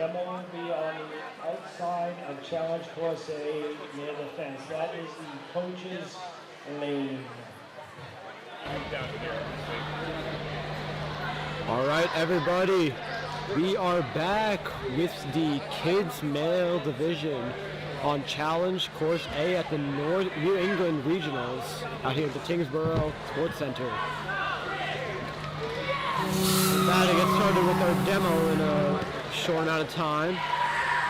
demo will be on the outside of Challenge Course A near the fence. That is the coach's lane. All right, everybody. We are back with the kids male division on Challenge Course A at the New England Regionals out here at the Tingsboro Sports Center. We're about to get started with our demo in a short amount of time.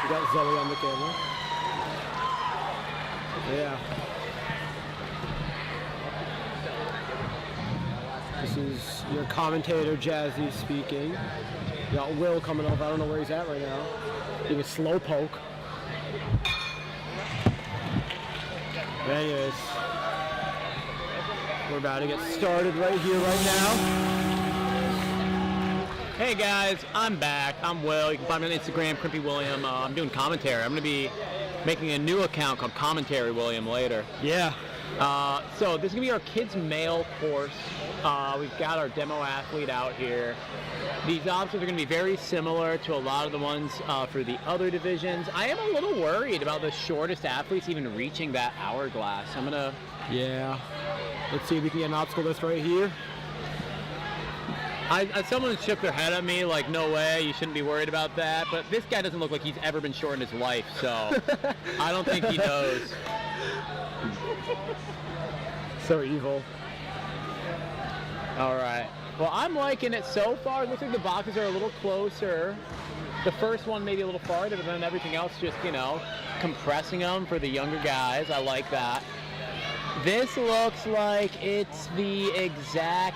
We got Zoe on the camera. Yeah. This is your commentator, Jazzy, speaking. You got Will coming up. I don't know where he's at right now. Doing a slow poke. But anyways, we're about to get started right here, right now. Hey guys, I'm back. I'm Will. You can find me on Instagram, Crimpy William. I'm doing commentary. I'm going to be making a new account called Commentary William later. Yeah. So this is going to be our kids male course. We've got our demo athlete out here. These obstacles are going to be very similar to a lot of the ones for the other divisions. I am a little worried about the shortest athletes even reaching that hourglass. I'm going to... Yeah. Let's see if we can get an obstacle list right here. Someone shook their head at me like, no way, you shouldn't be worried about that. But this guy doesn't look like he's ever been short in his life, so I don't think he knows. So evil. All right. Well, I'm liking it so far. It looks like the boxes are a little closer. The first one maybe a little farther, but then everything else just, you know, compressing them for the younger guys. I like that. This looks like it's the exact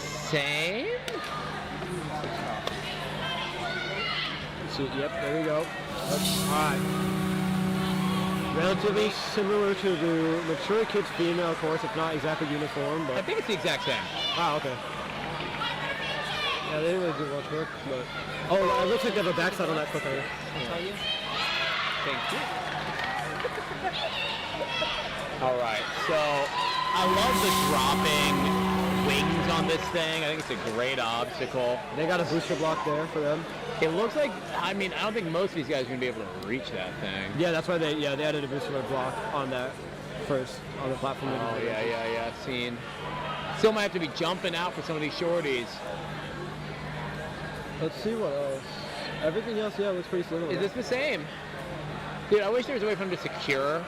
same. Yep, there we go. Alright. Relatively similar to the mature kids female course, if not exactly uniform, but... I think it's the exact same. Ah, okay. Yeah, they didn't really do much work, but... Oh, it looks like they have a backside on that cliffhanger. I'll tell you. Thank you. Alright, so I love the dropping wings on this thing. I think it's a great obstacle. They got a booster block there for them. It looks like, I mean, I don't think most of these guys are going to be able to reach that thing. Yeah, that's why they added a booster block on that first, on the platform. Oh, yeah, seen. Still might have to be jumping out for some of these shorties. Let's see what else. Everything else, yeah, looks pretty similar. Is this the same? Dude, I wish there was a way for them to secure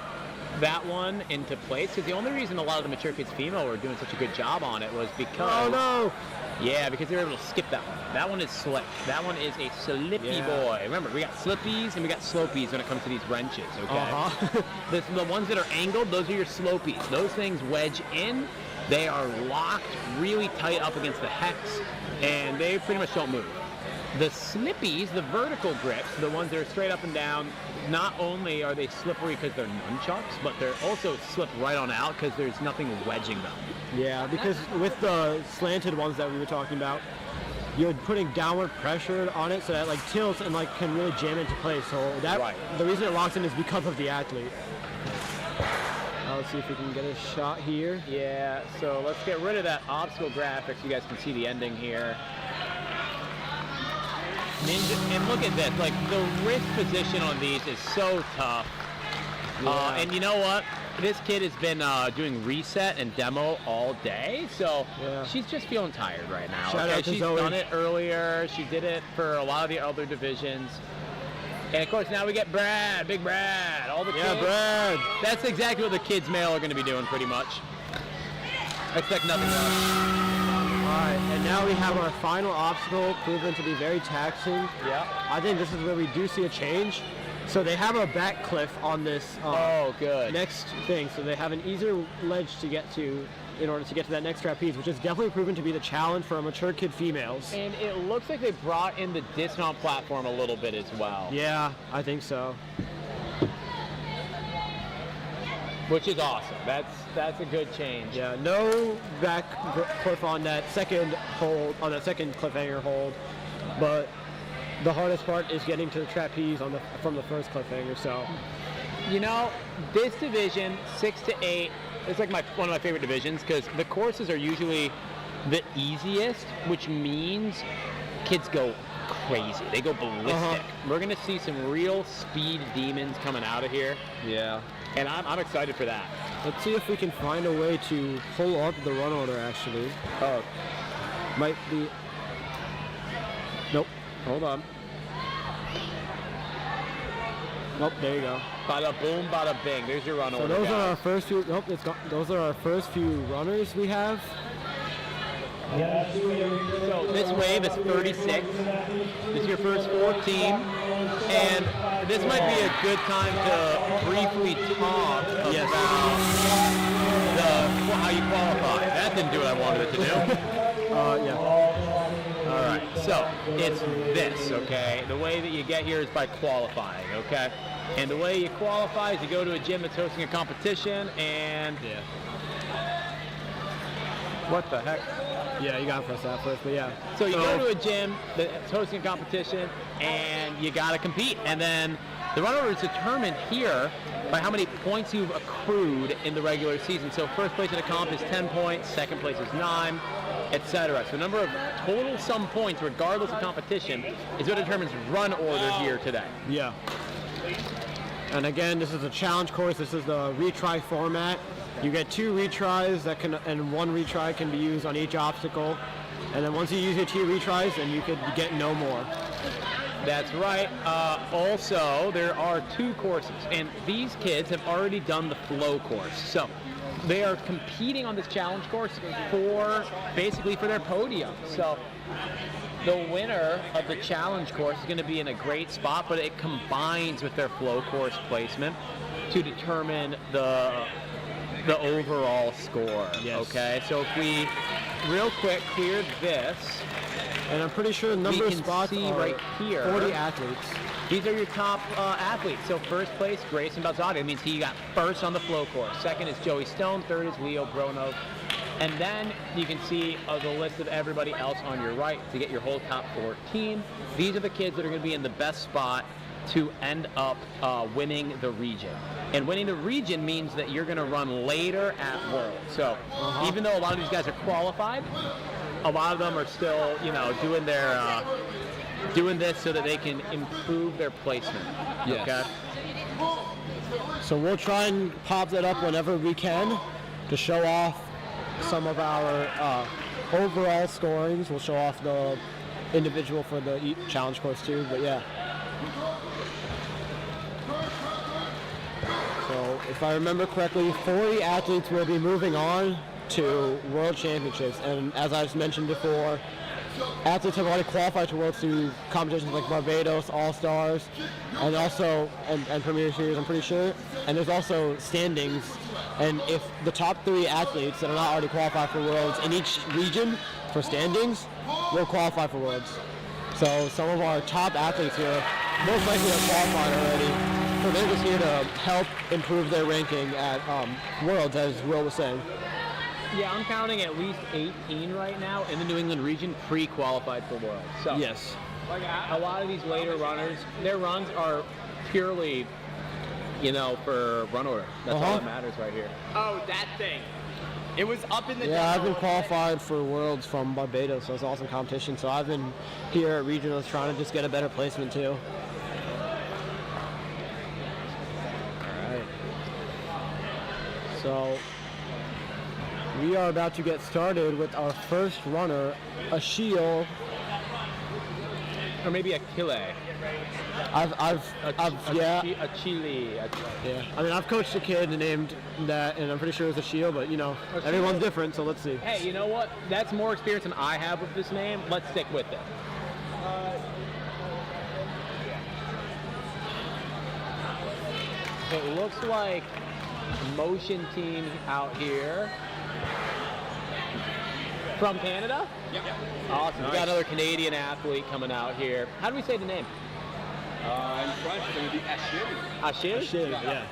that one into place, because the only reason a lot of the mature kids female were doing such a good job on it was because... Oh, no! Yeah, because they were able to skip that one. That one is slick. That one is a slippy boy. Remember, we got slippies and we got slopies when it comes to these wrenches, okay? Uh-huh. The ones that are angled, those are your slopies. Those things wedge in. They are locked really tight up against the hex, and they pretty much don't move. The slippies, the vertical grips, the ones that are straight up and down, not only are they slippery because they're nunchucks, but they're also slip right on out because there's nothing wedging them. Yeah, because with the slanted ones that we were talking about, you're putting downward pressure on it so that like tilts and like can really jam into place. So that the reason it locks in is because of the athlete. Now let's see if we can get a shot here. Yeah, so let's get rid of that obstacle graphic so you guys can see the ending here. And look at this, like the wrist position on these is so tough. Yeah. And you know what? This kid has been doing reset and demo all day, so she's just feeling tired right now. Shout out to she's Zoe. done it earlier. She did it for a lot of the other divisions. And of course now we get Brad, Big Brad, all the kids. Yeah, Brad. That's exactly what the kids male are going to be doing pretty much. I expect nothing less. Alright, and now we have our final obstacle, proven to be very taxing. Yeah. I think this is where we do see a change. So they have a back cliff on this good. next thing, so they have an easier ledge to get to in order to get to that next trapeze, which is definitely proven to be the challenge for mature kid females. And it looks like they brought in the dismount platform a little bit as well. Yeah, I think so. Which is awesome. That's a good change. Yeah, no back cliff on that second hold, on that second cliffhanger hold, but the hardest part is getting to the trapeze from the first cliffhanger. So, you know, this division 6 to 8 is like one of my favorite divisions because the courses are usually the easiest, which means kids go crazy. They go ballistic. We're going to see some real speed demons coming out of here. Yeah. And I'm excited for that. Let's see if we can find a way to pull up the run order, actually. Oh, Might be... Nope. Hold on. Nope, there you go. bada boom, bada bing. There's your run So order, those are guys. our first few... Nope, it's gone. Those are our first few runners we have. So this wave is 36. This is your first 14. And this might be a good time to briefly talk about how you qualify. That didn't do what I wanted it to do. Yeah. All right, so it's this, okay? The way that you get here is by qualifying, okay? And the way you qualify is you go to a gym that's hosting a competition and... What the heck? Yeah, you got to press that first, but yeah. So you go to a gym that's hosting a competition and you got to compete. And then the run order is determined here by how many points you've accrued in the regular season. So first place in a comp is 10 points, second place is 9, etc. So the number of total sum points, regardless of competition, is what determines run order here today. Yeah. And again, this is a challenge course. This is the retry format. You get 2 retries and 1 retry can be used on each obstacle. And then once you use your 2 retries, then you could get no more. That's right. Also, there are 2 courses, and these kids have already done the flow course. So they are competing on this challenge course basically for their podium. So the winner of the challenge course is going to be in a great spot, but it combines with their flow course placement to determine the overall score. Yes. Okay, so if we real quick clear this, And I'm pretty sure the number we of can spots see are right here 40 athletes. These are your top athletes. So first place, Grayson Balzado. That means he got first on the flow course. Second is Joey Stone. Third is Leo Brono. And then you can see the list of everybody else on your right to get your whole top 14. These are the kids that are going to be in the best spot to end up winning the region. And winning the region means that you're going to run later at World. So even though a lot of these guys are qualified, a lot of them are still, doing their doing this so that they can improve their placement. Yes. Okay. So we'll try and pop that up whenever we can to show off some of our overall scorings. We'll show off the individual for the challenge course too, but yeah. So if I remember correctly, 40 athletes will be moving on to World Championships, and as I've mentioned before, athletes have already qualified to Worlds through competitions like Barbados, All-Stars, and also and Premier Series, I'm pretty sure. And there's also standings, and if the top 3 athletes that are not already qualified for Worlds in each region for standings will qualify for Worlds. So some of our top athletes here most likely are qualified already. So they're just here to help improve their ranking at Worlds, as Will was saying. Yeah, I'm counting at least 18 right now in the New England region pre-qualified for Worlds. So Yes. a lot of these later runners, their runs are purely, for run order. That's all that matters right here. Oh, that thing. It was up in the Yeah, I've been qualified for Worlds from Barbados, so it's an awesome competition. So I've been here at Regionals trying to just get a better placement too. Alright. So we are about to get started with our first runner, Achille. Or maybe a Kile. Yeah. A Chile. Yeah. I mean, I've coached a kid named that, and I'm pretty sure it was Achille, but everyone's different, so let's see. Hey, you know what? That's more experience than I have with this name. Let's stick with it. It looks like motion team out here. From Canada? Yep. Awesome. We got another Canadian athlete coming out here. How do we say the name? In French, it's going to be Achille. Achille? Achille, yeah.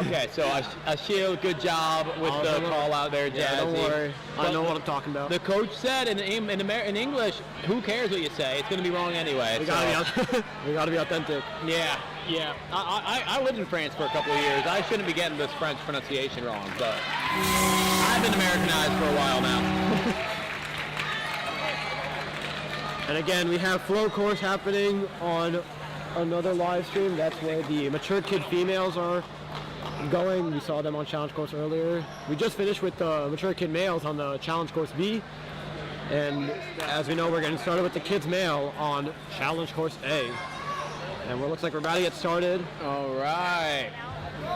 Okay, so Achille, good job with the call out there, Jazzy. Yeah, don't worry. I know what I'm talking about. The coach said in English, who cares what you say? It's going to be wrong anyway. We gotta be authentic. Yeah. I lived in France for a couple of years. I shouldn't be getting this French pronunciation wrong, but I've been Americanized for a while now. And again, we have flow course happening on another live stream. That's where the mature kid females are going. We saw them on challenge course earlier. We just finished with the mature kid males on the challenge course B. And as we know, we're getting started with the kids male on challenge course A. And it looks like we're about to get started. All right.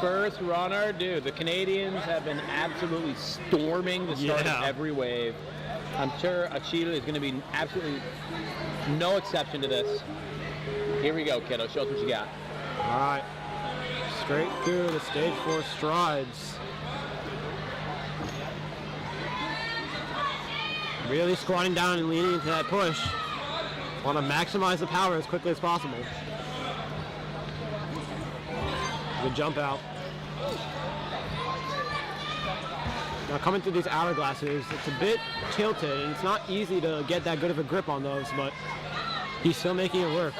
First runner, dude. The Canadians have been absolutely storming the start of every wave. I'm sure Achille is going to be absolutely no exception to this. Here we go, kiddo. Show us what you got. All right. Straight through the stage 4 strides. Really squatting down and leaning into that push. Want to maximize the power as quickly as possible. Good jump out. Now coming through these hourglasses, it's a bit tilted and it's not easy to get that good of a grip on those, but he's still making it work.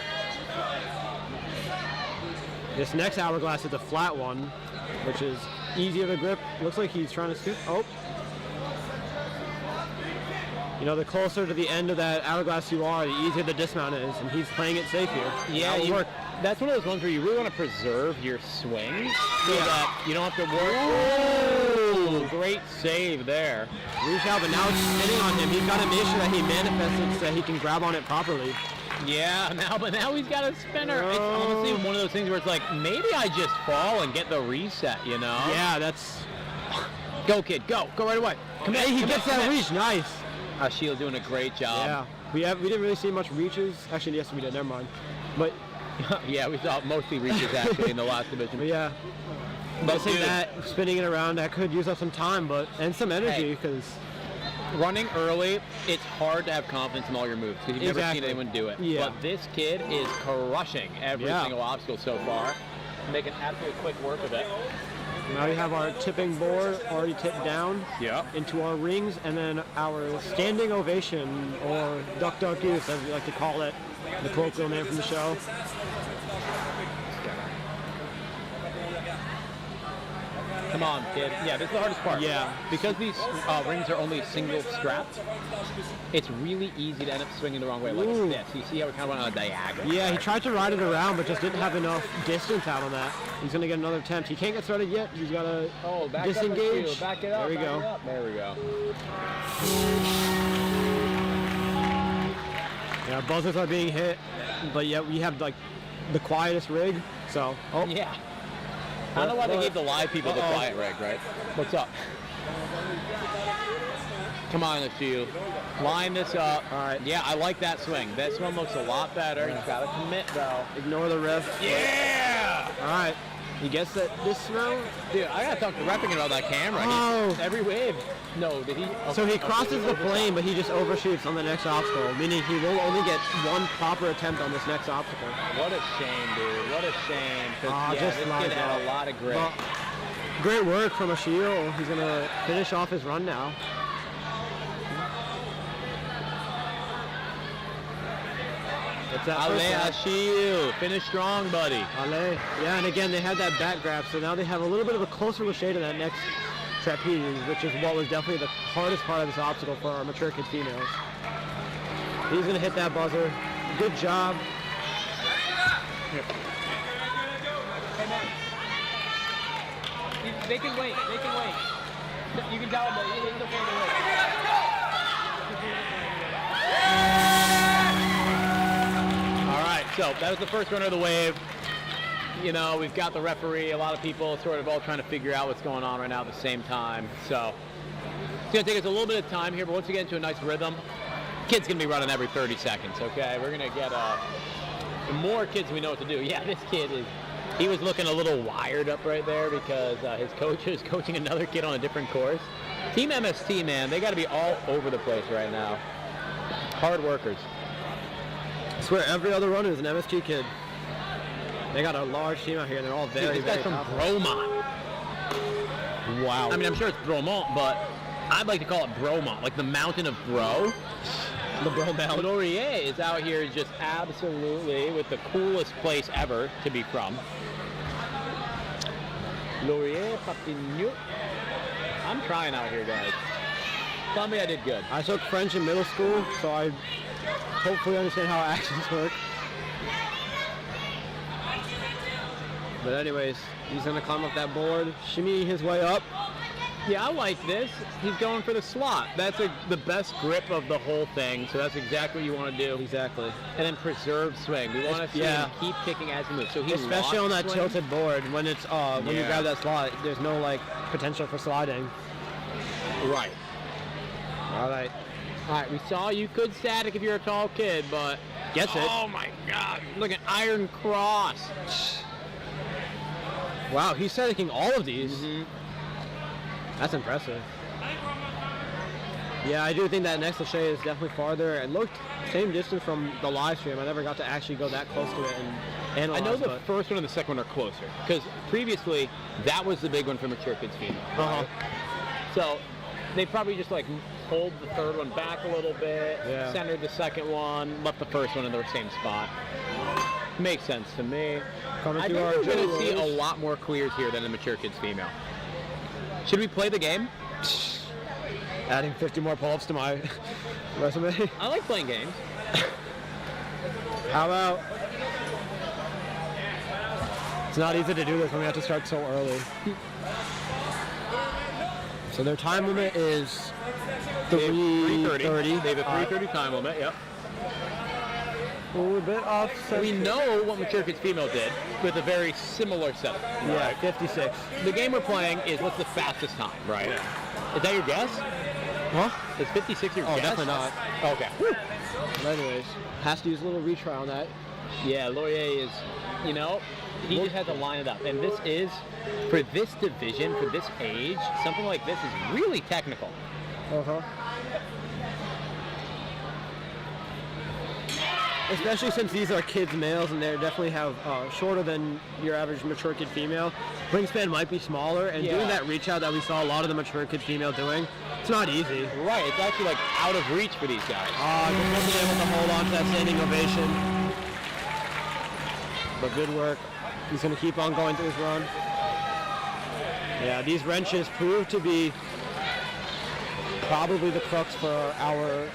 This next hourglass is a flat one, which is easy of a grip. Looks like he's trying to scoop. Oh. You know, the closer to the end of that hourglass you are, the easier the dismount is, and he's playing it safe here. Yeah, that's one of those ones where you really want to preserve your swing so that you don't have to work. Ooh, great save there. Reach out, but now it's sitting on him. He's got to make sure that he manifests it so that he can grab on it properly. Yeah, now he's got a spinner. It's honestly one of those things where it's like, maybe I just fall and get the reset, you know? Yeah, that's... Go, kid, go right away. Come Hey, he gets that reach, nice. Achille doing a great job. Yeah, we didn't really see much reaches. Actually, yes, we did, never mind. But... yeah, we saw mostly reaches actually in the last division. But yeah. But that, spinning it around, that could use up some time, and some energy, because... Running early, it's hard to have confidence in all your moves because you've never seen anyone do it. Yeah. But this kid is crushing every single obstacle so far, making absolutely quick work of it. Now we have our tipping board already tipped down into our rings, and then our standing ovation, or duck duck goose as we like to call it, the colloquial name from the show. Come on, kid. Yeah, this is the hardest part. Yeah. Because these rings are only single strapped, it's really easy to end up swinging the wrong way like this. You see how we kind of went on a diagonal. Yeah, he tried to ride it around, but just didn't have enough distance out on that. He's going to get another attempt. He can't get started yet. He's got to disengage. Back it up. There we go. There we go. Yeah, buzzers are being hit, but yet we have like the quietest rig. So, yeah. I don't know why they gave the live people the quiet rig, right? What's up? Come on, Achille. Line this up. All right. Yeah, I like that swing. This one looks a lot better. You gotta commit, though. Ignore the ref. Yeah! All right. He gets that dismount. Dude, I gotta talk to Repping about that camera. Oh. Every wave. No, did he? So he crosses the plane, but he just overshoots on the next obstacle, meaning he will only get one proper attempt on this next obstacle. What a shame, dude. What a shame. Just this kid had a lot of grit. Well, great work from Achille. He's going to finish off his run now. It's that Allez, Achille. Finish strong, buddy. Allez. Yeah, and again, they had that back grab, so now they have a little bit of a closer shade of that next trapeze, which is what was definitely the hardest part of this obstacle for our mature kid females. He's going to hit that buzzer. Good job. Hey, man. They can wait. They can wait. You can tell them that it's okay to wait. All right, so that was the first runner of the wave. You know, we've got the referee, a lot of people sort of all trying to figure out what's going on right now at the same time. So it's going to take us a little bit of time here, but once we get into a nice rhythm, kid's going to be running every 30 seconds, okay? We're going to get more kids we know what to do. Yeah, this kid he was looking a little wired up right there because his coach is coaching another kid on a different course. Team MST, man, they got to be all over the place right now. Hard workers. I swear every other runner is an MST kid. They got a large team out here, and they're all very, Dude, this guy's from Bromont. Wow. I mean, I'm sure it's Bromont, but I'd like to call it Bromont, like the mountain of Bro. The Bro Mountain. Laurier is out here just absolutely with the coolest place ever to be from. Laurier, Patignou. I'm trying out here, guys. Tell me I did good. I took French in middle school, so I hopefully understand how actions work. But anyways, he's gonna climb up that board, shimmy his way up. Yeah, I like this. He's going for the slot. That's the best grip of the whole thing, so that's exactly what you want to do. Exactly. And then preserve swing. We want to see him keep kicking as he moves. So he especially on that swing. tilted board, when it's when you grab that slot, there's no like potential for sliding. Right. All right. All right, we saw you could static if you're a tall kid, but Gets it. Oh my God! Look at Iron Cross. Wow, he's staticking all of these. Mm-hmm. That's impressive. Yeah, I do think that next Lachey is definitely farther. It looked same distance from the live stream. I never got to actually go that close to it and analyze. I know the first one and the second one are closer because previously that was the big one for mature kids female. Uh-huh. So they probably just like pulled the third one back a little bit, centered the second one, left the first one in the same spot. Makes sense to me. I think we're going to see a lot more clears here than the mature kids female. Should we play the game? Adding 50 more pull-ups to my resume. I like playing games. How about... It's not easy to do this when we have to start so early. So their time limit is 3:30. They have a 3:30 time limit, yep. We're a bit off. We know what mature kids female did with a very similar setup. Yeah, 56. The game we're playing is what's the fastest time, right? Yeah. Is that your guess? Huh? Is 56 your Oh, guess? definitely not. Okay. But anyways, has to use a little retry on that. Yeah, Laurier is, you know, he just had to line it up. And this is, for this division, for this age, something like this is really technical. Uh-huh. Especially since these are kids males and they definitely have shorter than your average mature kid female. Wingspan might be smaller, and doing that reach out that we saw a lot of the mature kid female doing, it's not easy. Right, it's actually like out of reach for these guys. Just wasn't able to hold on to that standing ovation. But good work. He's going to keep on going through his run. Yeah, these wrenches prove to be probably the crux for our,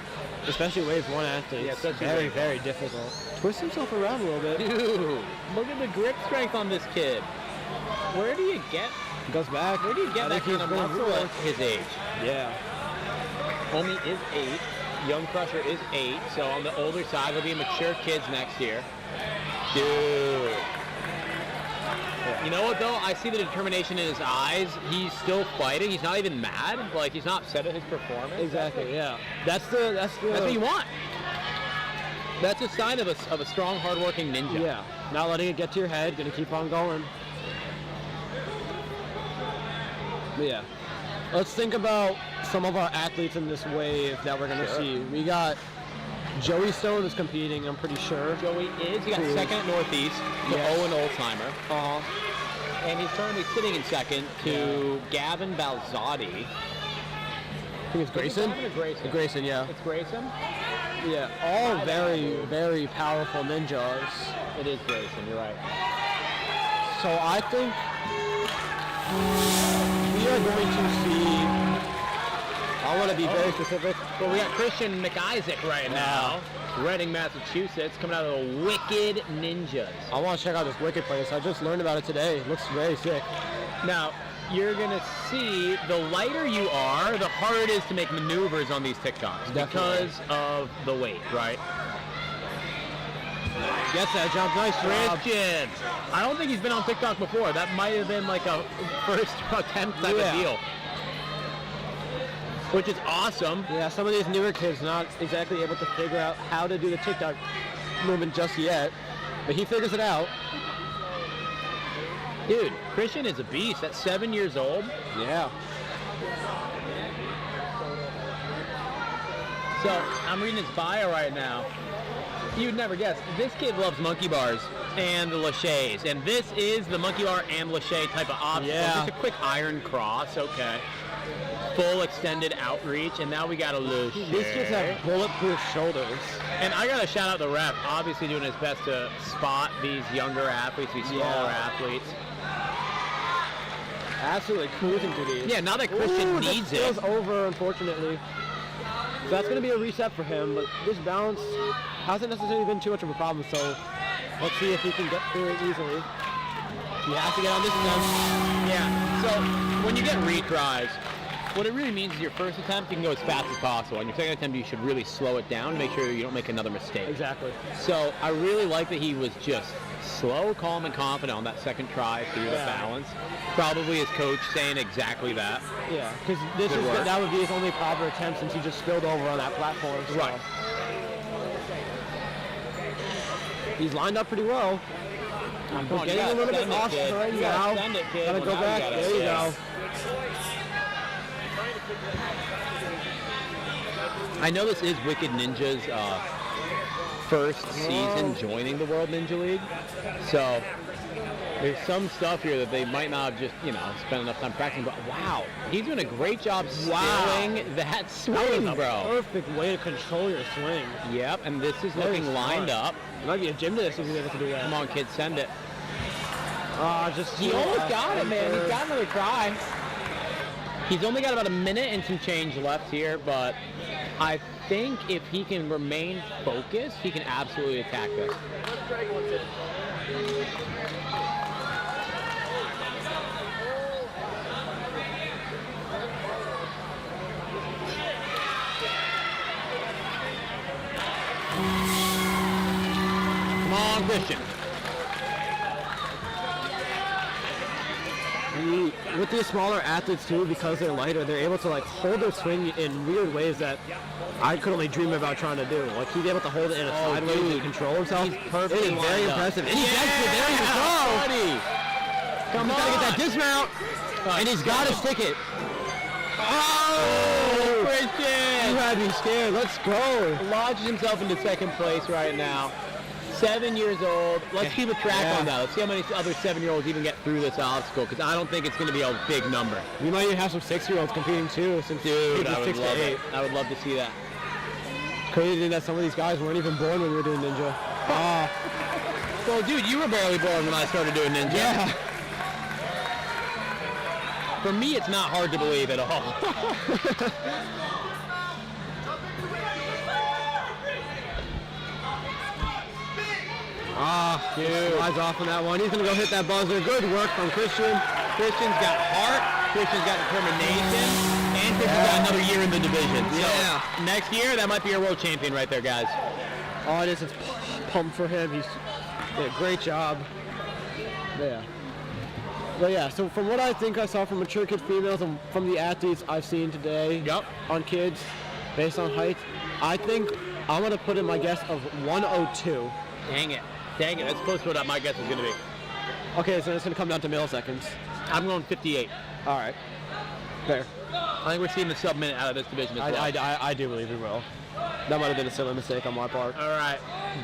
especially wave 1 athletes. Yeah, it's very, very difficult. Twist himself around a little bit. Dude, look at the grip strength on this kid. Where do you get? Goes back. Where do you get that kind of muscle at his age? Yeah. Homie is 8. Young Crusher is 8. So on the older side, he'll be mature kids next year. Dude. Yeah. You know what though? I see the determination in his eyes. He's still fighting. He's not even mad. Like he's not upset at his performance. Exactly. Yeah. That's what you want. That's a sign of a strong, hardworking ninja. Yeah. Not letting it get to your head. Gonna keep on going. But yeah. Let's think about some of our athletes in this wave that we're going to see. We got Joey Stone is competing, I'm pretty sure. Joey is. He got second at Northeast to Owen Oldtimer. And he's currently sitting in second to Gavin Balzotti. I think it's Grayson? Grayson. Grayson, yeah. It's Grayson? Yeah, all very, very powerful ninjas. It is Grayson, you're right. So I think we are going to see, I want to be very specific. Well, we got Christian McIsaac right now. Reading, Massachusetts, coming out of the Wicked Ninjas. I want to check out this Wicked place. I just learned about it today. It looks very sick. Now, you're going to see the lighter you are, the harder it is to make maneuvers on these TikToks. Definitely. Because of the weight, right? Gets that jump. Nice job. Christian. I don't think he's been on TikTok before. That might have been like a first attempt type of deal. Which is awesome. Yeah, some of these newer kids not exactly able to figure out how to do the TikTok movement just yet. But he figures it out. Dude, Christian is a beast at 7 years old. Yeah. So, I'm reading his bio right now. You'd never guess. This kid loves monkey bars and the Lachey's. And this is the monkey bar and Lachey type of obstacle. Yeah. Just a quick iron cross, okay. Full extended outreach, and now we got a Lachey. These kids have bulletproof shoulders. And I got to shout out the ref, obviously doing his best to spot these younger athletes, these smaller athletes. Absolutely cruising through these. Yeah, now that Christian needs it. Over, unfortunately. So that's going to be a reset for him, but this balance hasn't necessarily been too much of a problem, so let's see if he can get through it easily. He has to get on this attempt. Yeah, so when you get retries, what it really means is your first attempt, you can go as fast as possible. And your second attempt, you should really slow it down to make sure you don't make another mistake. Exactly. So I really like that he was just slow, calm, and confident on that second try through the balance. Probably his coach saying exactly that. Yeah, because that would be his only proper attempt since he just spilled over on that platform. So. Right. He's lined up pretty well. He's getting a little bit off right now. Gotta go back. There you go. I know this is Wicked Ninja's first season joining the World Ninja League, so there's some stuff here that they might not have just, spent enough time practicing, but wow, he's doing a great job stealing that swing, bro. Perfect way to control your swing. Yep, and this is looking lined up. He might be a gymnast if he's able to do that. Come on, kid, send it. He almost got it, man. He's got another try. He's only got about a minute and some change left here, but I think if he can remain focused, he can absolutely attack this. Come on, Christian. With these smaller athletes too, because they're lighter, they're able to hold their swing in weird ways that I could only dream about trying to do. Like he's able to hold it in a sideways and control himself. He's perfect. It is very impressive. And he gets it. There you go. Come on. He's got to get that dismount, and he's got to stick it. Oh, Christian! You had me scared. Let's go. Lodges himself into second place right now. 7 years old. Let's keep a track on that. Let's see how many other 7-year-olds even get through this obstacle, because I don't think it's going to be a big number. We might even have some 6-year-olds competing too. Since I would love it. I would love to see that. Crazy that some of these guys weren't even born when we were doing Ninja. Well, dude, you were barely born when I started doing Ninja. Yeah. For me, it's not hard to believe at all. Dude. Flies off on that one. He's going to go hit that buzzer. Good work from Christian. Christian's got heart. Christian's got determination. And Christian's got another year in the division. Yeah. So next year, that might be your world champion right there, guys. Oh, it is. It's pumped for him. He's did a great job. Yeah. But yeah, so from what I think I saw from mature kid females and from the athletes I've seen today on kids, based on height, I think I'm going to put in my guess of 102. Dang it. That's close to what my guess is going to be. Okay, so it's going to come down to milliseconds. I'm going 58. All right. Fair. I think we're seeing the sub-minute out of this division as well. I do believe we will. That might have been a silly mistake on my part. All right.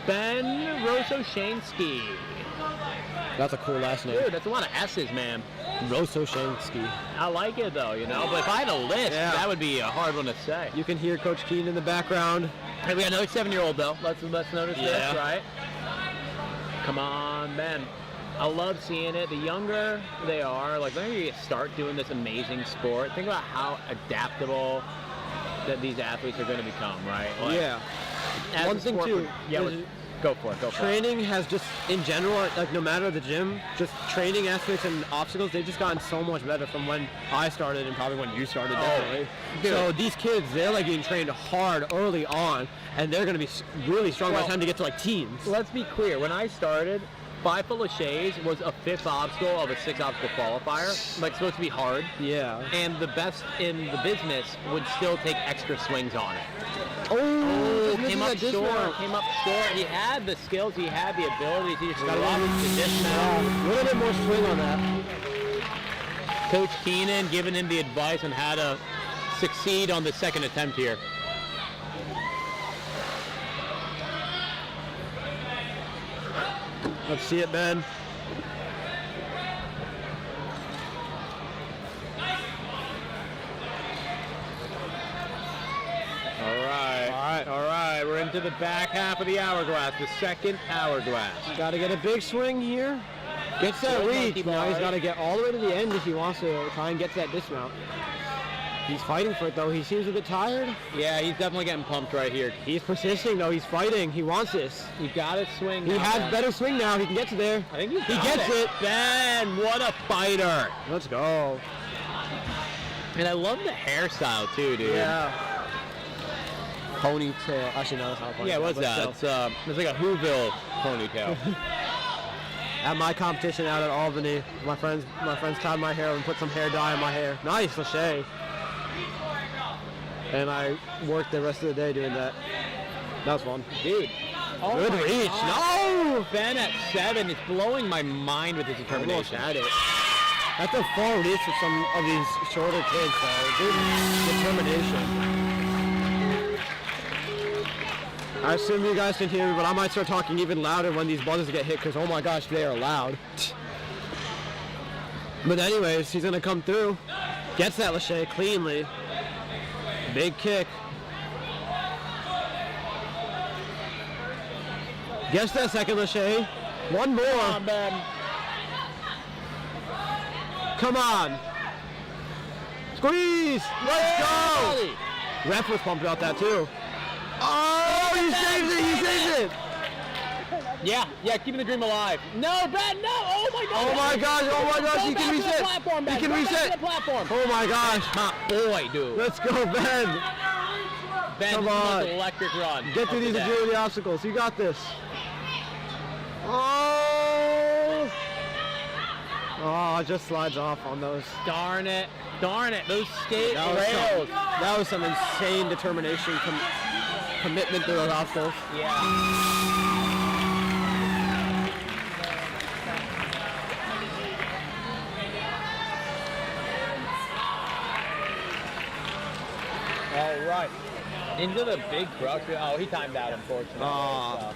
Ben Rososhansky. That's a cool last name. Dude, that's a lot of S's, man. Rososhansky. I like it, though, but if I had a list, that would be a hard one to say. You can hear Coach Keen in the background. Hey, we got another 7-year-old, though. Let's notice this, right? Come on, Ben. I love seeing it. The younger they are, the younger you start doing this amazing sport, think about how adaptable that these athletes are going to become, right? One thing, too. Go for it. Training has just, in general, no matter the gym, just training aspects and obstacles, they've just gotten so much better from when I started and probably when you started, definitely. So these kids, they're getting trained hard early on, and they're going to be really strong by the time they get to teens. Let's be clear. When I started, 5-foot laches was a 5th obstacle of a 6 obstacle qualifier. Supposed to be hard. Yeah. And the best in the business would still take extra swings on it. Oh, came up short. He had the skills, he had the abilities, he just got to dismount. A little bit more swing on that. Coach Keenan giving him the advice on how to succeed on the second attempt here. Let's see it, Ben. All right. We're into the back half of the hourglass, the second hourglass. Got to get a big swing here. Gets that reach. Now he's got to get all the way to the end if he wants to try and get to that dismount. He's fighting for it though. He seems a bit tired. Yeah, he's definitely getting pumped right here. He's persisting though. He's fighting. He wants this. You got to swing. He now, has Ben. better swing now. He can get to there. I think He gets it. Ben, what a fighter. Let's go. And I love the hairstyle too, dude. Yeah. Ponytail. Actually, no, that's not a ponytail. Yeah, what's but that? still. It's like a Whoville ponytail. At my competition out at Albany, my friends tied my hair and put some hair dye in my hair. Nice, Lachey. And I worked the rest of the day doing that. That was fun. Dude. Oh Good my reach. God. No! Ben at 7 is blowing my mind with his Almost determination. had it. That's a far reach for some of these shorter kids, though. Good determination. I assume you guys can hear me, but I might start talking even louder when these buzzers get hit, because oh my gosh, they are loud. But anyways, he's gonna come through. Gets that Lachey cleanly. Big kick. Gets that second Lachey. One more. Come on, Ben. Come on. Squeeze. Let's go. Ref was pumped about that too. Oh, he saved it. He saved it. Yeah, keeping the dream alive. No, Ben, no. Oh my God. Oh my gosh. Oh my gosh. Go He back can to the reset. platform, Ben. He can Go back reset. to the platform. Oh my gosh. My boy, dude. Let's go, Ben. Ben, Come this is on. like an electric run. Get through up these the deck. agility obstacles. You got this. Oh. Oh, it just slides off on those. Darn it. Those skate That was rails. that was some insane determination, commitment to those obstacles. Yeah. All right. Into the big truck. Oh, he timed out, unfortunately. Aw. So.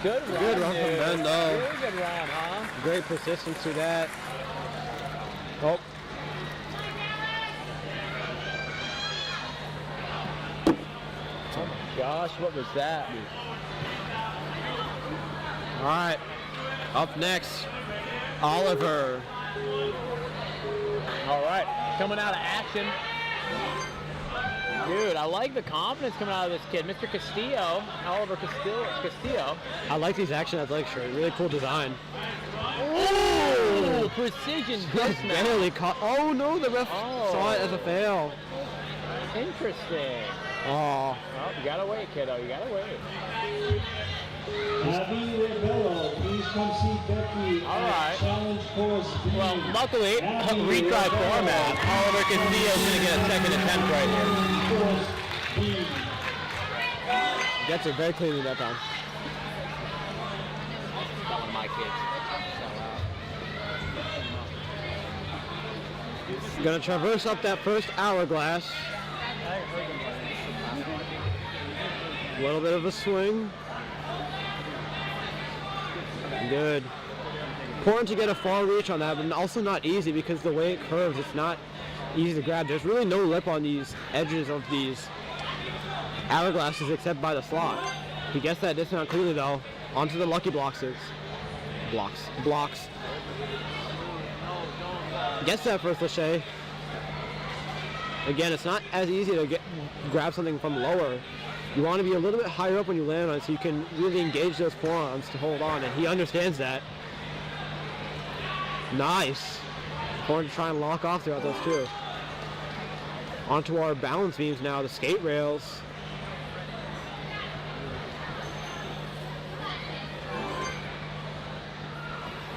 Good run, Good run from dude. Ben, though. Really good run, huh? Great persistence to that. Oh. Oh my gosh, what was that? All right. Up next, Oliver. All right, coming out of action. Dude, I like the confidence coming out of this kid. Mr. Castillo, Oliver Castillo. I like these action athletic shirts. Really cool design. Ooh, precision dismount. Barely caught. Oh no, the ref Oh. saw it as a fail. Interesting. Oh. Well, you gotta wait, kiddo. You gotta wait. Abby Rebello, please come see Becky All right. at Challenge Course B. Well, luckily, retry format. Oliver Castillo's gonna get a second attempt right here. Course B. Gets it very cleanly that time. Not one of my kids. Gonna traverse up that first hourglass. A little bit of a swing. Good. Important to get a far reach on that, but also not easy because the way it curves, it's not easy to grab. There's really no lip on these edges of these hourglasses except by the slot. He gets that dismount cleanly though. Onto the lucky blocks. Blocks. Gets that first Lachey. Again, it's not as easy to grab something from lower. You want to be a little bit higher up when you land on it so you can really engage those forearms to hold on, and he understands that. Nice. Important to try and lock off throughout those two. Onto our balance beams now, the skate rails.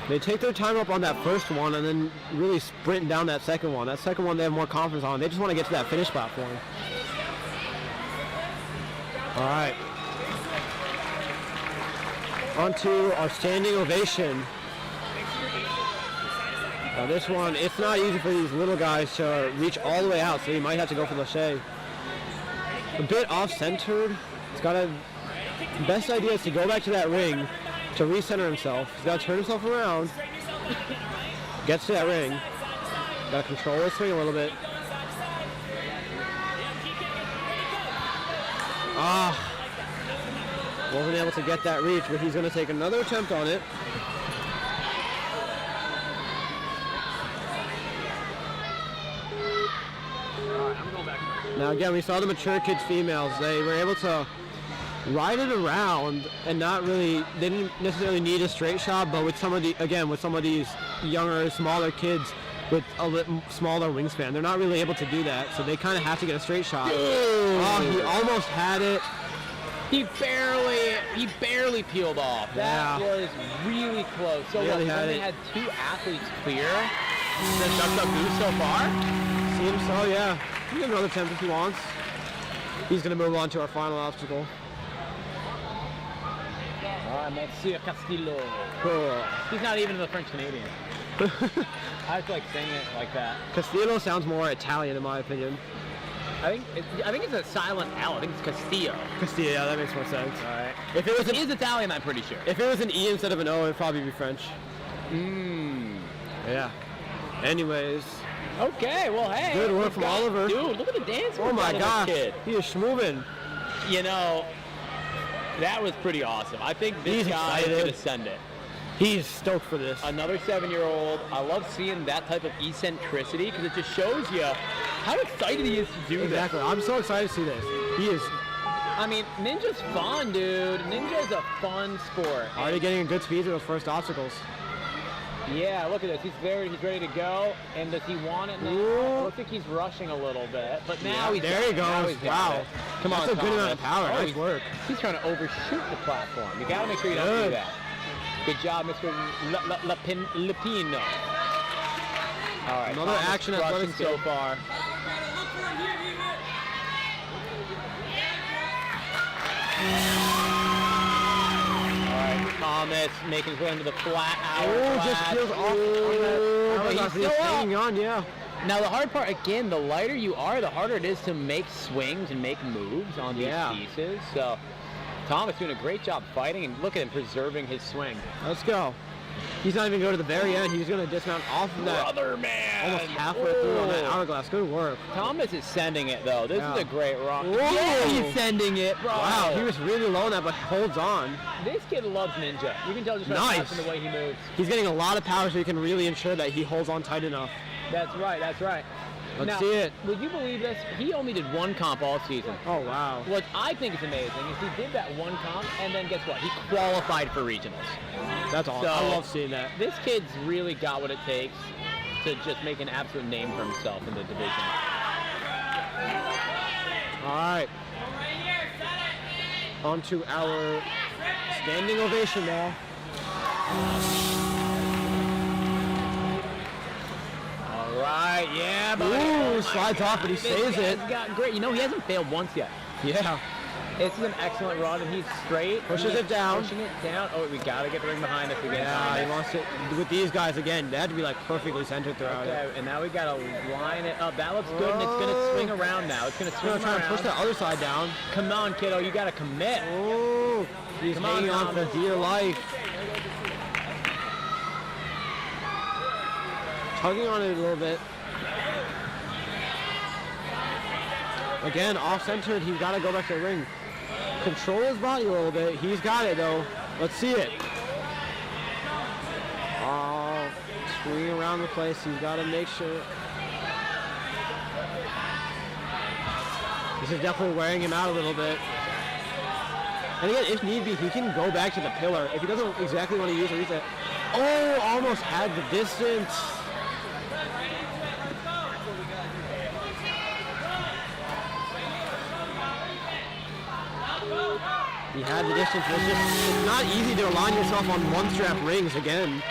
They take their time up on that first one and then really sprint down that second one. That second one they have more confidence on. They just want to get to that finish platform. All right. Onto our standing ovation. Now this one, it's not easy for these little guys to reach all the way out, so you might have to go for Lachey. A bit off-centered. He's got to, best idea is to go back to that ring to recenter himself. He's got to turn himself around. Gets to that ring. Got to control his swing a little bit. Wasn't able to get that reach, but he's going to take another attempt on it. Now again, we saw the mature kids females. They were able to ride it around and not really, they didn't necessarily need a straight shot, but with some of these younger, smaller kids with a smaller wingspan, they're not really able to do that, so they kind of have to get a straight shot. Oh, he almost had it. He barely peeled off. That was really close. So Really look, had they it. had 2 athletes clear. The Duck Goose so far. Seems so, yeah. He can another attempt if he wants. He's going to move on to our final obstacle. All right, Monsieur Castillo. Cool. He's not even the French Canadian. I just like saying it like that. Castillo sounds more Italian in my opinion. I think it's a silent L. I think it's Castillo. Castillo, yeah, that makes more sense. All right. If it was It is Italian, I'm pretty sure. If it was an E instead of an O, it'd probably be French. Yeah. Anyways. Okay, well, hey. Good work we've from got- Oliver. Dude, look at the dance. Oh we've my got in this gosh. kid. He is schmoving. You know, that was pretty awesome. I think this He's guy is excited. going to send it. He's stoked for this. Another 7-year-old. I love seeing that type of eccentricity because it just shows you how excited he is to do Exactly. I'm so excited to see this. He is this. I mean, Ninja's fun, dude. Ninja's a fun sport. already getting a good speed to those first obstacles. Yeah, look at this. He's ready to go. And does he want it now? Ooh. It looks like he's rushing a little bit, but now he's there he now goes. he's got Wow. it. Come That's on, a good amount of Thomas. power. Oh, Nice he's- work. He's trying to overshoot the platform. You got to make sure you don't do Good. that. Good job, Mr. Lupino. All right. Another Thomas action crushing athletics so kid. far. All right, Thomas making his way into the flat Oh, hourglass. just feels off. Oh, he's still up. hanging on, yeah. Now the hard part, again, the lighter you are, the harder it is to make swings and make moves on these Yeah. pieces. So Thomas doing a great job fighting, and look at him preserving his swing. Let's go. He's not even going to the very end. He's going to dismount off of that Brother man! almost halfway through on that Oh. hourglass. Good work. Thomas is sending it though. This Yeah. is a great run. Whoa. Yeah, he's sending it, bro. Wow, he was really low on that, but holds on. This kid loves Ninja. You can tell just by Nice. watching the way he moves. He's getting a lot of power, so he can really ensure that he holds on tight enough. That's right. That's right. Let's now, see it. Would you believe this? He only did 1 comp all season. Oh, wow. What I think is amazing is he did that 1 comp, and then guess what? He qualified for regionals. That's awesome. So- I love seeing that. This kid's really got what it takes to just make an absolute name for himself in the division. All right. On to our standing ovation now. All right, yeah, buddy. Ooh, slides off, but he saves it. He's got great. You know, he hasn't failed once yet. Yeah. This is an excellent run, and he's straight. Pushes He's it down. Pushing it down. Oh, we gotta get the ring behind if we get Yeah, behind he it. wants it. With these guys, again, they had to be like perfectly centered throughout Okay, it. and now we gotta line it up. That looks good, and it's gonna swing around now. It's gonna He's swing gonna try around. and push the other side down. Come on, kiddo, you gotta commit. Oh, he's Come on, hanging on for Thomas. dear life. Tugging on it a little bit. Again, off-centered, he's got to go back to the ring. Control his body a little bit. He's got it, though. Let's see it. Oh, swinging around the place. He's got to make sure. This is definitely wearing him out a little bit. And again, if need be, he can go back to the pillar. If he doesn't exactly want to use a reset. Oh, almost had the distance. He had the distance. It's not easy to align yourself on one-strap rings again.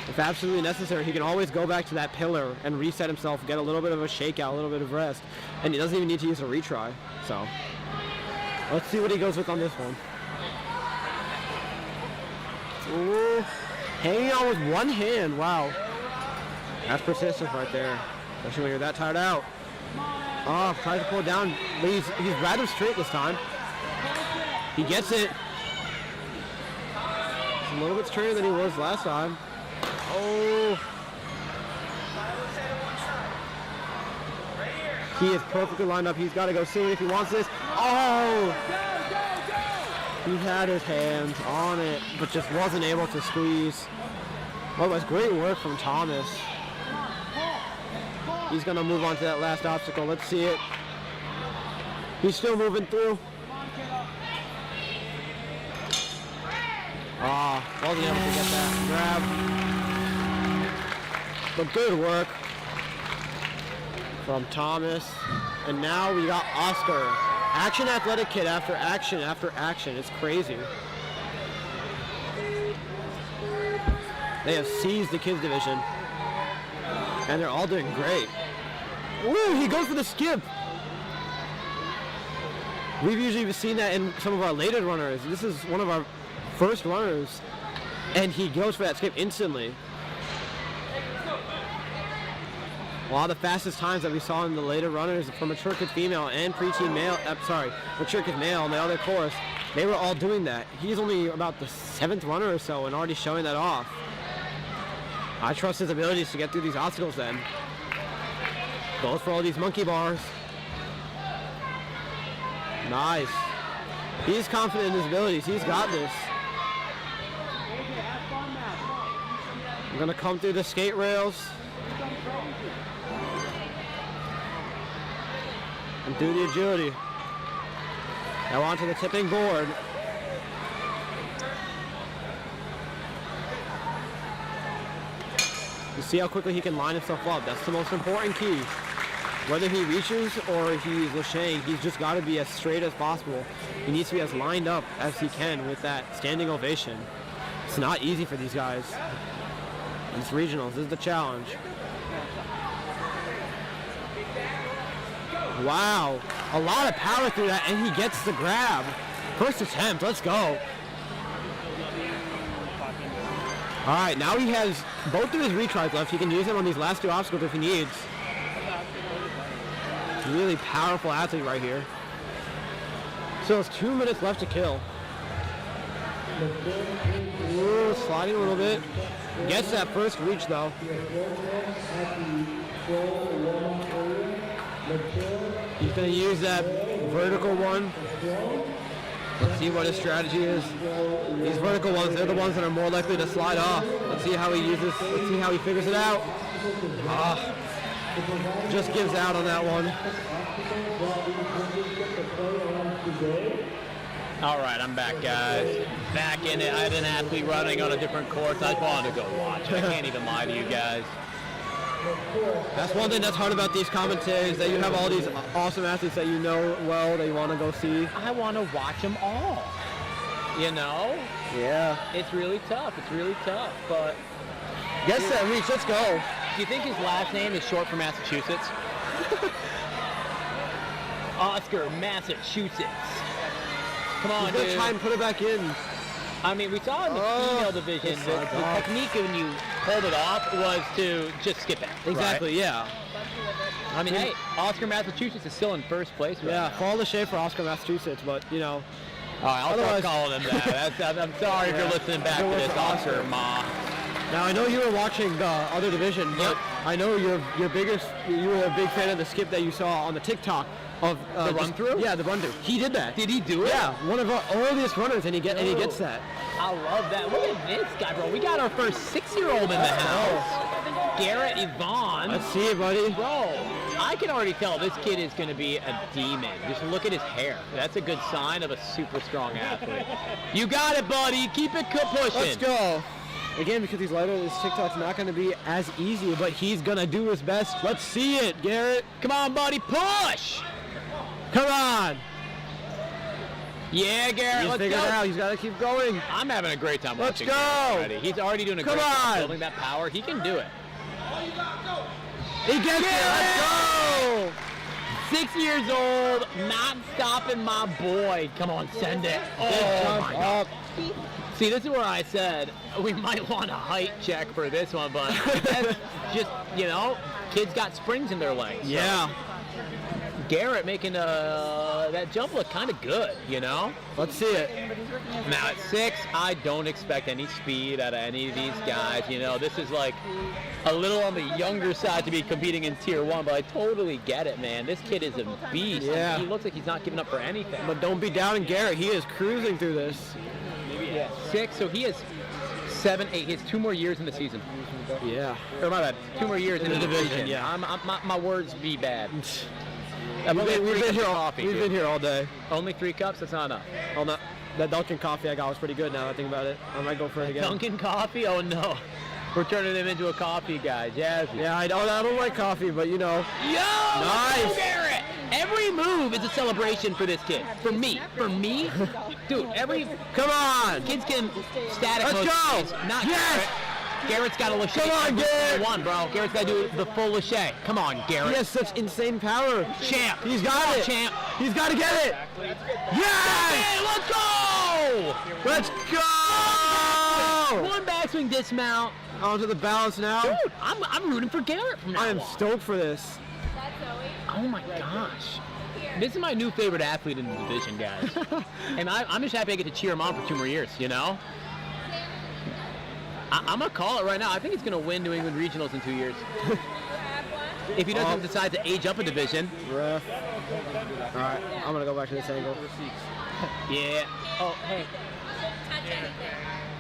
If absolutely necessary, he can always go back to that pillar and reset himself, get a little bit of a shakeout, a little bit of rest, and he doesn't even need to use a retry. So, let's see what he goes with on this one. Ooh, hanging on with one hand. Wow, that's persistence right there, especially when you're that tired out. Oh, tries to pull it down, but he's rather straight this time. He gets it. It's a little bit straighter than he was last time. Oh. He is perfectly lined up. He's got to go soon if he wants this. Oh! He had his hands on it, but just wasn't able to squeeze. Well, it was great work from Thomas. He's going to move on to that last obstacle. Let's see it. He's still moving through. Wasn't able to get that grab. But good work from Thomas. And now we got Oscar. Action Athletic Kid after action after action. It's crazy. They have seized the kids division. And they're all doing great. Ooh, he goes for the skip. We've usually seen that in some of our later runners. This is one of our first runners. And he goes for that skip instantly. A lot of the fastest times that we saw in the later runners from Mature Kid Female and Preteen Male, Mature Kid Male and the other course, they were all doing that. He's only about the 7th runner or so and already showing that off. I trust his abilities to get through these obstacles then. Goes for all these monkey bars. Nice. He's confident in his abilities. He's got this. I'm gonna come through the skate rails. And do the agility. Now onto the tipping board. You see how quickly he can line himself up. That's the most important key. Whether he reaches or he's lashaying, he's just got to be as straight as possible. He needs to be as lined up as he can with that standing ovation. It's not easy for these guys. These regionals, this is the challenge. Wow, a lot of power through that, and he gets the grab. First attempt, let's go. All right, now he has both of his retries left. He can use them on these last 2 obstacles if he needs. Really powerful athlete right here. So it's 2 minutes left to kill. Ooh, sliding a little bit. Gets that first reach though. He's going to use that vertical one. Let's see what his strategy is. These vertical ones, they're the ones that are more likely to slide off. Let's see how he uses, let's see how he figures it out. Just gives out on that one. All right, I'm back, guys. Back in it. I had an athlete running on a different course. I just wanted to go watch. I can't even lie to you guys. That's one thing that's hard about these commentaries, that you have all these awesome athletes that you know well, that you want to go see. I want to watch them all. You know? Yeah. It's really tough. It's really tough, but... Gets that reach, let's go. Do you think his last name is short for Massachusetts? Oscar, Massachusetts. Come on, He's gonna dude. try and put it back in. I mean, we saw in the female division, the technique when you pulled it off was to just skip it. Exactly, right? yeah. I mean, hey, Oscar, Massachusetts is still in first place right Yeah, now. fall the shade for Oscar, Massachusetts, but, you know. All right, I'll Otherwise- start calling him that. I'm sorry if you're listening back to this, Oscar, Ma. Now, I know you were watching the other division, but Yep. I know you were a big fan of the skip that you saw on the TikTok of The run-through? Yeah, the run-through. He did that. Did he do it? Yeah, one of our earliest runners, and he gets that. I love that. Look at this guy, bro. We got our first 6-year-old in the house. Garrett Yvonne. Let's see it, buddy. Bro, I can already tell this kid is going to be a demon. Just look at his hair. That's a good sign of a super strong athlete. You got it, buddy. Keep it pushing. Let's go. Again, because he's lighter, this TikTok's not going to be as easy, but he's going to do his best. Let's see it, Garrett. Come on, buddy. Push. Come on. Yeah, Garrett. He's Let's figured go. it out. He's got to keep going. I'm having a great time Let's watching go. Garrett already. He's already doing a Come great job on. building that power. He can do it. He gets it. Let's go. 6 years old, not stopping my boy. Come on, send it. Oh, my God. Up. See, this is where I said we might want a height check for this one, but that's just, you know, kids got springs in their legs. So Yeah. Garrett making that jump look kind of good, you know? Let's see it. Now at 6, I don't expect any speed out of any of these guys. You know, this is like a little on the younger side to be competing in Tier 1, but I totally get it, man. This kid is a beast. Yeah. He looks like he's not giving up for anything. But don't be down in Garrett. He is cruising through this. Yeah, 6, so he has 7, 8. He has 2 more years in the season. Yeah. Or my bad, 2 more years in the division. yeah. My words be bad. We've been here all day. Only 3 cups? That's not enough. Oh, no. That Dunkin' coffee I got was pretty good now that I think about it. I might go for it again. Dunkin' coffee? Oh no. We're turning him into a coffee guy, Jazzy. Yeah, I don't like coffee, but you know. Yo! Nice! Garrett! Every move is a celebration for this kid. For me. Dude, Come on! kids can static Let's mode go! things, not Yes! Garrett. Garrett's got a lachey. Come on, Garrett! One, bro. Garrett's got to do the full lachey. Come on, Garrett. He has such insane power. Champ. He's got Come on, it. champ. He's got to get it. Yes! Hey, let's go! Let's go! One backswing dismount. Onto the balance now. Dude, I'm rooting for Garrett from now I am on. stoked for this. Oh my gosh. This is my new favorite athlete in the division, guys. And I'm just happy I get to cheer him on for 2 more years, you know? I'm going to call it right now. I think he's going to win New England Regionals in 2 years. If he doesn't decide to age up a division. Ref. All right, I'm going to go back to this angle. Yeah. Oh, hey. Touch anything.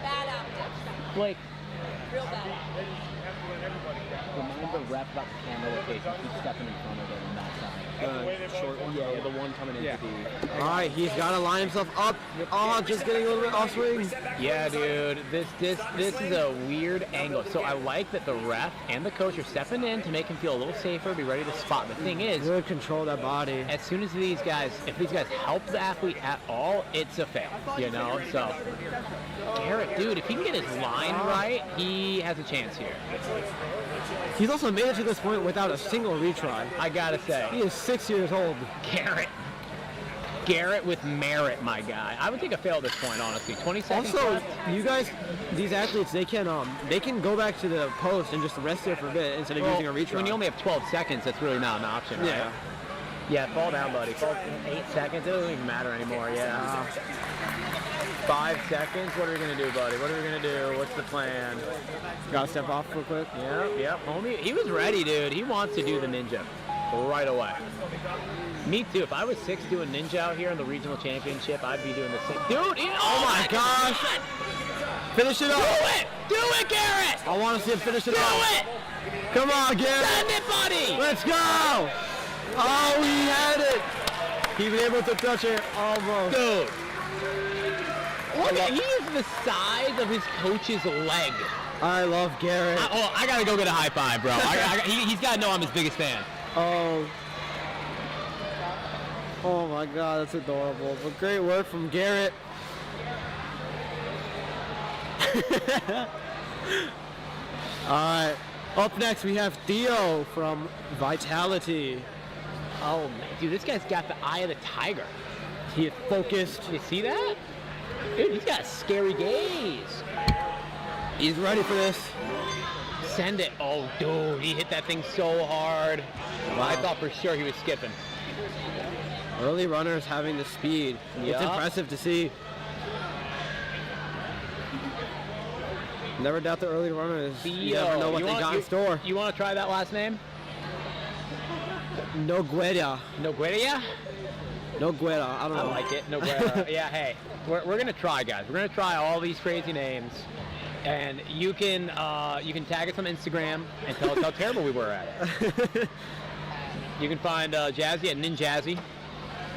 Bad optics. Blake. Real bad. Remind the ref about the camera location. Keep stepping in front of it on that side. Short one? Yeah, the one coming into the... All right, he's got to line himself up. Oh, just getting a little bit off swing. Yeah, dude. This is a weird angle. So I like that the ref and the coach are stepping in to make him feel a little safer, be ready to spot. The thing is, Good control of that body. as soon as if these guys help the athlete at all, it's a fail, you know? So, Garrett, dude, if he can get his line right, he has a chance here. He's also made it to this point without a single retry. I gotta He say, is 6 years old. Garrett with merit, my guy. I would take a fail at this point, honestly. 20 seconds Also, left. you guys, these athletes, they can go back to the post and just rest there for a bit instead of using a retry. When you only have 12 seconds, that's really not an option, right? Yeah. Yeah, fall down, buddy. Fall 8 seconds. It doesn't even matter anymore. Yeah. 5 seconds. What are we gonna do, buddy? What are we gonna do? What's the plan? Gotta step off real quick. Yep. Homie, he was ready, dude. He wants to do the ninja right away. Me too. If I was 6 doing ninja out here in the regional championship, I'd be doing the same. Dude, oh my gosh! Finish it Do up. it! Do it, Garrett! I want to see him finish it Do up. it! Come on, Garrett. Send it, buddy! Let's go. Oh, he had it. He was able to touch it almost. Dude. Look at, he is the size of his coach's leg. I love Garrett. I gotta go get a high five, bro. He's gotta know I'm his biggest fan. Oh my God, that's adorable. But great work from Garrett. All right. Up next, we have Theo from Vitality. Oh, man. Dude, this guy's got the eye of the tiger. He is focused. You see that? Dude, he's got a scary gaze. He's ready for this. Send it. Oh, dude, he hit that thing so hard. Wow. I thought for sure he was skipping. Early runners having the speed. It's Yup. impressive to see. Never doubt the early runners. You never know what they got in store. You want to try that last name? Noguera. Nogueria? Noguera. I don't I know. like it. Noguera. Yeah, hey, we're going to try, guys. We're going to try all these crazy names. And you can tag us on Instagram and tell us how terrible we were at it. You can find Jazzy at Ninjazzy.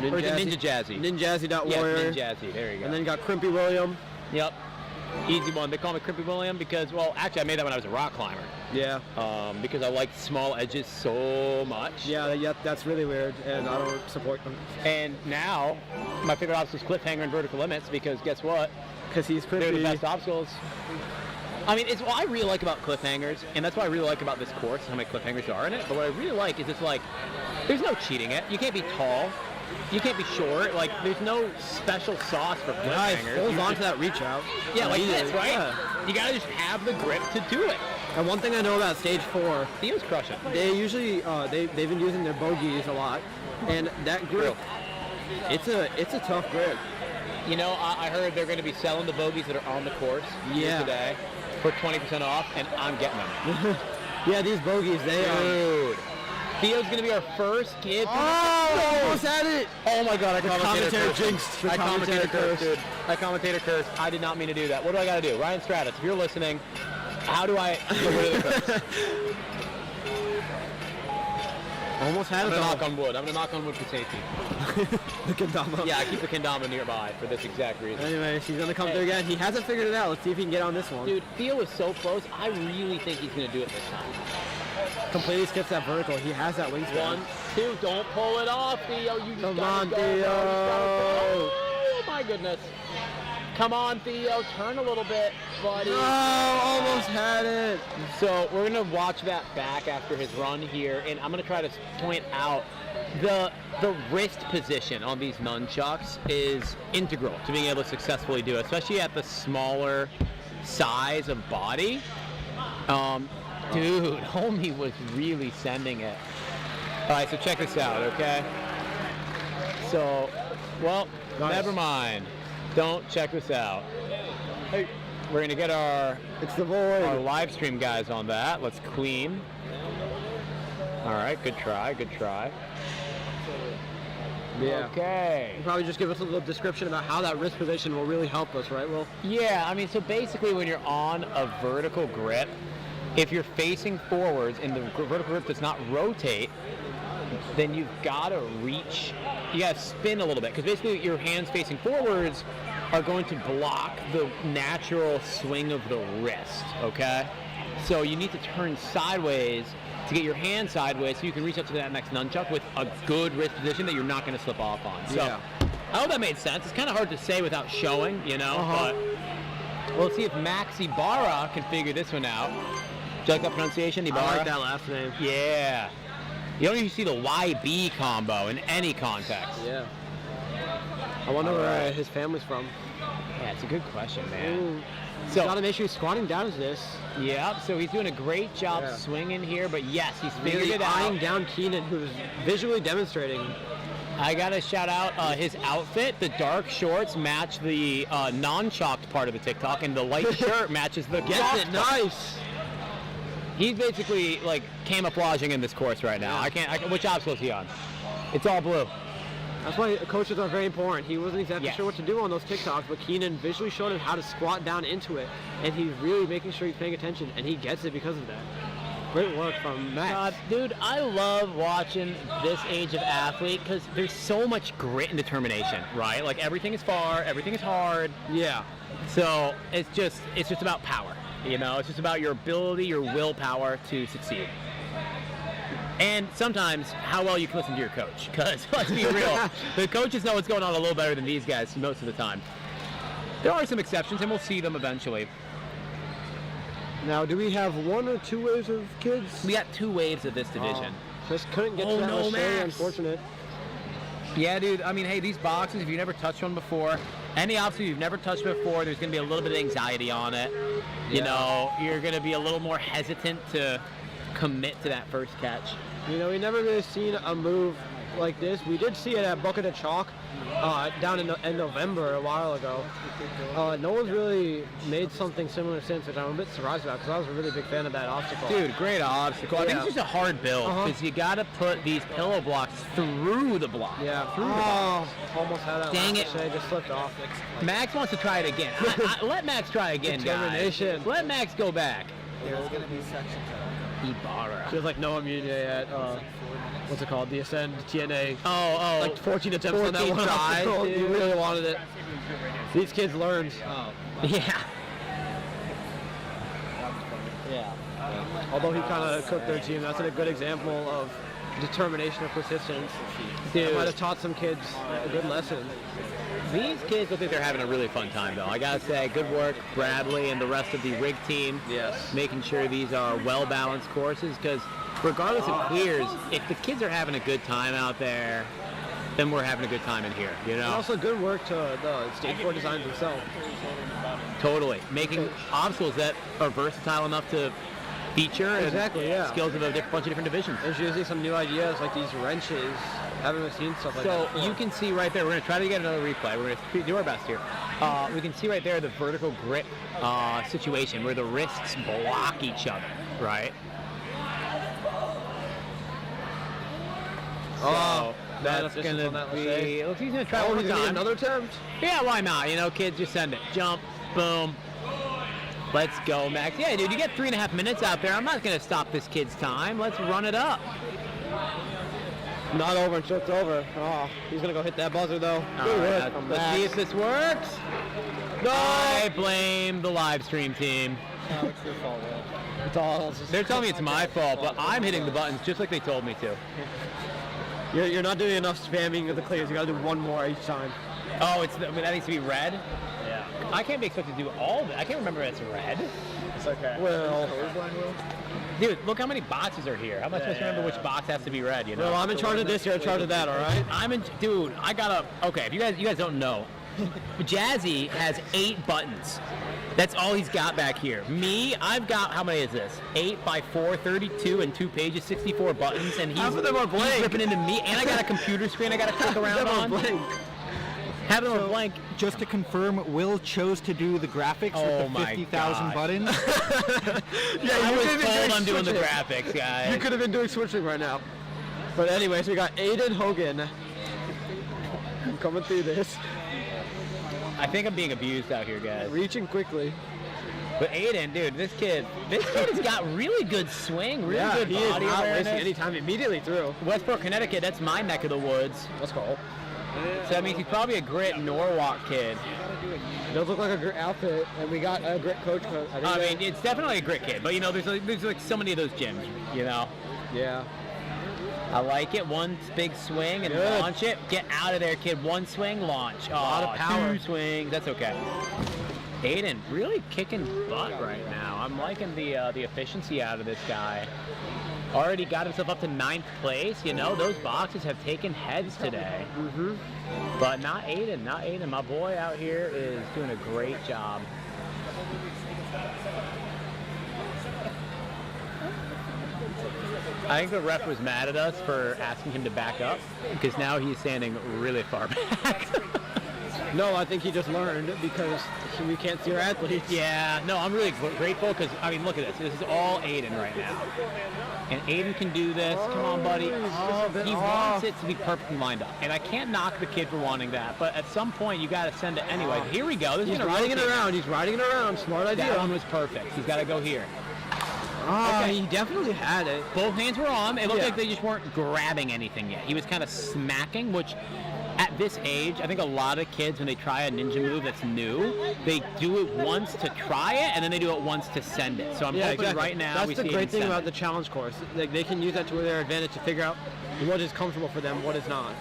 Or is it Ninja Jazzy? Ninjazzy.warrior. Yeah, Ninjazzy. There you go. And then you got Crimpy William. Yep. Easy one. They call me Crimpy William because, well, actually I made that when I was a rock climber. Yeah. Because I liked small edges so much. Yeah, that's really weird, and I don't support them. And now, my favorite obstacle is cliffhanger and vertical limits because guess what? Because he's They're the crimpy. best obstacles. I mean, it's what I really like about cliffhangers, and that's what I really like about this course, how many cliffhangers there are in it. But what I really like is it's like, there's no cheating it. You can't be tall. You can't be short. Like, there's no special sauce for Nice. cliffhangers. Hold You on just- to that reach out. Yeah, like Easily. this, right? Yeah. You gotta just have the grip to do it. And one thing I know about Stage 4, Theo's crushing. they usually they've been using their bogeys a lot, and that grip, it's a tough grip. You know, I heard they're going to be selling the bogeys that are on the course here Yeah. today for 20% off, and I'm getting them. Yeah, these bogeys, they Dude. Theo's gonna be our first kid. Oh, almost had it. Oh my god, I commentator jinxed. The I commentator commentator cursed, dude. I commentator cursed. I did not mean to do that. What do I gotta do? Ryan Stratus, if you're listening, how do I get rid of the curse? Almost had I'm it. gonna though. knock on wood. I'm gonna knock on wood for safety. The kendama. Yeah, I keep the kendama nearby for this exact reason. Anyways, he's gonna come through again. He hasn't figured it out. Let's see if he can get on this one. Dude, Theo is so close. I really think he's gonna do it this time. Completely skips that vertical. He has that wingspan. 1, 2, don't pull it off, Theo. You just Come gotta on, go, Theo. bro. You just gotta go. Oh my goodness. Come on, Theo. Turn a little bit, buddy. Oh, almost had it. So we're gonna watch that back after his run here, and I'm gonna try to point out the wrist position on these nunchucks is integral to being able to successfully do it, especially at the smaller size of body. Dude, homie was really sending it. All right, so check this out, okay? So, well, Nice. never mind. Don't check this out. Hey, we're gonna get our It's the void. live stream guys on that. Let's clean. All right, good try, good try. Yeah. Okay. Probably just give us a little description about how that wrist position will really help us, right, Will? Yeah, I mean, so basically when you're on a vertical grip, if you're facing forwards and the vertical grip does not rotate, then you've got to reach, you got to spin a little bit, because basically your hands facing forwards are going to block the natural swing of the wrist, okay? So you need to turn sideways to get your hand sideways so you can reach out to that next nunchuck with a good wrist position that you're not going to slip off on. So Yeah. I hope that made sense. It's kind of hard to say without showing, you know, but we'll see if Max Ibarra can figure this one out. Do you like that pronunciation, Ibarra? I like that last name. Yeah. You don't usually see the YB combo in any context. Yeah. I wonder where his family's from. Yeah, it's a good question, man. Ooh. So, Got an issue squatting down to this. yeah, so he's doing a great job Yeah. swinging here, but yes, he's figured Really it out. eyeing down Keenan, who's visually demonstrating. I gotta shout out his outfit. The dark shorts match the non-chalked part of the TikTok, and the light shirt matches the Gets chalked it, part. nice. He's basically like camouflaging in this course right now. Which obstacle is he on? It's all blue. That's why coaches are very important. He wasn't exactly Yes. sure what to do on those TikToks, but Keenan visually showed him how to squat down into it, and he's really making sure he's paying attention, and he gets it because of that. Great work from Max. Dude, I love watching this age of athlete because there's so much grit and determination, right? Like everything is far, everything is hard. Yeah. So it's just about power, you know? It's just about your ability, your willpower to succeed. And sometimes how well you can listen to your coach, because let's be real, the coaches know what's going on a little better than these guys most of the time. There are some exceptions, and we'll see them eventually. Now, do we have one or two waves of kids? We got 2 waves of this division. Just couldn't get Oh, to that no, much very Max. unfortunate. Yeah, dude. I mean, hey, these boxes, if you've never touched one before, any obstacle you've never touched before, there's going to be a little bit of anxiety on it. You know, you're going to be a little more hesitant to commit to that first catch. You know, we never really seen a move like this. We did see it at Bucket of Chalk down in November a while ago. No one's really made something similar since, which I'm a bit surprised about because I was a really big fan of that obstacle. Dude, great obstacle. I think Yeah. it's just a hard build because you got to put these pillow blocks through the block. Yeah. Through the block. Almost had that. Dang last it. shade, just slipped off. Max wants to try it again. Let Max try again, guys. Determination. Let Max go back. There's going to be section 2. Ibarra. Feels like Noah Munier at what's it called? The Ascend TNA. Oh. Like 14 attempts on that 14 one. tries, obstacle. dude. You really wanted it. These kids learned. Yeah. Yeah. Although he kind of cooked their team, that's a good example of determination and persistence. Dude. Might have taught some kids a good lesson. These kids look like they're having a really fun time, though. I gotta say, good work, Bradley and the rest of the rig team. Yes. Making sure these are well-balanced courses, because regardless of clears, if the kids are having a good time out there, then we're having a good time in here, you And know? also good work to the Stage 4 designs themselves. Totally. Making obstacles that are versatile enough to feature Exactly, and yeah. skills of a bunch of different divisions. Introducing some new ideas like these wrenches. Haven't seen stuff like So that before. you can see right there, we're going to try to get another replay. We're going to do our best here. We can see right there the vertical grip situation where the wrists block each other, right? So that's that's just gonna on that be. Looks he's gonna try Oh, one he's more gonna get time. another attempt? Yeah, why not? You know, kids, just send it. Jump, boom. Let's go, Max. Yeah, dude, you get 3.5 minutes out there. I'm not gonna stop this kid's time. Let's run it up. Not over until it's over. Oh, he's gonna go hit that buzzer though. All Good right, work from let's Max. see if this works. No! I blame the live stream team. No, it's your fault, Will. It's all just- They're telling me it's my fault, but I'm hitting the buttons just like they told me to. You're not doing enough spamming of the clears. You gotta do one more each time. Oh, that needs to be red? Yeah. I can't be expected to do all of it. I can't remember it's red. It's okay. Well, Dude, look how many boxes are here. How am I supposed to remember which box has to be red, you know? well, I'm in charge of this. You're in charge of that. All right. Dude, I gotta, okay, if you guys don't know, Jazzy has 8 buttons. That's all he's got back here. Me, I've got, how many is this? 8 by 4, 32 and 2 pages, 64 buttons, and he's, Half of them are blank. he's ripping into me, and I got a computer screen I gotta click around on. Have them on blank. Just to confirm, Will chose to do the graphics Oh with the my 50,000 God. buttons. I was told I'm doing the graphics, guys. You could have been doing switching right now. But anyways, we got Aiden Hogan coming through this, I think I'm being abused out here, guys. reaching quickly. But Aiden, dude, this kid has got really good swing, really good he is body not wasting awareness. any time. Immediately through. Westbrook, Connecticut, that's my neck of the woods. Let's go. So that means he's probably a grit Norwalk kid. Does look like a great outfit, and we got a great coach. I mean, it's definitely a grit kid, but you know, there's like so many of those gyms, you know. yeah. I like it. One big swing and Good. launch it. Get out of there, kid. One swing, launch. Oh, lot of power. 2 swings. That's okay. Aiden really kicking butt right now. I'm liking the efficiency out of this guy. Already got himself up to 9th place. You know, those boxes have taken heads today. Mm-hmm. But not Aiden. Not Aiden. My boy out here is doing a great job. I think the ref was mad at us for asking him to back up because now he's standing really far back. No, I think he just learned because we can't see our athletes. Yeah, no, I'm really grateful because, I mean, look at this. This is all Aiden right now. And Aiden can do this. Come on, buddy. He wants it to be perfectly lined up. And I can't knock the kid for wanting that, but at some point you got to send it anyway. Here we go. This He's is gonna riding it rotate. around. He's riding it around. Smart idea. That one was perfect. He's got to go here. Okay. He definitely had it. Both hands were on. It looked Yeah. like they just weren't grabbing anything yet. He was kind of smacking, which at this age, I think a lot of kids, when they try a ninja move that's new, they do it once to try it, and then they do it once to send it. So I'm hoping exactly. right now That's we the see great Aiden thing send about it. the challenge course. Like, they can use that to their advantage to figure out what is comfortable for them, what is not.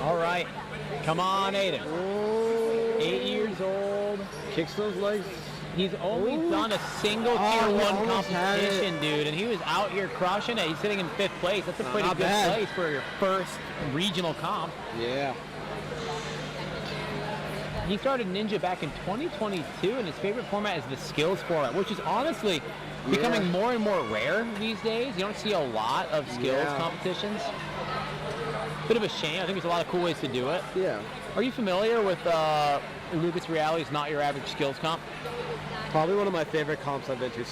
All right. Come on, Aiden. 8 years old. Kicks those legs. He's only done a single Oh, tier he 1 almost had it. competition, dude, and he was out here crushing it. He's sitting in 5th place. That's a pretty Not good bad. place for your first regional comp. Yeah. He started Ninja back in 2022, and his favorite format is the skills format, which is honestly becoming more and more rare these days. You don't see a lot of skills Yeah. competitions. Bit of a shame. I think there's a lot of cool ways to do it. Yeah. Are you familiar with Lucas Reality's Not Your Average Skills Comp? Probably one of my favorite comps I've been to.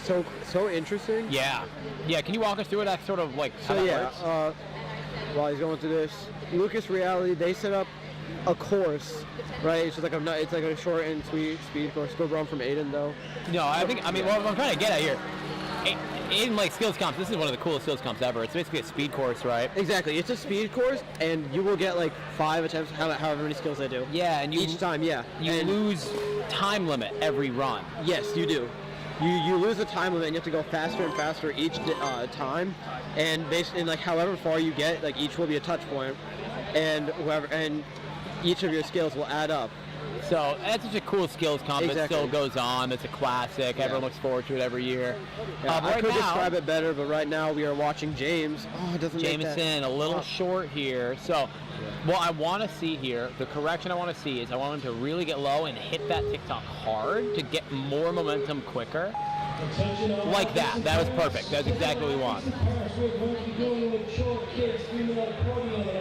So interesting. Yeah. Yeah, can you walk us through it? That's sort of like how So that yeah, works? while he's going through this, Lucas Reality, they set up a course, right? It's just like it's like a short and sweet speed course. Go run from Aiden though. No, what I'm trying to get at here, Aiden like skills comps. This is one of the coolest skills comps ever. It's basically a speed course, right? Exactly. It's a speed course, and you will get like 5 attempts, however many skills they do. Yeah, and Each time, yeah. You And lose time limit every run. yes, you do. You lose the time limit, and you have to go faster and faster each time, and basically, like however far you get, like each will be a touch point, and each of your skills will add up. So that's such a cool skills comp. It Exactly. still goes on. It's a classic. Yeah. Everyone looks forward to it every year. Yeah, But I right could now, describe it better, but right now we are watching James. Oh, it doesn't make that. Jameson a little short here. So what I want to see here, the correction I want to see is I want him to really get low and hit that TikTok hard to get more momentum quicker. Like that. That was perfect. That's exactly what we want.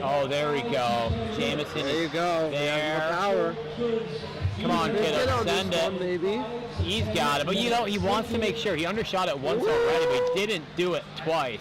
Oh, there we go. Jameson There you is go. there. More power. Come on, Get kiddo. on this Send one, it. maybe. He's got it. But you know, he wants to make sure. He undershot it once already, but he didn't do it twice.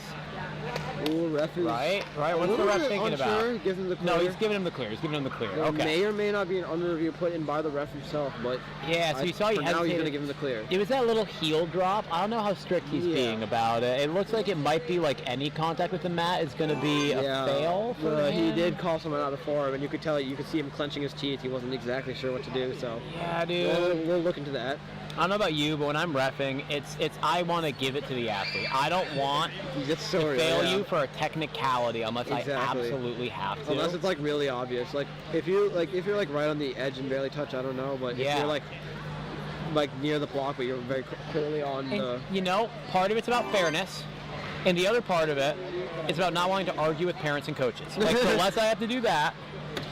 Ooh, ref is Right? Right? a What's the little ref bit thinking unsure. about? Gives him the clear. No, he's giving him the clear. He's giving him the clear. There Okay. may or may not be an under review put in by the ref himself, but Yeah, so you saw he for now he's hesitated. going to give him the clear. It was that little heel drop. I don't know how strict he's Yeah. being about it. It looks like it might be like any contact with the mat is going to be a fail for he him. did call someone out before, and you could tell, you could see him clenching his teeth. He wasn't exactly sure what to do, so Yeah, dude. we'll look into that. I don't know about you, but when I'm reffing, it's I want to give it to the athlete. I don't want It's so to real, fail yeah. you for a technicality unless I Exactly. absolutely have to. Unless it's like really obvious. Like if you're like right on the edge and barely touch, I don't know. But Yeah. if you're like near the block, but you're very clearly on And, the. you know, part of it's about fairness, and the other part of it is about not wanting to argue with parents and coaches. Like, the less I have to do that,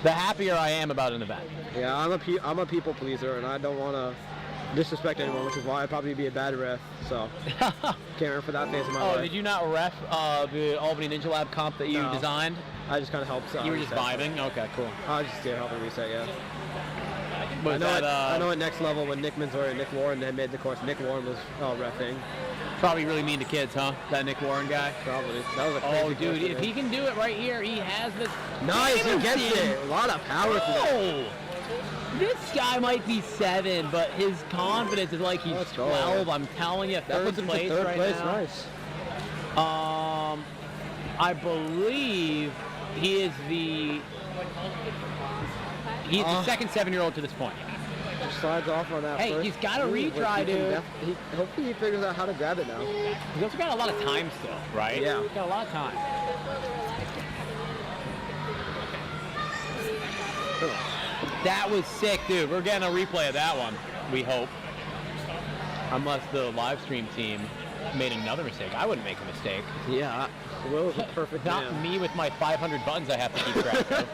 the happier I am about an event. Yeah, I'm a people pleaser, and I don't want to disrespect anyone, which is why I'd probably be a bad ref. So can't remember for that phase of my Oh, life. did you not ref the Albany Ninja Lab comp that you No. designed? I just kind of helped. You were just reset. vibing? Okay, cool. I was just helping reset. Yeah. Was I know. that, I know at next level when Nick Manzori and Nick Warren had made the course, Nick Warren was reffing. Probably really mean to kids, huh? That Nick Warren guy? Probably. That was a crazy Oh, dude, course, if man. he can do it right here, he has this. Nice, he Damn, gets dude. it. A lot of power to that. Oh! This guy might be 7, but his confidence is like he's Let's go. 12. I'm telling you, That third puts him place to third right place. now. Nice. I believe he is the second 7-year-old to this point. Just slides off on that Hey, first. he's got a Ooh, retry, he can dude. hopefully he figures out how to grab it now. He's also got a lot of time still, right? Yeah. He's got a lot of time. That was sick, dude. We're getting a replay of that one, we hope. Unless the live stream team made another mistake. I wouldn't make a mistake. Yeah. Will is a perfect Not man. me with my 500 buttons I have to keep track of.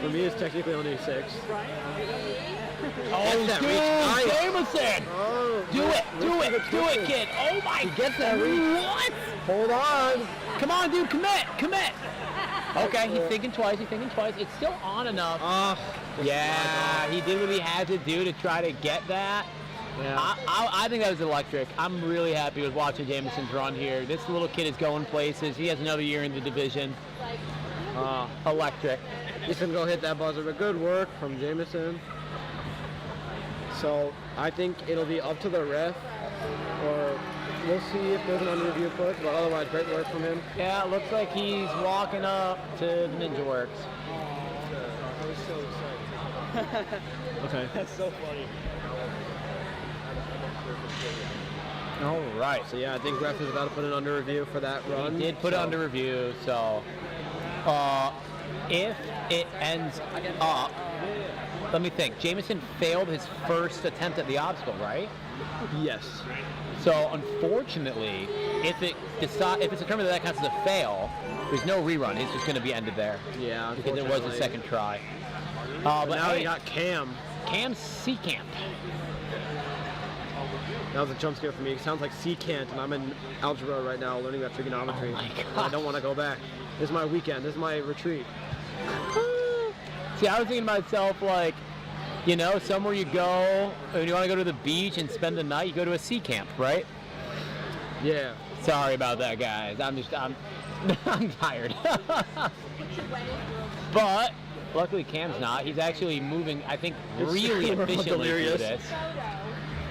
For me, it's technically only 6. Oh, that dude, reach. Nice. Jameson! Oh, Do it, kid! Oh my! gets that reach. What? Hold on. Come on, dude, commit! Okay, he's thinking twice. It's still on enough. Yeah, he did what he had to do to try to get that. Yeah. I think that was electric. I'm really happy with watching Jameson's run here. This little kid is going places. He has another year in the division. Electric. He's gonna go hit that buzzer, but good work from Jameson. So I think it'll be up to the ref, or we'll see if there's an under review put, but otherwise great work from him. Yeah, it looks like he's walking up to Ninja Works. I was so excited. Okay. That's so funny. All right. So yeah, I think ref is about to put an under review for that run. He did put it so- under review, so if it ends up, let me think. Jameson failed his first attempt at the obstacle, right? Yes. So unfortunately, if it's determined that counts as a fail, there's no rerun. It's just going to be ended there Yeah. because it was the unfortunately. second try. But But now hey, we got Cam. Cam Seacamp. That was a jump scare for me. It sounds like secant, and I'm in algebra right now learning about trigonometry. Oh my And I don't want to go back. This is my weekend. This is my retreat. See, I was thinking to myself, like, you know, somewhere you go, and you want to go to the beach and spend the night, you go to a sea camp, right? Yeah. Sorry about that, guys. I'm I'm tired. But luckily Cam's not. He's actually moving, I think, really We're all efficiently through delirious. this. Photo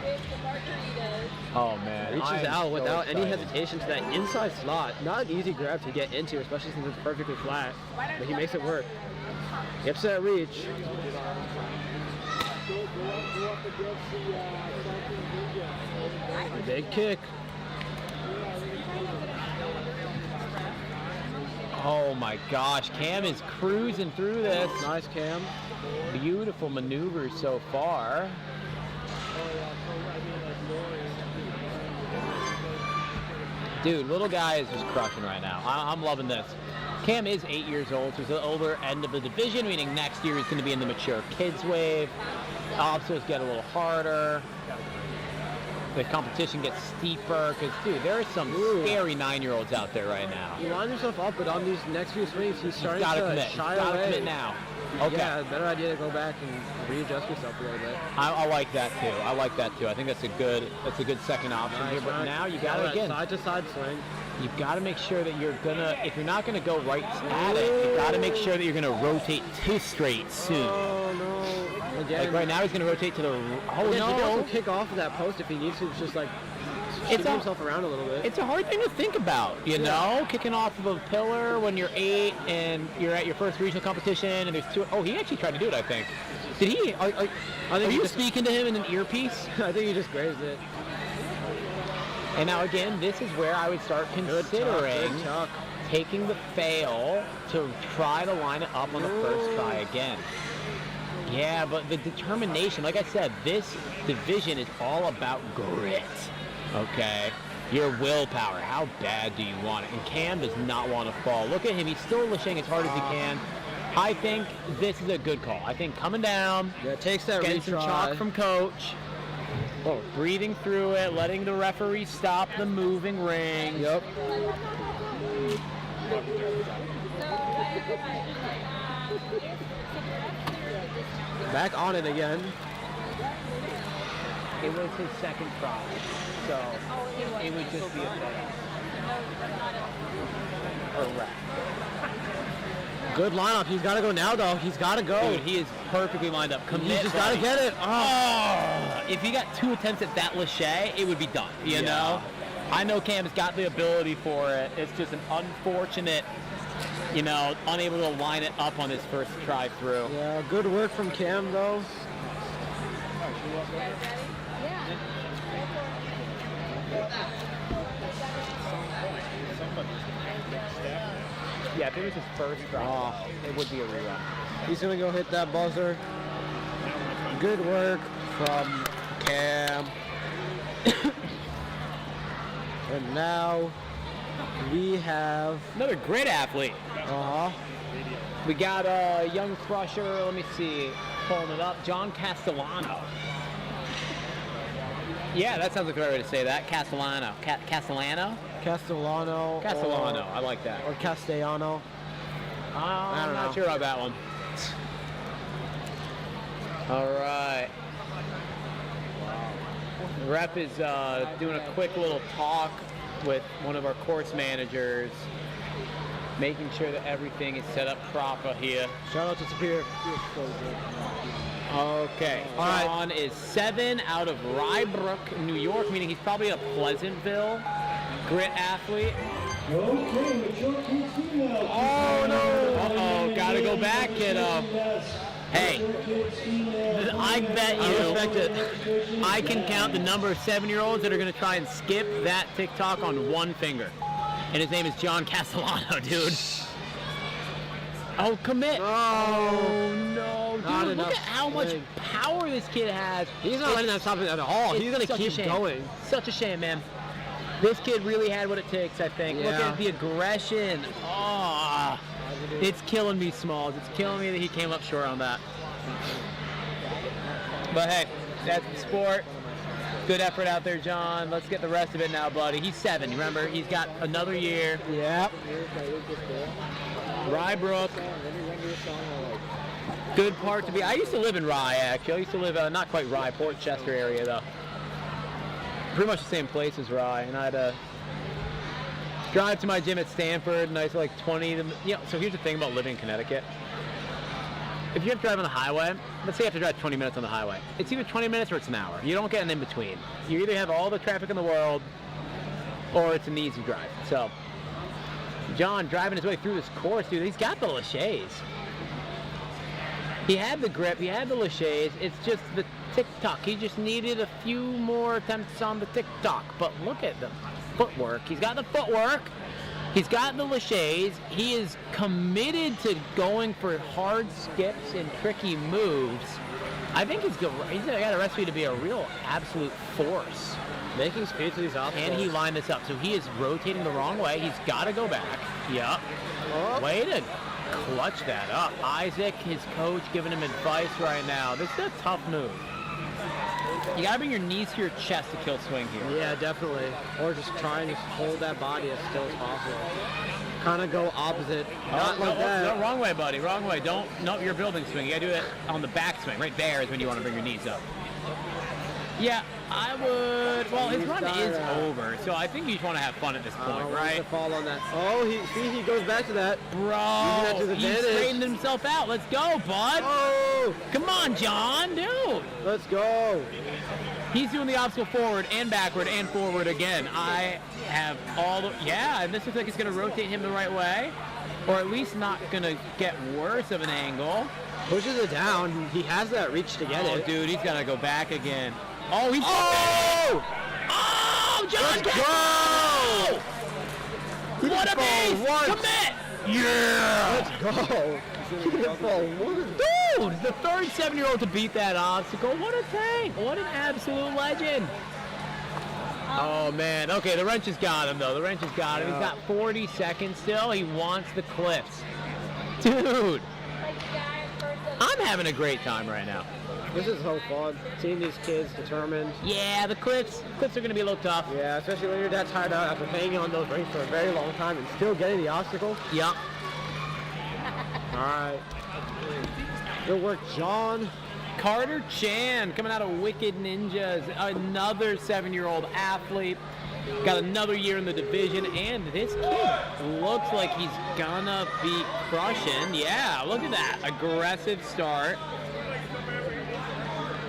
with the margaritas. Oh man, Reaches I am out so without any excited. hesitation to that inside slot. Not an easy grab to get into, especially since it's perfectly flat. But he makes it work. Gets that reach. Big kick. Oh my gosh, Cam is cruising through this. Nice Cam. Beautiful maneuvers so far. Dude, little guy is just crushing right now. I'm loving this. Cam is 8 years old, so he's the older end of the division, meaning next year he's going to be in the mature kids wave. Obstacles get a little harder. The competition gets steeper, because, dude, there are some scary 9-year-olds out there right now. You line yourself up, but on these next few swings, he's He's starting got to to commit. He's shy got to away. commit now. Okay. Yeah, better idea to go back and readjust yourself a little bit. I like that too. I like that too. I think that's a good second option here. But now you got to again. Side to side swing. You've got to make sure that you're gonna. If you're not gonna go right at it, you got to make sure that you're gonna rotate to straight soon. Oh no! Again. Like right now, he's gonna rotate to the. Oh Again, he can also no! kick off of that post if he needs to. Just like It's shimmy a- himself around a little bit. It's a hard thing to think about, you know, kicking off of a pillar when you're 8 and you're at your first regional competition and there's 2. Oh, he actually tried to do it, I think. Did he? Are you speaking to him in an earpiece? I think he just grazed it. And now again, this is where I would start considering Good chuck. taking the fail to try to line it up on the first try again. Yeah, but the determination, like I said, this division is all about grit. Okay? Your willpower. How bad do you want it? And Cam does not want to fall. Look at him. He's still lashing as hard as he can. I think this is a good call. I think coming down, Yeah, takes that getting some retry. chalk from coach, breathing through it, letting the referee stop the moving ring. Yep. Back on it again. It was his second try, so it would just be a wrap. Good lineup. He's got to go now, though. He's got to go. Dude, he is perfectly lined up. Commit, He's just got to buddy. get it. Oh, if he got 2 attempts at that lachey, it would be done. You know, I know Cam's got the ability for it. It's just an unfortunate, you know, unable to line it up on his first try through. Yeah, good work from Cam, though. Yeah, if it was his first try, it would be a rerun. He's going to go hit that buzzer. Good work from Cam. And now we have... Another great athlete. Uh-huh. We got a young crusher. Let me see. Pulling it up. John Castellano. Yeah, that sounds like the right way to say that. Castellano. Castellano? Castellano. Castellano. I like that. Or Castellano. I'm don't not know. sure about that one. All right. Rep is doing a quick little talk with one of our course managers, making sure that everything is set up proper here. Shout out to Superior. Okay. All right. John is 7 out of Rybrook, New York, meaning he's probably a Pleasantville grit athlete. Okay, mature kids female. Oh, no. Uh-oh. Got to go back, kiddo. Hey, I bet you I can count the number of 7-year-olds that are going to try and skip that TikTok on one finger. And his name is John Castellano, dude. Oh, commit. Oh, no, dude. Not Look enough at how much swing. power this kid has. He's not letting that stop it at all. He's going to such a keep shame. going. Such a shame, man. This kid really had what it takes, I think. Look Yeah. at the aggression. Oh, it's killing me, Smalls. It's killing me that he came up short on that. But hey, that's the sport. Good effort out there, John. Let's get the rest of it now, buddy. He's 7. Remember, he's got another year. Yep. Rybrook. Good part to be. I used to live in Rye, actually. I used to live, not quite Rye, Port Chester area, though. Pretty much the same place as Rye. And I'd drive to my gym at Stanford, nice like 20 to, you know, so here's the thing about living in Connecticut. If you have to drive on the highway, let's say you have to drive 20 minutes on the highway. It's either 20 minutes or it's an hour. You don't get an in-between. You either have all the traffic in the world or it's an easy drive. So, John driving his way through this course, dude, he's got the laches. He had the grip, he had the laches. It's just the TikTok. He just needed a few more attempts on the TikTok. But look at the footwork. He's got the footwork. He's got the laches. He is committed to going for hard skips and tricky moves. I think he's got a recipe to be a real absolute force. Making speed to these obstacles. And he lined this up. So he is rotating the wrong way. He's got to go back. Yep. Way to clutch that up. Isaac, his coach, giving him advice right now. This is a tough move. You got to bring your knees to your chest to kill swing here. Yeah, definitely. Or just try and hold that body as still as possible. kind of go opposite. Not no, like that. no, wrong way, buddy. Wrong way. Don't. No, you're building swing. You gotta do it on the back swing. Right there is when you want to bring your knees up. Yeah, I would. Well, his run is over, so I think you just want to have fun at this point, right? To fall on that. Oh, he goes back to that. Bro, to he's advantage. straightened himself out. Let's go, bud. Oh, Come on, John, dude. let's go. He's doing the obstacle forward and backward and forward again. I have all the, yeah, and this looks like it's going to rotate him the right way, or at least not going to get worse of an angle. Pushes it down. He has that reach to get Oh, it. dude, he's got to go back again. Oh, he's... Oh! Oh, John, Let's go! go! What a fall beast! once. Commit! Yeah! Let's go. He didn't fall once. Dude, the third 7-year-old to beat that obstacle. What a tank! What an absolute legend! Oh man, okay, the wrench has got him though. The wrench has got him. He's got 40 seconds still. He wants the cliffs. Dude, I'm having a great time right now. This is so fun. Seeing these kids determined. Yeah, the cliffs are going to be a little tough. Yeah, especially when you're that tired out after hanging on those rings for a very long time and still getting the obstacle. Yep. All right. Good work, John. Carter Chan coming out of Wicked Ninjas, another 7-year-old athlete. Got another year in the division, and this kid looks like he's gonna be crushing. Yeah, look at that. Aggressive start.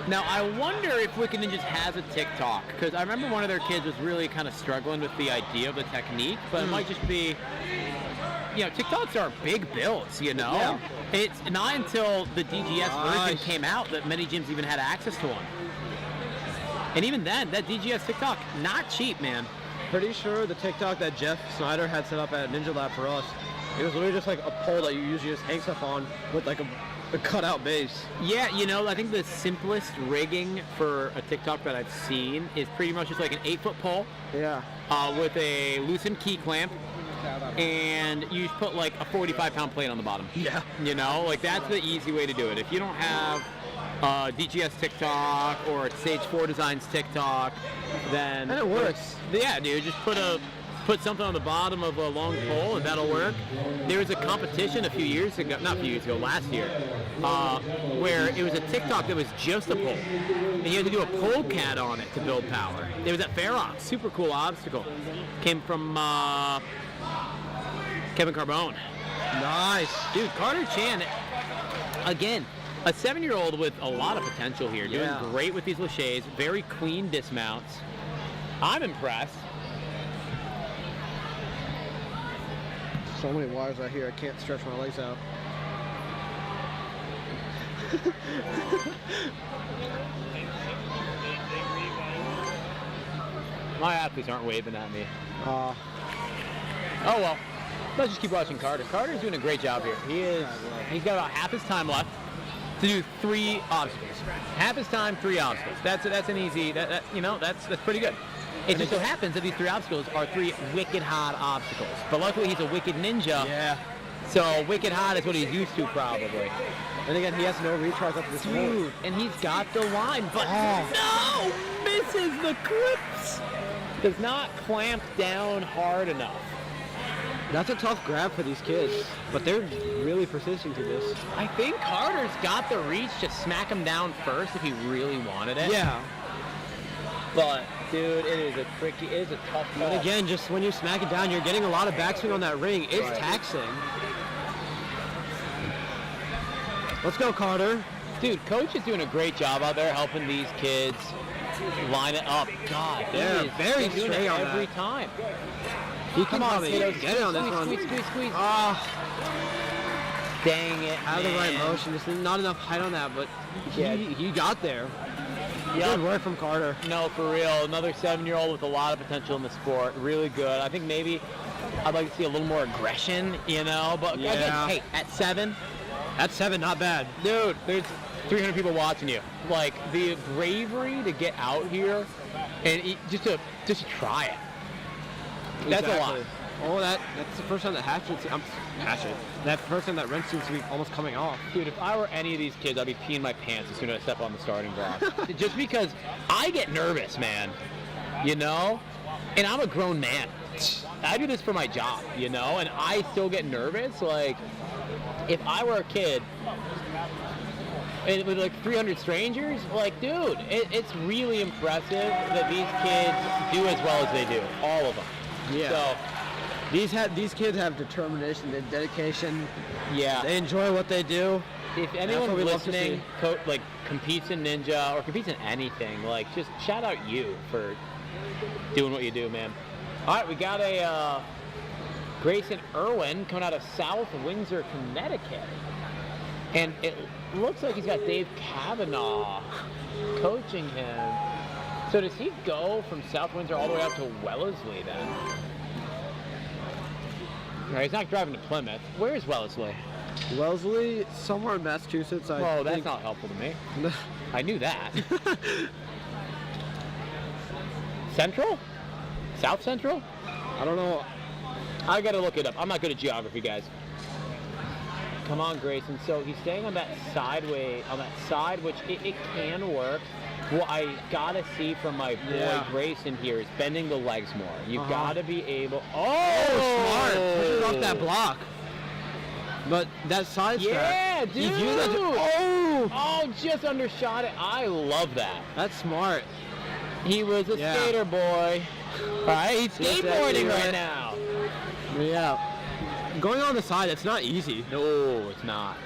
Now, I wonder if Wicked Ninjas has a TikTok, because I remember one of their kids was really kind of struggling with the idea of the technique, but it might just be, you know, TikToks are big builds, you know? Yeah. It's not until the DGS version came out that many gyms even had access to one. And even then, that DGS TikTok, not cheap, man. Pretty sure the TikTok that Jeff Snyder had set up at Ninja Lab for us, it was literally just like a pole that you usually just hang stuff on with like a cutout base. Yeah, you know, I think the simplest rigging for a TikTok that I've seen is pretty much just like an 8-foot pole Yeah. with a loosened key clamp, and you just put like a 45-pound plate on the bottom. Yeah. You know, like that's the easy way to do it. If you don't have DGS TikTok or Stage 4 Designs TikTok, then And it works. Yeah, dude, just put something on the bottom of a long pole and that'll work. There was a competition a few years ago, not a few years ago, last year, where it was a TikTok that was just a pole. And you had to do a pole cat on it to build power. It was at Fair Ops, super cool obstacle. Came from Kevin Carbone. Nice. Dude, Carter Chan, again, a 7-year-old with a lot of potential here, doing Yeah. great with these laches, very clean dismounts. I'm impressed. So many wires right here, I can't stretch my legs out. My athletes aren't waving at me. Uh, Oh well, let's just keep watching Carter. Carter's doing a great job here. He's got about half his time left to do 3 obstacles. Half his time, 3 obstacles. That's an easy. That's pretty good. It just so happens that these 3 obstacles are 3 wicked hard obstacles. But luckily he's a wicked ninja. yeah. So wicked hard is what he's used to probably. And again, he has no recharge up to this point. Dude, and he's got the line, but no! Misses the clips! Does not clamp down hard enough. That's a tough grab for these kids, but they're really persisting to this. I think Carter's got the reach to smack him down first if he really wanted it. Yeah. But, dude, it is a tough call. And again, just when you smack it down, you're getting a lot of backswing on that ring. It's taxing. Let's go, Carter. Dude, Coach is doing a great job out there helping these kids line it up. God, They're very doing straight it on every that. time. He Come can on, probably kiddos. get it on this one. Squeeze. Ah, Dang it, have the right man. motion. Just not enough height on that, but Yeah. he got there. Yep. Good work from Carter. No, for real. Another 7-year-old with a lot of potential in the sport. Really good. I think maybe I'd like to see a little more aggression, you know? But Yeah. again, hey, at 7, That's 7, not bad. dude, there's 300 people watching you. Like, the bravery to get out here and just to try it. That's a lot. Exactly. Oh, that's the first time that That first time that wrench seems to be almost coming off. Dude, if I were any of these kids, I'd be peeing my pants as soon as I step on the starting block. Just because I get nervous, man. You know? And I'm a grown man. I do this for my job, you know, and I still get nervous. Like, if I were a kid and with like 300 strangers, like, dude, it's really impressive that these kids do as well as they do, all of them. Yeah. So, These kids have determination and dedication. yeah. They enjoy what they do. If what anyone's we love to listening, like competes in Ninja or competes in anything, like just shout out you for doing what you do, man. All right, we got a Grayson Irwin coming out of South Windsor, Connecticut, and it looks like he's got Dave Kavanaugh coaching him. So does he go from South Windsor all the way out to Wellesley then? No, he's not driving to Plymouth. Where is Wellesley? Wellesley, somewhere in Massachusetts. Oh, that's not helpful to me. I knew that. Central? South Central? I don't know. I gotta look it up. I'm not good at geography, guys. Come on, Grayson. So he's staying on that side, which it can work. What I gotta see from my boy Grayson here is bending the legs more. You gotta be able. Smart. Pushes off that block. But that side strap. Yeah, dude. He used that Just undershot it. I love that. That's smart. He was a skater boy. All right, he's skateboarding right now. Yeah. Going on the side, it's not easy. No, it's not.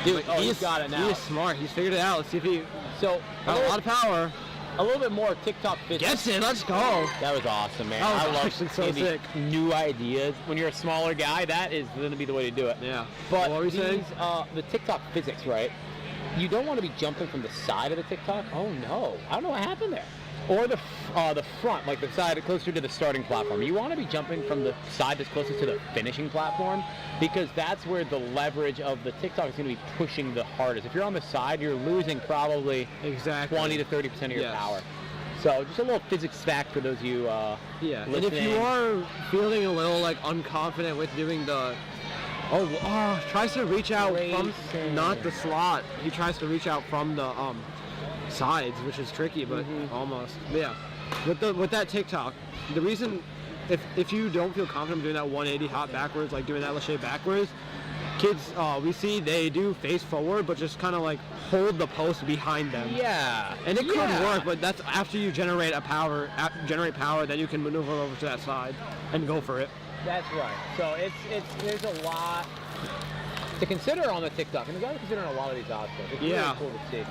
Dude, he's got it now. He is smart. He's figured it out. Let's see if he So, got a lot of power. a little bit more TikTok physics. Gets it. Let's go. That was awesome, man. That was I love actually so maybe sick. new ideas. When you're a smaller guy, that is going to be the way to do it. Yeah. But what were we saying? the TikTok physics, right? You don't want to be jumping from the side of the TikTok. Oh no, I don't know what happened there. Or the front, like the side closer to the starting platform. You want to be jumping from the side that's closest to the finishing platform, because that's where the leverage of the TikTok is going to be pushing the hardest. If you're on the side, you're losing probably 20 to 30% of your power. So just a little physics fact for those of you Yeah. listening. And if you are feeling a little like unconfident with doing the tries to reach out from not the slot. He tries to reach out from the sides, which is tricky, but almost. But yeah. With that TikTok, the reason if you don't feel confident doing that 180 hop backwards, like doing that lache backwards, kids we see they do face forward, but just kind of like hold the post behind them. Yeah. And it could work, but that's after you generate power, then you can maneuver over to that side and go for it. That's right. So there's a lot to consider on the TikTok, and you got to consider on a lot of these obstacles. It's really cool to see.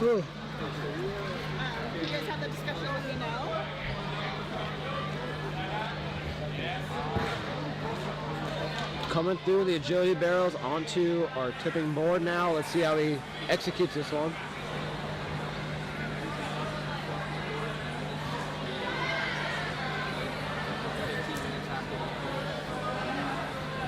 You guys have the discussion with me now? Coming through the agility barrels onto our tipping board now. Let's see how he executes this one.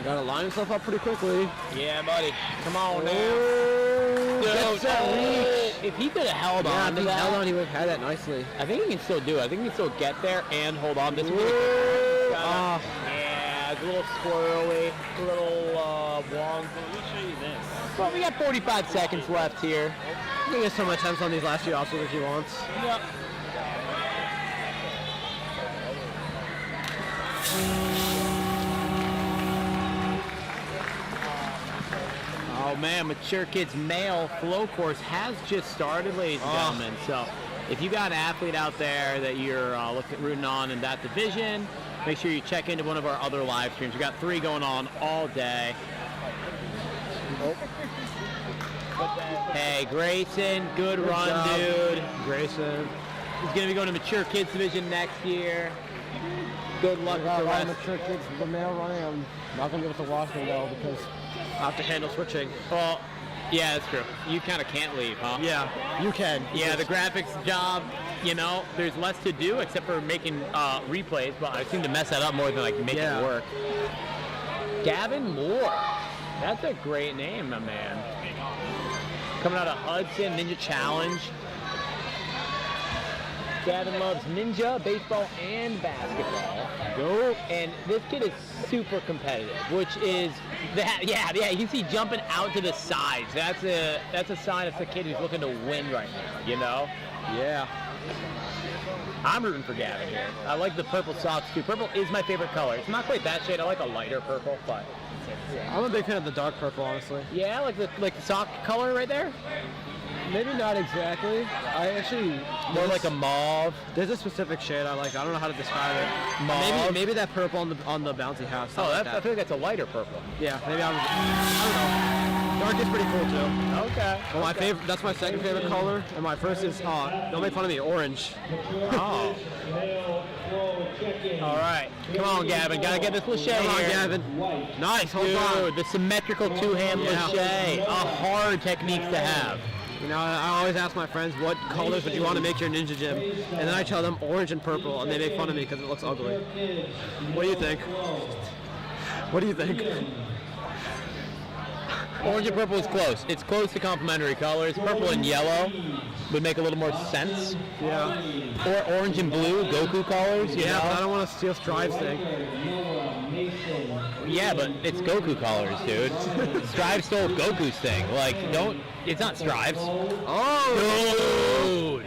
Gotta line himself up pretty quickly. Yeah, buddy. Come on now. Gets that reach. If he could have held Yeah, on if to he that, held on, he would have had that nicely. I think he can still do it. I think he can still get there and hold on. This would be Ah. yeah, it's a little squirrely, a little wonky. Let me show you this. Well, we got 45 seconds left here. He can get some attempts on these last few obstacles if he wants. Yep. Oh man, Mature Kids Male Flow Course has just started, ladies and gentlemen. So if you got an athlete out there that you're rooting on in that division, make sure you check into one of our other live streams. We got 3 going on all day. Hey, Grayson, good run, job. dude. Grayson. He's going to be going to Mature Kids Division next year. Good luck with the rest. Mature kids, the male running, I'm not going to be able to watch them though because I have to handle switching. Well, yeah, that's true. You kind of can't leave, huh? Yeah, you can. Yeah, the graphics job, you know, there's less to do except for making replays, but I seem to mess that up more than like make it work. Gavin Moore. That's a great name, my man. Coming out of Hudson Ninja Challenge. Gavin loves ninja, baseball, and basketball. Go. And this kid is super competitive, which is that. Yeah. You can see jumping out to the sides. That's a sign of a kid who's looking to win right now. You know. Yeah. I'm rooting for Gavin here. I like the purple socks too. Purple is my favorite color. It's not quite that shade. I like a lighter purple, but I'm a big fan of the dark purple, honestly. yeah, like the sock color right there. Maybe not exactly. I actually More like a mauve. There's a specific shade I like. I don't know how to describe it. Mauve? Maybe that purple on the bouncy house. Oh, like I feel like that's a lighter purple. Yeah, maybe I don't know. Dark is pretty cool too. Okay. Well, my favorite. That's my second favorite color, and my first is don't make fun of me, orange. Oh. All right. Come on, Gavin. Gotta get this Lachey Come on, here. Gavin. Nice. Hold on. Dude, the symmetrical two-hand Yeah. Lachey. A hard technique to have. You know, I always ask my friends, what colors would you want to make your ninja gym? And then I tell them orange and purple, and they make fun of me because it looks ugly. What do you think? What do you think? Orange and purple is close. It's close to complementary colors. Purple and yellow would make a little more sense. Yeah. Or orange and blue, Goku colors, you Yeah, but I know? don't want to steal Strive's thing. Yeah, but it's Goku colors, dude. Strive stole Goku's thing. Like, it's not Strive's. Oh! Dude!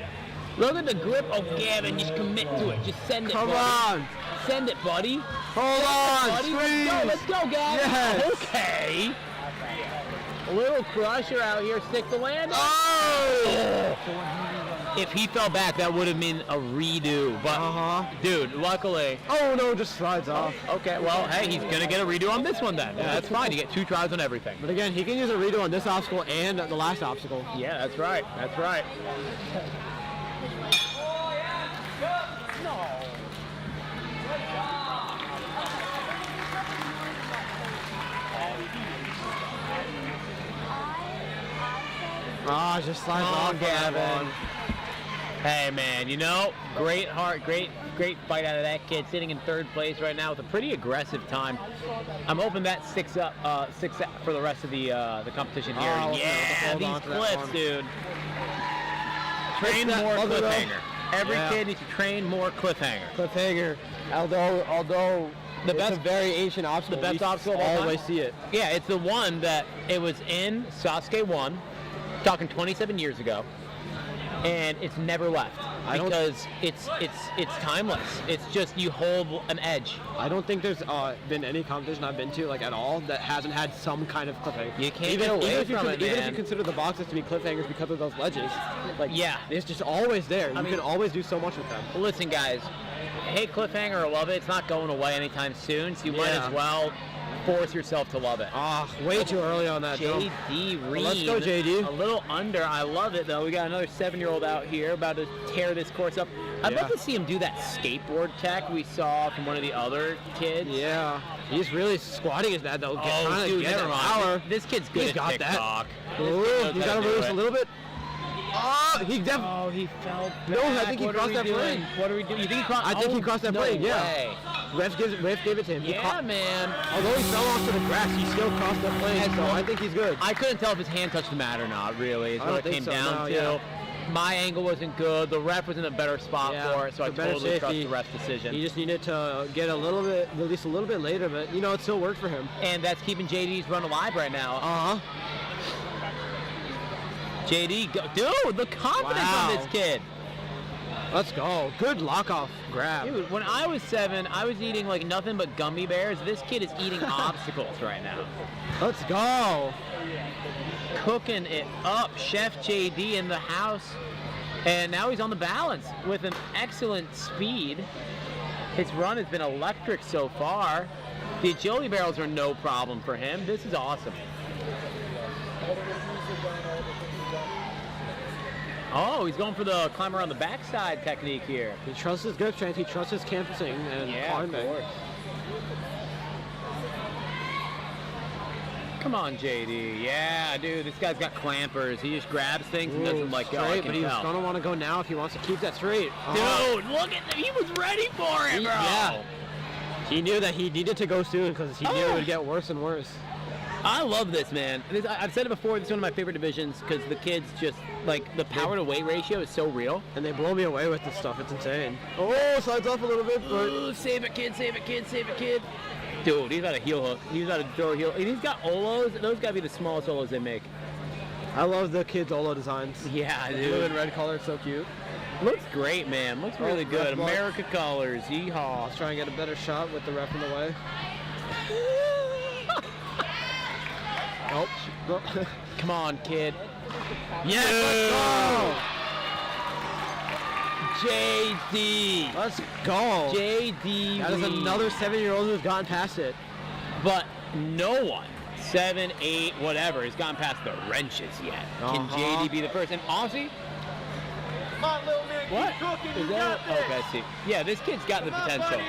Look at the grip. Oh, Gavin, just commit to it. Just send it, Come buddy. on! Send it, buddy. Hold on! Buddy, Squeeze! let's go, Gavin. Yes. Okay. A little crusher out here, stick the land. Oh! If he fell back, that would have been a redo. But, dude, luckily. Oh no, just slides off. Okay, well, hey, he's going to get a redo on this one then. That's fine. You get 2 tries on everything. But again, he can use a redo on this obstacle and the last obstacle. Yeah, that's right. That's right. Ah, just slides Come off on, on that Gavin. one. Hey, man, you know, great heart, great fight out of that kid, sitting in 3rd place right now with a pretty aggressive time. I'm hoping that sticks up for the rest of the competition here. Oh, Yeah, hold these on to that clips, one. dude. Train that more other though. cliffhanger. Every Yeah. kid needs to train more cliffhanger. Cliffhanger. Although The best- it's a very ancient obstacle. the best we obstacle of all time? always see it. Yeah, it's the one that it was in Sasuke 1, talking 27 years ago, and it's never left I don't- because it's timeless. It's just you hold an edge. I don't think there's been any competition I've been to like at all that hasn't had some kind of cliffhanger. You can't even, get away even if you from con- it, even if man. you consider the boxes to be cliffhangers because of those ledges, like Yeah. it's just always there. You mean- can always do so much with them. Well, listen, guys, hate cliffhanger or love it, it's not going away anytime soon, so you might Yeah. as well force yourself to love it. Ah, way too early on that jump. JD Reed. let's go, JD. A little under. I love it, though. We got another 7-year-old out here about to tear this course up. I'd Yeah. love to see him do that skateboard tech we saw from one of the other kids. Yeah, he's really squatting his dad though. Trying to dude, get never that mind. power. This kid's good He's at got that. TikTok. Ooh, he's got to release a little bit. Oh, he definitely. Oh, he fell back. No, I think he What are crossed we that doing? plane. What are we doing? You think he crossed? I think he crossed that no plane, yeah. way. Ref gave it to him. He Yeah, caught- man. Although he fell onto the grass, he still crossed the plane. As So long- I think he's good. I couldn't tell if his hand touched the mat or not, really, is I what don't it think came so, down no, to. yeah. My angle wasn't good. The ref was in a better spot Yeah, for it, so I for better totally trust safety. the ref's decision. He just needed to get a little bit, release a little bit later, but you know it still worked for him. And that's keeping JD's run alive right now. Uh huh. JD, dude, the confidence on Wow. this kid. Let's go. Good lock off grab. Dude, when I was 7, I was eating like nothing but gummy bears. This kid is eating obstacles right now. Let's go. Cooking it up. Chef JD in the house. And now he's on the balance with an excellent speed. His run has been electric so far. The agility barrels are no problem for him. This is awesome. Oh, he's going for the climb around the backside technique here. He trusts his grip strength. He trusts his campusing and Yeah, of climbing. course. Come on, JD. Yeah, dude, this guy's got clampers. He just grabs things and doesn't let go. I Straight, can but he's tell. gonna want to go now if he wants to keep that straight. Dude, look at him. He was ready for it, bro. Yeah. He knew that he needed to go soon because he knew it would get worse and worse. I love this, man. I've said it before. This is one of my favorite divisions because the kids just like the power to weight ratio is so real. And they blow me away with this stuff. It's insane. Oh, slides off a little bit, but Ooh, save it, kid! Save it, kid! Save it, kid! Dude, he's got a heel hook. He's got a throw heel. And he's got Olos. Those gotta be the smallest Olos they make. I love the kids' Olo designs. Yeah, Blue dude. and red color, it's so cute. Looks great, man. Looks really good. ref block. America colors. Yeehaw. Let's try and get a better shot with the ref in the way. Oh, no. Come on, kid. Yes, JD. let's go. JD. That is Reed. another 7-year-old who's gotten past it. But no one, 7, 8, whatever, has gone past the wrenches yet. Can JD be the first? And honestly, what? Is that? Okay, I see. Yeah, this kid's got the potential.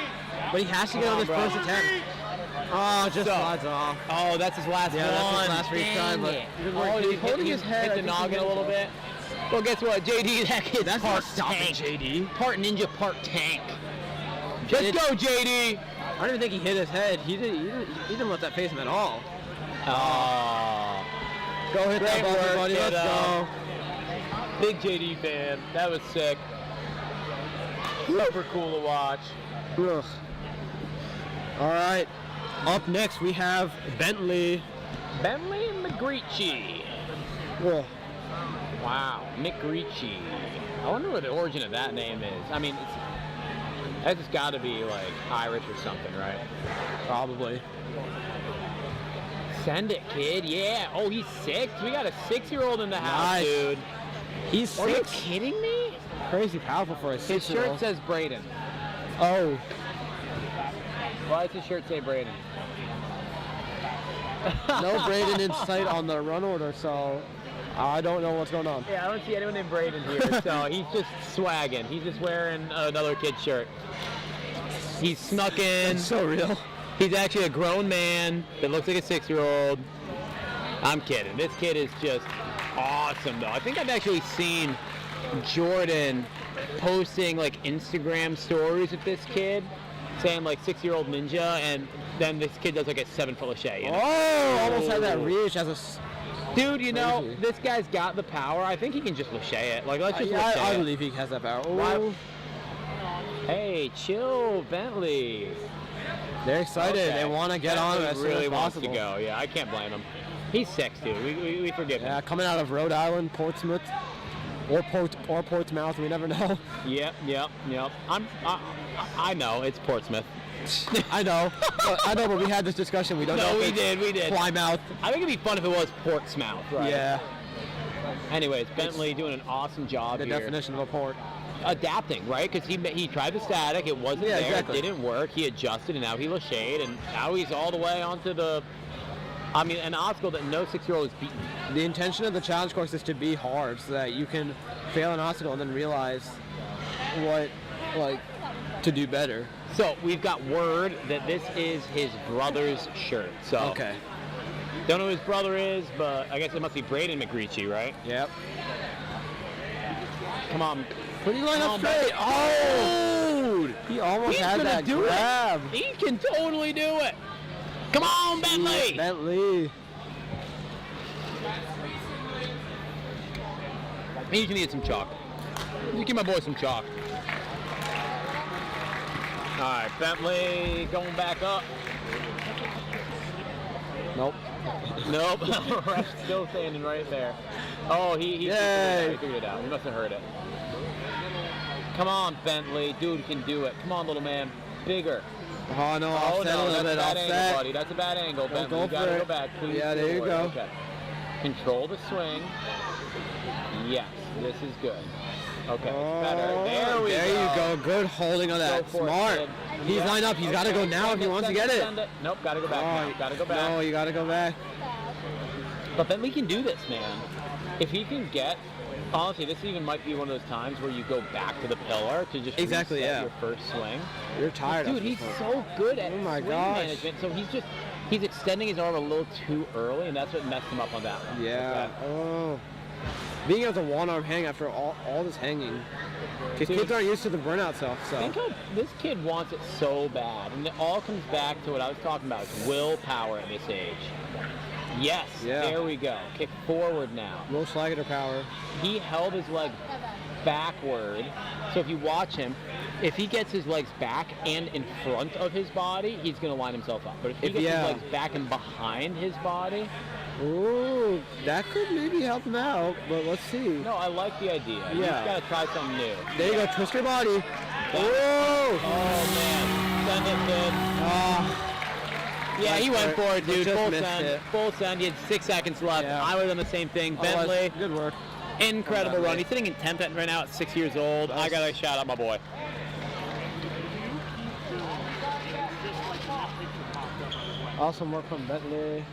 But he has to get on this bro. first attempt. Oh, just So- slides off. Oh, that's his last Yeah, one. that's his last free try, but Dang it. oh, he's holding his head. Hit the noggin a little bit. Well, guess what? JD, that kid's That's part not stopping tank. JD. Part ninja, part tank. Let's go, JD. I don't even think he hit his head. He didn't let that face him at all. Oh. Go hit that Great button, work, buddy. Let's kiddo. go. Big JD fan. That was sick. Super cool to watch. Ugh. All right. Up next, we have Bentley. Bentley McGreechy. Ugh. Wow, McGreechy. I wonder what the origin of that name is. I mean, that's just got to be like Irish or something, right? Probably. Send it, kid. Yeah. Oh, he's 6. We got a 6-year-old in the house, Nice. dude. He's Are you 6. kidding me? Crazy powerful for a His 6-year-old. shirt says Braden. Oh. Why does his shirt say Braden? No Braden in sight on the run order, so I don't know what's going on. Yeah, I don't see anyone named Braden here, so he's just swagging. He's just wearing another kid's shirt. He's snuck in. It's so real. He's actually a grown man that looks like a 6-year-old. I'm kidding. This kid is just awesome, though. I think I've actually seen Jordan posting like Instagram stories of this kid, saying like 6-year-old ninja, and then this kid does like a 7-foot lachey. You know? Oh, almost had that reach as a. Dude, you know, Crazy. this guy's got the power. I think he can just lachey it. Like, let's just Yeah, lachey I it. believe he has that power. Why- Oh, Hey, chill, Bentley. they're excited. Okay. They want to get on it as Bentley soon really as wants possible. to go. Yeah, I can't blame him. He's 6, dude. We forgive him. Yeah, coming out of Rhode Island, Portsmouth, or Portsmouth, we never know. Yep. I know it's Portsmouth. I know, but we had this discussion. We don't know. No, if we it's did. Plymouth. I think it'd be fun if it was Portsmouth, right? Yeah, Anyways, Bentley doing an awesome job the here. definition of a port. Adapting, right? Because he tried the static, it wasn't Yeah, there, exactly. it didn't work. He adjusted, and now he lacheyed, and now he's all the way onto the. I mean, an obstacle that no 6-year-old has beaten. The intention of the challenge course is to be hard, so that you can fail an obstacle and then realize what, to do better. So we've got word that this is his brother's shirt. So Okay. don't know who his brother is, but I guess it must be Braden McGreechy, right? Yep. Come on. Pretty line Come up on, straight. Bentley. Oh! He almost He's had gonna that do grab. it. He can totally do it. Come on, Bentley. Bentley. He can eat some chalk. You give my boy some chalk. All right, Bentley going back up. Nope. Nope. Ref's still standing right there. Oh, he Yay. figured it out. He must have heard it. Come on, Bentley. Dude can do it. Come on, little man. Bigger. Oh no, Oh, offset a no, little that's a bit, bad angle, offset. buddy. That's a bad angle, Bentley. go You gotta for go it. back, please. Yeah, there Good you boy. go. Okay. Control the swing. Yes, this is good. Okay, better. There we go. There you go. Good holding on that. Go for it, Smart. kid. He's Yeah. lined up. He's got to go now if he wants to get it. Send it. Nope, gotta go back now. Gotta go back. No, you got to go back. But Bentley can do this, man. If he can get, honestly, this even might be one of those times where you go back to the pillar to just Exactly, reset yeah. your first swing. You're tired. Dude, after he's this one. so good at Oh my swing gosh. management. So he's extending his arm a little too early, and that's what messed him up on that one. Yeah. Oh. Being able to one-arm hang after all this hanging. Because Dude. kids aren't used to the burnout stuff, so. Think how this kid wants it so bad, and it all comes back to what I was talking about: is willpower at this age. Yes, Yeah. there we go. Kick forward now. Roll Schlager power. He held his leg backward. So if you watch him, if he gets his legs back and in front of his body, he's going to line himself up. But if he gets his legs back and behind his body, Ooh, that could maybe help him out, but let's see. no, I like the idea. You Yeah. just got to try something new. There you go, twist your body. Oh, man. Send it, kid. Yeah, he went for it, dude. Just Full missed send. it. Full send. He had 6 seconds left. Yeah. I would have done the same thing. Otherwise, Bentley, good work. incredible Bentley. run. He's sitting in 10th right now at 6 years old. I got to shout out my boy. Awesome work from Bentley.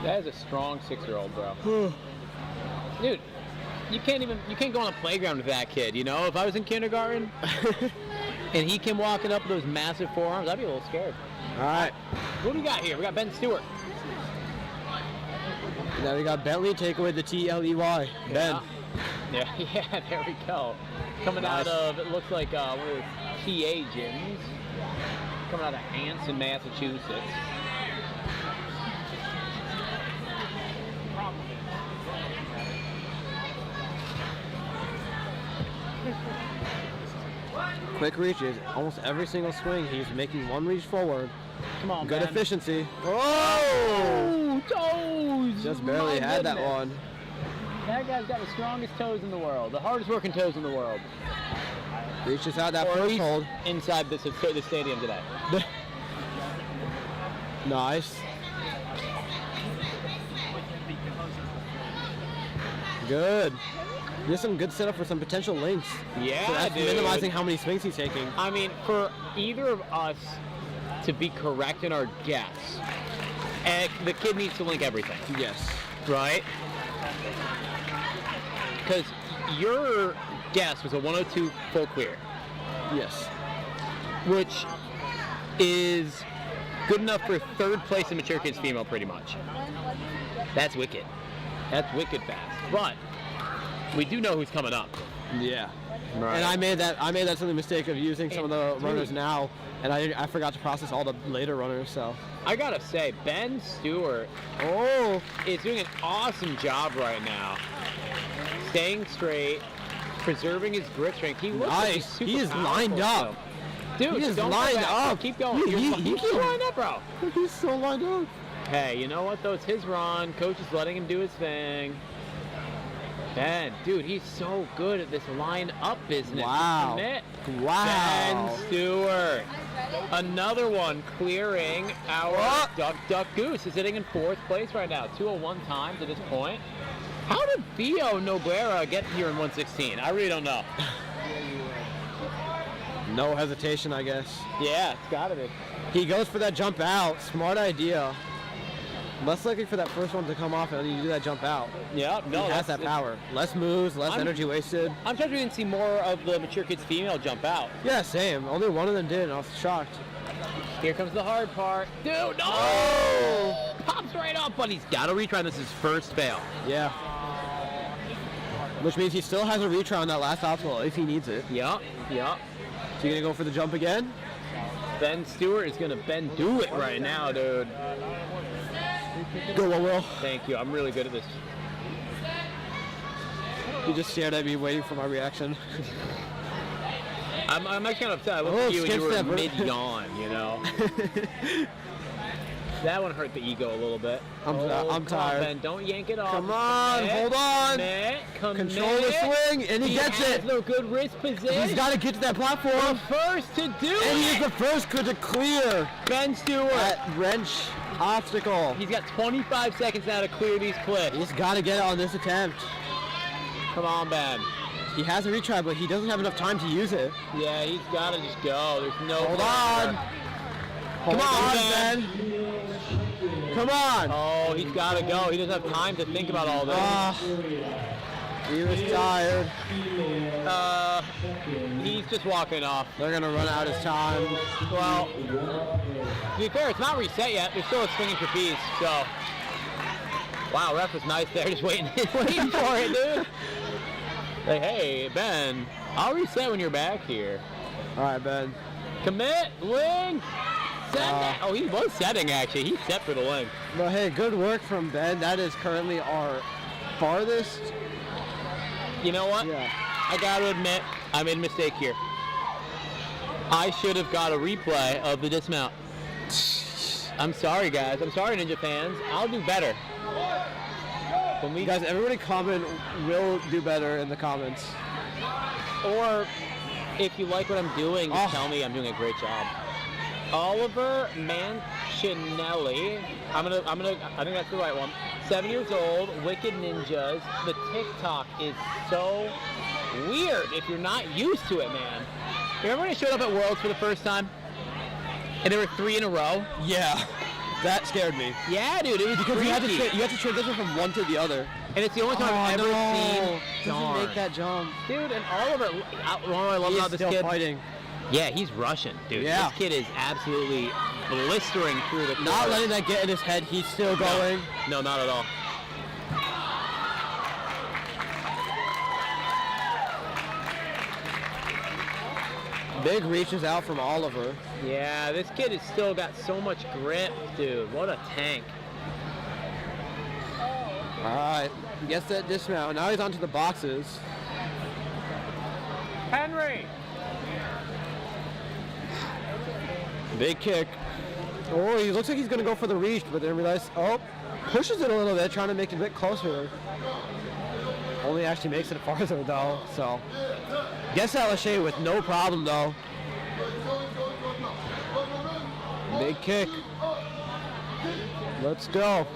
That is a strong 6-year-old, bro. Dude, you can't go on a playground with that kid, you know? If I was in kindergarten and he came walking up with those massive forearms, I'd be a little scared. All right. What do we got here? We got Ben Stewart. Now we got Bentley take away the T-L-E-Y. Ben. Yeah, yeah, there we go. Coming out of, it looks like, what is it, TA gyms. Coming out of Anson, Massachusetts. Quick reaches. Almost every single swing, he's making one reach forward. Come on, Good Ben. efficiency. Oh, toes! Just barely My had that goodness. one. That guy's got the strongest toes in the world, the hardest working toes in the world. Reaches out that Or at first least hold. inside the stadium today. Nice. Good. There's some good setup for some potential links. Yeah, So that's dude. minimizing how many swings he's taking. I mean, for either of us to be correct in our guess, the kid needs to link everything, Yes. right? Because your guess was a 102 full clear, Yes. which is good enough for 3rd place in Mature Kids Female, pretty much. That's wicked. That's wicked fast. But we do know who's coming up. Yeah. Right. And I made that silly mistake of using some of the Dude. runners now, and I forgot to process all the later runners. So. I gotta say, Ben Stewart Oh. is doing an awesome job right now. Staying straight, preserving his grip strength. He looks like he's Nice. super He is powerful lined up. still. Dude, He is don't go lined back. up. Keep going. He- You're he still can- lined up, bro. He's so lined up. Hey, you know what though? It's his run. Coach is letting him do his thing. Ben, dude, he's so good at this line up business. Wow. Commit. Wow. Ben Stewart. Another one clearing our Duck Goose is sitting in 4th place right now. 201 times at this point. How did Theo Noguera get here in 116? I really don't know. No hesitation, I guess. Yeah, it's gotta be. He goes for that jump out. Smart idea. Less likely for that first one to come off, and then you do that jump out. Yeah, no, He has that power. Less moves, less I'm- energy wasted. I'm surprised we didn't see more of the Mature Kids Female jump out. Yeah, same. Only one of them did, and I was shocked. Here comes the hard part. Dude, no! Pops right up, but he's got to retry. This is his first fail. Yeah. Which means he still has a retry on that last obstacle if he needs it. Yup, yup. So you gonna go for the jump again? Ben Stewart is going to do it right now, dude. Go, Will. Thank you. I'm really good at this. You just stared at me waiting for my reaction. I'm actually kind of upset. I looked Oh, at you and you were skip step. mid-yawn, you know? That one hurt the ego a little bit. I'm come on, tired. Ben. Don't yank it off. Come on, Commit, hold on. commit, Control the swing, and he gets has it. no good wrist position. He's got to get to that platform. First to do And he is it. the first to clear Ben Stewart. that wrench obstacle. He's got 25 seconds now to clear these cliffs. He's got to get it on this attempt. Come on, Ben. He has a retry, but he doesn't have enough time to use it. Yeah, he's got to just go. There's no. Hold on. Come Come on, on, Ben. Ben. Come on. Oh, he's got to go. He doesn't have time to think about all this. He was tired. He's just walking off. They're going to run out his time. Well, to be fair, it's not reset yet. There's still a swinging trapeze, so. Wow, ref was nice there, just waiting for it, dude. Like, hey, Ben, I'll reset when you're back here. All right, Ben. Commit, wing. set that? Oh, he was setting, actually. He's set for the leg. But hey, good work from Ben. That is currently our farthest. You know what? Yeah. I got to admit, I made a mistake here. I should have got a replay of the dismount. I'm sorry, guys. I'm sorry, Ninja fans. I'll do better. When we Guys, everybody comment will do better in the comments. Or if you like what I'm doing, just Oh. tell me I'm doing a great job. Oliver Mancinelli. I think that's the right one. 7 years old, Wicked Ninjas. The TikTok is so weird if you're not used to it, man. Remember when I showed up at Worlds for the first time? And there were 3 in a row? Yeah, that scared me. Yeah, dude, it was Because you freaky. have to transition from one to the other. And it's the only time I've ever seen. Doesn't Darn. make that jump. Dude, and Oliver, I love He about is this still kid. fighting. Yeah, he's Russian, dude. Yeah. This kid is absolutely blistering through the Not court. letting that get in his head. He's still going. No, not at all. Big reaches out from Oliver. Yeah, this kid has still got so much grip, dude. What a tank. All right, gets that dismount. Now he's onto the boxes. Henry! Big kick. Oh, he looks like he's gonna go for the reach, but then realize, pushes it a little bit, trying to make it a bit closer. Only actually makes it farther though, so. Gets that Lachey with no problem though. Big kick. Let's go.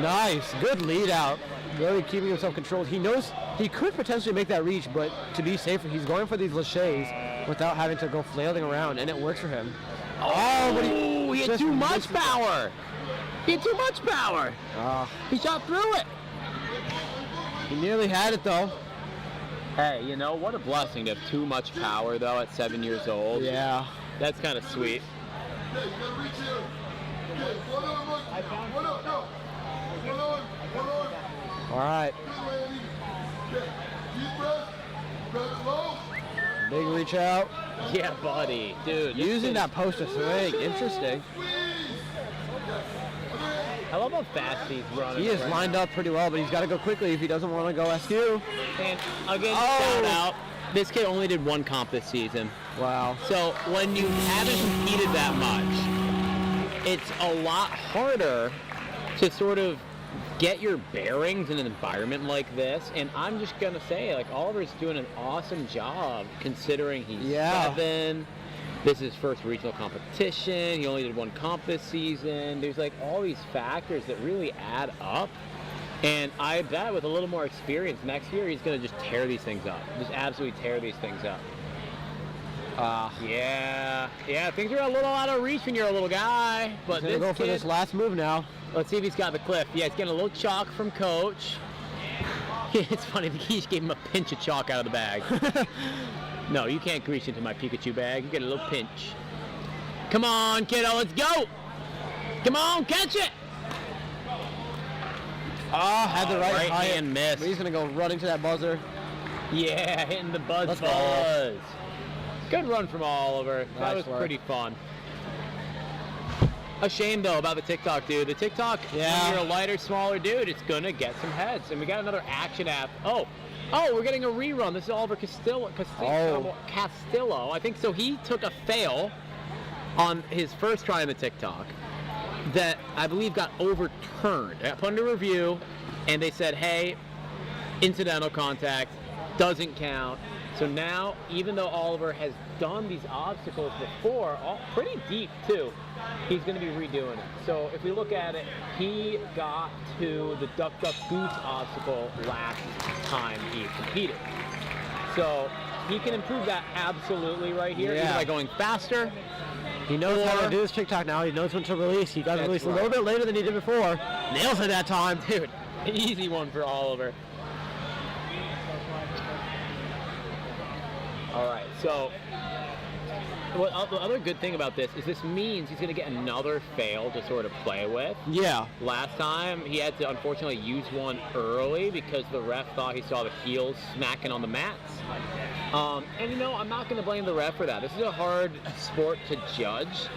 Nice, good lead out. Really keeping himself controlled. He knows he could potentially make that reach, but to be safer, he's going for these Lacheys without having to go flailing around, and it works for him. Oh, he had just too much missed it. power. He had too much power. He shot through it. He nearly had it though. Hey, you know, what a blessing to have too much power, though, at 7 years old. Yeah. That's kind of sweet. All right. Big reach out. Yeah, buddy. Dude. this Using kid- that post to swing. Interesting. I love how fast he's running. He is right lined up pretty well, but he's got to go quickly if he doesn't want to go SQ. And again, Oh. shout out. This kid only did 1 comp this season. Wow. So when you haven't competed that much, it's a lot harder to sort of get your bearings in an environment like this. And I'm just gonna say, like, Oliver's doing an awesome job considering he's Yeah. 7. This is his first regional competition. He only did 1 comp this season. There's like all these factors that really add up. And I bet with a little more experience next year, he's going to just tear these things up. Just absolutely tear these things up. Yeah, things are a little out of reach when you're a little guy. But He's going to this go for kid, this last move now. let's see if he's got the cliff. Yeah, he's getting a little chalk from Coach. It's funny, the Geesh gave him a pinch of chalk out of the bag. No, you can't reach into my Pikachu bag. You get a little pinch. Come on, kiddo, let's go. Come on, catch it. Had the right height. hand miss. But he's going to go running to that buzzer. Yeah, hitting the buzz Let's go. buzz. Good run from Oliver. That Nice was work. pretty fun. A shame though about the TikTok, dude. The TikTok, Yeah. when you're a lighter, smaller dude, it's gonna get some heads. And we got another action app. Oh, we're getting a rerun. This is Oliver Castillo. Castillo. I think so. He took a fail on his first try in the TikTok that I believe got overturned. It got put under review, and they said, hey, incidental contact doesn't count. So now, even though Oliver has done these obstacles before, all pretty deep too, he's going to be redoing it. So if we look at it, he got to the Duck Duck Goose obstacle last time he competed. So he can improve that absolutely right here, either Yeah. by going faster. He knows how Or- to do his TikTok now. He knows when to release. He got to That's release a right. little bit later than he did before. Nails it that time. Dude, easy one for Oliver. All right, so the other good thing about this is this means he's going to get another fail to sort of play with. Yeah. Last time, he had to unfortunately use one early because the ref thought he saw the heels smacking on the mats. And you know, I'm not going to blame the ref for that. This is a hard sport to judge.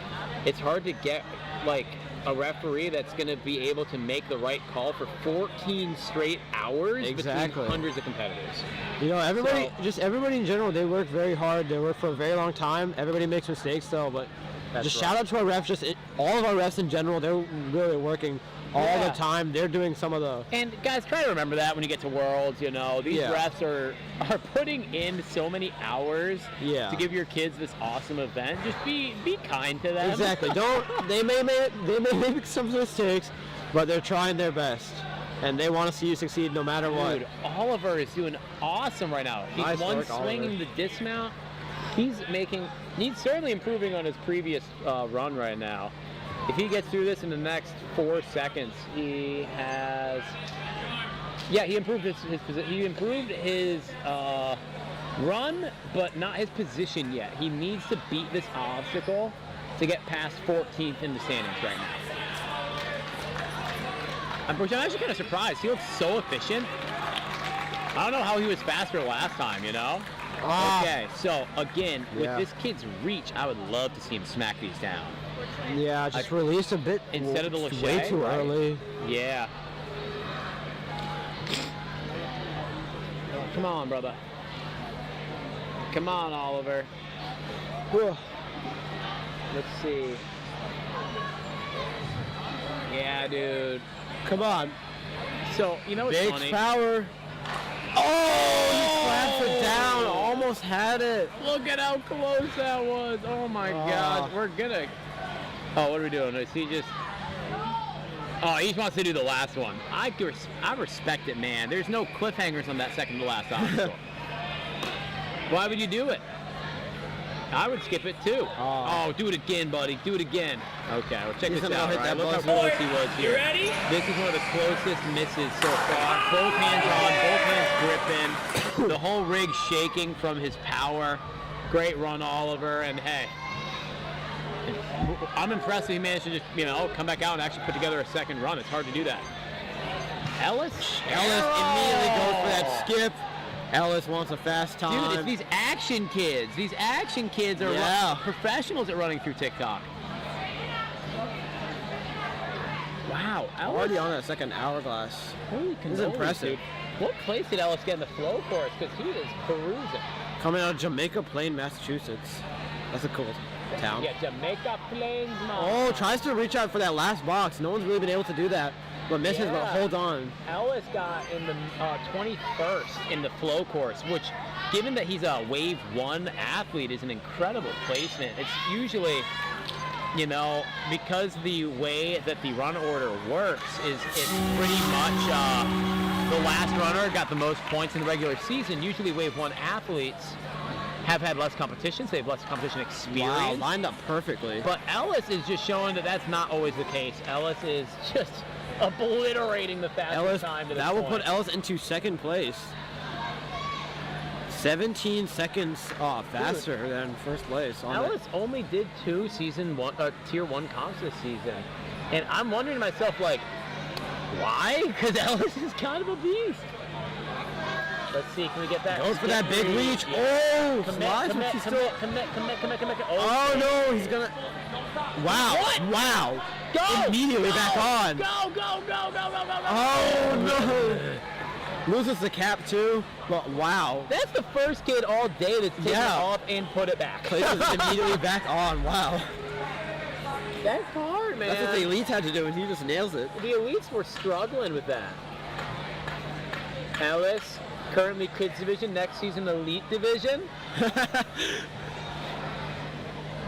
It's hard to get, like, a referee that's going to be able to make the right call for 14 straight hours Exactly. between hundreds of competitors. You know, everybody, So- just everybody in general, they work very hard. They work for a very long time. Everybody makes mistakes though, but That's just right. shout out to our refs. All of our refs in general, they're really working all Yeah. the time. They're doing some of the. And guys, try to remember that when you get to Worlds, you know, these Yeah. refs are putting in so many hours Yeah. to give your kids this awesome event. Just be kind to them. Exactly. Don't. They may make some mistakes, but they're trying their best, and they want to see you succeed no matter what. Dude, Oliver is doing awesome right now. He's Nice one work, swing Oliver. in the dismount. He's certainly improving on his previous run right now. If he gets through this in the next 4 seconds, he has. Yeah, he improved he improved his run, but not his position yet. He needs to beat this obstacle to get past 14th in the standings right now. I'm actually kind of surprised. He looks so efficient. I don't know how he was faster last time, you know? Okay, so again, with Yeah. this kid's reach, I would love to see him smack these down. Yeah, just release a bit Instead of the way Lachey, too right? early. Yeah. Come on, brother. Come on, Oliver. Whew. Let's see. Yeah, dude. Come on, So, you know what's big funny? power. Oh, he slapped it down. Almost had it. Look at how close that was. Oh my God. We're gonna. Oh, what are we doing? Is he just? Oh, he just wants to do the last one. I respect it, man. There's no cliffhangers on that second to last obstacle. Why would you do it? I would skip it too. Oh, do it again, buddy. Do it again. Okay, well, check He's this gonna out. hit Right? that Look how buzzer. close he was here. You ready? This is one of the closest misses so far. Both hands on, both hands gripping. The whole rig shaking from his power. Great run, Oliver. And hey, I'm impressed that he managed to just, you know, come back out and actually put together a second run. It's hard to do that. Ellis Immediately goes for that skip. Ellis wants a fast time. Dude, it's these action kids. These action kids are Yeah. professionals at running through TikTok. Wow, Ellis. Already on that second hourglass. Holy This is cannolis, impressive. dude. What place did Ellis get in the flow course? Because he is perusing. Coming out of Jamaica Plain, Massachusetts. That's a cool town. Yeah, Jamaica Plains, man. Oh, tries to reach out for that last box. No one's really been able to do that. But misses, but Yeah. hold on. Ellis got in the 21st in the flow course, which, given that he's a Wave 1 athlete, is an incredible placement. It's usually, you know, because the way that the run order works is it's pretty much the last runner got the most points in the regular season. Usually Wave 1 athletes have had less competition, so they have less competition experience. Wow, lined up perfectly. But Ellis is just showing that that's not always the case. Ellis is just obliterating the fastest Ellis, time to this that will point. put Ellis into second place. 17 seconds faster than first place. On Ellis only did 2 tier 1 comps this season. And I'm wondering to myself, like, why? Because Ellis is kind of a beast. Let's see, can we get that? Goes for that big reach. Yeah. Oh, Commit, slides, but commit, he's commit, still. commit. Oh no, he's gonna. Wow! What? Wow! Go! Immediately Go! back on. Go! Oh no! Loses the cap too. But wow. That's the first kid all day that's taken Yeah. it off and put it back. Places immediately back on. Wow. That's hard, man. That's what the elites had to do, and he just nails it. The elites were struggling with that. Ellis, currently kids division, next season elite division.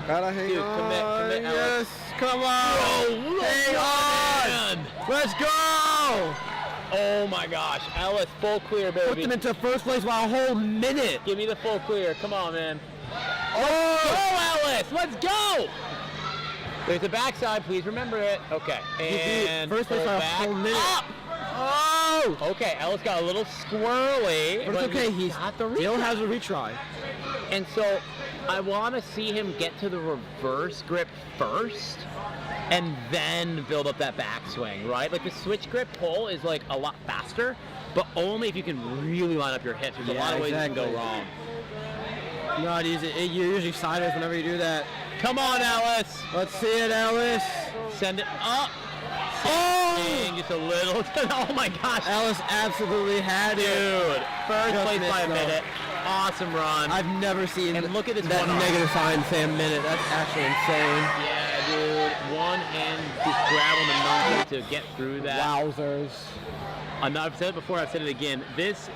Gotta hang Dude, on. commit, Ellis. Yes, come on. Hang on. Let's go. Oh my gosh, Ellis, full clear, Put baby. them into first place by a whole minute. Give me the full clear. Come on, man. Oh! Go, Ellis. Let's go. There's a backside, please remember it. Okay, and first place pull by a back whole minute. up. Oh! Okay, Ellis got a little squirrely. But it's okay. He got the still retry. has a retry. And so I want to see him get to the reverse grip first and then build up that backswing, right? Like the switch grip pull is like a lot faster, but only if you can really line up your hips. There's a lot of ways you can go wrong. Not easy. You're usually sideways whenever you do that. Come on, Ellis. Let's see it, Ellis. Send it up. Oh! Just a little. Oh my gosh. Ellis absolutely had it. Dude, first Just place by a missed, though. minute. Awesome run. I've never seen And look at this that one arm. negative sign say a minute. That's actually insane. Yeah, dude. One hand just grab on the number to get through that. Wowzers. I've said it before, I've said it again. This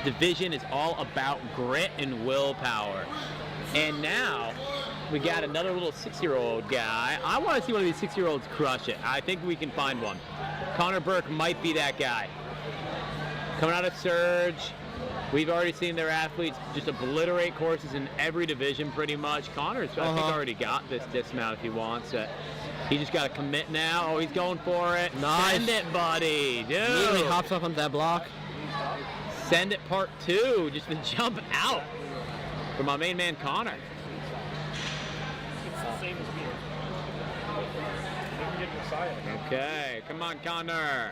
division is all about grit and willpower. And now we got another little 6-year-old guy. I want to see one of these 6-year-olds crush it. I think we can find one. Connor Burke might be that guy. Coming out of Surge. We've already seen their athletes just obliterate courses in every division pretty much. Connor's, I think, already got this dismount if he wants it. He just got to commit now. Oh, he's going for it. Nice. Send it, buddy. Immediately Dude. hops up onto that block. Send it part 2. Just to jump out for my main man, Connor. It's the same as me. Didn't get Messiah. Okay, come on, Connor.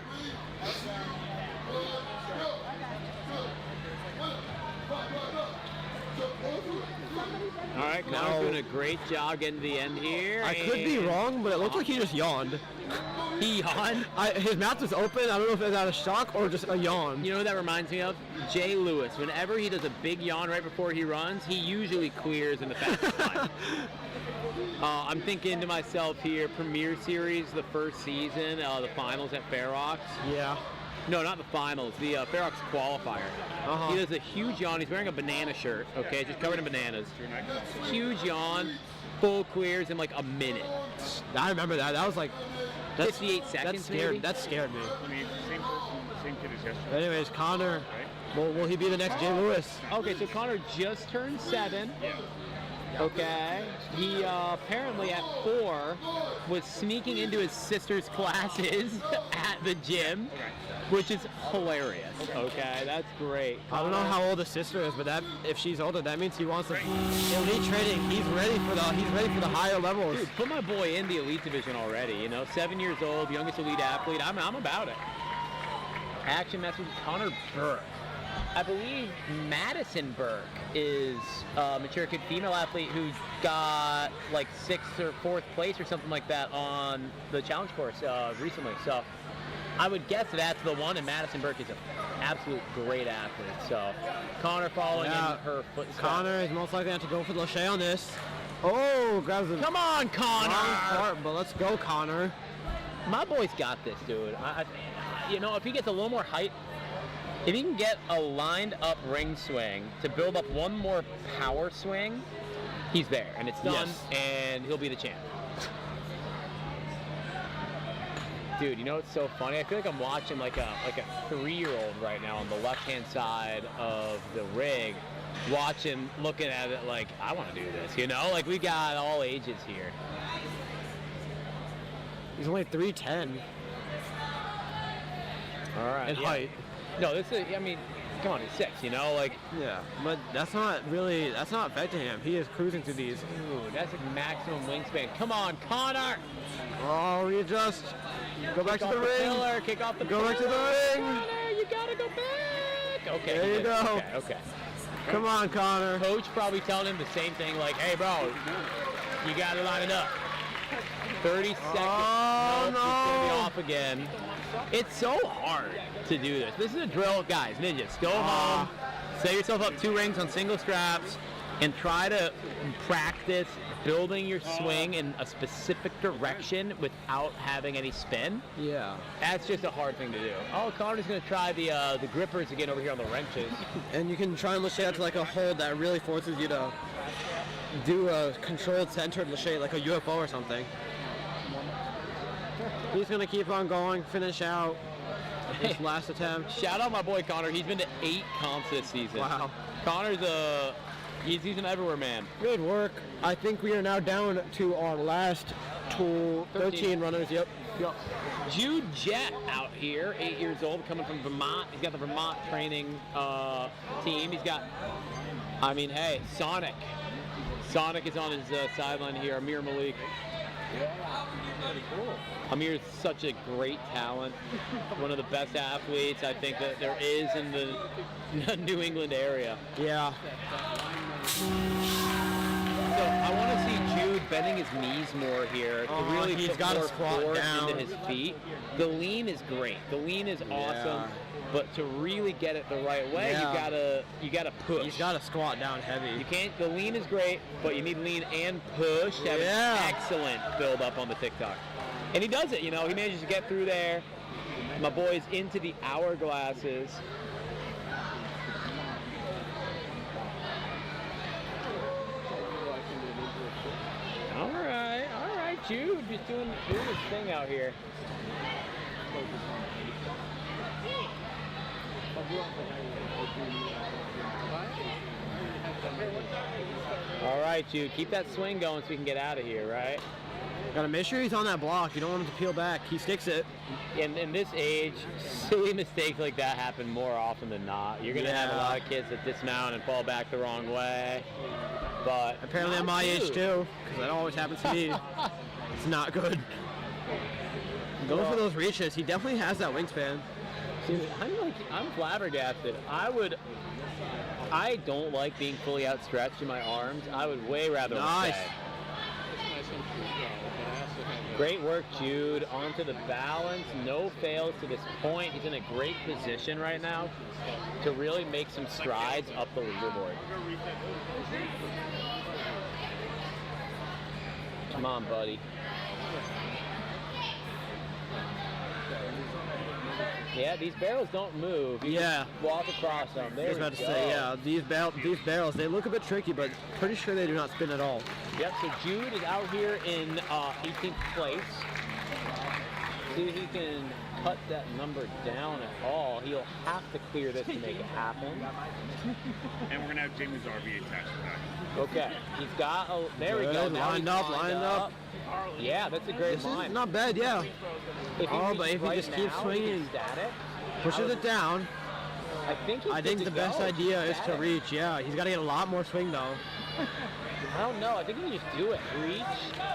All right, Connor's No. doing a great job getting to the end here. I could be and wrong, but it looked like he just yawned. He yawned. His mouth was open. I don't know if it was out of shock or just a yawn. You know what that reminds me of? Jay Lewis. Whenever he does a big yawn right before he runs, he usually clears in the fastest time. I'm thinking to myself here, Premier Series, the first season, the finals at Fair Rocks. Yeah. No, not the finals, the Fair Rocks qualifier. He does a huge yawn. He's wearing a banana shirt, okay, just covered in bananas. Huge yawn, full clears in like a minute. I remember that. That was like 58 seconds, that scared. maybe? That scared me. I mean, same person, same kid as yesterday. Anyways, Connor, will he be the next Jay Lewis? Okay, so Connor just turned 7. Okay. He apparently at 4 was sneaking into his sister's classes at the gym, which is hilarious. Okay, that's great. I don't know how old his sister is, but that if she's older, that means he wants to elite training. He's ready for the higher levels. Dude, put my boy in the elite division already. You know, 7 years old, youngest elite athlete. I'm about it. Action message, Connor Burke. I believe Madison Burke is a mature kid female athlete who's got like 6th or 4th place or something like that on the challenge course recently. So I would guess that's the one, and Madison Burke is an absolute great athlete. So Connor following in her footsteps. Connor is most likely going to go for the Lachey on this. Oh, grabs the Come on, wrong Connor! part, but let's go, Connor. My boy's got this, dude. You know, if he gets a little more height, if he can get a lined up ring swing to build up one more power swing, he's there, and it's done, and he'll be the champ. Dude, you know what's so funny? I feel like I'm watching like a 3-year-old right now on the left-hand side of the rig, looking at it like, I want to do this, you know? Like, we got all ages here. He's only 3'10". All right. In height. No, this is, I mean, come on, he's 6, you know? Like, Yeah, but that's not affecting him. He is cruising through these. dude, that's like maximum wingspan. Come on, Connor! Oh, readjust. Go back to the ring. Pillar, kick off the Go back to the ring. Connor, you gotta go back. Okay. There you good. go. Okay. Come on, Connor. Coach probably telling him the same thing, like, hey, bro, you gotta line it up. 30 seconds. Oh, Nope, it's gonna be no. off again. It's so hard to do this. This is a drill, guys. Ninjas, go home, set yourself up 2 rings on single straps, and try to practice building your swing in a specific direction without having any spin. Yeah. That's just a hard thing to do. Oh, Connor's gonna try the grippers again over here on the wrenches. And you can try and lachey out to like a hold that really forces you to do a controlled centered lachey, like a UFO or something. He's gonna keep on going, finish out this last attempt. Shout out my boy Connor. He's been to 8 comps this season. Wow. Connor's he's an everywhere man. Good work. I think we are now down to our last 13 runners. Yep. Jude Jett out here, 8 years old, coming from Vermont. He's got the Vermont training team. He's got, I mean, hey, Sonic Sonic is on his sideline here. Amir Malik. Amir is such a great talent. One of the best athletes I think that there is in the New England area. Yeah. So I want to see Jude bending his knees more here to really he's put gotta more squat force down. into his feet. The lean is great. The lean is awesome, but to really get it the right way, you gotta push. He's got to squat down heavy. You can't. The lean is great, but you need lean and push to have an excellent build up on the TikTok. And he does it. You know, he manages to get through there. My boy's into the hourglasses. All right, Jude, just doing his thing out here. All right, Jude, keep that swing going so we can get out of here, right? Gotta make sure he's on that block. You don't want him to peel back. He sticks it. In this age, silly mistakes like that happen more often than not. You're gonna have a lot of kids that dismount and fall back the wrong way. But apparently at my age too, because that always happens to me. It's not good. Going for those reaches, he definitely has that wingspan. I'm flabbergasted. I don't like being fully outstretched in my arms. I would way rather Nice. stay. Great work, Jude. Onto the balance. No fails to this point. He's in a great position right now to really make some strides up the leaderboard. Come on, buddy. Yeah, these barrels don't move. You just walk across them. There I was about to say, yeah, these barrels, they look a bit tricky, but pretty sure they do not spin at all. Yep, so Jude is out here in 18th place. See if he can cut that number down at all. He'll have to clear this to make it happen. And we're going to have Jamie's RV attached to that. Okay, he's got there we go. Now Lined up. Yeah, that's a great This line. is not bad, yeah. If he but reaches if he right just keeps now, swinging, static, pushes it down, I think the best idea is to reach. Yeah, he's got to get a lot more swing though. I don't know. I think he can just do it. Reach.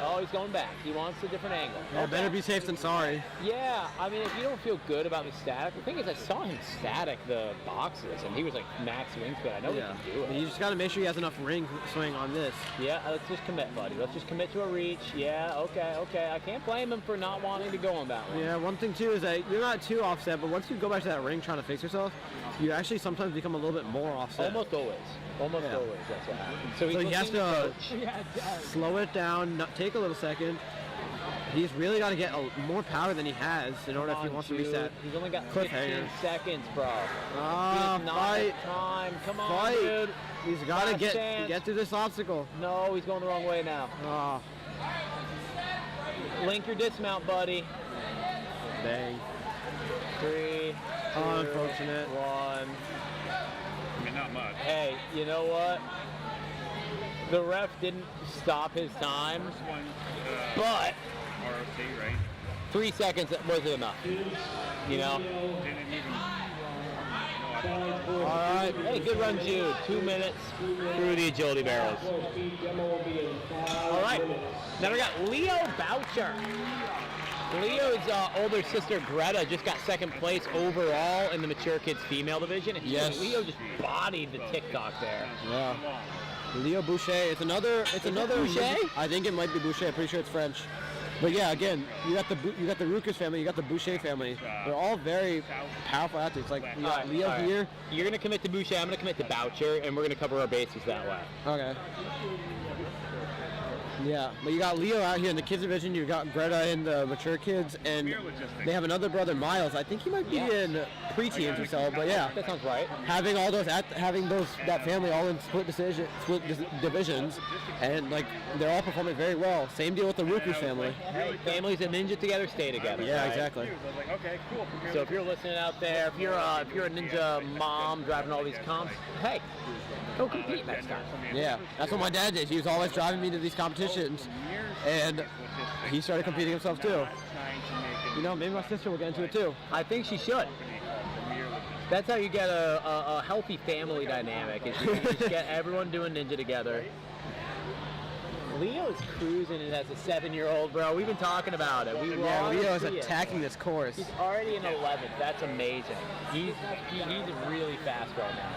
Oh, he's going back. He wants a different angle. Yeah, better be safe than sorry. Yeah, I mean, if you don't feel good about the static, the thing is, I saw him static the boxes, and he was like max wingspan. I know he can do it. You just got to make sure he has enough ring swing on this. Yeah, let's just commit, buddy. Let's just commit to a reach. Yeah, okay. I can't blame him for not wanting to go on that one. Yeah, one thing too is that you're not too offset, but once you go back to that ring trying to fix yourself, you actually sometimes become a little bit more offset. Almost always. Always, that's what happens. So he has to slow it down, take a little second. He's really got to get more power than he has in order if he wants to reset. He's only got 15 seconds, bro. Fight. Time. Come on, Fight. dude. He's got to get through this obstacle. No, he's going the wrong way now. Link your dismount, buddy. Bang. 3, 2, unfortunate. 1. I mean, not much. Hey, you know what? The ref didn't stop his time, but ROC, right? 3 seconds wasn't enough. You know? Didn't even. All right. Hey, good run, Jude. 2 minutes through the agility barrels. All right. Now we got Leo Boucher. Leo's older sister Greta just got second place overall in the mature kids female division. Yes. Leo just bodied the TikTok there. Yeah. Leo Boucher. It's another. Boucher? I think it might be Boucher. I'm pretty sure it's French. But yeah, again, you got the Rucas family, you got the Boucher family. They're all very powerful athletes. Like you got Leo here. You're gonna commit to Boucher. I'm gonna commit to Boucher, and we're gonna cover our bases that way. Okay. Yeah, but you got Leo out here in the kids division. You got Greta in the mature kids, and they have another brother, Miles. I think he might be in preteens or so. But yeah, that sounds right. Having all those, that family all in split divisions, and like they're all performing very well. Same deal with the Rucas family. Families that ninja together stay together. Yeah, right? exactly. Okay, cool. So if you're listening out there, if you're a ninja mom driving all these comps, hey, go compete next time. Yeah, that's what my dad did. He was always driving me to these competitions, and he started competing himself too. You know, maybe my sister will get into it too. I think she should. That's how you get a healthy family dynamic, is you just get everyone doing ninja together. Leo's cruising it as a 7-year-old, bro. We've been talking about it. Yeah, Leo is see it. attacking this course. He's already in 11th. That's amazing. He's really fast right now.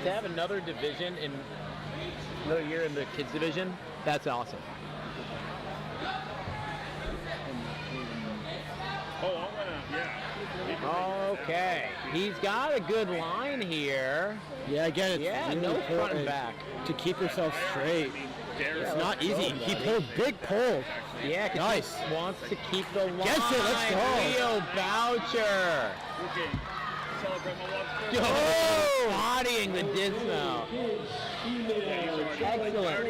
To have another division in another year in the kids division, that's awesome. Okay, he's got a good line here. Yeah, again, it's Yeah, really no front and important back. to keep yourself straight. It's not easy. He buddy. pulled big pull. Yeah, 'cause Nice. he wants to keep the line. Gets it, let's go. Leo Boucher. Oh! Bodying the dismount. Excellent.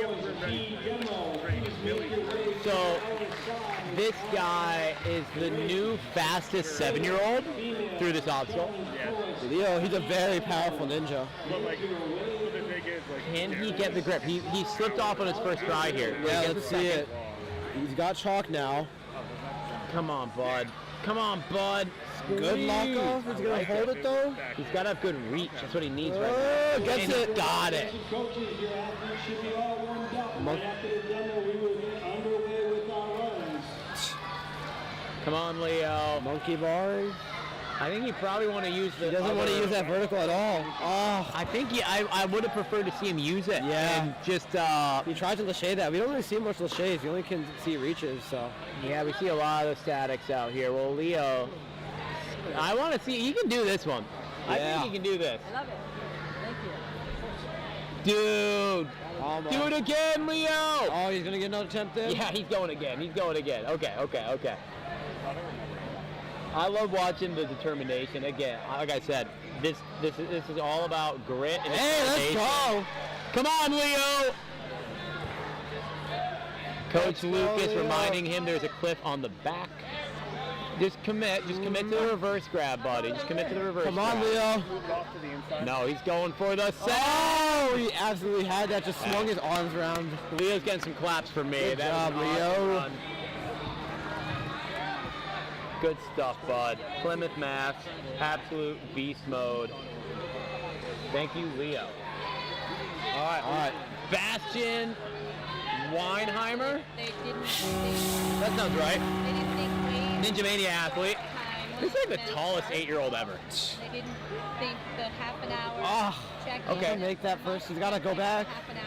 So, this guy is the new fastest 7-year-old through this obstacle. Leo, he's a very powerful ninja. Can he get the grip? He slipped off on his first try here. Will he Yeah, get let's the see second? it. He's got chalk now. Come on, bud. Come on, bud. Good lock Squeeze. off. He's gonna hold it though. He's got to have good reach. That's what he needs right Oh, now. gets And he it. got it. Coaches, your athletes should be all warmed up. Monk- Right after the demo, we will get underway with our runs. Come on, Leo. Monkey bars. I think he probably want to use the. He doesn't want to other- use that vertical at all. Oh, I think I would have preferred to see him use it. Yeah. And just he tried to lachey that. We don't really see much lacheys. We only can see reaches. So yeah, we see a lot of statics out here. Well, Leo, I want to see. He can do this one. I Yeah. think he can do this. I love it. Thank you. Dude, almost. do it again, Leo. Oh, he's gonna get another attempt in. Yeah, he's going again. He's going again. Okay. I love watching the determination. Again, like I said, this is all about grit and Hey, let's determination. go. Come on, Leo. Coach Let's go, Lucas Leo. reminding him there's a cliff on the back. Just commit to the reverse grab, buddy. Just commit to the reverse Come on, grab. Leo. No, he's going for the set. Oh, he absolutely had that. Just swung his arms around. Leo's getting some claps for me. Good That job, was an awesome Leo. run. Good stuff, bud. Plymouth, absolute beast mode. Thank you, Leo. All right. Bastian Weinheimer. They didn't That sounds right. they didn't think Ninja Mania athlete. time. This is like the tallest 8-year-old ever. They didn't think the half an hour Ah, check. okay. Make that first. He's got to go back. Half an hour.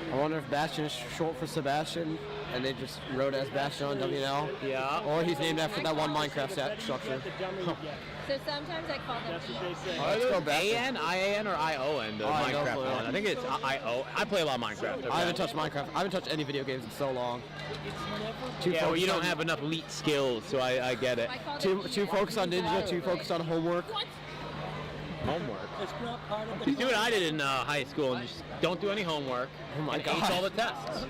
I wonder if Bastion is short for Sebastian, and they just wrote as Bastion on WNL. Yeah. Or he's named after that one Minecraft structure. So sometimes I call them. Are Let's go those Bastion. AN, IAN, or ION, the Oh, I don't Minecraft know. one? I think it's IO. I play a lot of Minecraft. Okay. I haven't touched Minecraft. I haven't touched any video games in so long. Too Yeah, well, you focused don't on- have enough elite skills, so I get it. I call Too them focused on Ninja, too focused on homework. Homework. Just do what I did in high school and just don't do any homework. Oh my and God. ace all the tests.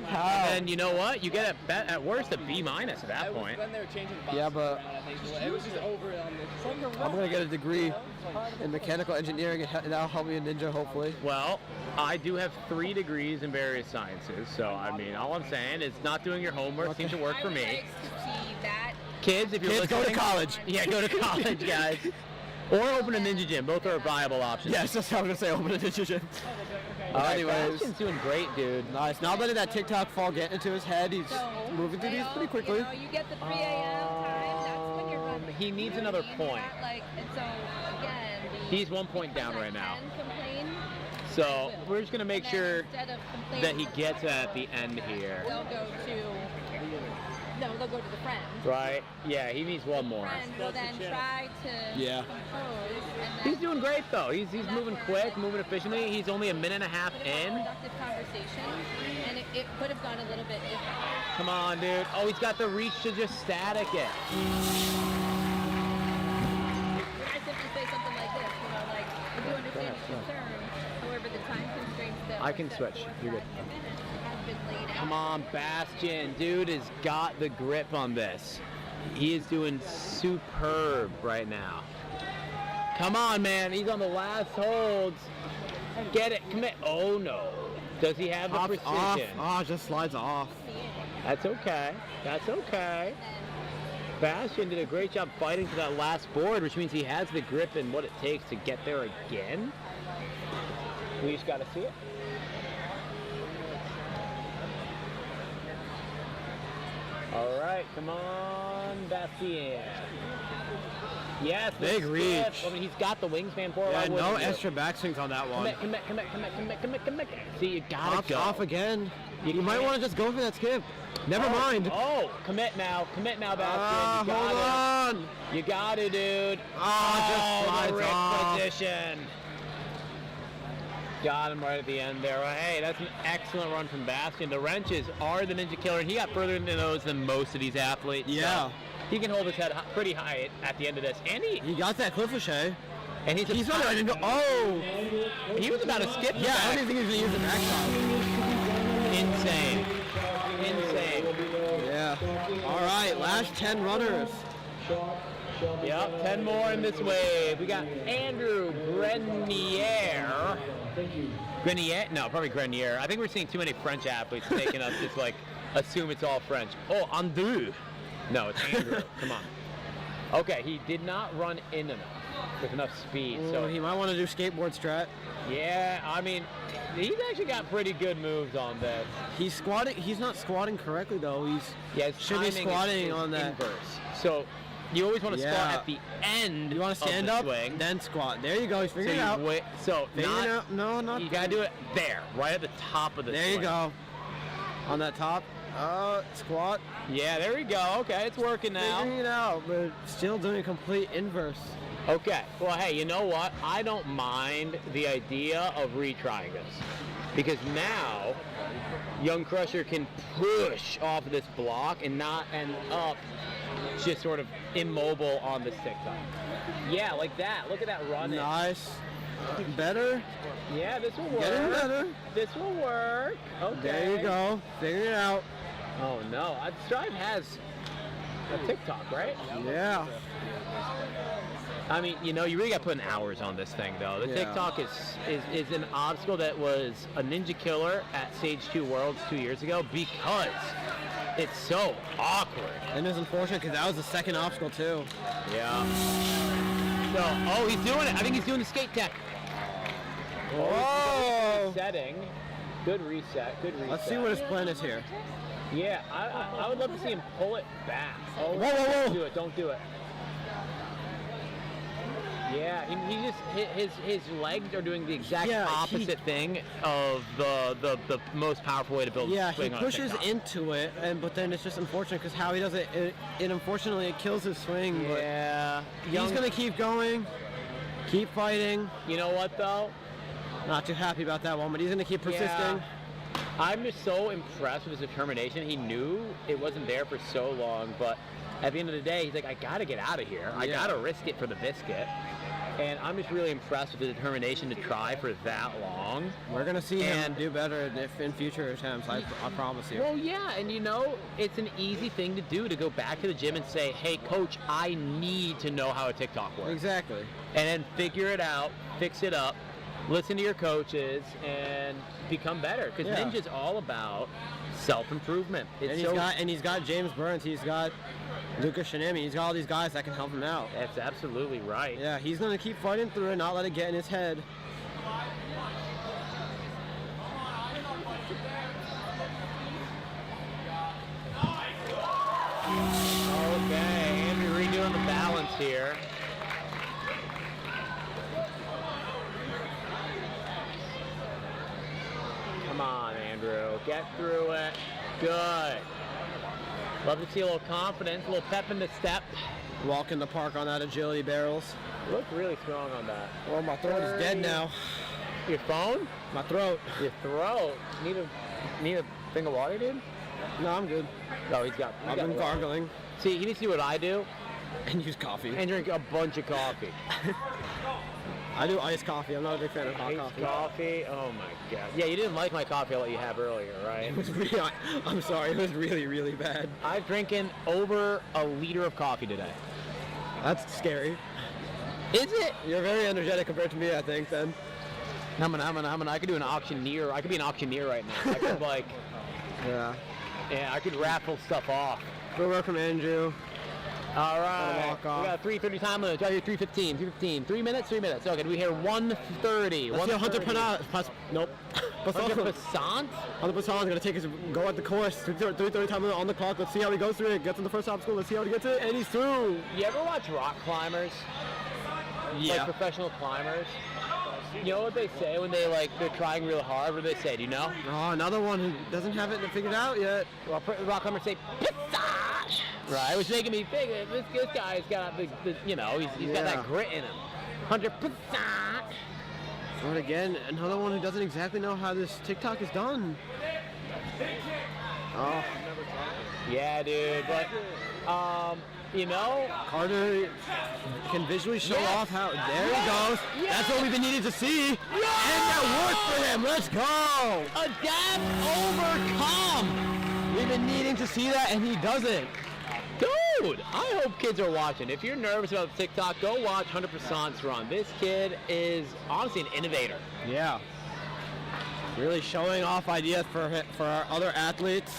How? And you know what? You get at worst a B- at that point. When they were changing Yeah, but it was just over on this. I'm gonna get a degree in mechanical engineering, and that'll help me in Ninja, hopefully. Well, I do have 3 degrees in various sciences, so I mean, all I'm saying is not doing your homework seems to work for me. Kids, if you're Kids, go to listening, college. Yeah, go to college, guys. Or open a Ninja Gym. Both are viable options. Yes, that's what I'm gonna say. Open a Ninja gym. All right, Anyways. Bastian's doing great, dude. Nice. Now letting that TikTok fall get into his head, he's moving through these pretty quickly. You know, you get the 3 a.m. time. That's when you're running. He needs You know another what I mean? point. Not like, and so again, He's 1 point down right now. can complain, So we're just gonna make and then sure instead of complaining that he to the gets it person, at the end here. They'll go to the friend. Right? Yeah, he needs one more. Friend will then try to Yeah. compose, and He's then doing great though. He's moving quick, moving efficiently. He's only a minute and a half could have had a in. productive conversation, and it could have gone a little bit different. Come on, dude. Oh, he's got the reach to just static it. I simply say something like this, you know, like, I do understand your concern, however, the time constraints that I were can set switch. forth You're good. have been laid out. Come on, Bastian. Dude has got the grip on this. He is doing superb right now. Come on, man. He's on the last holds. Get it. Commit. Oh, no. Does he have the Off, precision? just slides off. That's okay. That's okay. Bastian did a great job fighting to that last board, which means he has the grip and what it takes to get there again. We just got to see it. All right, come on, Bastien. Yes, the Big skip. reach. I mean, he's got the wingspan for it. Yeah, Why no wouldn't you? extra backswings on that one. Commit. See, you gotta Off, go. off again. You might can't- want to just go for that skip. Never mind. Oh, commit now, Bastien. You Hold got on. it. You got it, dude. Just the slides Rick off. position. Got him right at the end there. Well, hey, that's an excellent run from Bastien. The wrenches are the Ninja Killer, and he got further into those than most of these athletes. Yeah. So he can hold his head pretty high at the end of this. And He got that cliff lachey. he's not ready to go. Oh! he was about to skip Yeah, I back. don't even think he was going to use the back Insane. Insane. Yeah. All right, last 10 runners. Yep, 10 more in this wave. We got Andrew Grenier. Grenier? No, probably Grenier. I think we're seeing too many French athletes making us just like assume it's all French. Oh, Andrew. No, it's Andrew. Come on. Okay, he did not run in enough with enough speed. So He might want to do skateboard strat. yeah, I mean, he's actually got pretty good moves on this. He's squatting. He's not squatting correctly though. Yeah, his Should be timing squatting is on that. inverse. So you always want to squat Yeah. at the end. You want to stand of up, the swing. then squat. There you go. He's So figuring it out. so Figuring not, it out. No, not. you gotta do it there, right at the top of the There swing. you go. On that top. Squat. Yeah, there we go. Okay, it's working now. Figuring it out, but still doing a complete inverse. Okay. Well, hey, you know what? I don't mind the idea of retrying this because now Young Crusher can push off of this block and not end up just sort of immobile on this TikTok. Yeah, like that. Look at that run. Nice. Better. Yeah, this will work. Getting better. This will work. Okay. There you go. Figuring it out. Oh no, Strive has a TikTok, right? Yeah. I mean, you know, you really got to put in hours on this thing, though. The Yeah. TikTok is an obstacle that was a Ninja Killer at Stage 2 Worlds 2 years ago because it's so awkward. And it's unfortunate because that was the second obstacle too. Yeah. So, oh, he's doing it. I think he's doing the skate tech. Whoa! Setting. Good reset. Good reset. Let's see what his plan is here. Yeah, I would love to see him pull it back. Oh, Whoa, whoa, whoa. Don't do it. Don't do it. Yeah, he just his legs are doing the exact Yeah, opposite thing of the most powerful way to build Yeah, a swing he on pushes TikTok. into it, but then it's just unfortunate because how he does it, it unfortunately it kills his swing. Yeah, But he's gonna keep going, keep fighting. You know what though? Not too happy about that one, but he's gonna keep persisting. Yeah. I'm just so impressed with his determination. He knew it wasn't there for so long, but at the end of the day, he's like, I gotta get out of here. I Yeah. gotta risk it for the biscuit. And I'm just really impressed with the determination to try for that long. We're gonna see him And- do better in future attempts. I promise you. Well, yeah, and you know, it's an easy thing to do to go back to the gym and say, hey, coach, I need to know how a TikTok works. Exactly. And then figure it out, fix it up, listen to your coaches, and become better. Because Yeah. Ninja's all about self-improvement. It's And he's got James Burns. He's got Lucas Shinami. He's got all these guys that can help him out. That's absolutely right. Yeah, he's gonna keep fighting through it, not let it get in his head. Okay, Andrew redoing the balance here. Come on, Andrew. Get through it. Good. Love to see a little confidence, a little pep in the step. Walk in the park on that agility barrels. You look really strong on that. Well, my throat is dead now. Your phone? My throat. Your throat. Need a thing of water, dude? No, I'm good. No, he's got. I've been gargling See, he needs to see what I do and use coffee. and drink a bunch of coffee. I do iced coffee. I'm not a big fan of hot Iced coffee. coffee. Oh my god. Yeah, you didn't like my coffee I let you have earlier, right? It was really, I'm sorry. It was really, really bad. I'm drinking over a liter of coffee today. That's scary. Is it? You're very energetic compared to me, I think. Then. I could do an auctioneer. I could be an auctioneer right now. I could Yeah. I could raffle stuff off. Good work from Andrew. All right. walk off. We got a 3:30 time limit. Right here, 3:15. 3:15. 3 minutes. 3 minutes. Okay. Do we hear 1:30? Let's see Hunter Nope. Hunter Passant? Hunter Passant is going to take his go at the course. 3:30 time limit on the clock. Let's see how he goes through it. Gets in the first obstacle. Let's see how he gets it. And he's through. You ever watch rock climbers? Yeah. Like professional climbers? You know what they say when they're trying real hard? What do they say? Do you know? Oh, another one who doesn't have it figured out yet. Well, rock climbers say Passage! Right, which making me think this guy's got he's got that grit in him. Hunter Passage! But again, another one who doesn't exactly know how this TikTok is done. Oh, Yeah, dude, but Carter can visually show off how. There he goes. That's what we've been needing to see. And that worked for him. Let's go. adapt, overcome. We've been needing to see that, and he does it. Dude, I hope kids are watching. If you're nervous about TikTok, go watch 100%'s run. This kid is honestly an innovator. Yeah. Really showing off ideas for our other athletes.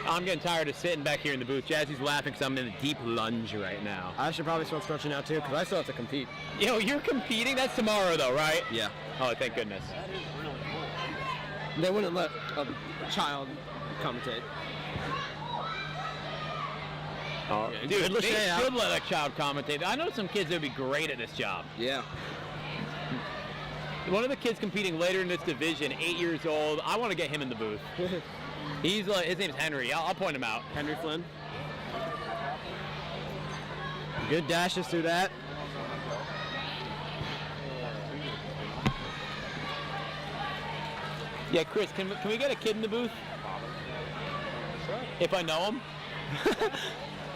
I'm getting tired of sitting back here in the booth. Jazzy's laughing because I'm in a deep lunge right now. I should probably start stretching out too, because I still have to compete. Yo, you're competing? That's tomorrow though, right? Yeah. Oh, thank goodness. They wouldn't let a child commentate. Oh, dude, Good they Lachey out. should let a child commentate. I know some kids that would be great at this job. Yeah. One of the kids competing later in this division, 8 years old, I want to get him in the booth. His name's Henry. I'll point him out. Henry Flynn. Good dashes through that. Yeah, Chris, can we get a kid in the booth? If I know him?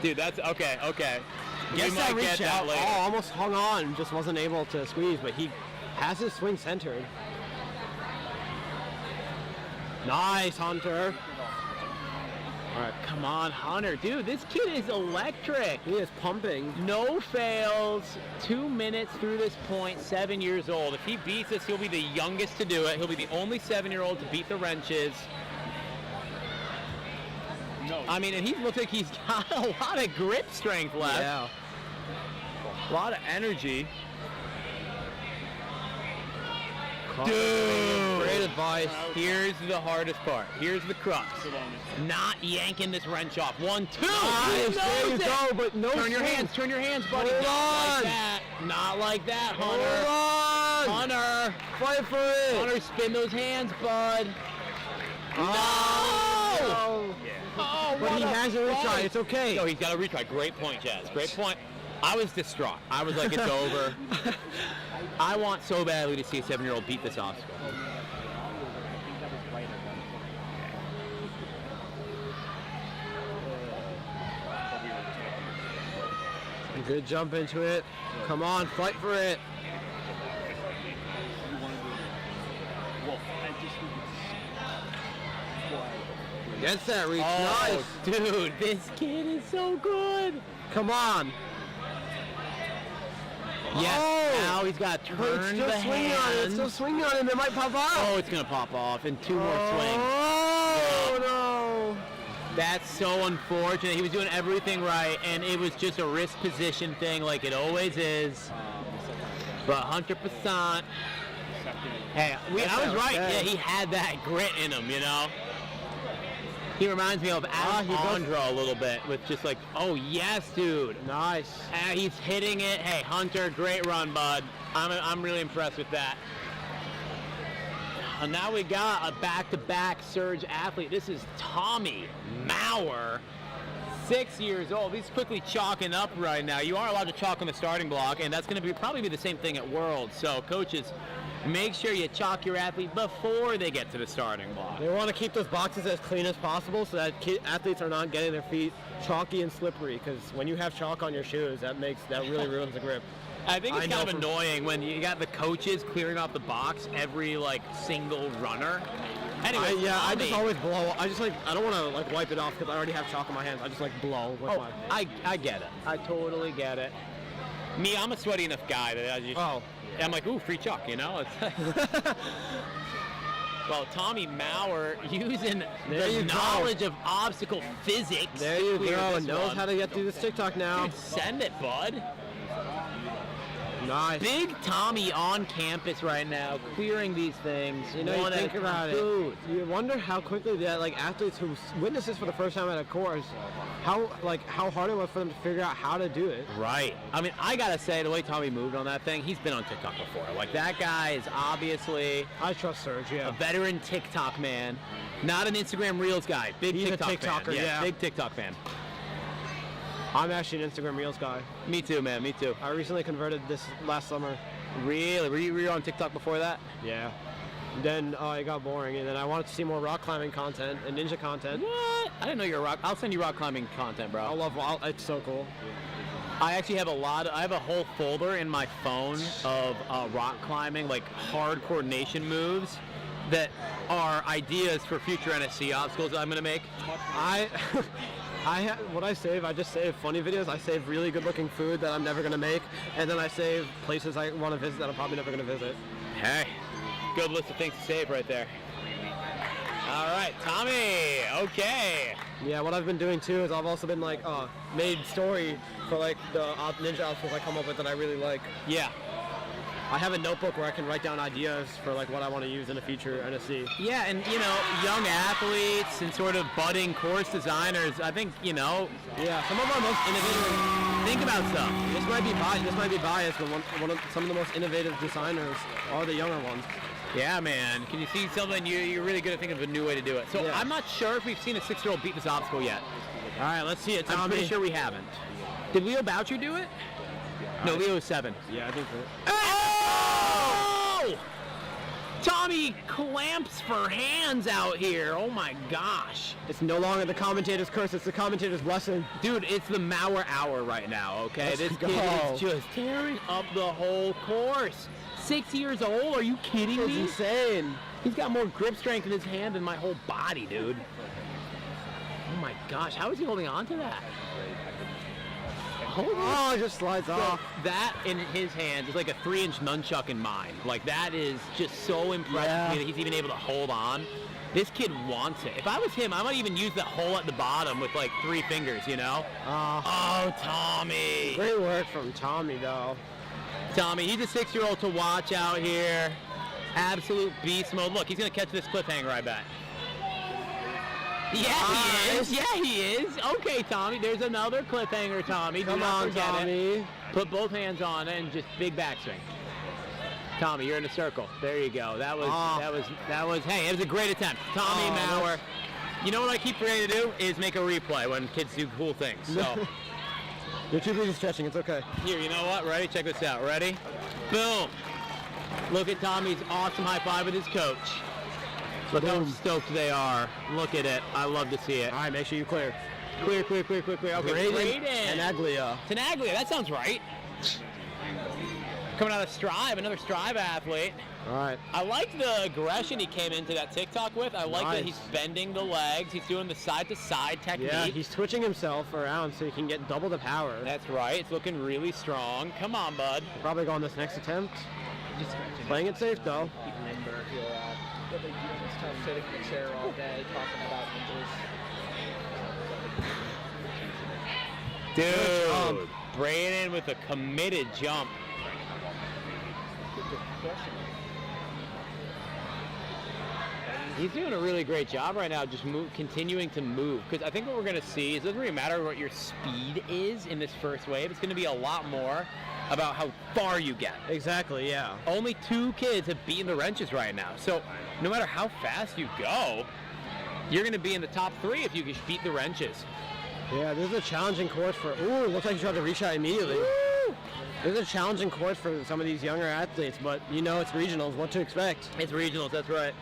Dude, that's okay. Guess We that might reach get that out. later. Oh, almost hung on, just wasn't able to squeeze, but he has his swing centered. Nice, Hunter. All right, come on, Hunter. Dude, this kid is electric. He is pumping. No fails, 2 minutes through this point, 7 years old. If he beats us, he'll be the youngest to do it. He'll be the only 7-year-old to beat the wrenches. No. I mean, and he looks like he's got a lot of grip strength left. Yeah. A lot of energy. Dude. Great advice. Here's the hardest part. Here's the crux. Not yanking this wrench off. 1, 2. Nice. He knows There you it. go, but no Turn your swing. hands. Turn your hands, buddy. Hold Not on. like that. Not like that, Hunter. Hold on. Hunter. Fight for it. Hunter, spin those hands, bud. No. Oh, But what he a has a retry. fight. It's okay. No, he's got a retry. Great point, Jazz. Great point. I was distraught. I was like, it's over. I want so badly to see a 7-year-old beat this obstacle. Good jump into it. Come on, fight for it. Gets that reach. Oh, Nice. dude, this kid is so good. Come on. Yes, Oh. now he's got to But it's turn still the swinging on it. It's hands. still swinging on him. It might pop out. Oh, it's going to pop off in 2 more swings. Oh, no. That's so unfortunate. He was doing everything right, and it was just a wrist position thing like it always is. But 100%. Hey, I was right. okay. Yeah, he had that grit in him, you know? He reminds me of Adam he does. Andra a little bit with just like, oh, yes, dude. Nice. He's hitting it. Hey, Hunter, great run, bud. I'm really impressed with that. And now we got a back-to-back surge athlete. This is Tommy Maurer, 6 years old. He's quickly chalking up right now. You are allowed to chalk on the starting block, and that's going to probably be the same thing at Worlds. So, coaches, make sure you chalk your athlete before they get to the starting block. They want to keep those boxes as clean as possible so that athletes are not getting their feet chalky and slippery, because when you have chalk on your shoes, that really ruins the grip. I think it's I kind know of annoying when you got the coaches clearing off the box every single runner. Anyway, I just always blow. I don't want to wipe it off because I already have chalk on my hands. I just blow with Oh, my. I get it. I totally get it. Me, I'm a sweaty enough guy that I just. Oh. I'm like, ooh, free chalk, you know? It's Well, Tommy Maurer using There you the go. knowledge of obstacle physics. There to you clear go. this Knows one. how to get through this TikTok now. Dude, send it, bud. Nice. Big Tommy on campus right now, clearing these things. You know, one you at think a about it. time. You wonder how quickly that like athletes who witness this for the first time at a course, how hard it was for them to figure out how to do it. Right. I mean, I gotta say, the way Tommy moved on that thing, he's been on TikTok before. Like, that guy is obviously I trust Serge. a Yeah. veteran TikTok man, not an Instagram Reels guy. Big He's a TikTok fan. TikToker, yeah. Big TikTok fan. I'm actually an Instagram Reels guy. Me too, man. Me too. I recently converted this last summer. Really? Were you on TikTok before that? Yeah. Then it got boring, and then I wanted to see more rock climbing content and ninja content. What? I didn't know you were rock. I'll send you rock climbing content, bro. It's so cool. I actually have I have a whole folder in my phone of rock climbing, like hard coordination moves that are ideas for future NSC obstacles that I'm gonna make. What I save, I just save funny videos. I save really good-looking food that I'm never gonna make, and then I save places I want to visit that I'm probably never gonna visit. Hey, good list of things to save right there. All right, Tommy. Okay. Yeah, what I've been doing too is I've also been like made story for like the ninja outfits I come up with that I really like. Yeah. I have a notebook where I can write down ideas for like what I want to use in the future NSC. Yeah, and you know, young athletes and sort of budding course designers, I think, you know, Yeah, some of our most innovative. think about stuff. This might be biased, but some of the most innovative designers are the younger ones. Yeah, man. Can you see something? You're really good at thinking of a new way to do it. So Yeah. I'm not sure if we've seen a 6-year-old beat this obstacle yet. All right, let's see it, Tommy. I'm pretty sure we haven't. Did Leo Boucher do it? No, Leo was 7. Yeah, I think so. Oh! Tommy clamps for hands out here. Oh my gosh. It's no longer the commentator's curse, it's the commentator's blessing. Dude, it's the Maurer hour right now, okay? Let's This go. kid is just tearing up the whole course. 6 years old? Are you kidding It's me? insane. He's got more grip strength in his hand than my whole body, dude. Oh my gosh, how is he holding on to that? Holy Oh, it just slides off. that in his hands is like a 3-inch nunchuck in mine. Like, that is just so impressive Yeah. to me that he's even able to hold on. This kid wants it. If I was him, I might even use that hole at the bottom with like 3 fingers, you know? Oh, Tommy. Great work from Tommy, though. Tommy, he's a 6-year-old to watch out here. Absolute beast mode. Look, he's going to catch this cliffhanger, I bet. Yeah, he is. Yeah, he is. Okay, Tommy, there's another cliffhanger, Tommy. Do Come not on, forget it. Tommy. Put both hands on it and just big backswing. Tommy, you're in a circle. There you go. That was, hey, it was a great attempt. Tommy Maurer. You know what I keep forgetting to do is make a replay when kids do cool things. So, You're too busy stretching, it's okay. here, you know what? Ready? Check this out. Ready? Boom. Look at Tommy's awesome high five with his coach. Look how stoked they are. Look at it. I love to see it. All right, make sure you clear. Clear. Okay, Braden. And Aglia. Tenaglia, that sounds right. Coming out of Strive, another Strive athlete. All right. I like the aggression he came into that TikTok with. I like that Nice. he's bending the legs. He's doing the side-to-side technique. Yeah, he's twitching himself around so he can get double the power. That's right. It's looking really strong. Come on, bud. Probably go on this next attempt. Playing it safe, though. Remember if you're it's tough sitting in the chair all day talking about ninjas. Dude, Braden with a committed jump. He's doing a really great job right now, just continuing to move. Because I think what we're going to see is it doesn't really matter what your speed is in this first wave. It's going to be a lot more about how far you get. Exactly, yeah. Only 2 kids have beaten the wrenches right now. So no matter how fast you go, you're going to be in the top 3 if you can beat the wrenches. Yeah, this is a challenging course for... Ooh, looks like he tried to reach out immediately. This is a challenging course for some of these younger athletes, but you know it's regionals. What to expect? It's regionals, that's right.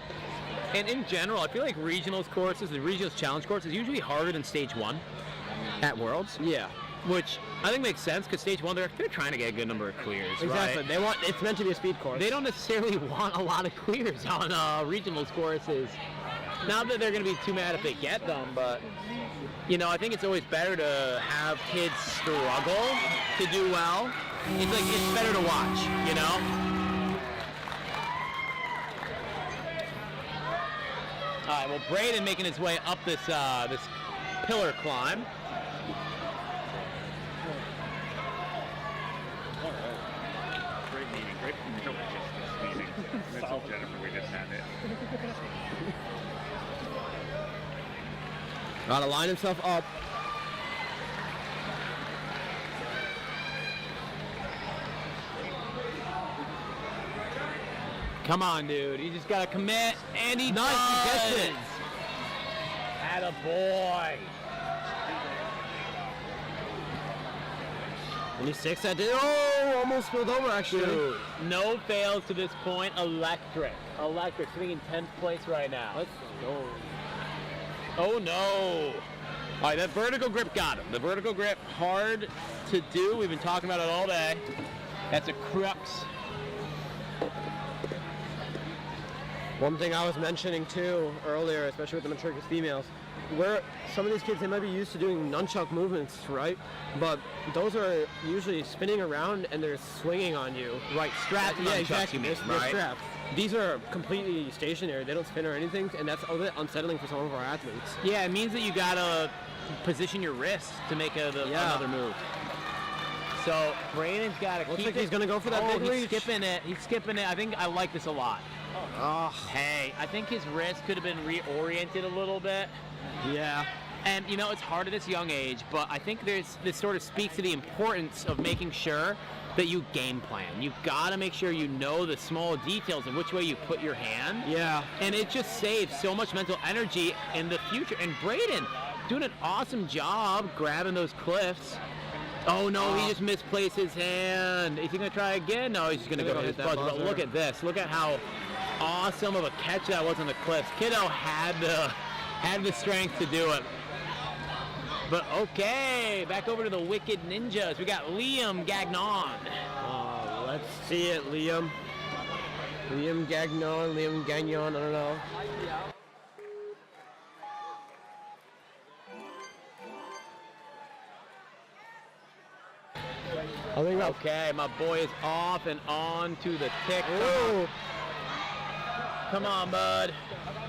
And in general, I feel like regionals courses, the regionals challenge course is usually harder than stage 1 at Worlds. Yeah. Which I think makes sense because stage 1, they're trying to get a good number of clears, Exactly. right? It's meant to be a speed course. They don't necessarily want a lot of clears on regionals courses. Not that they're going to be too mad if they get them, but you know, I think it's always better to have kids struggle to do well. It's better to watch, you know? right, well, Braden making his way up this this pillar climb. Great meeting. Great meeting. That's all Jennifer. We just had it. Gotta line himself up. Come on, dude. You just gotta commit, and he does. He gets it. Attaboy. 26 that did. Oh, almost spilled over actually. Dude, no fails to this point. Electric. Sitting in 10th place right now. Let's go. Oh no. All right, that vertical grip got him. The vertical grip, hard to do. We've been talking about it all day. That's a crux. One thing I was mentioning too earlier, especially with the Matricus females, where some of these kids, they might be used to doing nunchuck movements, right? But those are usually spinning around and they're swinging on you. Right, strapped Yeah, nunchucks, exactly. you mean, They're right? strapped. These are completely stationary. They don't spin or anything, and that's a bit unsettling for some of our athletes. Yeah, it means that you gotta position your wrist to make another move. So Brandon's gotta Looks keep like it. he's gonna go for that big he's reach. skipping it. He's skipping it. I think I like this a lot. Hey, I think his wrist could have been reoriented a little bit. Yeah. And you know, it's hard at this young age, but I think this sort of speaks to the importance of making sure that you game plan. You've got to make sure you know the small details of which way you put your hand. Yeah. And it just saves so much mental energy in the future. And Braden doing an awesome job grabbing those cliffs. Oh no, he just misplaced his hand. Is he gonna try again? No, he's just gonna go hit his buzzer. But look at this. Look at how awesome of a catch that was on the cliffs. Kiddo had the strength to do it. But okay, back over to the Wicked Ninjas. We got Liam Gagnon. Let's see it, Liam. Liam Gagnon, I don't know. Okay, my boy is off and on to the tick. Oh, Come on, bud.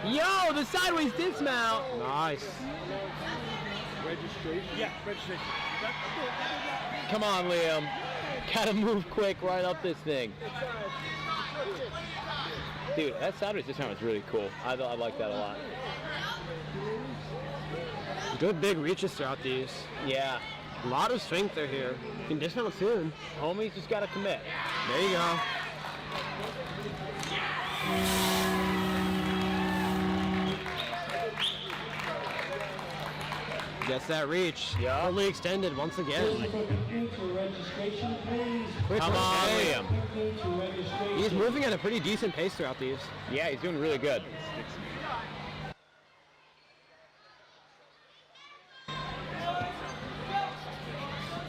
Yo, the sideways dismount. nice. Yeah, registration. Come on, Liam. Gotta move quick right up this thing. Dude, that sideways dismount was really cool. I like that a lot. Good big reaches throughout these. Yeah. A lot of strength are here. You can dismount soon. Homies just gotta commit. There you go. Gets that reach. Yeah. Fully extended once again. registration, please. Come on, Liam. He's moving at a pretty decent pace throughout these. Yeah, he's doing really good.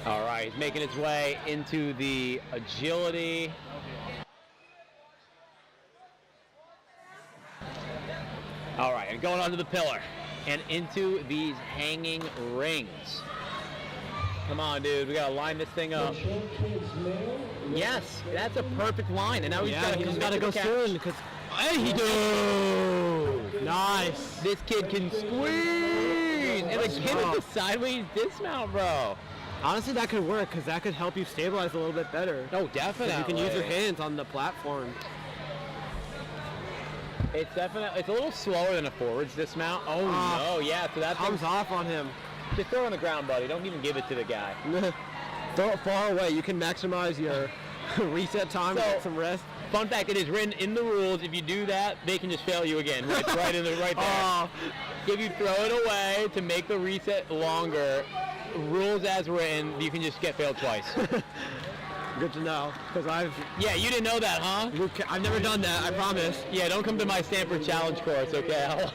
All right, he's making his way into the agility. All right, and going onto the pillar and into these hanging rings. Come on, dude, we gotta line this thing up. Yes, that's a perfect line, and now he's Yeah, he's gotta got to go catch. soon because. Hey, he do! Nice. This kid can squeeze, and the kid with the sideways dismount, bro. Honestly, that could work because that could help you stabilize a little bit better. Oh, 'Cause definitely. you can use your hands on the platform. It's definitely, it's a little slower than a forwards dismount. Oh no, yeah, so that Comes off on him. just throw it on the ground, buddy. Don't even give it to the guy. Throw it far away. You can maximize your reset time, So- get some rest. Fun fact, it is written in the rules. If you do that, they can just fail you again. It's right in the right there. Oh, If you throw it away to make the reset longer, rules as written, you can just get failed twice. good to know because Yeah, you didn't know that, huh? I've never done that. I promise. Yeah, don't come to my Stanford Challenge course, okay?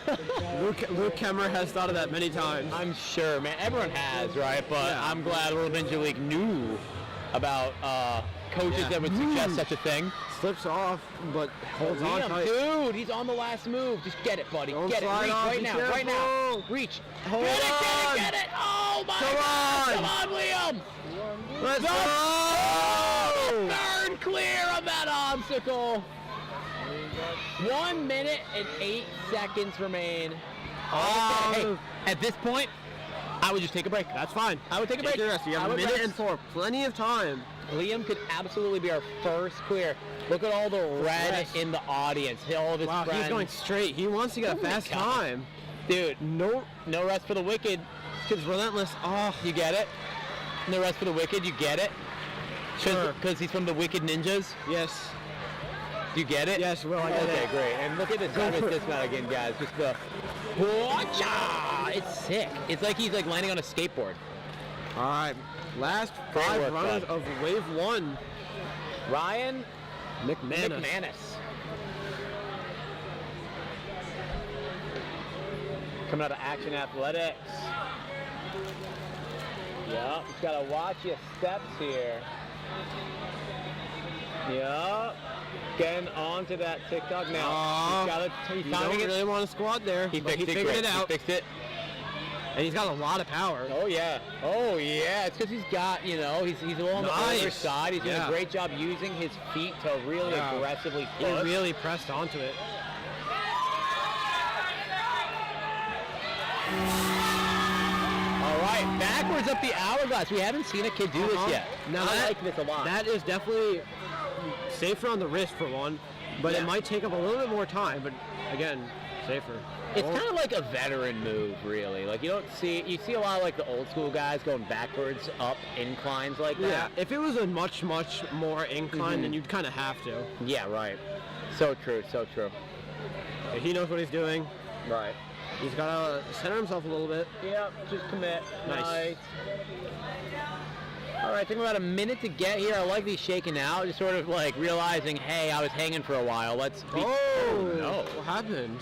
Luke Kemmer has thought of that many times. I'm sure, man. Everyone has, right? But Yeah. I'm glad World Ninja League knew about coaches Yeah. that would suggest such a thing. Slips off, but holds on Liam, tight. dude, he's on the last move. Just get it, buddy. Don't Get it. slide Reach off, right be now. Right now. careful. Reach. Hold get on. it, get it. Oh, my Come God. on. Come on, Liam. Let's No. go! Third clear of that obstacle. 1 minute and 8 seconds remain. Hey, at this point, I would just take a break. That's fine. I would take a break. Take your rest. You I have a would minute rest. and 4. Plenty of time. Liam could absolutely be our first clear. Look at all the red rest. in the audience. All of his Wow, friends. he's going straight. He wants to get a Oh my fast God. time. Dude, no rest for the wicked. This kid's relentless. Oh, You get it? No rest for the wicked. You get it? Sure. Because he's from the Wicked Ninjas. yes. Do you get it? Yes, Will, I get Okay, it. great. And look at this time dismount again, guys. Just the whatcha! It's sick. It's like he's like landing on a skateboard. All right. Last Great 5 work, runners bud. of wave 1. Ryan McManus. McManus. Coming out of Action Athletics. Yep, just gotta watch your steps here. Yep. Getting onto that TikTok now. He's You timing don't it. really want to squat there. He but fixed he it. figured Great. it out. He fixed it. And he's got a lot of power. Oh yeah. Oh yeah. It's because he's got, he's a little on the Nice. older side. He's doing Yeah. a great job using his feet to really Yeah. aggressively He push. really pressed onto it. All right, backwards up the hourglass. We haven't seen a kid do this yet. Now I that- like this a lot. That is definitely safer on the wrist for one, but Yeah. it might take up a little bit more time. But again, safer. It's kind of like a veteran move, really. Like you see a lot of like the old school guys going backwards up inclines like Yeah. that. If it was a much more incline, then you'd kind of have to. Yeah, right. So true, so true. But he knows what he's doing. Right. He's got to center himself a little bit. Yep, just commit. Nice. All right, I think we're about a minute to get here. I like these shaking out, just sort of like realizing, hey, I was hanging for a while. Let's be. Oh, no. What happened?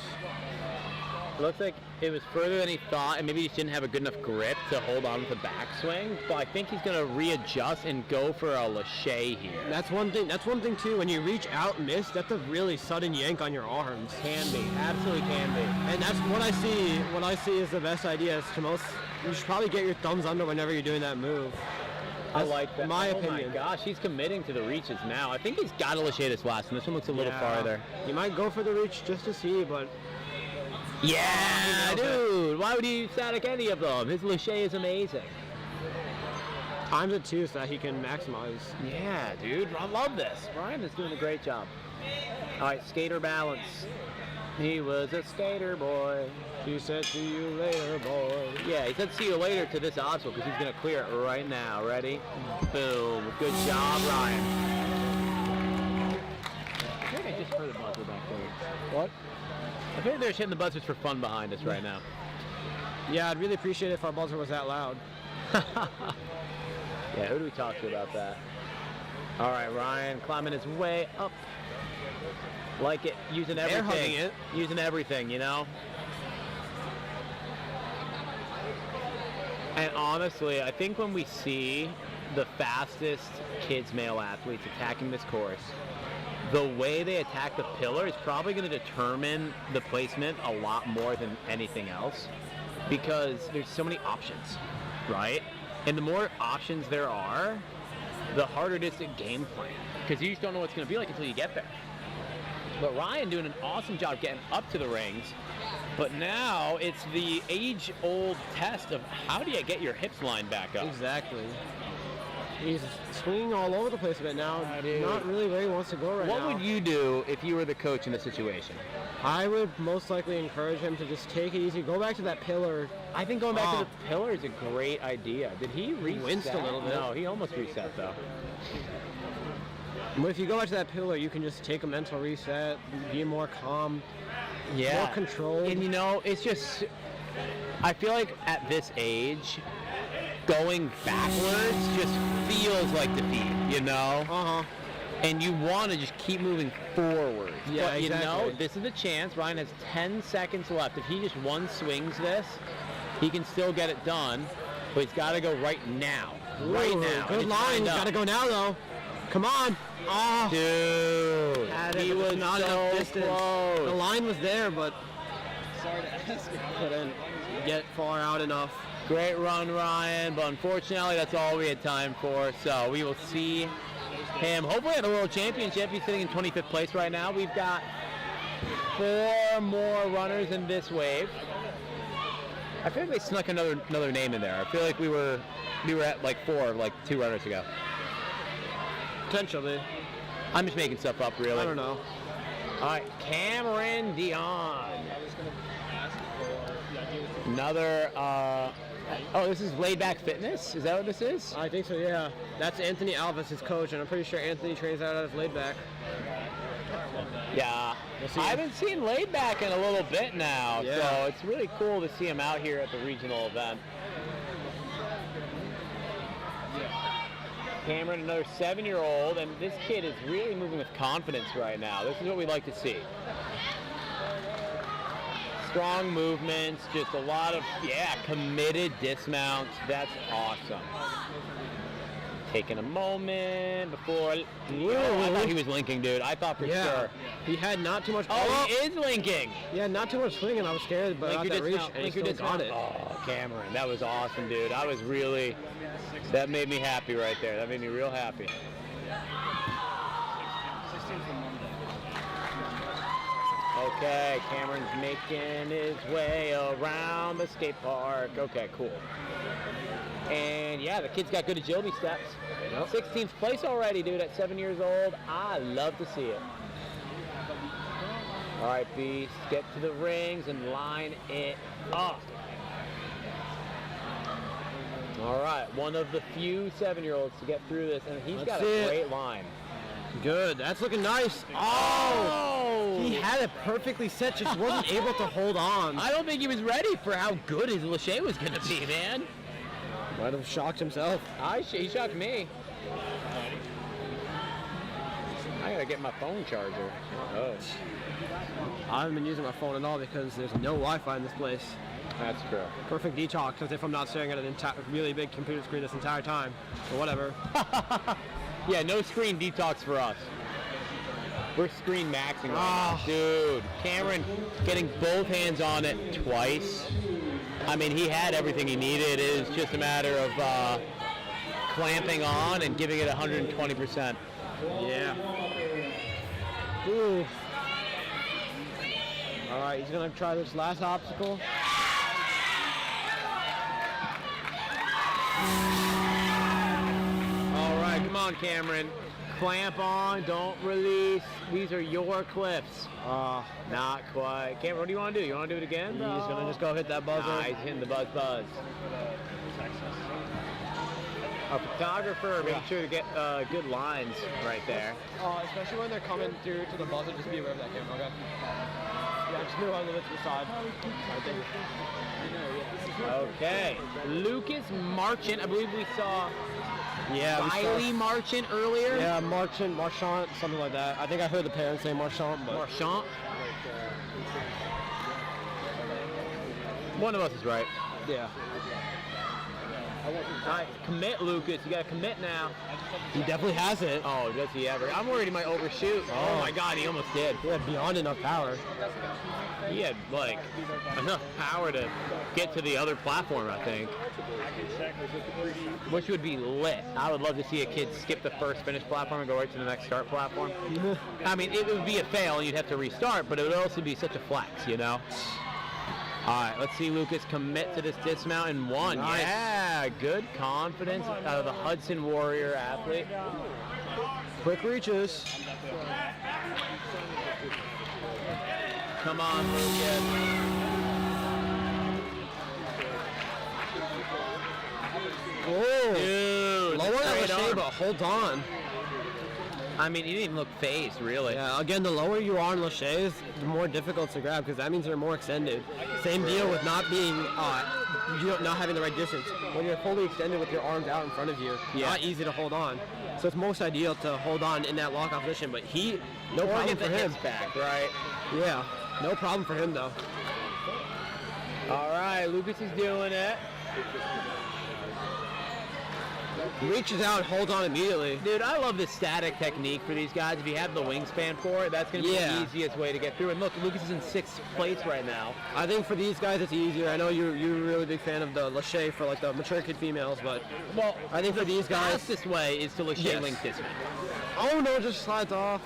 It looks like it was further than he thought, and maybe he just didn't have a good enough grip to hold on with the backswing. But I think he's going to readjust and go for a lâché here. That's one thing. That's one thing too. When you reach out and miss, that's a really sudden yank on your arms. Can be, absolutely can be. And that's what I see. What I see is the best idea. Is to most, you should probably get your thumbs under whenever you're doing that move. I like that. my Oh opinion. my gosh, he's committing to the reaches now. I think he's got to lâché this last one. This one looks a little Yeah. farther. You might go for the reach just to see, but Yeah, nailed it. dude. Why would you static any of them? His lâché is amazing. times it too so that he can maximize. Yeah, dude. I love this. Ryan is doing a great job. All right, skater balance. He was a skater boy. She said, "See you later, boy." Yeah, he said see you later to this obstacle because he's going to clear it right now. Ready? Boom. Good job, Ryan. I think I just heard a buzzer back there. What? I think they're hitting the buzzers for fun behind us right now. Yeah, I'd really appreciate it if our buzzer was that loud. Yeah, who do we talk to about that? All right, Ryan climbing his way up. Like it, using everything. hugging it. Using everything, you know? And honestly, I think when we see the fastest kids male athletes attacking this course, the way they attack the pillar is probably going to determine the placement a lot more than anything else because there's so many options, right? And the more options there are, the harder it is to game plan because you just don't know what it's going to be like until you get there. But Ryan doing an awesome job getting up to the rings. But now it's the age-old test of how do you get your hips lined back up? Exactly. He's swinging all over the place a bit now. dude. Not really where he wants to go right What now. would you do if you were the coach in this situation? I would most likely encourage him to just take it easy. Go back to that pillar. I think going back to the pillar is a great idea. Did he reset? winced a little bit. No, he almost reset though. But if you go back to that pillar, you can just take a mental reset, be more calm, more controlled. And you know, it's just, I feel like at this age, going backwards just feels like defeat, you know? Uh-huh. And you want to just keep moving forward. Yeah, but you know, exactly. this is the chance. Ryan has 10 seconds left. If he just one swings this, he can still get it done. But he's got to go right now. Right Ooh, now. Good And it's line. lined He's up. got to go now, though. Come on. Oh, Dude, had it, he but was it's not so enough distance. close. The line was there, but Sorry to ask. couldn't get far out enough. Great run, Ryan, but unfortunately that's all we had time for. So we will see him hopefully at the World Championship. He's sitting in 25th place right now. We've got 4 more runners in this wave. I feel like they snuck another name in there. I feel like we were at like 4 like 2 runners ago. Potentially. I'm just making stuff up, really. I don't know. All right, Cameron Dion. Another. This is Laid Back Fitness. Is that what this is? I think so, yeah. That's Anthony Alves, his coach, and I'm pretty sure Anthony trains out of Laid Back. Yeah. see I him. haven't seen Laid Back in a little bit now, Yeah. so it's really cool to see him out here at the regional event. Cameron, another 7-year-old, and this kid is really moving with confidence right now. This is what we like to see. Strong movements, just a lot of, committed dismounts. That's awesome. Taking a moment before. Oh, I thought he was linking, dude. I thought for sure. He had not too much. Oh, he is linking. Yeah, not too much swinging. I was scared, but Link not your that reach, dismount. and he Link your still got dismount. it. Oh, Cameron, that was awesome, dude. I was really. That made me happy right there. That made me real happy. Okay, Cameron's making his way around the skate park. Okay, cool. And yeah, the kid's got good agility steps. 16th place already, dude, at 7 years old. I love to see it. All right, Beast, get to the rings and line it up. All right, one of the few 7-year-olds to get through this, and he's got a great line. Good. That's looking nice. Oh! He had it perfectly set, just wasn't able to hold on. I don't think he was ready for how good his Lachey was going to be, man. Might have shocked himself. He shocked me. I gotta get my phone charger. Oh, I haven't been using my phone at all because there's no Wi-Fi in this place. that's true. Perfect detox, as if I'm not staring at an really big computer screen this entire time. Or whatever. Yeah, no screen detox for us. We're screen maxing right now. Dude, Cameron getting both hands on it twice. I mean, he had everything he needed. It is just a matter of clamping on and giving it 120%. Yeah. Ooh. All right, he's gonna try this last obstacle. All right, come on, Cameron. Clamp on, don't release. These are your cliffs. Not quite. Cameron, what do you want to do? You want to do it again? He's gonna just go hit that buzzer. Nah, he's hitting the buzz. Our photographer making sure to get good lines right there. Especially when they're coming through to the buzzer, just be aware of that camera, okay? Yeah, just move a little bit to the side. Okay, Lucas Marchant. I believe we saw Riley Marchant earlier. Yeah, Marchant, something like that. I think I heard the parents say Marchant, but... Marchant. One of us is right. Yeah. All right, commit, Lucas. You got to commit now. He definitely has it. Oh, does he ever? I'm worried he might overshoot. Oh my God, he almost did. He had beyond enough power. He had like enough power to get to the other platform, I think. Which would be lit. I would love to see a kid skip the first finish platform and go right to the next start platform. I mean, it would be a fail and you'd have to restart, but it would also be such a flex, you know? All right, let's see Lucas commit to this dismount in one. Nice. Yeah, good confidence out of the Hudson Warrior athlete. Quick reaches. Come on, Lucas. Whoa. Dude, Lower than straight Lachey, arm. but hold on. I mean, he didn't even look phased, really. Yeah, again, the lower you are in Lachey's, the more difficult to grab because that means they're more extended. Same deal with not being, not having the right distance. When you're fully extended with your arms out in front of you, not easy to hold on. So it's most ideal to hold on in that lockout position. But no problem for him. Back, right? Yeah, no problem for him though. All right, Lucas is doing it. Reaches out, holds on immediately. Dude, I love the static technique for these guys. If you have the wingspan for it, that's going to be the easiest way to get through. And look, Lucas is in 6th place right now. I think for these guys it's easier. I know you're a really big fan of the Lachey for like the mature kid females, but I think for these guys, the fastest way is to Lachey link dismount. Oh no, just slides off.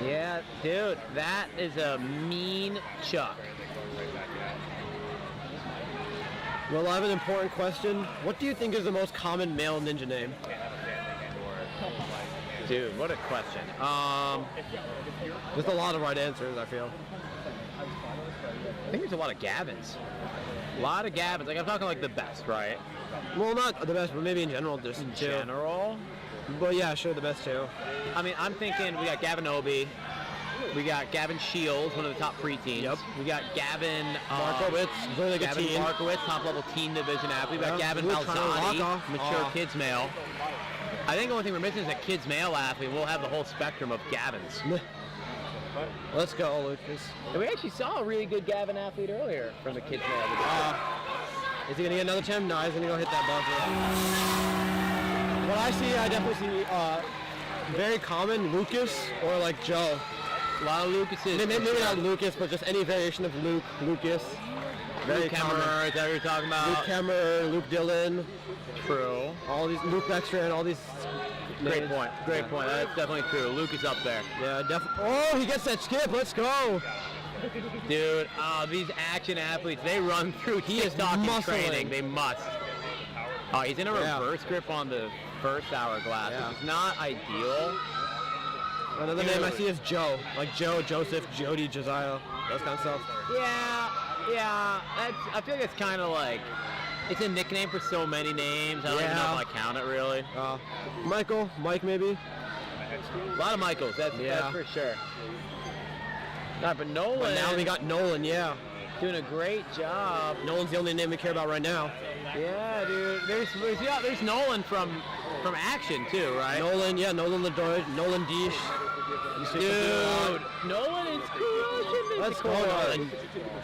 Yeah, dude, that is a mean chuck. Well, I have an important question. What do you think is the most common male ninja name? Dude, what a question. There's a lot of right answers, I feel. I think there's a lot of Gavins. A lot of Gavins. Like, I'm talking like the best, right? Well, not the best, but maybe in general, just In two. general. But yeah, sure, the best two. I mean, I'm thinking we got Gavin Obi. We got Gavin Shields, one of the top preteens. Yep. We got Gavin Markowitz, really good Gavin teen. Markowitz, top level teen division athlete. We got Yeah, Gavin Luke Tyler Malzani, Lockoff. mature Oh. kids male. I think the only thing we're missing is a kids male athlete. We'll have the whole spectrum of Gavins. Let's go, Lucas. And we actually saw a really good Gavin athlete earlier from the kids male. Is he gonna get another 10? No, he's gonna go hit that buzzer. What I see, I definitely see very common Lucas or like Joe. A lot of Lucases. Maybe not Lucas, but just any variation of Luke, Lucas. Very Luke common. Kemmer, is that what you're talking about? Luke Kemmer, Luke Dillon, True. all these Luke Extra and all these. Great names. point. Great point. That's definitely true. Luke is up there. Yeah, Oh, he gets that skip. Let's go. Dude, these action athletes, they run through TikTok in muscling. training. They must. Oh, he's in a Yeah. reverse grip on the first hourglass, Yeah. which is not ideal. Another name I see is Joe. Like Joe, Joseph, Jody, Josiah, those kind of stuff. Yeah. I feel like it's kind of like, it's a nickname for so many names. I don't even know Yeah. if I count it really. Michael, Mike maybe. A lot of Michaels, that's for sure. Nah, but Nolan, But now we got Nolan, yeah. doing a great job. Nolan's the only name we care about right now. Yeah, dude. There's Nolan from Action too, right? Nolan, yeah, Nolan LeDoy, Nolan Deesh. Dude, Nolan is crushing this. Let's go.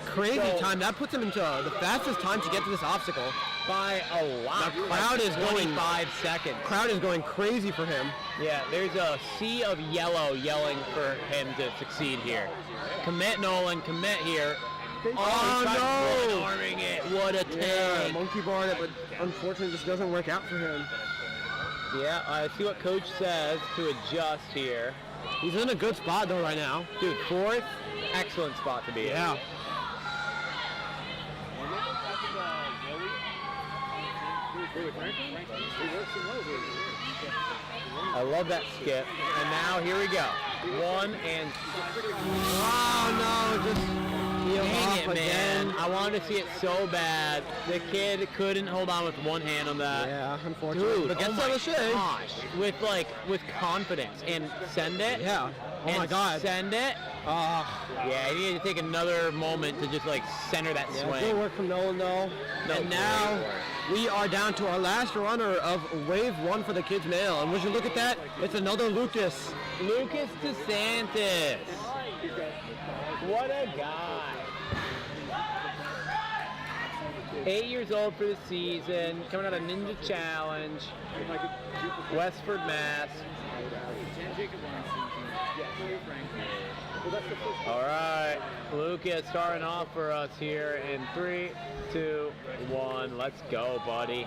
Crazy time. That puts him into the fastest time to get to this obstacle. By a lot. The crowd is going 25 seconds. Crowd is going crazy for him. Yeah, there's a sea of yellow yelling for him to succeed here. Commit, Nolan. Commit here. Oh, he's no. one-arming it. What a take. Monkey bar it, but unfortunately this doesn't work out for him. Yeah, I see what coach says to adjust here. He's in a good spot though right now. Dude, fourth, excellent spot to be in. Yeah. I love that skip. And now here we go. One and Oh no, just heel dang off it, man. again. I wanted to see it so bad. The kid couldn't hold on with one hand on that. Yeah, unfortunately. Dude, but oh gets my the shade. gosh. With confidence and send it. Yeah. Oh and my god. Send it. Yeah, you need to take another moment to just like center that Yeah, swing. good work from Nolan though. No, And now great work. we are down to our last runner of wave 1 for the kids male. And would you look at that? It's another Lucas. Lucas DeSantis. What a guy. 8 years old for the season, coming out of Ninja Challenge, Westford, Mass. All right, Lucas starting off for us here in 3, 2, 1. Let's go, buddy.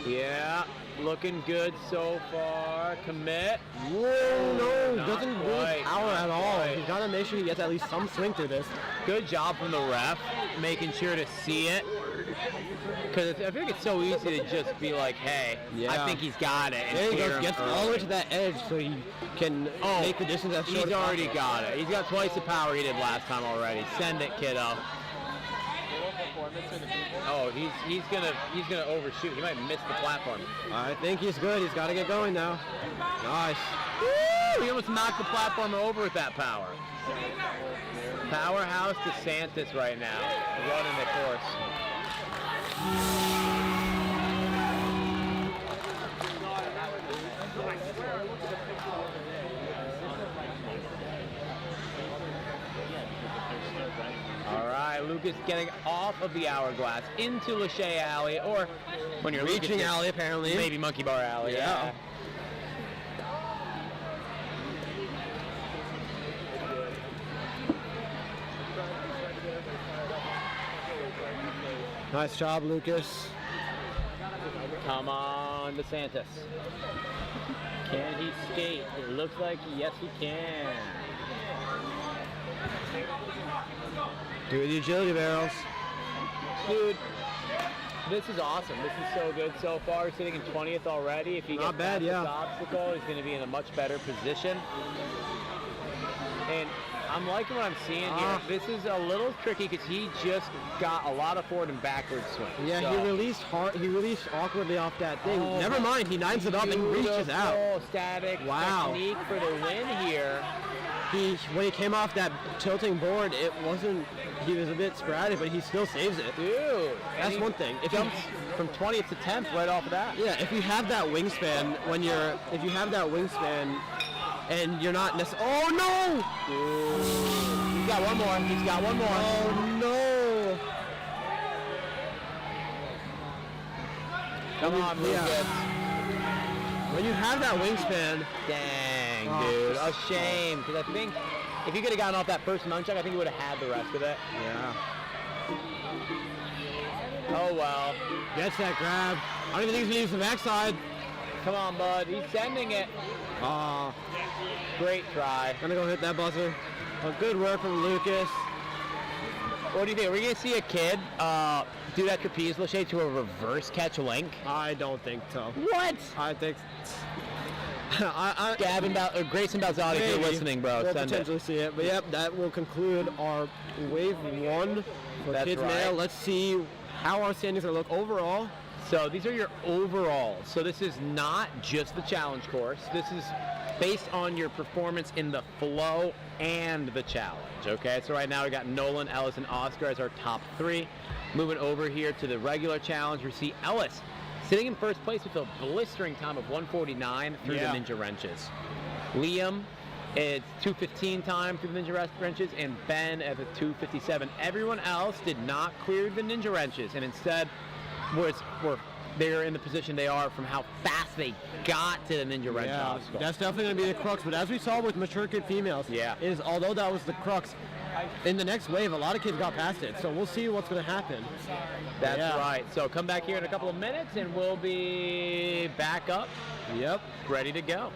Yeah, looking good so far. Commit. Whoa, no, Not doesn't quite, really power not at all. quite. He's got to make sure he gets at least some swing through this. Good job from the ref, making sure to see it. Because I feel like it's so easy to just be like, hey, Yeah. I think he's got it. And There he clear goes, him gets all the early. way to that edge so he can make the distance as short He's as already possible. got it. He's got twice the power he did last time already. Send it, kiddo. Oh, he's gonna overshoot. He might miss the platform. I think he's good. He's got to get going now. Nice. Woo! He almost knocked the platform over with that power. Powerhouse DeSantis right now, running the course. All right, Lucas getting off of the hourglass into Lachey Alley, or when you're Reaching Lucas, alley, apparently. maybe Monkey Bar Alley. Yeah. Nice job, Lucas. Come on, DeSantis. Can he skate? It looks like yes, he can. Do the agility barrels. Dude, this is awesome. This is so good so far. He's sitting in 20th already. If he Not gets bad, past yeah. this obstacle, he's going to be in a much better position. And I'm liking what I'm seeing here. This is a little tricky because he just got a lot of forward and backward swing. Yeah, So- he released hard. He released awkwardly off that thing. Oh, Never mind, he nines it up and reaches out. Beautiful static Wow. technique for the win here. When he came off that tilting board, it wasn't. He was a bit sporadic, but he still saves it. Dude. That's and he one thing. If you, jumps from 20th to 10th right off of that. yeah, if you have that wingspan, if you have that wingspan, and you're not necessarily. Oh no! He's got one more. He's got one more. Oh no! Come on, Lucas. Yeah. When you have that wingspan, Dang, Oh. dude. A shame. Because I think if you could have gotten off that first nunchuck, I think you would have had the rest of it. yeah, Oh, well. gets that grab. I don't even think he's gonna use the backside. Come on, bud. He's sending it. Great try. Gonna go hit that buzzer. A good work from Lucas. What do you think? Are we going to see a kid do that trapeze lâché to a reverse catch link? I don't think so. What? I think. Grayson Balzotti, if you're Maybe. listening, bro, We'll send it. potentially see it. But yep, that will conclude our wave 1 for That's kids right. male. Let's see how our standings are gonna look overall. So these are your overalls. So this is not just the challenge course. This is based on your performance in the flow and the challenge, okay? So right now we got Nolan, Ellis, and Oscar as our top 3. Moving over here to the regular challenge, we see Ellis sitting in first place with a blistering time of 1:49 through Yeah. the Ninja Wrenches. Liam, it's 2:15 time through the Ninja Wrenches, and Ben at the 2:57. Everyone else did not clear the Ninja Wrenches, and instead they're in the position they are from how fast they got to the Ninja Wrench Yeah, obstacle. that's definitely going to be the crux. But as we saw with mature kid females, Yeah. although that was the crux, in the next wave, a lot of kids got past it. So we'll see what's going to happen. That's Yeah. right. So come back here in a couple of minutes, and we'll be back up, Yep. ready to go.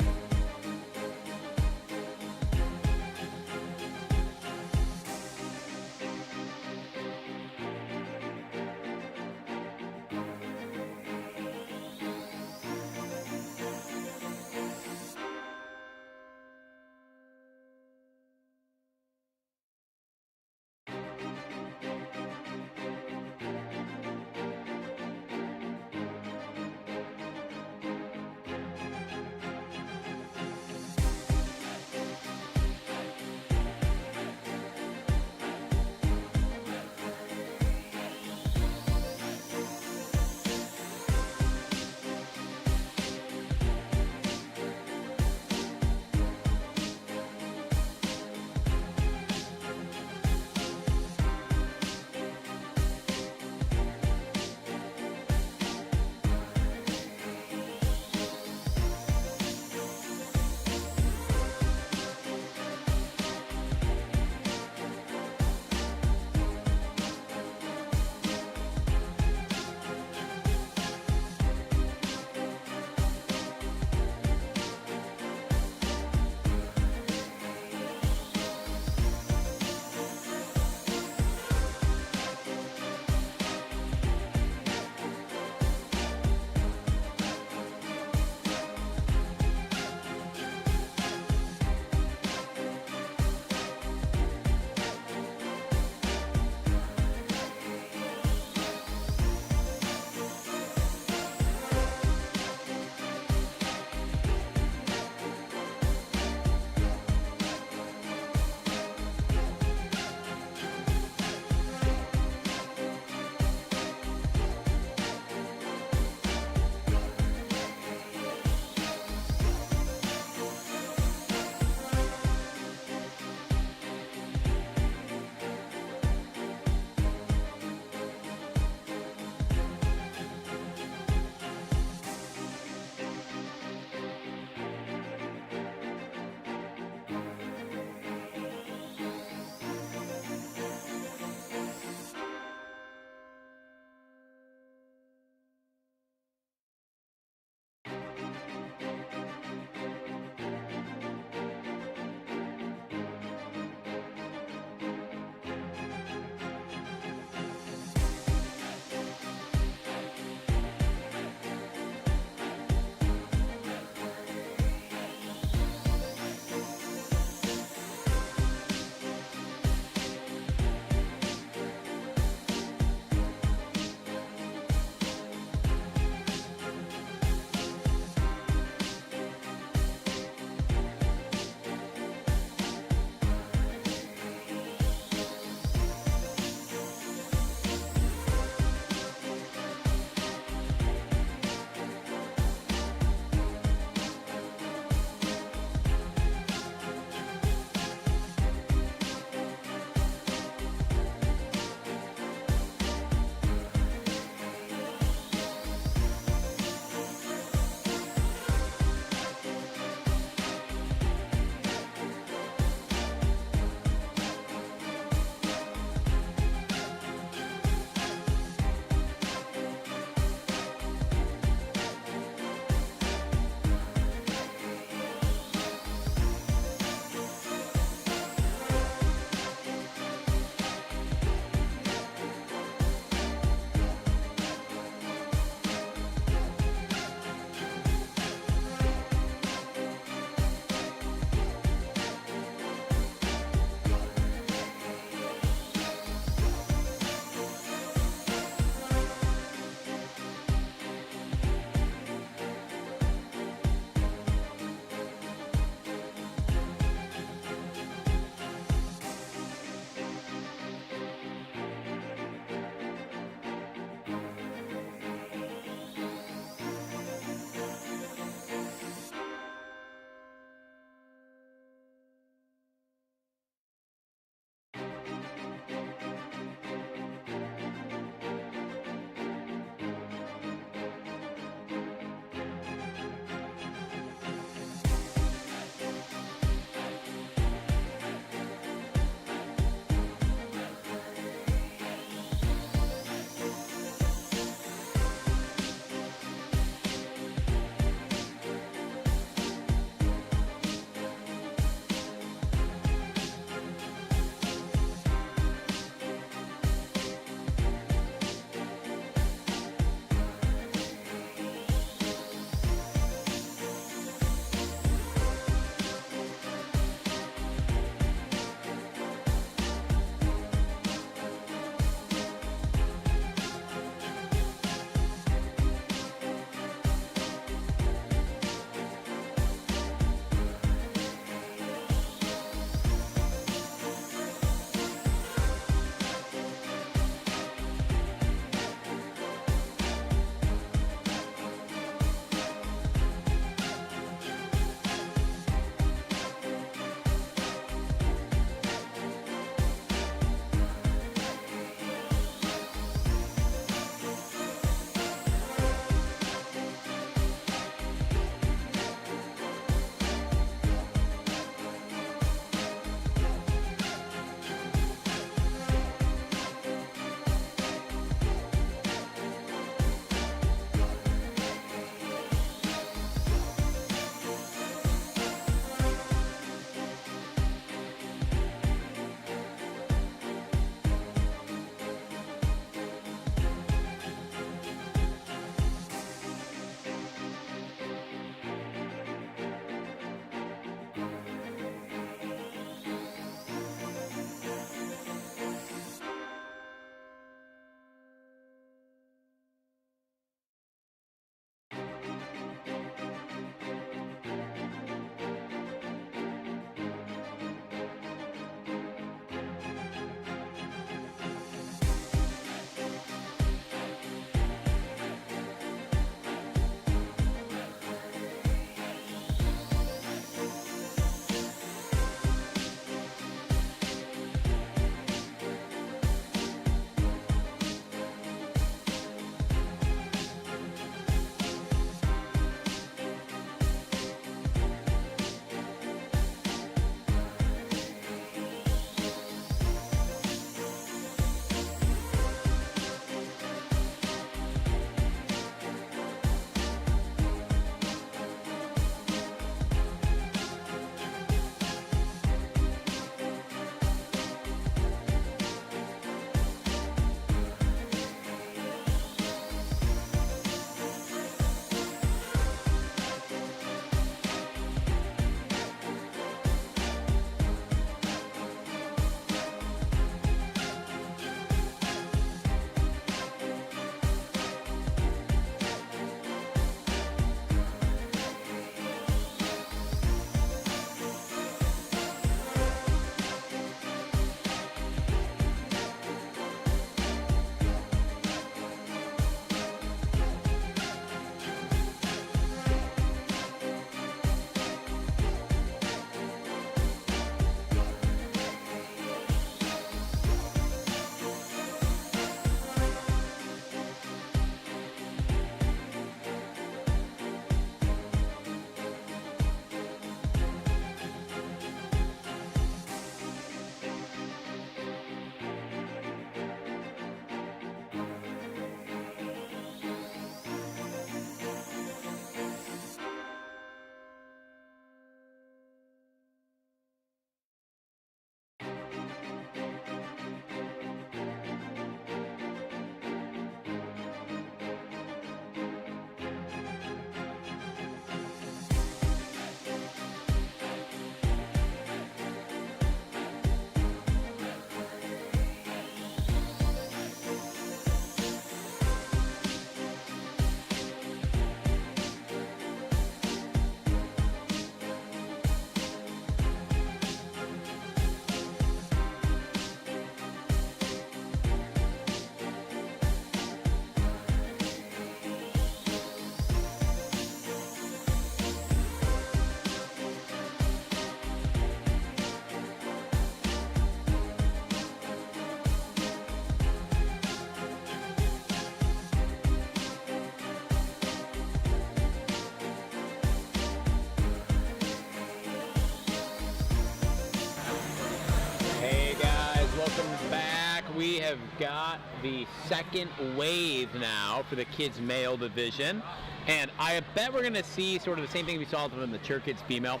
we have got the second wave now for the kids male division. And I bet we're going to see sort of the same thing we saw from the Cheer Kids female.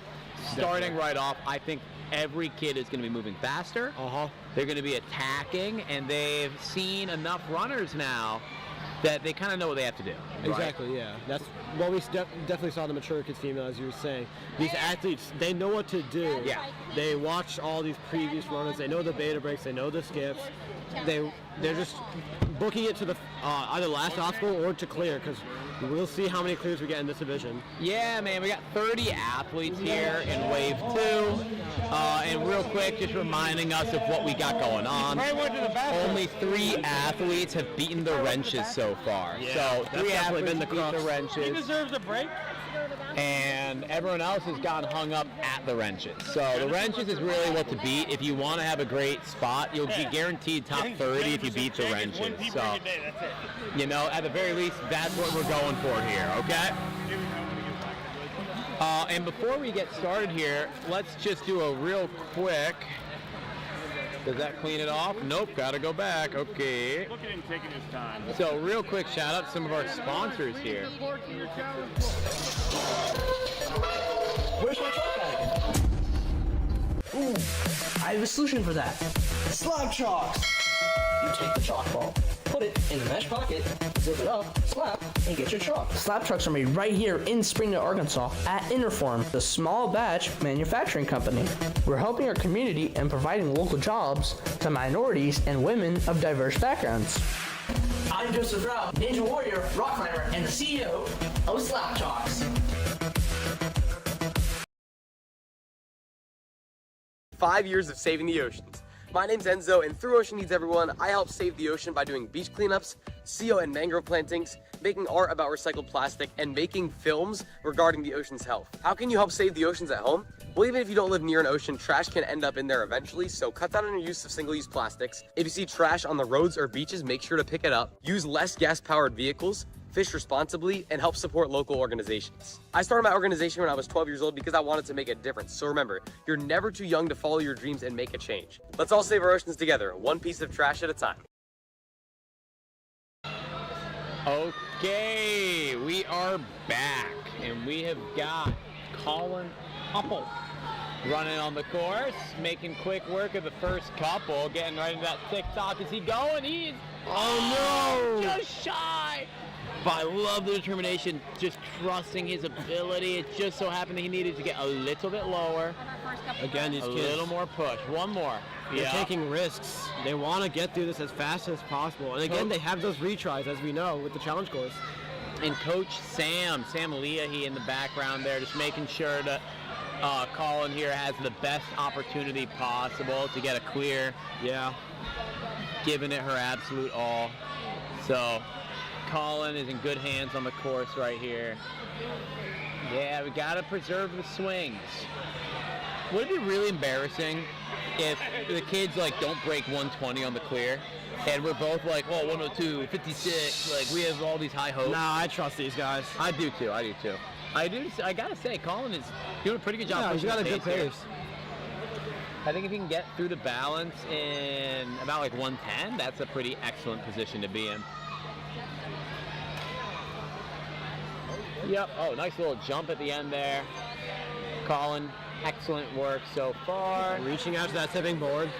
Starting right off, I think every kid is going to be moving faster. They're going to be attacking, and they've seen enough runners now that they kind of know what they have to do. Exactly, yeah. That's what we definitely saw the mature kids female, as you were saying. These athletes, they know what to do. Yeah. They watch all these previous runners. They know the beta breaks. They know the skips. They're just booking it to the either last obstacle or to clear, because we'll see how many clears we get in this division. Yeah, man, we got 30 athletes here in Wave 2. And real quick, just reminding us of what we got going on. Only 3 athletes have beaten the wrenches so far. So 3 athletes beat the wrenches. He deserves a break. And everyone else has gotten hung up at the wrenches. So the wrenches is really what to beat. If you want to have a great spot, you'll be guaranteed top 30 if you beat the wrenches. So, you know, at the very least, that's what we're going for here, okay? And before we get started here, let's just do a real quick. Does that clean it off? Nope, gotta go back. Okay. Look at him taking his time. So real quick shout out to some of our sponsors here. Where's my chalk bag? Ooh, I have a solution for that. Slab chalks! You take the chalk ball, put it in the mesh pocket, zip it up, slap, and get your chalk. Slab chalks are made right here in Springdale, Arkansas at Interform, the small batch manufacturing company. We're helping our community and providing local jobs to minorities and women of diverse backgrounds. I'm Joseph Rao, Ninja Warrior, rock climber, and the CEO of Slab Chalks. 5 years of saving the oceans. My name's Enzo, and through Ocean Needs Everyone, I help save the ocean by doing beach cleanups, seal and mangrove plantings, making art about recycled plastic, and making films regarding the ocean's health. How can you help save the oceans at home? Well, even if you don't live near an ocean, trash can end up in there eventually, so cut down on your use of single-use plastics. If you see trash on the roads or beaches, make sure to pick it up. Use less gas-powered vehicles, fish responsibly, and help support local organizations. I started my organization when I was 12 years old because I wanted to make a difference. So remember, you're never too young to follow your dreams and make a change. Let's all save our oceans together, one piece of trash at a time. Okay, we are back, and we have got Colin Huppel running on the course, making quick work of the first couple, getting right into that TikTok. Is he going? He's just shy. But I love the determination, just trusting his ability. It just so happened that he needed to get a little bit lower. Again, these kids, little more push. One more. They're taking risks. They want to get through this as fast as possible. And again, they have those retries, as we know, with the challenge course. And Coach Sam Leahy in the background there, just making sure that Colin here has the best opportunity possible to get a clear. Yeah. Giving it her absolute all. So Colin is in good hands on the course right here. Yeah, we gotta preserve the swings. Would it be really embarrassing if the kids like don't break 120 on the clear, and we're both like, oh, 102, 56, like we have all these high hopes? Nah, I trust these guys. I do too. I gotta say, Colin is doing a pretty good job. Yeah, he's got a good pace. I think if he can get through the balance in about like 110, that's a pretty excellent position to be in. Yep. Oh, nice little jump at the end there. Colin, excellent work so far. Reaching out to that tipping board.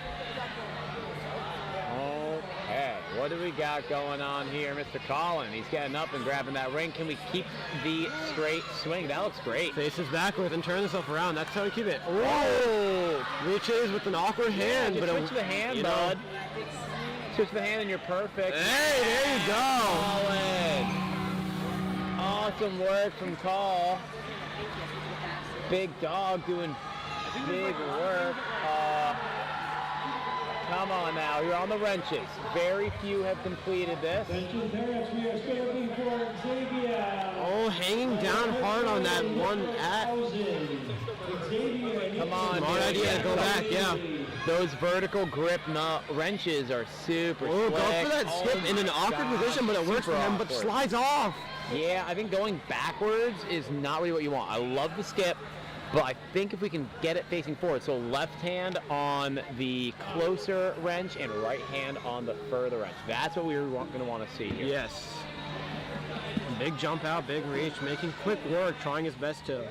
Okay, what do we got going on here, Mr. Colin? He's getting up and grabbing that ring. Can we keep the straight swing? That looks great. Faces backwards and turn himself around. That's how we keep it. Whoa! Reaches with an awkward hand. But switch the hand, bud. Switch the hand and you're perfect. Hey, there you go. Colin. Awesome work from Call. Big dog doing big work. Come on now, you're on the wrenches. Very few have completed this. Oh, hanging down hard on that one act. Come on, smart idea to go back, yeah. Those vertical grip wrenches are super Oh, slick. go for that skip in an awkward position, but it works for him, but slides off. Yeah, I think going backwards is not really what you want. I love the skip, But I think if we can get it facing forward, so left hand on the closer wrench and right hand on the further wrench. That's what we're going to want to see here. Yes. Big jump out, big reach, making quick work, trying his best to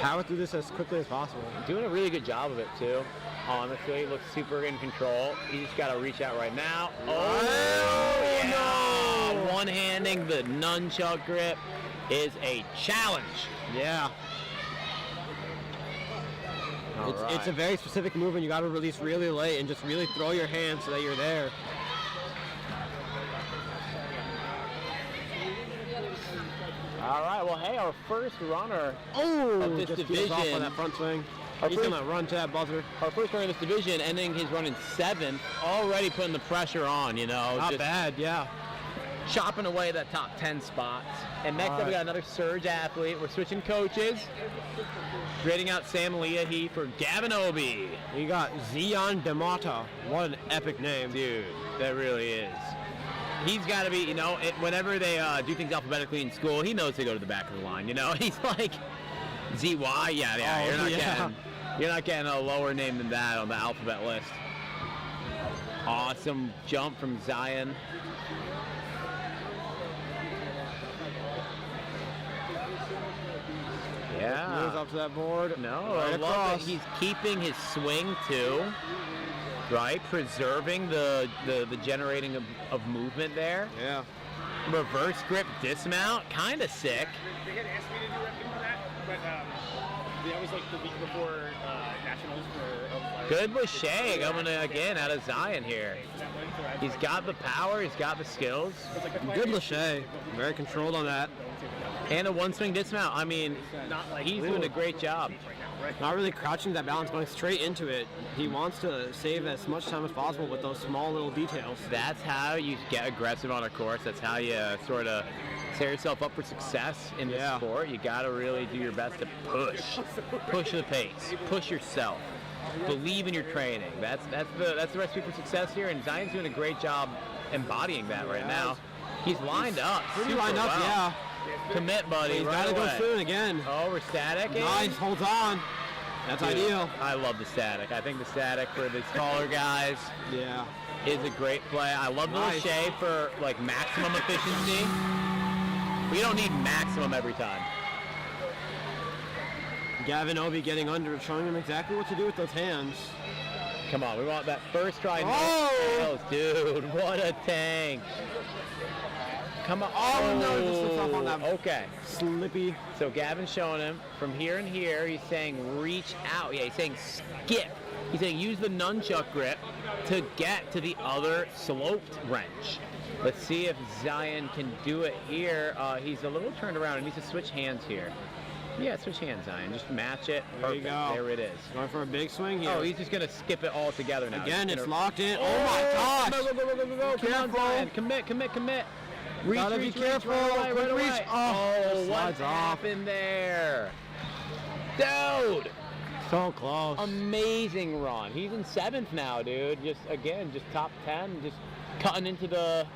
power through this as quickly as possible. Doing a really good job of it too. Honestly, looks super in control. He just got to reach out right now. Oh, yeah. One-handing the nunchuck grip is a challenge. Yeah. It's a very specific move, and you got to release really late and just really throw your hand so that you're there. All right, well, hey, our first runner of this just division. off on that front swing. He's going to run to that buzzer. Our first runner in this division, ending his run in 7th, already putting the pressure on, you know. Not just bad, yeah. chopping away that top 10 spots. And next up, we got another surge athlete. We're switching coaches. Grading out Sam Leahy for Gavin Obi. We got Zion Demata. What an epic name. Dude, that really is. He's got to be, you know, whenever they do things alphabetically in school, he knows to go to the back of the line, you know? He's like, ZY, yeah, you're not getting a lower name than that on the alphabet list. Awesome jump from Zion. Yeah. Moves up to that board. No, right I love across. that he's keeping his swing too, right? Preserving the generating of movement there. Yeah. Reverse grip dismount, kind of sick. They had asked me to do everything for that, but that was like the week before nationals for. Good Lachey coming again out of Zion here. He's got the power, he's got the skills. Good Lachey. Very controlled on that. And a one swing dismount. I mean, he's doing a great job. Not really crouching that balance, going straight into it. He wants to save as much time as possible with those small little details. That's how you get aggressive on a course. That's how you sort of set yourself up for success in this sport. You got to really do your best to push the pace, push yourself, believe in your training. That's the recipe for success here, and Zion's doing a great job embodying that right now. He's lined up. Pretty super lined up, well. yeah. Commit, buddy. He's right got to go away. soon again. Oh, we're static. Nice, holds on. That's Dude, ideal. I love the static. I think the static for the taller guys is a great play. I love the Lachey for like maximum efficiency. We don't need maximum every time. Gavin Obi getting under, showing him exactly what to do with those hands. Come on, we want that first try. Oh! Dude, what a tank. Come on. Oh, no, just slips off on that. Okay. Slippy. So Gavin's showing him from here and here. He's saying reach out. Yeah, he's saying skip. He's saying use the nunchuck grip to get to the other sloped wrench. Let's see if Zion can do it here. He's a little turned around and needs to switch hands here. Yeah, switch hands, Zion. Just match it. There you go. There it is. Going for a big swing here. Oh, he's just going to skip it all together now. Again, it's locked in. Oh, my gosh. Go. Come on, Zion. Commit. Reach, Gotta be careful. Quick reach. Oh, what slides off. happened there? Dude. So close. Amazing run. He's in 7th now, dude. Just top 10. Just cutting into the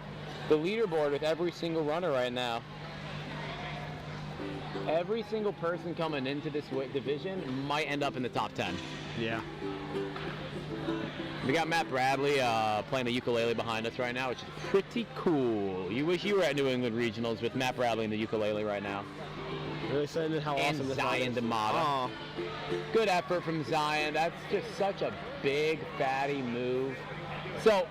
leaderboard with every single runner right now. Every single person coming into this division might end up in the top 10. Yeah. We got Matt Bradley playing the ukulele behind us right now, which is pretty cool. You wish you were at New England Regionals with Matt Bradley and the ukulele right now. Really saying how And awesome this Zion is. Demata. Oh. Good effort from Zion. That's just such a big, fatty move. So,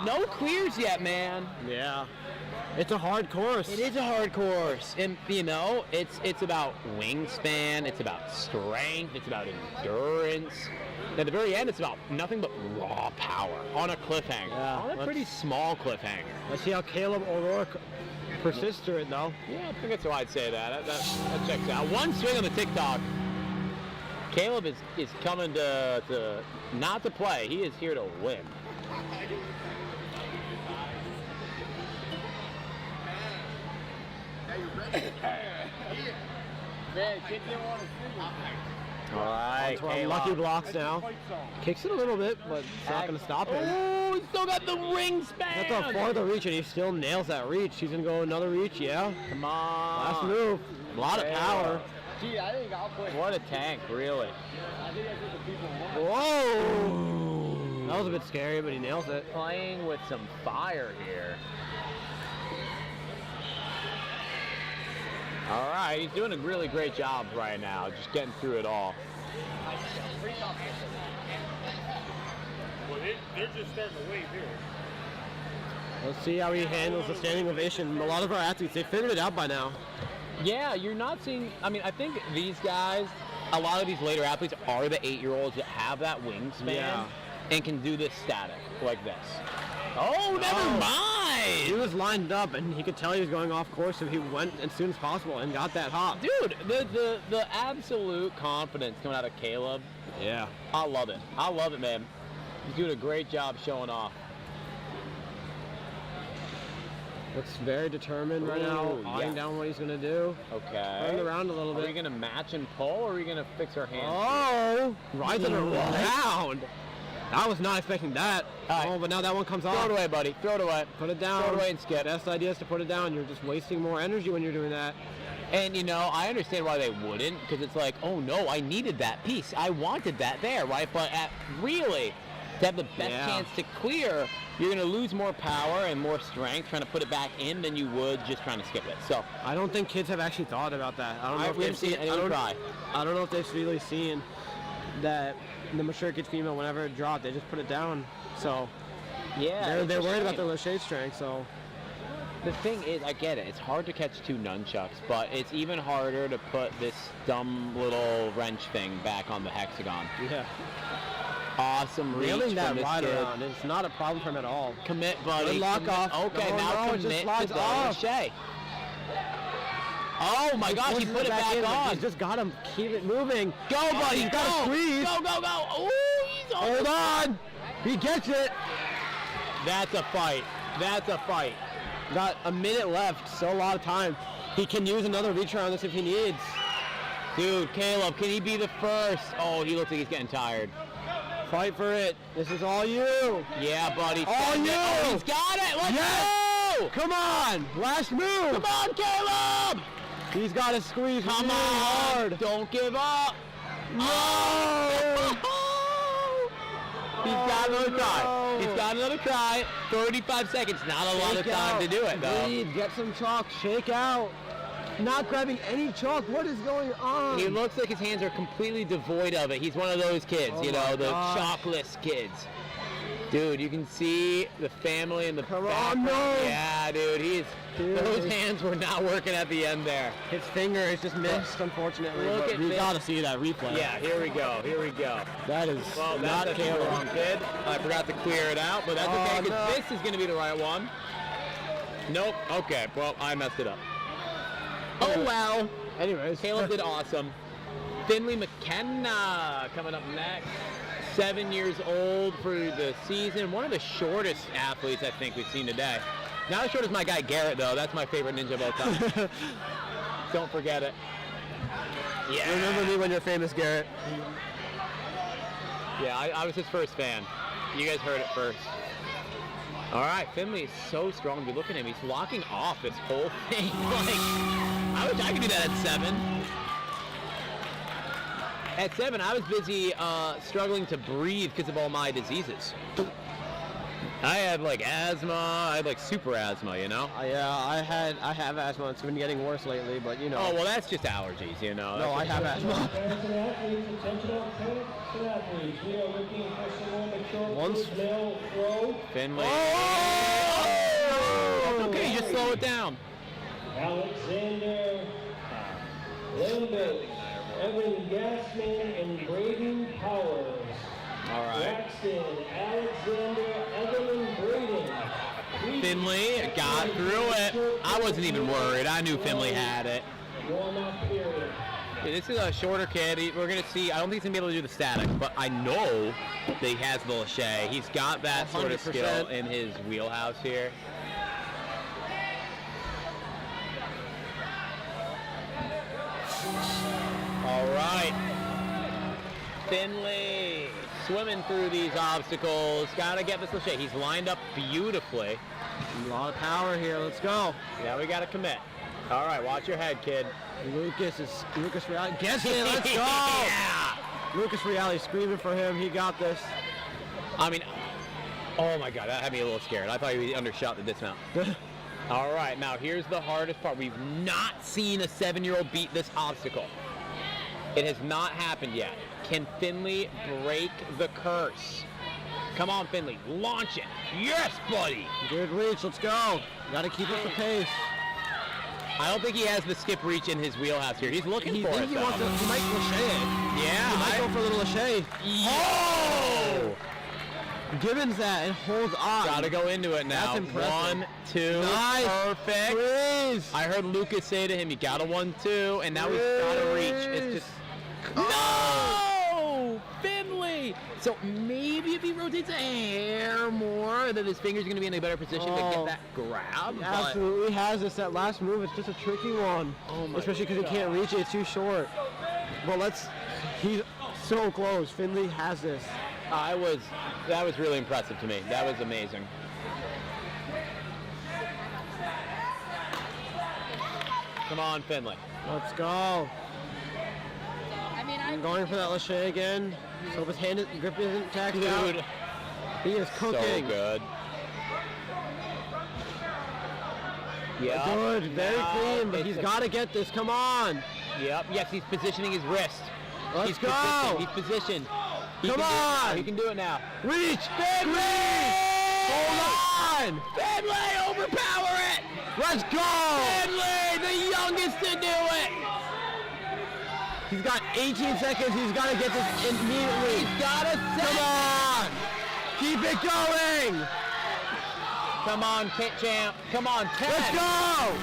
no clears yet, man. Yeah. It's a hard course. It is a hard course. And, you know, it's about wingspan. It's about strength. It's about endurance. At the very end, it's about nothing but raw power on a cliffhanger. Yeah, On a pretty small cliffhanger. Let's see how Caleb O'Rourke persists through it, though. Yeah, I think that's why I'd say that. That checks out. One swing on the TikTok. Caleb is coming to not to play. He is here to win. All right, To our lucky blocks now. Kicks it a little bit, but it's not going to stop him. Oh, he's still got the wingspan. That's a farther reach, and he still nails that reach. He's going to go another reach, yeah. Come on. Last move. A lot of power. Gee, I think I'll play. What a tank, really. Whoa! That was a bit scary, but he nails it. Playing with some fire here. All right, he's doing a really great job right now, just getting through it all. Well, they're just starting to wave here. Let's see how he handles the standing ovation. A lot of our athletes, they figured it out by now. Yeah, you're not seeing, I mean, I think these guys, a lot of these later athletes are the 8-year-olds that have that wingspan and can do this static like this. Oh, never mind! He was lined up, and he could tell he was going off course, so he went as soon as possible and got that hop. Dude, the absolute confidence coming out of Caleb. Yeah. I love it. I love it, man. He's doing a great job showing off. Looks very determined right now, eyeing down what he's going to do. Okay. Turn around a little bit. Are we going to match and pull, or are we going to fix our hands? Oh! Right to the round. I was not expecting that. Right. Oh, but now that one comes off. Throw it away, buddy. Throw it away. Put it down. Throw it away and skip. Best idea is to put it down. You're just wasting more energy when you're doing that. And, you know, I understand why they wouldn't, because it's like, oh, no, I needed that piece. I wanted that there, right? But really, to have the best chance to clear, you're going to lose more power and more strength trying to put it back in than you would just trying to skip it. So I don't think kids have actually thought about that. I don't know if we they've haven't seen anyone try. I don't know if they've really seen that the mature kid female, whenever it dropped, they just put it down. So yeah, they're worried about their lachet strength. So the thing is, I get it. It's hard to catch 2 nunchucks, but it's even harder to put this dumb little wrench thing back on the hexagon. yeah, Awesome reach nailing that from this ride kid. around. It's not a problem for him at all. Commit, buddy. Good lock Commit. off. Okay, No, now no, it just commit to slides the off. lachet. Oh my gosh, he Forces put it back in, but on. He's just got him. Keep it moving. Go, buddy, He's go. got to squeeze. Go, go, go. Ooh, he's on. Hold on. He gets it. That's a fight. That's a fight. Got a minute left, so a lot of time. He can use another reach around this if he needs. Dude, Caleb, can he be the first? Oh, he looks like he's getting tired. Fight for it. This is all you. Yeah, buddy. All Send it. you. Oh, he's got it. Let's go. Come on. Last move. Come on, Caleb. He's got to squeeze Come really on. hard. Don't give up. No. He's got another try. no. He's got another try. 35 seconds. Not a lot of Shake time out. to do it, though. Breathe. Get some chalk. Shake out. Not grabbing any chalk. What is going on? He looks like his hands are completely devoid of it. He's one of those kids, Oh you know, my the gosh. chalkless kids. Dude, you can see the family in the background. no. Yeah, dude, those hands were not working at the end there. His finger is just missed, unfortunately. Look but at we this. got to see that replay. Yeah, here we go. Here we go. That is Well, not that's a Caleb. wrong kid. I forgot to clear it out, but that's okay Oh, because no. this is going to be the right one. Nope. Okay. Well, I messed it up. Oh well. Anyways, Caleb did awesome. Finley McKenna coming up next. 7 years old for the season. One of the shortest athletes I think we've seen today. Not as short as my guy Garrett though. That's my favorite ninja of all time. Don't forget it. Yeah. remember me when you're famous, Garrett. Yeah, I was his first fan. You guys heard it first. All right, Finley is so strong. Be looking at him. He's locking off this whole thing. Like, I wish I could do that at 7. At 7, I was busy struggling to breathe because of all my diseases. I had like asthma. I had like super asthma, you know. Yeah, I have asthma. It's been getting worse lately, but you know. Oh well, that's just allergies, you know. No, I have asthma. Parents and athletes, attention all parents and athletes. We are looking for someone mature Once- for male throw. Finley. Oh! Okay, just slow it down. Alexander Lambert, Evan Gassman, and Braden Powers. All right. Braxton, Alexander, Evelyn Braden. Finley got through it. I wasn't even worried. I knew Finley had it. Warm-up period. Yeah, this is a shorter kid. We're going to see. I don't think he's going to be able to do the static, but I know that he has the lachet. He's got that sort of 100%. skill in his wheelhouse here. All right. Finley swimming through these obstacles. Got to get this lachet. He's lined up beautifully. A lot of power here. Let's go. Now we got to commit. All right, watch your head, kid. Lucas Reale gets it. Let's go. Yeah. Lucas Reale screaming for him. He got this. I mean, oh my God, that had me a little scared. I thought he undershot the dismount. All right, now here's the hardest part. We've not seen a 7-year-old beat this obstacle. It has not happened yet. Can Finley break the curse? Come on, Finley, launch it. Yes, buddy. Good reach. Let's go. Got to keep up the pace. I don't think he has the skip reach in his wheelhouse here. He's looking for it, He though. wants to. He might lâché it. Yeah, He might go for a little lâché. Oh! Gibbons that and holds on. Gotta go into it now. That's impressive. 1, 2, Nice. perfect. Freeze. I heard Lucas say to him, you got a 1, 2, and now he's gotta reach. It's just, no! Finley! So maybe if he rotates a hair more, that his finger's gonna be in a better position to get that grab. He but- absolutely has this. That last move, it's just a tricky one. Oh my Especially because he can't reach it. It's too short. Well, he's so close. Finley has this. That was really impressive to me. That was amazing. Come on, Finley. Let's go. I mean, I'm going for that lâché again. So his grip isn't tacked out. Dude, He is cooking. so good. Yeah. Good, very clean, but it's he's a- got to get this. Come on. Yep. Yes, he's positioning his wrist. Let's He's go. positioned. He's positioned. Come on. He can do it now. Reach. Finley. Hold on. Finley, overpower it. Let's go. Finley, the youngest to do it. He's got 18 seconds. He's got to get this immediately. He's got a Come on. Keep it going. Come on, Kit Champ. Come on, 10. Let's go.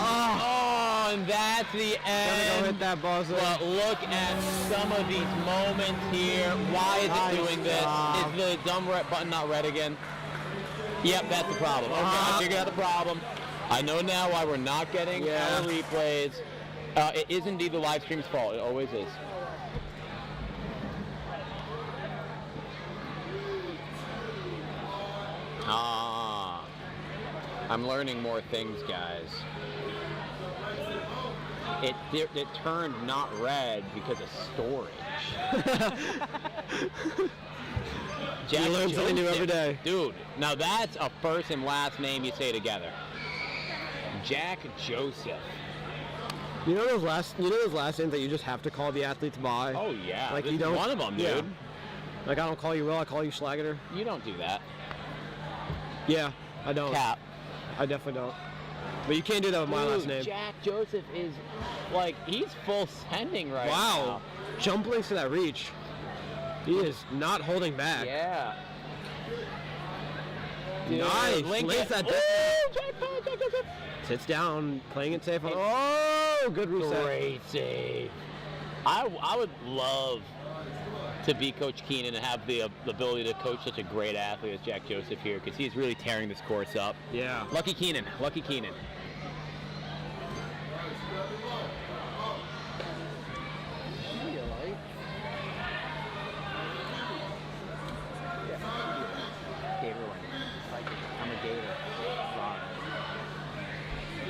Oh, and that's the Gotta end. go hit that buzzer. But look at some of these moments here. Why is Nice it doing this? job. Is the dumb red button not red again? Yep, that's the problem. Okay, I figured out the problem. I know now why we're not getting our replays. It is indeed the live stream's fault. It always is. I'm learning more things, guys. It turned not red because of storage. Jack You learn something new Joseph. every day. Dude, now that's a first and last name you say together. Jack Joseph. You know those last names that you just have to call the athletes by? Oh yeah, Like, this you is don't- one of them, dude. yeah. Like I don't call you Will, I call you Schlageter. You don't do that. Yeah, I don't. Cap. I definitely don't. But you can't do that with my last Dude, name. Jack Joseph is like he's full sending right Wow. Jump links to that reach. He is not holding now. back. Yeah. Dude, Nice. Lincoln. Links that Ooh, Jack Joseph. Sits down, playing it safe. Oh, good reset. Great save. I would love to be Coach Keenan and have the ability to coach such a great athlete as Jack Joseph here, because he's really tearing this course up. Yeah. Lucky Keenan. Lucky Keenan.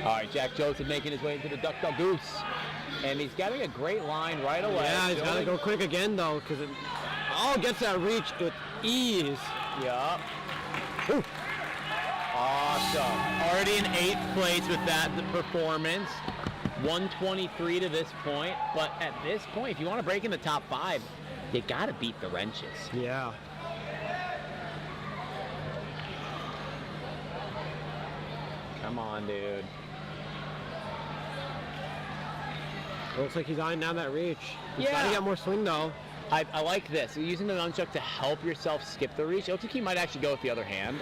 All right, Jack Joseph making his way into the Duck Duck Goose. And he's getting a great line right away. Yeah, he's got to Showing- go quick again, though, because it all gets that reach with ease. Yup. Awesome. Already in 8th place with that performance. 123 to this point. But at this point, if you want to break in the top 5, you got to beat the wrenches. Yeah. Come on, dude. Looks like he's eyeing down that reach. He's got to Yeah. get more swing, though. I like this. Using the nunchuck to help yourself skip the reach. It looks like he might actually go with the other hand.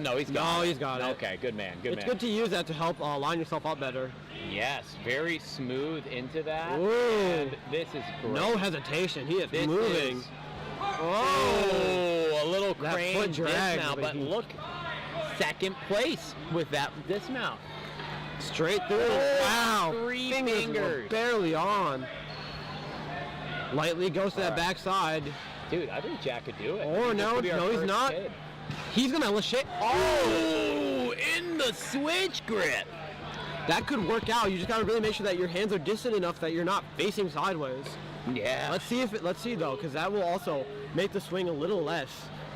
No, he's got it. No, he's got it. Okay, good man. Good It's man. good to use that to help line yourself up better. Yes, very smooth into that. Ooh. And this is great. No hesitation. He is This moving. is- Oh! Oh, a little That crane foot drag, dismount, but but he- look, 2nd place with that dismount. Straight through. Oh, Wow. 3 Fingers were fingers. barely on. Lightly goes to that backside. Dude, I think Jack could do it. Oh, This no, could be our no, he's first not. kid. He's going to lâché. Oh, in the switch grip. that could work out. You just gotta really make sure that your hands are distant enough that you're not facing sideways. Yeah. Let's see though, because that will also make the swing a little less.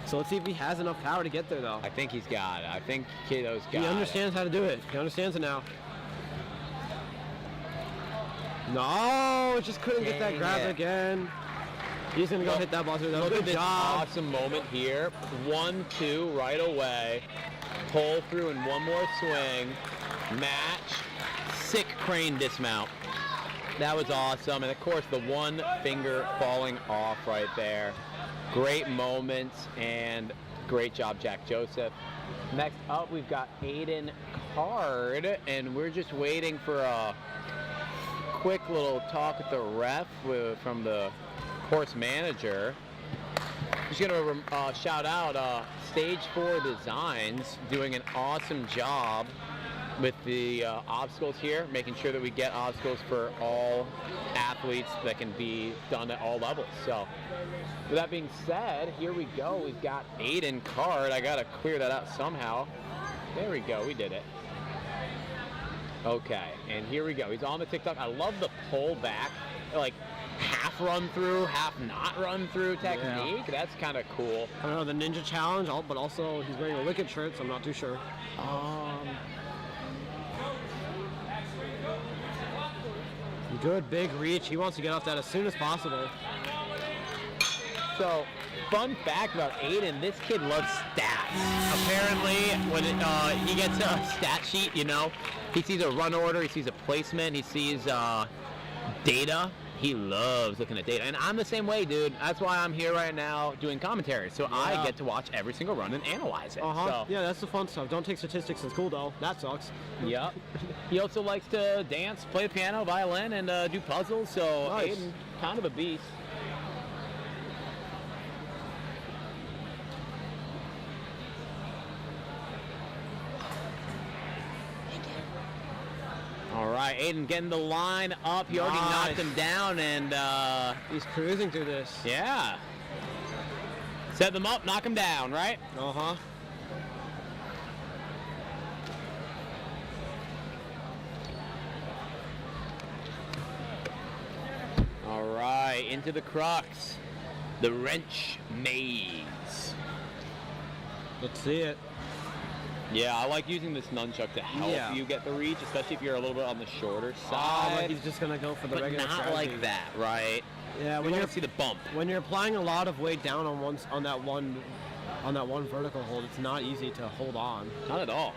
So let's see if he has enough power to get there though. I think he's got it. I think Kiddo's got it. He understands how to do it. He understands it now. No, just couldn't get that Dang grab it. again. He's gonna go hit that buzzer though. Look at Good this job. awesome moment here. 1-2 right away. Pull through in one more swing. Match. Sick crane dismount. That was awesome. And of course the one finger falling off right there. Great moments and great job, Jack Joseph. Next up we've got Aiden Card, and we're just waiting for a quick little talk with the ref from the course manager. Just gonna shout out Stage 4 Designs, doing an awesome job with the obstacles here, making sure that we get obstacles for all athletes that can be done at all levels. So with that being said, here we go. We've got Aiden Card. I gotta clear that out somehow. There we go, we did it. Okay, and here we go. He's on the TikTok. I love the pull back, like half run through, half not run through technique. Yeah. That's kind of cool. I don't know, the Ninja Challenge, but also he's wearing a Wicked shirt, so I'm not too sure. Good big reach. He wants to get off that as soon as possible. So, fun fact about Aiden, this kid loves stats. Apparently, when he gets a stat sheet, you know, he sees a run order, he sees a placement, he sees data. He loves looking at data. And I'm the same way, dude. That's why I'm here right now doing commentary. So I get to watch every single run and analyze it. So, yeah, that's the fun stuff. Don't take statistics in school, though. That sucks. Yep. He also likes to dance, play the piano, violin, and do puzzles. So Nice. Aiden, kind of a beast. All right, Aiden getting the line up. He already knocked him down, and he's cruising through this. Yeah. Set them up, knock him down, right? Uh-huh. All right, into the crux. The wrench maze. Let's see it. Yeah, I like using this nunchuck to help you get the reach, especially if you're a little bit on the shorter side. Like he's just gonna go for the but regular not strategy. like that, right? Yeah, We want to see the bump. when you're applying a lot of weight down on that one vertical hold, it's not easy to hold on. Not at all.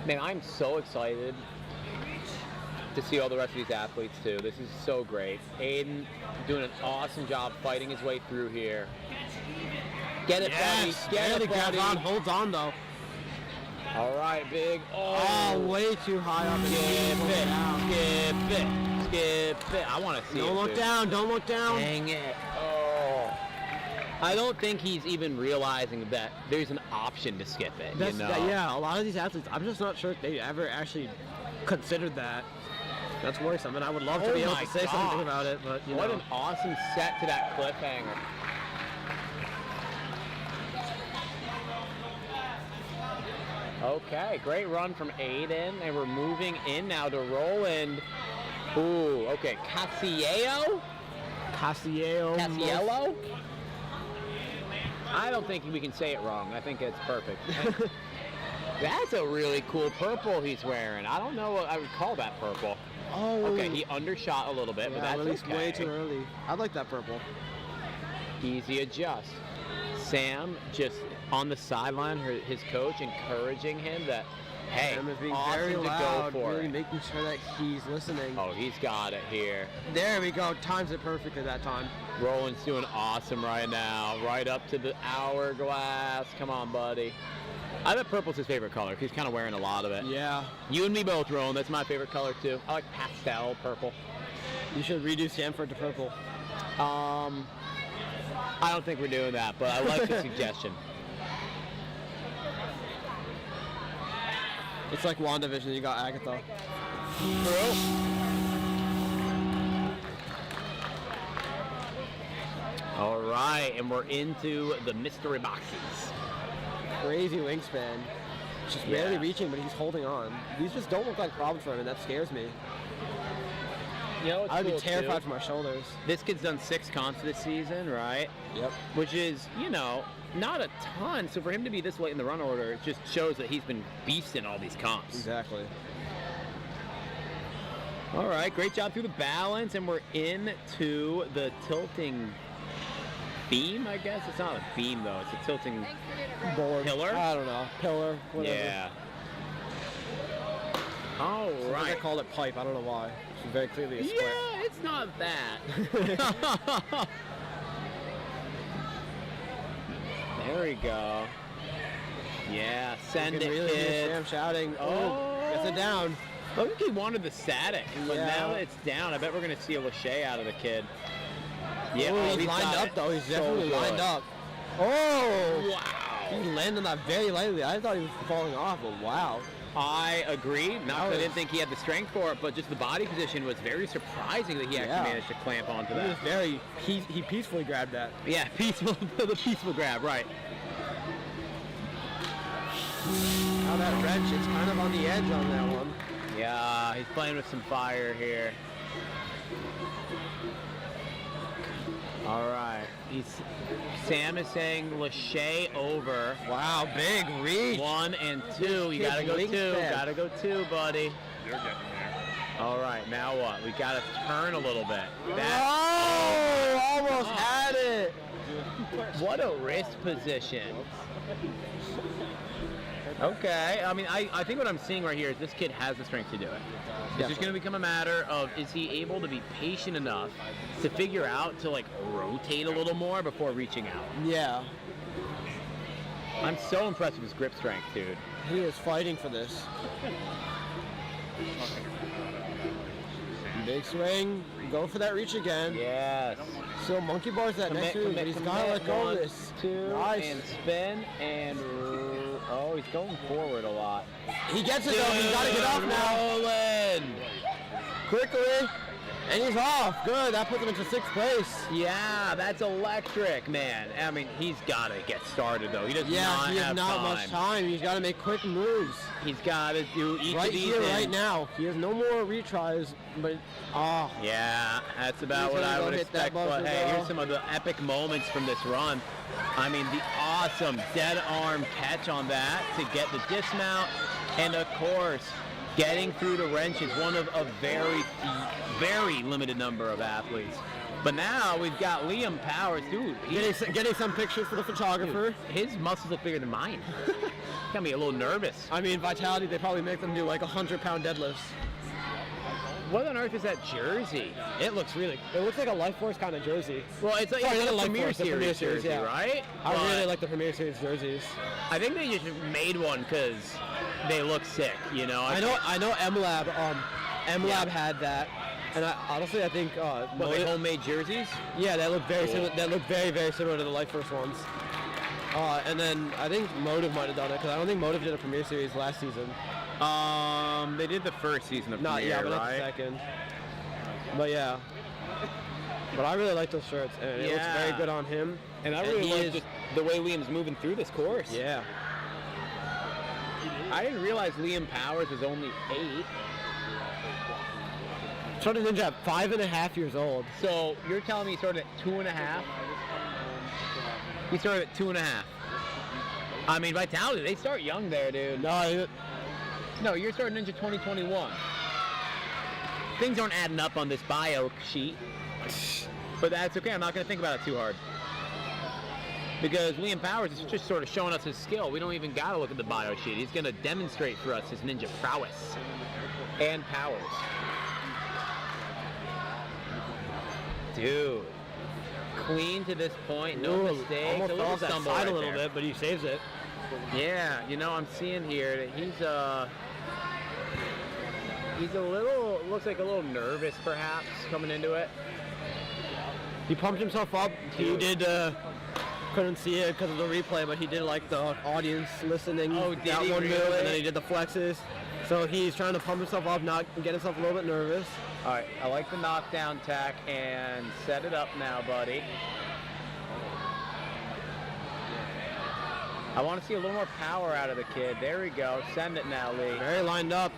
Man, I'm so excited to see all the rest of these athletes too. This is so great. Aiden doing an awesome job fighting his way through here. Get it, buddy. Get it, buddy. Holds on though. All right, big. Oh, way too high up. Skip it. I want to see it. Don't look too. down. Don't look down. Dang it. Oh. I don't think he's even realizing that there's an option to skip it. That's, you know? yeah, a lot of these athletes, I'm just not sure if they ever actually considered that. That's worrisome, and I would love to be able to say something about it, but you what know. an awesome set to that cliffhanger. Okay, great run from Aiden, and we're moving in now to Roland. Ooh, okay, Casiello? Casiello? I don't think we can say it wrong. I think it's perfect. That's a really cool purple he's wearing. I don't know what I would call that purple. Oh. Okay, he undershot a little bit, but that's released okay. way too early. I like that purple. Easy adjust. Sam just on the sideline, his coach encouraging him that, hey, Sam is being awesome very to loud, go for really it. making sure that he's listening. Oh, he's got it here. There we go. Times it perfectly that time. Roland's doing awesome right now. Right up to the hourglass. Come on, buddy. I bet purple's his favorite color. He's kind of wearing a lot of it. Yeah. You and me both, Roland. That's my favorite color, too. I like pastel purple. You should redo Stanford to purple. I don't think we're doing that, but I like the suggestion. It's like WandaVision. You got Agatha. All right, and we're into the mystery boxes. Crazy wingspan. Just barely reaching, but he's holding on. These just don't look like problems for him, and that scares me. You know, I'd be terrified for my shoulders. This kid's done 6 comps this season, right? Yep. Which is, you know, not a ton. So for him to be this late in the run order, it just shows that he's been beasting all these comps. Exactly. All right, great job through the balance, and we're into the tilting beam, I guess. It's not a beam, though. It's a tilting Board. pillar. I don't know. Pillar. Whatever. Yeah. All Sometimes I right. called it pipe. I don't know why. It's very clearly a square. Yeah, it's not that. There we go. Yeah, send You it, can really hear kid. Sam shouting. Oh. Oh, gets it down. I think he wanted the static, but Yeah. now that it's down, I bet we're going to see a Lachey out of the kid. Yeah, Oh, he's lined got up it. though. He's So definitely good. lined up. Oh! Wow. He landed on that very lightly. I thought he was falling off, but wow. I agree. Not that I was- didn't think he had the strength for it, but just the body position was very surprising that he actually Yeah. managed to clamp onto He was that. very, he peacefully grabbed that. Yeah, peaceful, the peaceful grab, right. Now that wrench, it's kind of on the edge on that one. Yeah, he's playing with some fire here. All right. Sam is saying Lachey over. Wow, big reach. 1 and 2. You Kid gotta go 2. wingspan. Gotta go 2, buddy. They're getting there. All right, now what? We gotta turn a little bit. Oh, almost had it. What a wrist position. Okay, I mean, I think what I'm seeing right here is this kid has the strength to do it. It's just going to become a matter of, is he able to be patient enough to figure out to, like, rotate a little more before reaching out? Yeah, I'm so impressed with his grip strength, dude. he is fighting for this. Big swing, go for that reach again. Yes. So monkey bars that next move, but he's gotta let go of 1, this. 2, Nice. and spin, and oh, he's going forward a lot. He gets it though, he's gotta get off now. Rolling. Quickly. And he's off. Good, that puts him into 6th place. Yeah, that's electric, man. I mean, he's got to get started, though. He does Yeah, not he has have not time. much time. He's gotta make quick moves. He's got to do each Right of these here, in. right now. He has no more retries, but Yeah, that's about He's what gonna I go would hit that expect. But buzzer hey, ball. here's some of the epic moments from this run. I mean, the awesome dead arm catch on that to get the dismount, and of course, getting through the wrench is one of a very limited number of athletes. But now we've got Liam Powers, dude. getting some pictures for the photographer. His muscles look bigger than mine. Got me a little nervous. I mean, Vitality, they probably make them do like 100-pound deadlifts. What on earth is that jersey? It looks like a Life Force kind of jersey. Well, it's like Sorry, it's not a a Life Premier Force, the Series Premier Series, jersey, yeah. right? I But really like the Premier Series jerseys. I think they just made one because they look sick, you know? I know MLab had that, and honestly I think What, like Motive- homemade jerseys? yeah, they look very Cool. similar. They look very similar to the Life Force ones. And then I think Motive might have done it because I don't think Motive did a Premier Series last season. They did the first season of Not Premier, yeah, but not the right? second. But yeah. But I really like those shirts, and it looks Yeah. very good on him. And I And really he like is- just the way Liam's moving through this course. Yeah. I didn't realize Liam Powers was only 8. Started Ninja at 5.5 years old. So you're telling me he started at 2.5? He started at 2.5. I mean, Vitality, they start young there, dude. No, you're starting Ninja 2021. Things aren't adding up on this bio sheet. But that's okay. I'm not going to think about it too hard. Because Liam Powers is just sort of showing us his skill. We don't even got to look at the bio sheet. He's going to demonstrate for us his ninja prowess and powers. Dude. Clean to this point. No mistakes. Almost A fell little off that stumble side right a little there. bit, but he saves it. Yeah, you know, I'm seeing here that he's a little, looks like a little nervous perhaps coming into it. He pumped himself up. He did, couldn't see it because of the replay, but he did like the audience listening. Oh, did that he one move, really? and then he did the flexes. So he's trying to pump himself up, not get himself a little bit nervous. All right, I like the knockdown tack and set it up now, buddy. I want to see a little more power out of the kid. There we go. Send it now, Lee. Very lined up.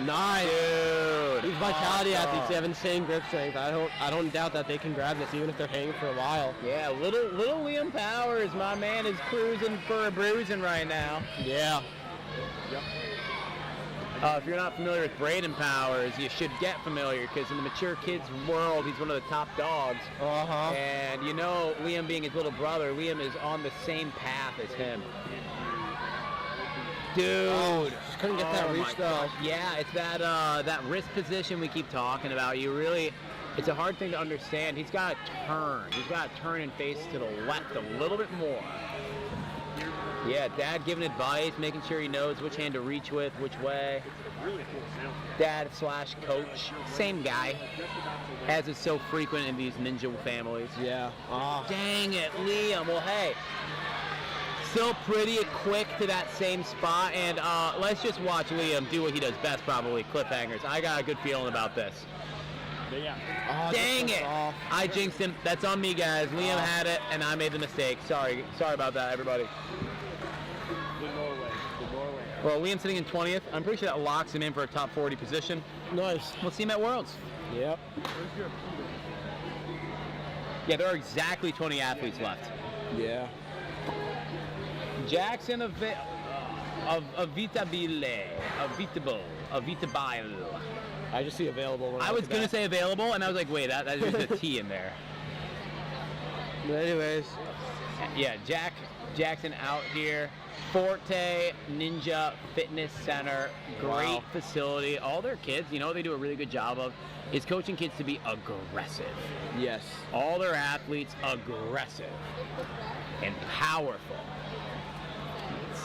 Nice. Dude. These vitality awesome. athletes, they have insane grip strength. I don't doubt that they can grab this even if they're hanging for a while. Yeah, little Liam Powers, my man, is cruising for a bruising right now. Yeah. If you're not familiar with Braden Powers, you should get familiar because in the mature kids world, he's one of the top dogs. Uh-huh. And you know, Liam being his little brother, Liam is on the same path as him. Dude, just couldn't get that reach my though. gosh. Yeah, it's that wrist position we keep talking about. It's a hard thing to understand. He's got to turn. He's got to turn and face to the left a little bit more. Yeah, Dad giving advice, making sure he knows which hand to reach with, which way. Dad/coach, same guy, as is so frequent in these ninja families. Yeah. Dang it, Liam. Well, hey, still pretty quick to that same spot, and let's just watch Liam do what he does best, probably cliffhangers. I got a good feeling about this. Dang it! I jinxed him. That's on me, guys. Liam had it, and I made the mistake. Sorry about that, everybody. Well, Liam's sitting in 20th. I'm pretty sure that locks him in for a top 40 position. Nice. We'll see him at Worlds. Yep. Yeah, there are exactly 20 athletes left. Yeah. Jackson of Vitabile. I just see available. I was going to say available, and I was like, wait, there's a T in there. But anyways. Yeah, Jackson out here. Forte Ninja Fitness Center, great facility. All their kids, you know what they do a really good job of is coaching kids to be aggressive. Yes. All their athletes aggressive and powerful.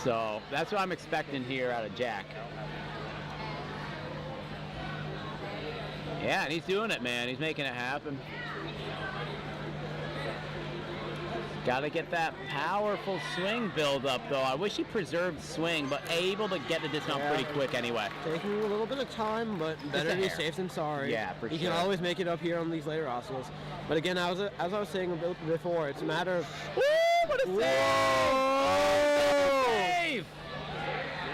So that's what I'm expecting here out of Jack. Yeah, and he's doing it, man. He's making it happen. Got to get that powerful swing build up, though. I wish he preserved swing, but able to get the dismount pretty quick anyway. Taking a little bit of time, but better to be safe than sorry. Yeah, for sure. He sure. can always make it up here on these later obstacles. But again, as I was saying before, it's a matter of... Woo! What a save!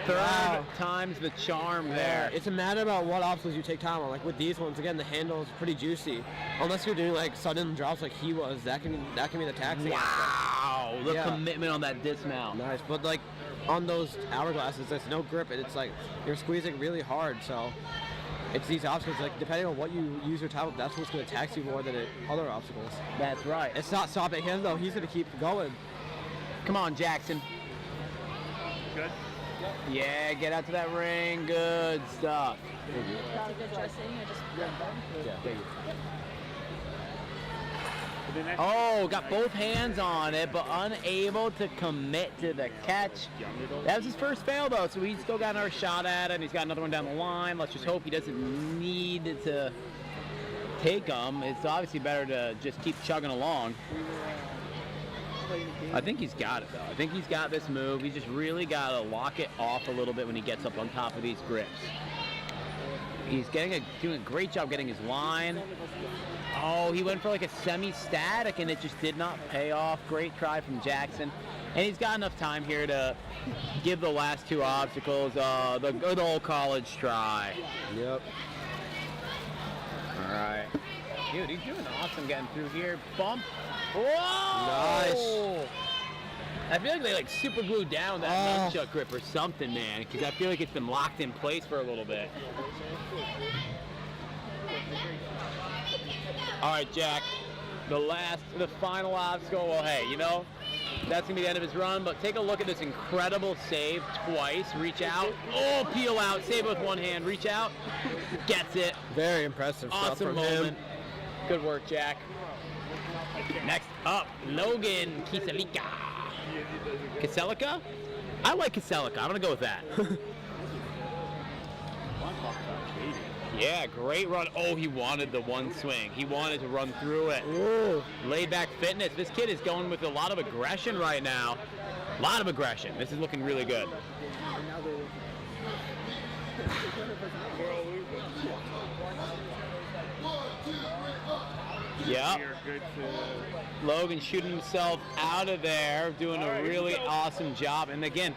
Third time's the charm there. It's a matter about what obstacles you take time on. Like with these ones, again, the handle is pretty juicy. Unless you're doing like sudden drops like he was, that can be the taxing aspect. Wow, the commitment on that dismount. Nice, but like on those hourglasses, there's no grip, and it's like you're squeezing really hard. So it's these obstacles, like depending on what you use your time with, that's what's going to tax you more than other obstacles. That's right. It's not stopping him though. He's going to keep going. Come on, Jackson. Good. Yeah, get out to that ring. Good stuff. Not a good dressing. I just Oh, got both hands on it, but unable to commit to the catch. That was his first fail, though, so he's still got another shot at it, and he's got another one down the line. Let's just hope he doesn't need to take them. It's obviously better to just keep chugging along. I think he's got it, though. I think he's got this move. He's just really got to lock it off a little bit when he gets up on top of these grips. He's doing a great job getting his line. Oh, he went for like a semi-static, and it just did not pay off. Great try from Jackson. And he's got enough time here to give the last two obstacles the good old college try. Yep. All right. Dude, he's doing awesome getting through here. Bump. Whoa! Nice. I feel like they like super glued down that nunchuck grip or something, man, because I feel like it's been locked in place for a little bit. All right, Jack. The final obstacle. Well, hey, you know, that's gonna be the end of his run. But take a look at this incredible save twice. Reach out. Oh, peel out. Save with one hand. Reach out. Gets it. Very impressive stuff Awesome from moment. him. Good work, Jack. Next up, Logan Kiselica. Kiselica? I like Kiselica. I'm gonna go with that. Yeah, great run. Oh, he wanted the one swing. He wanted to run through it. Ooh. Laid back fitness. This kid is going with a lot of aggression right now. A lot of aggression. This is looking really good. Yep. We are good to. Logan shooting himself out of there, doing a really awesome job. And again,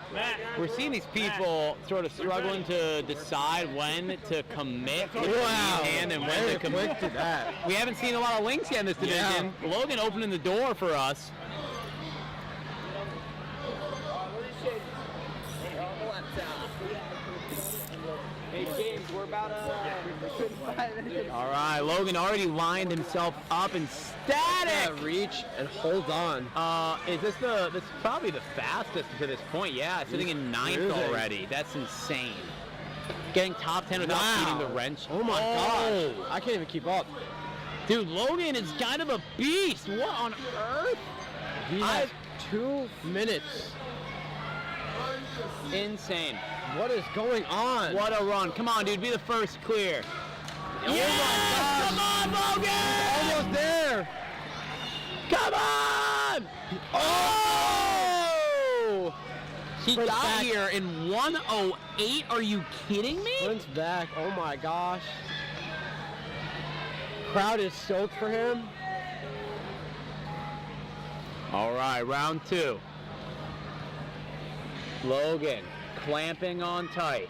we're seeing these people sort of struggling to decide when to commit with the hand and when to commit to that. We haven't seen a lot of links yet in this division. Logan opening the door for us. Hey James, we're about 5 minutes. All right, Logan already lined himself up and static. Reach and hold on. Is this this is probably the fastest to this point? Yeah, sitting in 9th cruising. already. That's insane. Getting top 10 without beating the wrench. Oh my gosh. I can't even keep up. Dude, Logan is kind of a beast. What on earth? He has 2 minutes. Insane. What is going on? What a run. Come on, dude. Be the first clear. Oh my Come on, Logan! Almost there. Come on! Oh! He Sprint got back. here in 1:08. Are you kidding me? Sprint's back. Oh my gosh. Crowd is stoked for him. All right, round 2. Logan clamping on tight.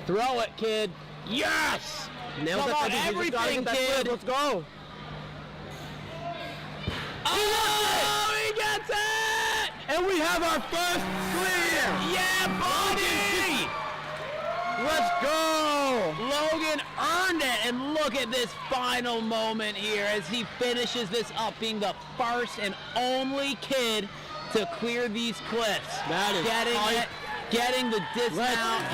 Throw it, kid. Yes! Nails Come that on, thing. He just gotta everything, get that kid. flip. Let's go. Oh, he gets it! And we have our first clear. Yeah, buddy! Let's go. Logan earned it, and look at this final moment here as he finishes this up, being the first and only kid to clear these cliffs. That is tight. Getting the dismount,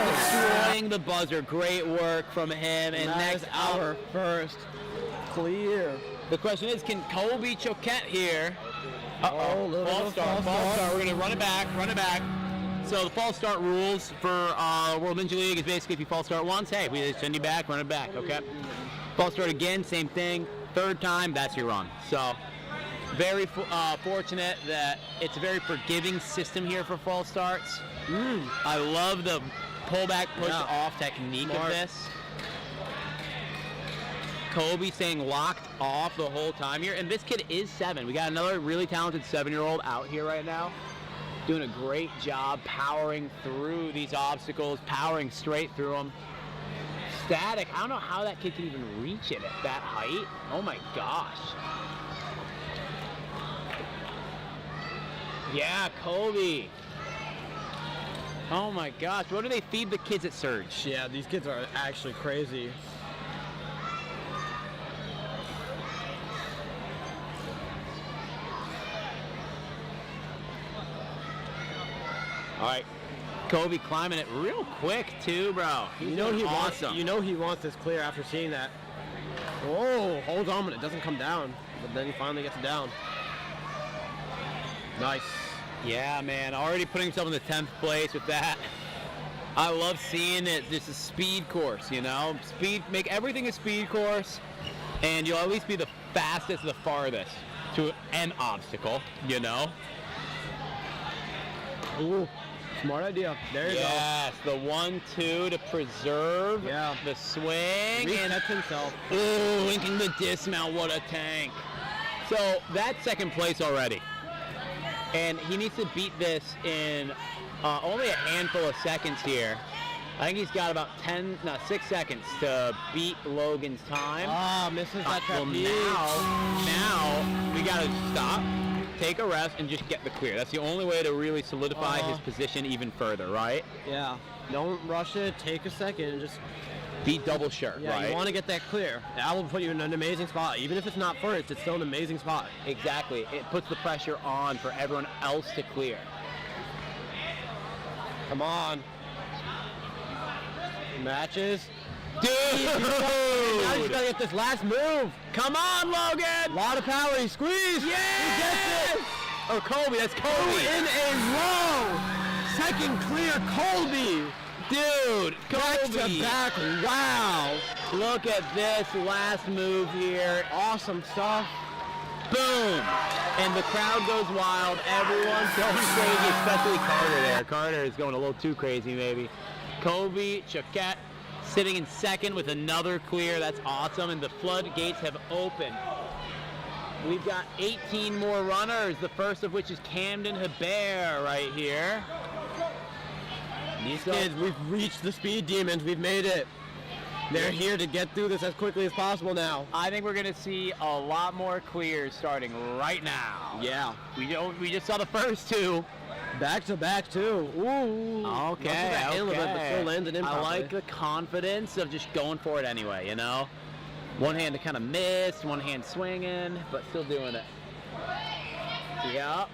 destroying the buzzer. Great work from him. And That next is our up, first clear. the question is, can Colby Choquette here? Uh-oh, little False start. We're gonna run it back. So the false start rules for World Ninja League is basically if you false start once, hey, we just send you back, run it back, okay? False start again, same thing. 3rd time, that's your run. So very fortunate that it's a very forgiving system here for false starts. I love the pullback push off technique of this. Kobe staying locked off the whole time here, and this kid is 7. We got another really talented 7-year-old out here right now, doing a great job powering through these obstacles, powering straight through them. Static, I don't know how that kid can even reach it at that height. Oh my gosh. Yeah, Kobe. Oh my gosh, what do they feed the kids at Surge? Yeah, these kids are actually crazy. All right, Kobe climbing it real quick too, bro. He's You know he awesome. wants. You know he wants this clear after seeing that. Oh, holds on, but it doesn't come down. But then he finally gets it down. Nice. Yeah, man, already putting himself in the 10th place with that. I love seeing it. This is a speed course, you know? Make everything a speed course, and you'll at least be the fastest, the farthest to an obstacle, you know? Ooh, smart idea. There you Yes, the 1-2 to preserve Yeah. the swing. go. And Resets himself. ooh, linking the dismount, what a tank. So that's 2nd place already. And he needs to beat this in only a handful of seconds here. I think he's got about 6 seconds to beat Logan's time. Ah, misses that Well, trapeze. now we gotta stop, take a rest, and just get the clear. That's the only way to really solidify his position even further, right? Yeah. Don't rush it. Take a second and just. Be double sure, Yeah, right? you want to get that clear. That will put you in an amazing spot. Even if it's not first, it's still an amazing spot. Exactly. It puts the pressure on for everyone else to clear. Come on. Matches. Dude! Now you gotta get this last move. Come on, Logan! A lot of power. He squeezed. Yes! He gets it. Or Colby, that's 2 Colby. in a row. 2nd clear, Colby. Dude, Back to Colby. back. Wow. Look at this last move here. Awesome stuff. Boom! And the crowd goes wild. Everyone's going crazy, especially Carter there. Carter is going a little too crazy, maybe. Kobe Choquette sitting in second with another clear. That's awesome, and the floodgates have opened. We've got 18 more runners, the first of which is Camden Hebert right here. These kids, we've reached the speed demons. We've made it. They're here to get through this as quickly as possible now. I think we're going to see a lot more clears starting right now. Yeah. We just saw the first two. Back to back, too. Ooh. Okay, But still landed in I properly. like the confidence of just going for it anyway, you know? One hand to kind of miss, one hand swinging, but still doing it. Yep.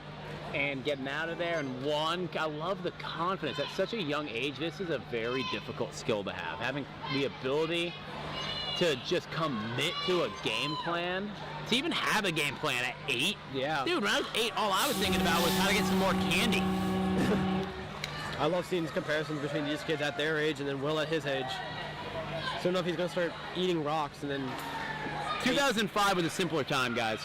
And getting out of there, and one, I love the confidence. At such a young age, this is a very difficult skill to have. Having the ability to just commit to a game plan, to even have a game plan at 8. Yeah. Dude, when I was 8, all I was thinking about was how to get some more candy. I love seeing these comparisons between these kids at their age and then Will at his age. Soon enough, he's going to start eating rocks and then... 2005 was a simpler time, guys.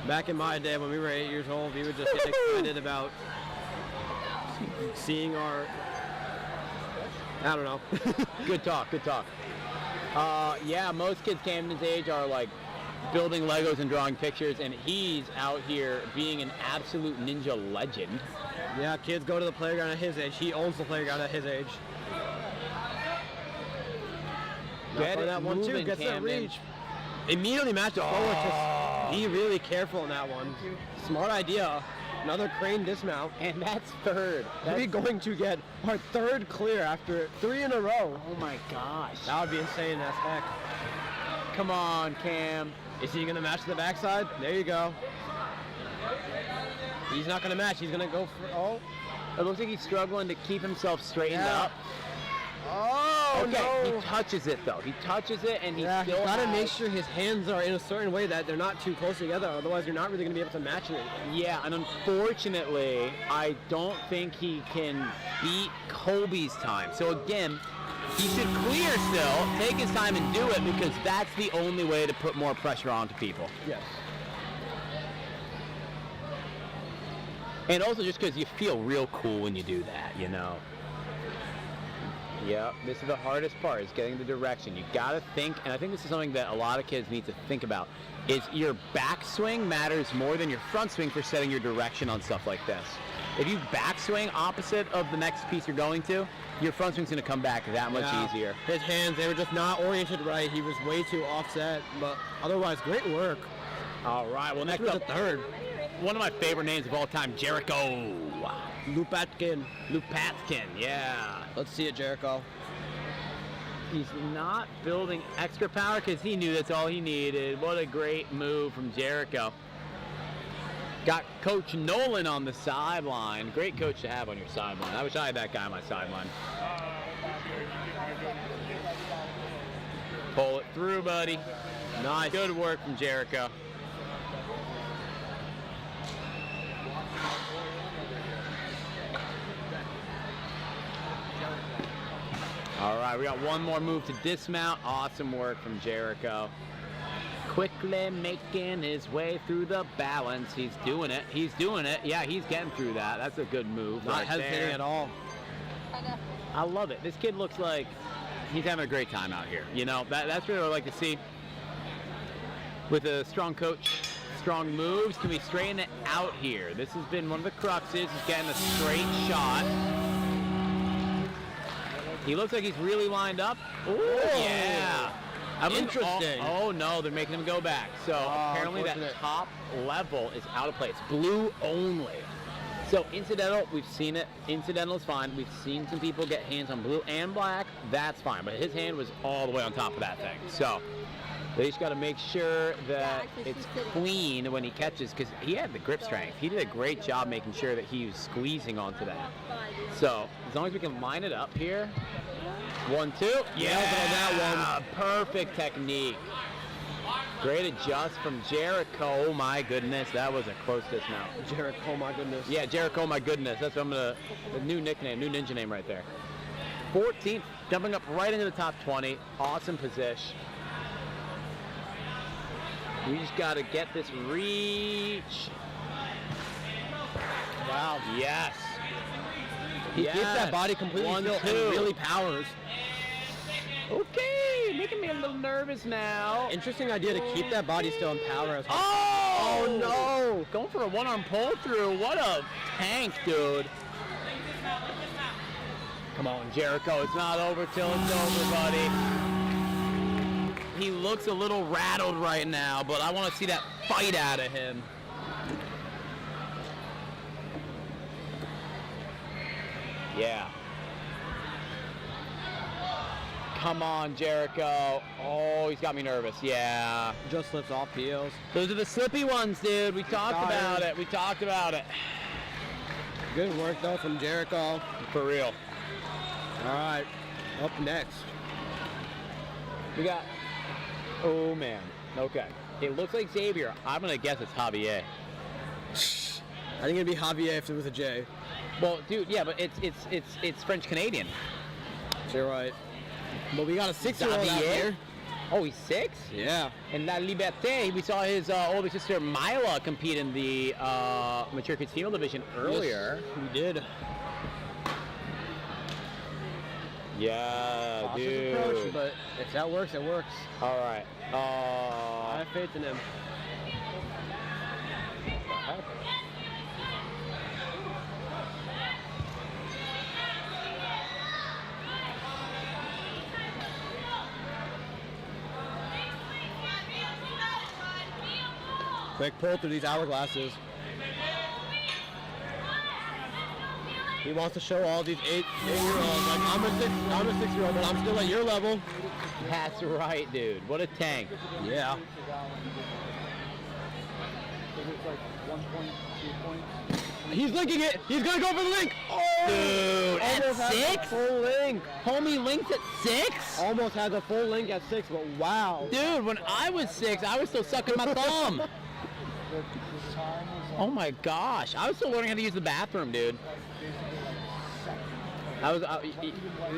Back in my day when we were 8 years old, we would just get excited about seeing our... I don't know. Good talk, good talk. Yeah, most kids Camden's age are like building Legos and drawing pictures, and he's out here being an absolute ninja legend. Yeah, kids go to the playground at his age. He owns the playground at his age. Get Not it that one too. moving, Gets that Camden. reach. Immediately match it forward. Just be really careful in that one. Smart idea. Another crane dismount. And that's third. We're going to get our third clear after 3 in a row. Oh my gosh. That would be insane as heck. Come on, Cam. Is he going to match the backside? There you go. He's not going to match. He's going to go for... Oh. It looks like he's struggling to keep himself straightened up. Oh, Okay, no. he touches it though. He touches it, and he Yeah, still you gotta has- make sure his hands are in a certain way that they're not too close together. Otherwise, you're not really going to be able to match it. Yeah, and unfortunately, I don't think he can beat Colby's time. So again, he should clear still, take his time and do it, because that's the only way to put more pressure onto people. Yes. And also just because you feel real cool when you do that, you know. Yeah, this is the hardest part, is getting the direction. You gotta think, and I think this is something that a lot of kids need to think about, is your backswing matters more than your front swing for setting your direction on stuff like this. If you backswing opposite of the next piece you're going to, your front swing's gonna come back that much easier. His hands, they were just not oriented right. He was way too offset, but otherwise, great work. All right, well, next was up, the third. one of my favorite names of all time, Jericho. Lupatkin. Lupatkin, yeah. Let's see it, Jericho. He's not building extra power because he knew that's all he needed. What a great move from Jericho. Got Coach Nolan on the sideline. Great coach to have on your sideline. I wish I had that guy on my sideline. Pull it through, buddy. Nice. Good work from Jericho. All right, we got one more move to dismount. Awesome work from Jericho. Quickly making his way through the balance. He's doing it. He's doing it. Yeah, he's getting through that. That's a good move. Not right hesitating there. at all. I love it. This kid looks like he's having a great time out here. You know, that's really what I like to see. With a strong coach, strong moves. Can we straighten it out here? This has been one of the cruxes. He's getting a straight shot. He looks like he's really lined up. Ooh, yeah. Interesting. Oh, no, they're making him go back. So apparently that unfortunate. top level is out of place. Blue only. So incidental, we've seen it. Incidental is fine. We've seen some people get hands on blue and black. That's fine. But his hand was all the way on top of that thing. So they just got to make sure that it's clean when he catches, because he had the grip strength. He did a great job making sure that he was squeezing onto that. So as long as we can line it up here. 1, 2. Yeah, on that one. Perfect technique. Great adjust from Jericho. Oh my goodness, that was a close dismount. Jericho, my goodness. Yeah, Jericho, my goodness. That's what I'm gonna, the new nickname, new ninja name right there. 14th, jumping up right into the top 20. Awesome position. We just gotta get this reach. Wow. Yes. He keeps that body completely 1, still 2. and really powers. Okay, making me a little nervous now. Interesting idea to keep that body still and power as Oh no! Going for a one-arm pull through. What a tank, dude. Come on, Jericho. It's not over till it's over, buddy. He looks a little rattled right now, but I want to see that fight out of him. Yeah. Come on, Jericho. Oh, he's got me nervous. Yeah. just slips off heels. Those are the slippy ones, dude. We talked about it. We talked about it. Good work though from Jericho. For real. All right, up next. We got. Oh man. Okay. It looks like Xavier. I'm gonna guess it's Javier. I think it'd be Javier if it was a J. Well, dude, yeah, but it's French Canadian. You're right. But we got a 6-year-old out Xavier? here. Oh, he's 6? Yeah. And La Liberté, we saw his older sister Mila compete in the mature kids female division earlier. Yes, we did. Yeah, Cautious dude. approach, but if that works, it works. All right. I have faith in him. Quick pull through these hourglasses. He wants to show all these 8-year-olds, like, I'm a 6-year-old, but I'm still at your level. That's right, dude. What a tank. Yeah. He's linking it. He's gonna go for the link. Oh, Dude, at almost has 6? a full link. Homie links at 6? Almost has a full link at 6, but wow. Dude, when I was 6, I was still sucking my thumb. Oh my gosh. I was still learning how to use the bathroom, dude.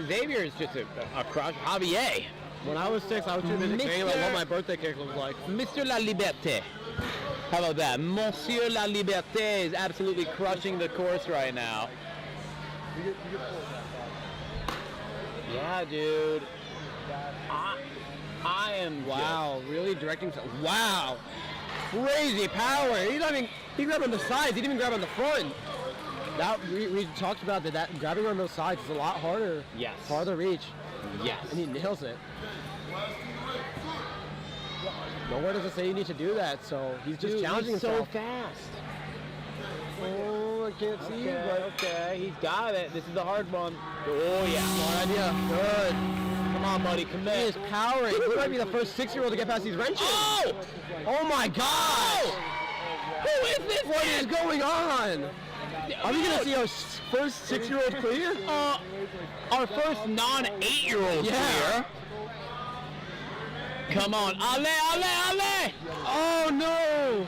Xavier is just a crush. Javier. When I was 6, I was too busy thinking about what my birthday cake looked like. Mr. La Liberté. How about that? Monsieur La Liberté is absolutely crushing the course right now. Yeah, dude. I am Wow, really directing. Wow. Crazy power. He grabbed on the sides. He didn't even grab on the front. That we talked about that grabbing on those sides is a lot harder. Yes. Farther reach. Yes. And he nails it. Nowhere does it say you need to do that, so he's just challenging he's himself. so fast. Oh, I can't see Okay, but okay, he's got it. This is the hard one. Oh yeah. smart idea. Good. Come on, buddy, He commit. is powering. He might be the first 6-year-old to get past these wrenches. Oh! Oh my God! Who is this? What is going on? Are we gonna see our first 6-year-old clear? Our first non-8-year-old Yeah. here. Come on, ale, ale, ale! Oh no!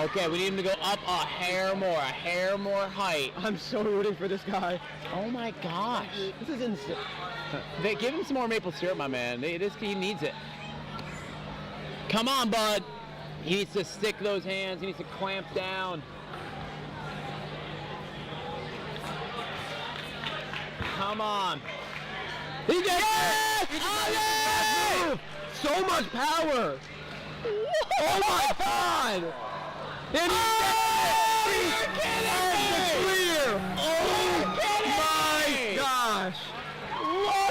Okay, we need him to go up a hair more height. I'm so rooting for this guy. Oh my gosh. This is insane. They give him some more maple syrup, my man. He needs it. Come on, bud. He needs to stick those hands. He needs to clamp down. Come on. He gets Yes! it! Ale! So much power! Oh my God! And You're kidding me! clear! Oh my me! gosh!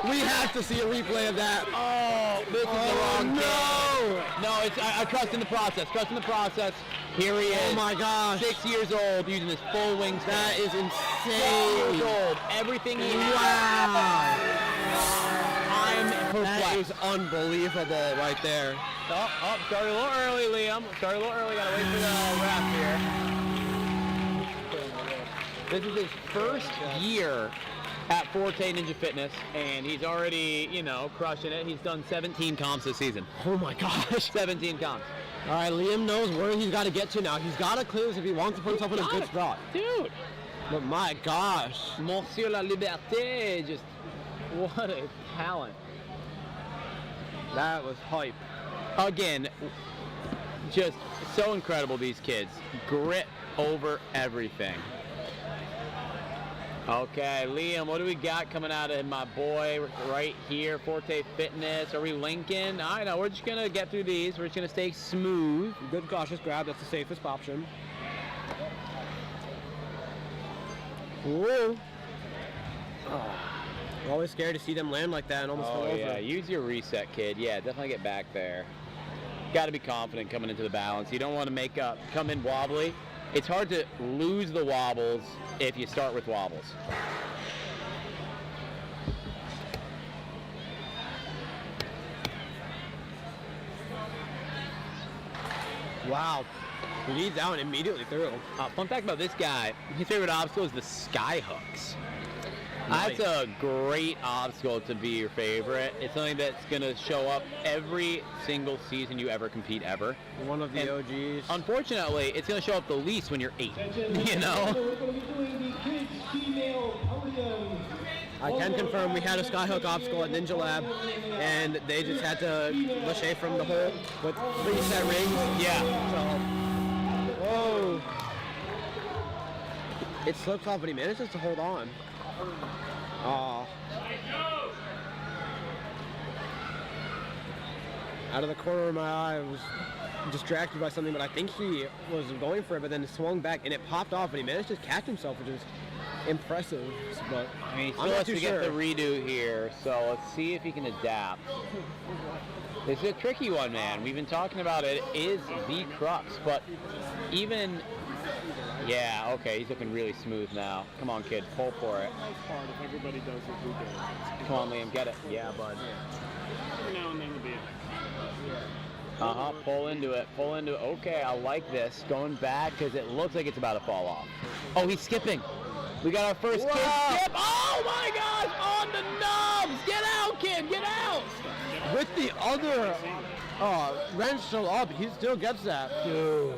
We have to see a replay of that. Oh, this is the wrong no! kid. No, it's I trust in the process. Trust in the process. Here he is. Oh my gosh! 6 years old, using his full wingspan. That is 6 years insane! old. Everything he Wow! I'm That perplexed. is unbelievable right there. Oh, started a little early, Liam. Started a little early. Gotta wait for the wrap here. This is his first year at Forte Ninja Fitness, and he's already, crushing it. He's done 17 comps this season. Oh my gosh! 17 comps. All right, Liam knows where he's got to get to now. He's got to clear this if he wants to put himself in a good spot. Dude. But my gosh. Monsieur La Liberté, just what a talent. That was hype. Again, just so incredible, these kids. Grit over everything. Okay, Liam, what do we got coming out of my boy right here? Forte Fitness. Are we linking? I know. We're just going to get through these. We're just going to stay smooth. Good cautious grab. That's the safest option. Ooh. Always scared to see them land like that and almost fall over. Yeah, use your reset, kid. Yeah, definitely get back there. Got to be confident coming into the balance. You don't want to come in wobbly. It's hard to lose the wobbles if you start with wobbles. Wow. He leads out and immediately through. Fun fact about this guy, his favorite obstacle is the sky hooks. Nice. That's a great obstacle to be your favorite. It's something that's going to show up every single season you ever compete ever. One of the OGs. Unfortunately, it's going to show up the least when you're 8, you know? We're going to be doing the kids female podium. I can confirm we had a skyhook obstacle at Ninja Lab, and they just had to lachey from the hole with 3 set rings. Yeah. So, whoa. It slips off, but he manages to hold on. Oh. Out of the corner of my eye, I was distracted by something, but I think he was going for it, but then it swung back and it popped off, but he managed to catch himself, which is impressive. But I mean, he I'm still not has too to sure. get the redo here, so let's see if he can adapt. This is a tricky one, man. We've been talking about it. It is the crux, but even... Yeah, okay, he's looking really smooth now. Come on, kid, pull for it. Nice part if everybody does what we do. Come on, Liam, get it. Yeah, bud. Every now and then will be Pull into it, pull into it. Okay, I like this. Going back, because it looks like it's about to fall off. Oh, he's skipping. We got our first kid skip. Oh, my gosh, on the nubs. Get out, kid, get out. With the other wrench still up, he still gets that. Dude.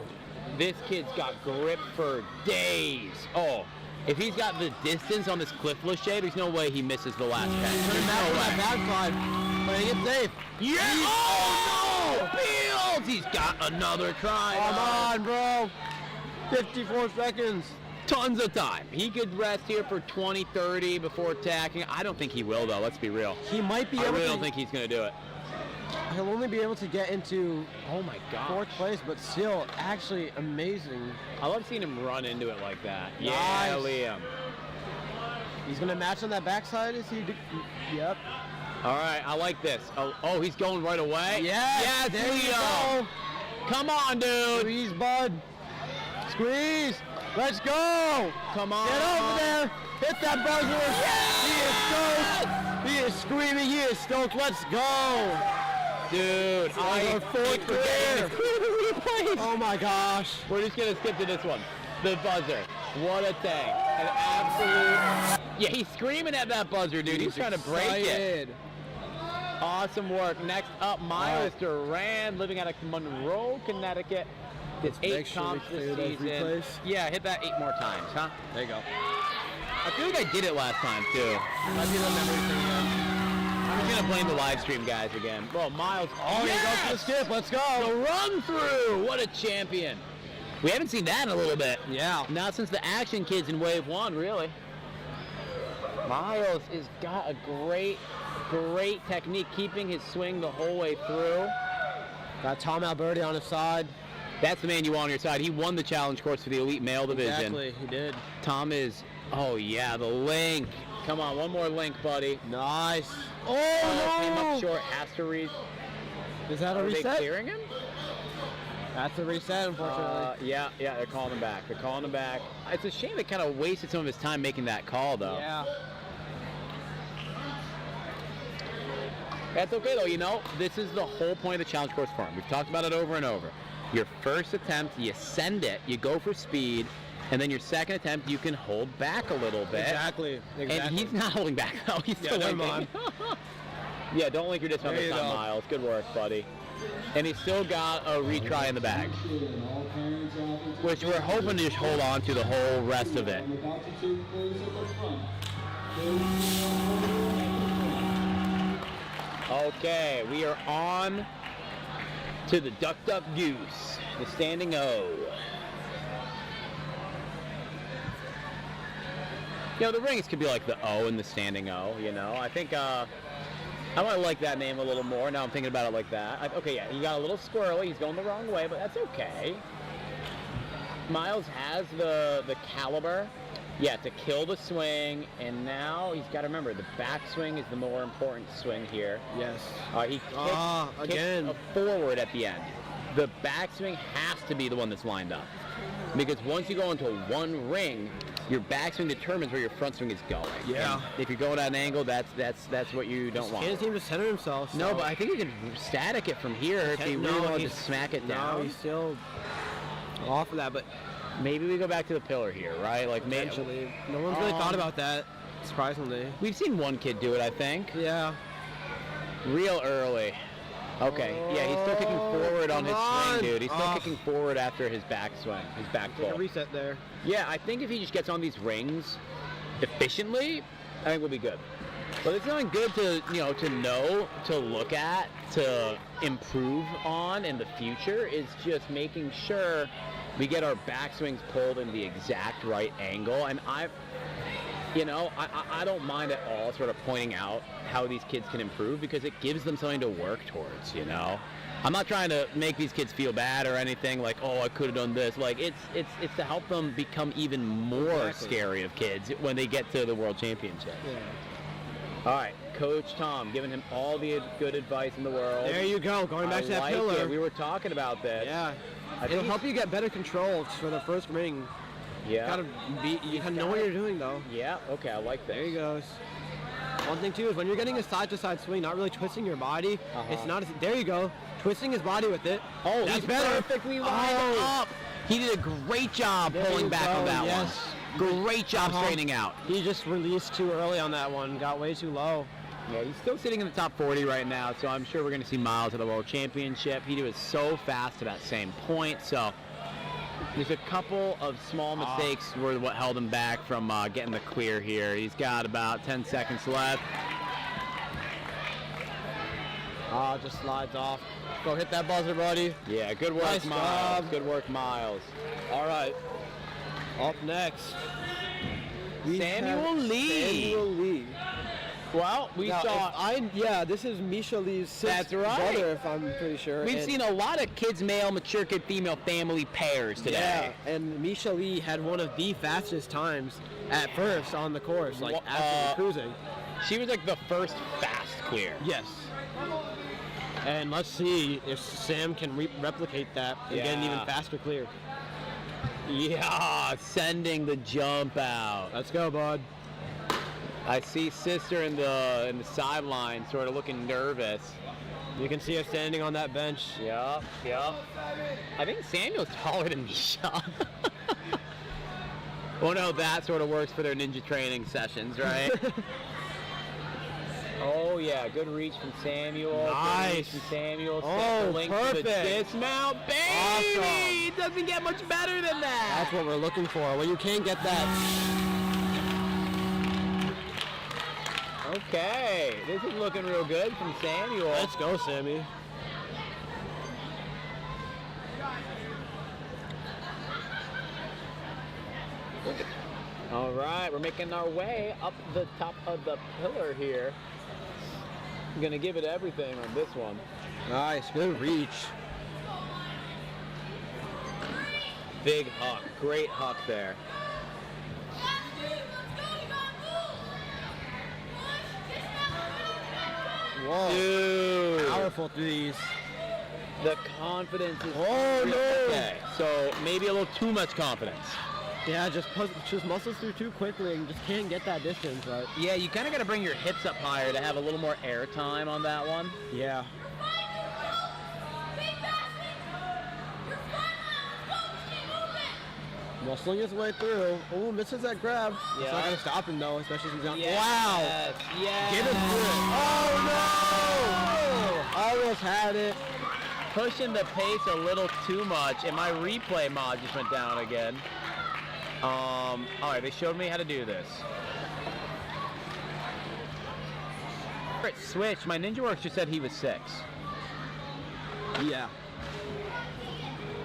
This kid's got grip for days. Oh, if he's got the distance on this cliff lachey, there's no way he misses the last catch. Turn back to that backside, playing it safe. Yeah! Oh, no! Fields! He's got another try. Come on, bro. 54 seconds. Tons of time. He could rest here for 20, 30 before attacking. I don't think he will, though. Let's be real. He might be I able really to. don't think he's going to do it. He'll only be able to get into Oh, my God. 4th place, but still actually amazing. I love seeing him run into it like that. Nice. Yeah, Liam. He's going to match on that backside. Is he? Yep. All right, I like this. Oh, he's going right away? Yes, there you Leo. go. Come on, dude. Squeeze, bud. Squeeze. Let's go. Come on. Get over there. Hit that buzzer. He is stoked. He is screaming. He is stoked. Let's go. Dude, Our 4th career. Oh my gosh. We're just going to skip to this one. The buzzer. What a thing. An absolute... Yeah, he's screaming at that buzzer, dude. He's trying to break it. Awesome work. Next up, Miles Duran, living out of Monroe, Connecticut. Did 8 comps this season. Yeah, hit that 8 more times, huh? There you go. I feel like I did it last time, too. Might be the memory thing again. I'm just going to blame the live stream guys again. Well, Miles. Oh, he goes for the skip. Let's go. The run through. What a champion. We haven't seen that in a little bit. Yeah. Not since the Action Kids in Wave 1, really. Miles has got a great technique, keeping his swing the whole way through. Got Tom Alberti on his side. That's the man you want on your side. He won the challenge course for the elite male division. Exactly, he did. Tom is, oh yeah, the link. Come on, one more link, buddy. Nice. Came up short, has to read. Is that a Are they reset? clearing him? That's a reset, unfortunately. Yeah, they're calling him back. They're calling him back. It's a shame they kind of wasted some of his time making that call, though. Yeah. That's okay, though. You know, this is the whole point of the challenge course form. We've talked about it over and over. Your first attempt, you send it, you go for speed, and then your second attempt, you can hold back a little bit. Exactly. And he's not holding back, though. He's still linking. Yeah, don't link your dismount this time, Miles. Good work, buddy. And he's still got a retry in the bag, which we're hoping to just hold on to the whole rest of it. Okay, we are on to the Duck Duck Goose, the standing O. You know, the rings could be like the O and the standing O, you know. I think I might like that name a little more. Now I'm thinking about it like that. Okay, yeah, he got a little squirrely. He's going the wrong way, but that's okay. Miles has the caliber, yeah, to kill the swing, and now he's got to remember the backswing is the more important swing here. Yes. He kicked again. forward at the end. The backswing has to be the one that's lined up, because once you go into one ring, your backswing determines where your front swing is going. Yeah. And if you're going at an angle, that's what you don't want. Can't seem to center himself. So. No, but I think he can static it from here if he really wanted to smack it down. No, he's still off of that, but maybe we go back to the pillar here, right? Like eventually. No one's really thought about that, surprisingly. We've seen one kid do it, I think. Yeah. Real early. Okay, yeah, he's still kicking forward on his swing, dude. He's still kicking forward after his backswing, his back pull. Take a reset there. Yeah, I think if he just gets on these rings efficiently, I think we'll be good. But it's something good to, to know, to look at, to improve on in the future is just making sure we get our backswings pulled in the exact right angle. And I don't mind at all sort of pointing out how these kids can improve, because it gives them something to work towards, I'm not trying to make these kids feel bad or anything like, oh, I could have done this. Like, it's to help them become even more scary of kids when they get to the World Championship. Yeah. All right, Coach Tom, giving him all the good advice in the world. There you go, going back to that pillar. It. We were talking about this. Yeah. It'll help you get better control for the first ring. Yeah. You gotta know what you're doing, though. Yeah, okay, I like that. There he goes. One thing, too, is when you're getting a side-to-side swing, not really twisting your body, it's not as... There you go. Twisting his body with it. Oh, that's he's better. Perfectly lined up. He did a great job pulling back on that one. Great job straightening out. He just released too early on that one. Got way too low. Yeah, he's still sitting in the top 40 right now, so I'm sure we're going to see Miles at the World Championship. He was so fast to that same point, so... There's a couple of small mistakes were what held him back from getting the clear here. He's got about 10 seconds left. Just slides off. Go hit that buzzer, buddy. Yeah, good work, nice Miles. Job. Good work, Miles. All right. Up next, Samuel Lee. Samuel Lee. Well, we saw. This is Misha Lee's brother, if I'm pretty sure. We've seen a lot of kids male, mature kid, female family pairs today. Yeah, and Misha Lee had one of the fastest times at first on the course, like absolutely cruising. She was like the first fast clear. Yes. And let's see if Sam can replicate that and get an even faster clear. Yeah, sending the jump out. Let's go, bud. I see Sister in the sideline, sort of looking nervous. You can see her standing on that bench. Yeah. I think Samuel's taller than Misha. Well, no, that sort of works for their ninja training sessions, right? Oh yeah, good reach from Samuel. Nice. Good reach from Samuel. Oh, perfect. Dismount, baby. Awesome. It doesn't get much better than that. That's what we're looking for. When you can't get that. Okay, this is looking real good from Samuel. Let's go, Sammy. All right, we're making our way up the top of the pillar here. I'm gonna give it everything on this one. Nice, good reach. Big huck, great huck there. Whoa. Dude. Powerful threes. The confidence is no. Okay, so maybe a little too much confidence. Yeah, just muscles through too quickly and just can't get that distance, but... Yeah, you kind of got to bring your hips up higher to have a little more air time on that one. Yeah. Muscling his way through. Oh, misses that grab. Yeah. It's not going to stop him, though, especially since he's not... Yes. Wow! Yes. Get him through it. Oh, no! Almost had it. Pushing the pace a little too much, and my replay mod just went down again. All right, they showed me how to do this. Switch. My NinjaWorks just said he was 6. Yeah.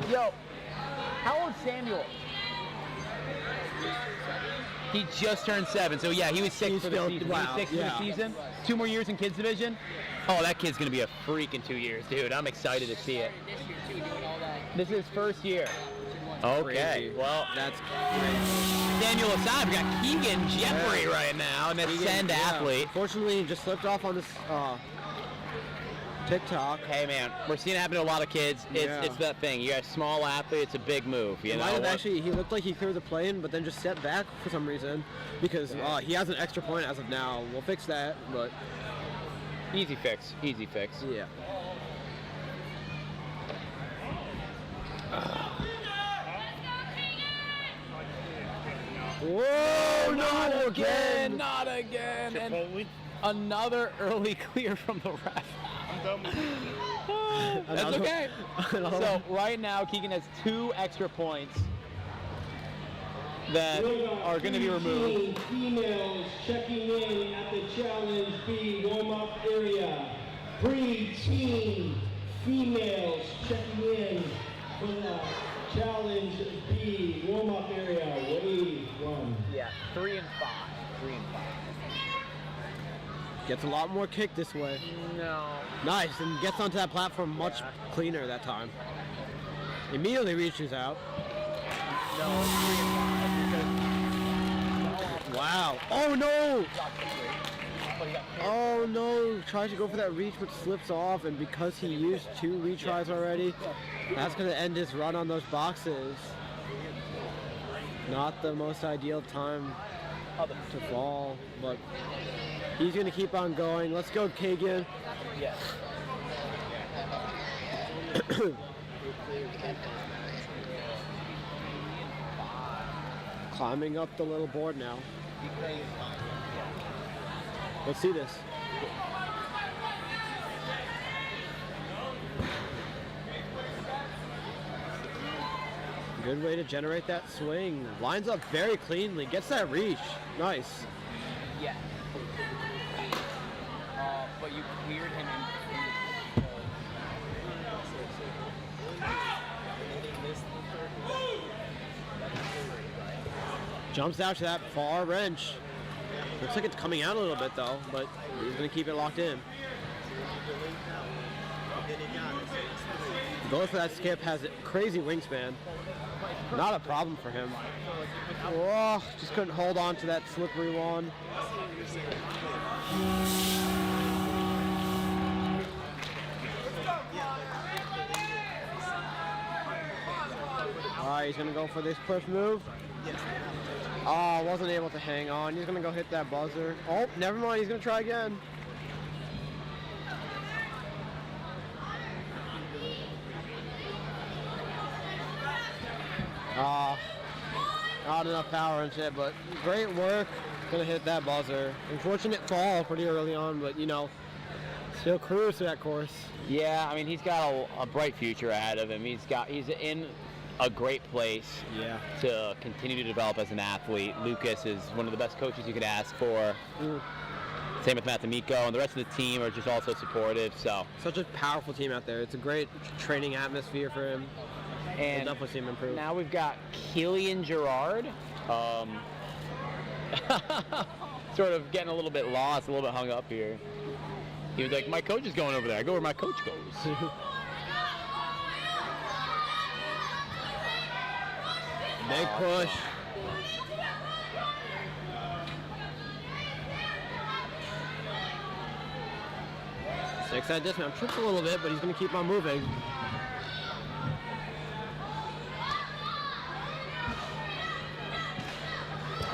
Yo, how old's Samuel? He just turned 7, so yeah, he was 6 He's for the still- season. He wow, was 6 yeah. for the season. 2 more years in kids division. Oh, that kid's gonna be a freak in 2 years, dude. I'm excited to see it. This year too, doing all that. This is his first year. Okay, well, That's great. Daniel aside, we got Keegan Jeffrey right now, and that's send athlete. Fortunately, he just slipped off on this TikTok. Hey man, we're seeing it happen to a lot of kids. It's that thing. You got a small athlete, it's a big move. You know. Might have actually, he looked like he cleared the plane, but then just stepped back for some reason because he has an extra point as of now. We'll fix that, but Easy fix. Easy fix. yeah. Whoa! Not again! Not again! And Chipotle. another early clear from the ref. I'm done with it. That's okay. So right now, Keegan has 2 extra points that are going to be removed. Females checking in at the Challenge B warm-up area. Pre-teen females checking in for the Challenge B warm-up area. Wave 1. Yeah, 3 and 5. 3 and 5. Gets a lot more kick this way. No. Nice, and gets onto that platform much cleaner that time. Immediately reaches out. No, 3 and 5. Wow. Oh no! Oh no! Tries to go for that reach, but slips off, and because he used 2 retries already, that's going to end his run on those boxes. Not the most ideal time to fall, but he's going to keep on going. Let's go, Keegan. Yes. Climbing up the little board now. Let's see this. Good way to generate that swing. Lines up very cleanly. Gets that reach. Nice. Yeah. But you cleared him in. Jumps out to that far wrench. Looks like it's coming out a little bit though, but he's gonna keep it locked in. Going for that skip, has a crazy wingspan. Not a problem for him. Oh, just couldn't hold on to that slippery one. Alright, he's gonna go for this push move. Oh, wasn't able to hang on. He's gonna go hit that buzzer. Oh, never mind, he's gonna try again. Not enough power into it, but great work. Gonna hit that buzzer. Unfortunate fall pretty early on, but you know, still cruise to that course. Yeah, I mean he's got a bright future ahead of him. He's in a great place to continue to develop as an athlete. Lucas is one of the best coaches you could ask for. Same with Matt D'Amico, and the rest of the team are just also supportive. So such a powerful team out there. It's a great training atmosphere for him. And we'll definitely see him improve. Now we've got Killian Gerard. Sort of getting a little bit lost, a little bit hung up here. He was like, my coach is going over there. I go where my coach goes. Big push. Six that dismount. Trips a little bit, but he's going to keep on moving.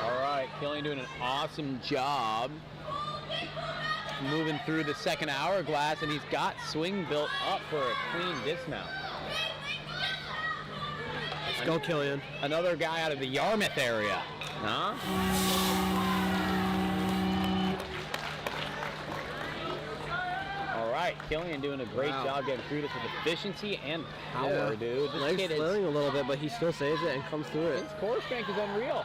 All right, Killian doing an awesome job moving through the second hourglass, and he's got swing built up for a clean dismount. Let's go, Killian. Another guy out of the Yarmouth area. Huh? All right, Killian doing a great job getting through this with efficiency and power, dude. This Legs kid is, flailing a little bit, but he still saves it and comes through it. his core strength is unreal.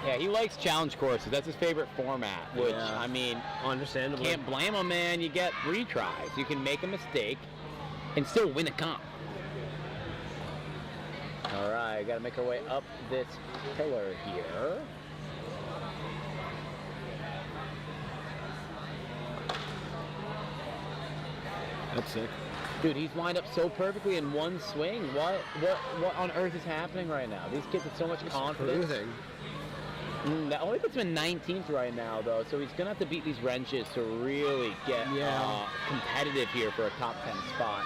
Yeah, he likes challenge courses. That's his favorite format, which, I mean, understandably. Can't blame him, man. You get retries. You can make a mistake and still win a comp. All right, got to make our way up this pillar here. That's sick. Dude, he's lined up so perfectly in one swing. What on earth is happening right now? These kids have so much confidence. That only puts him in 19th right now, though, so he's gonna have to beat these wrenches to really get competitive here for a top 10 spot.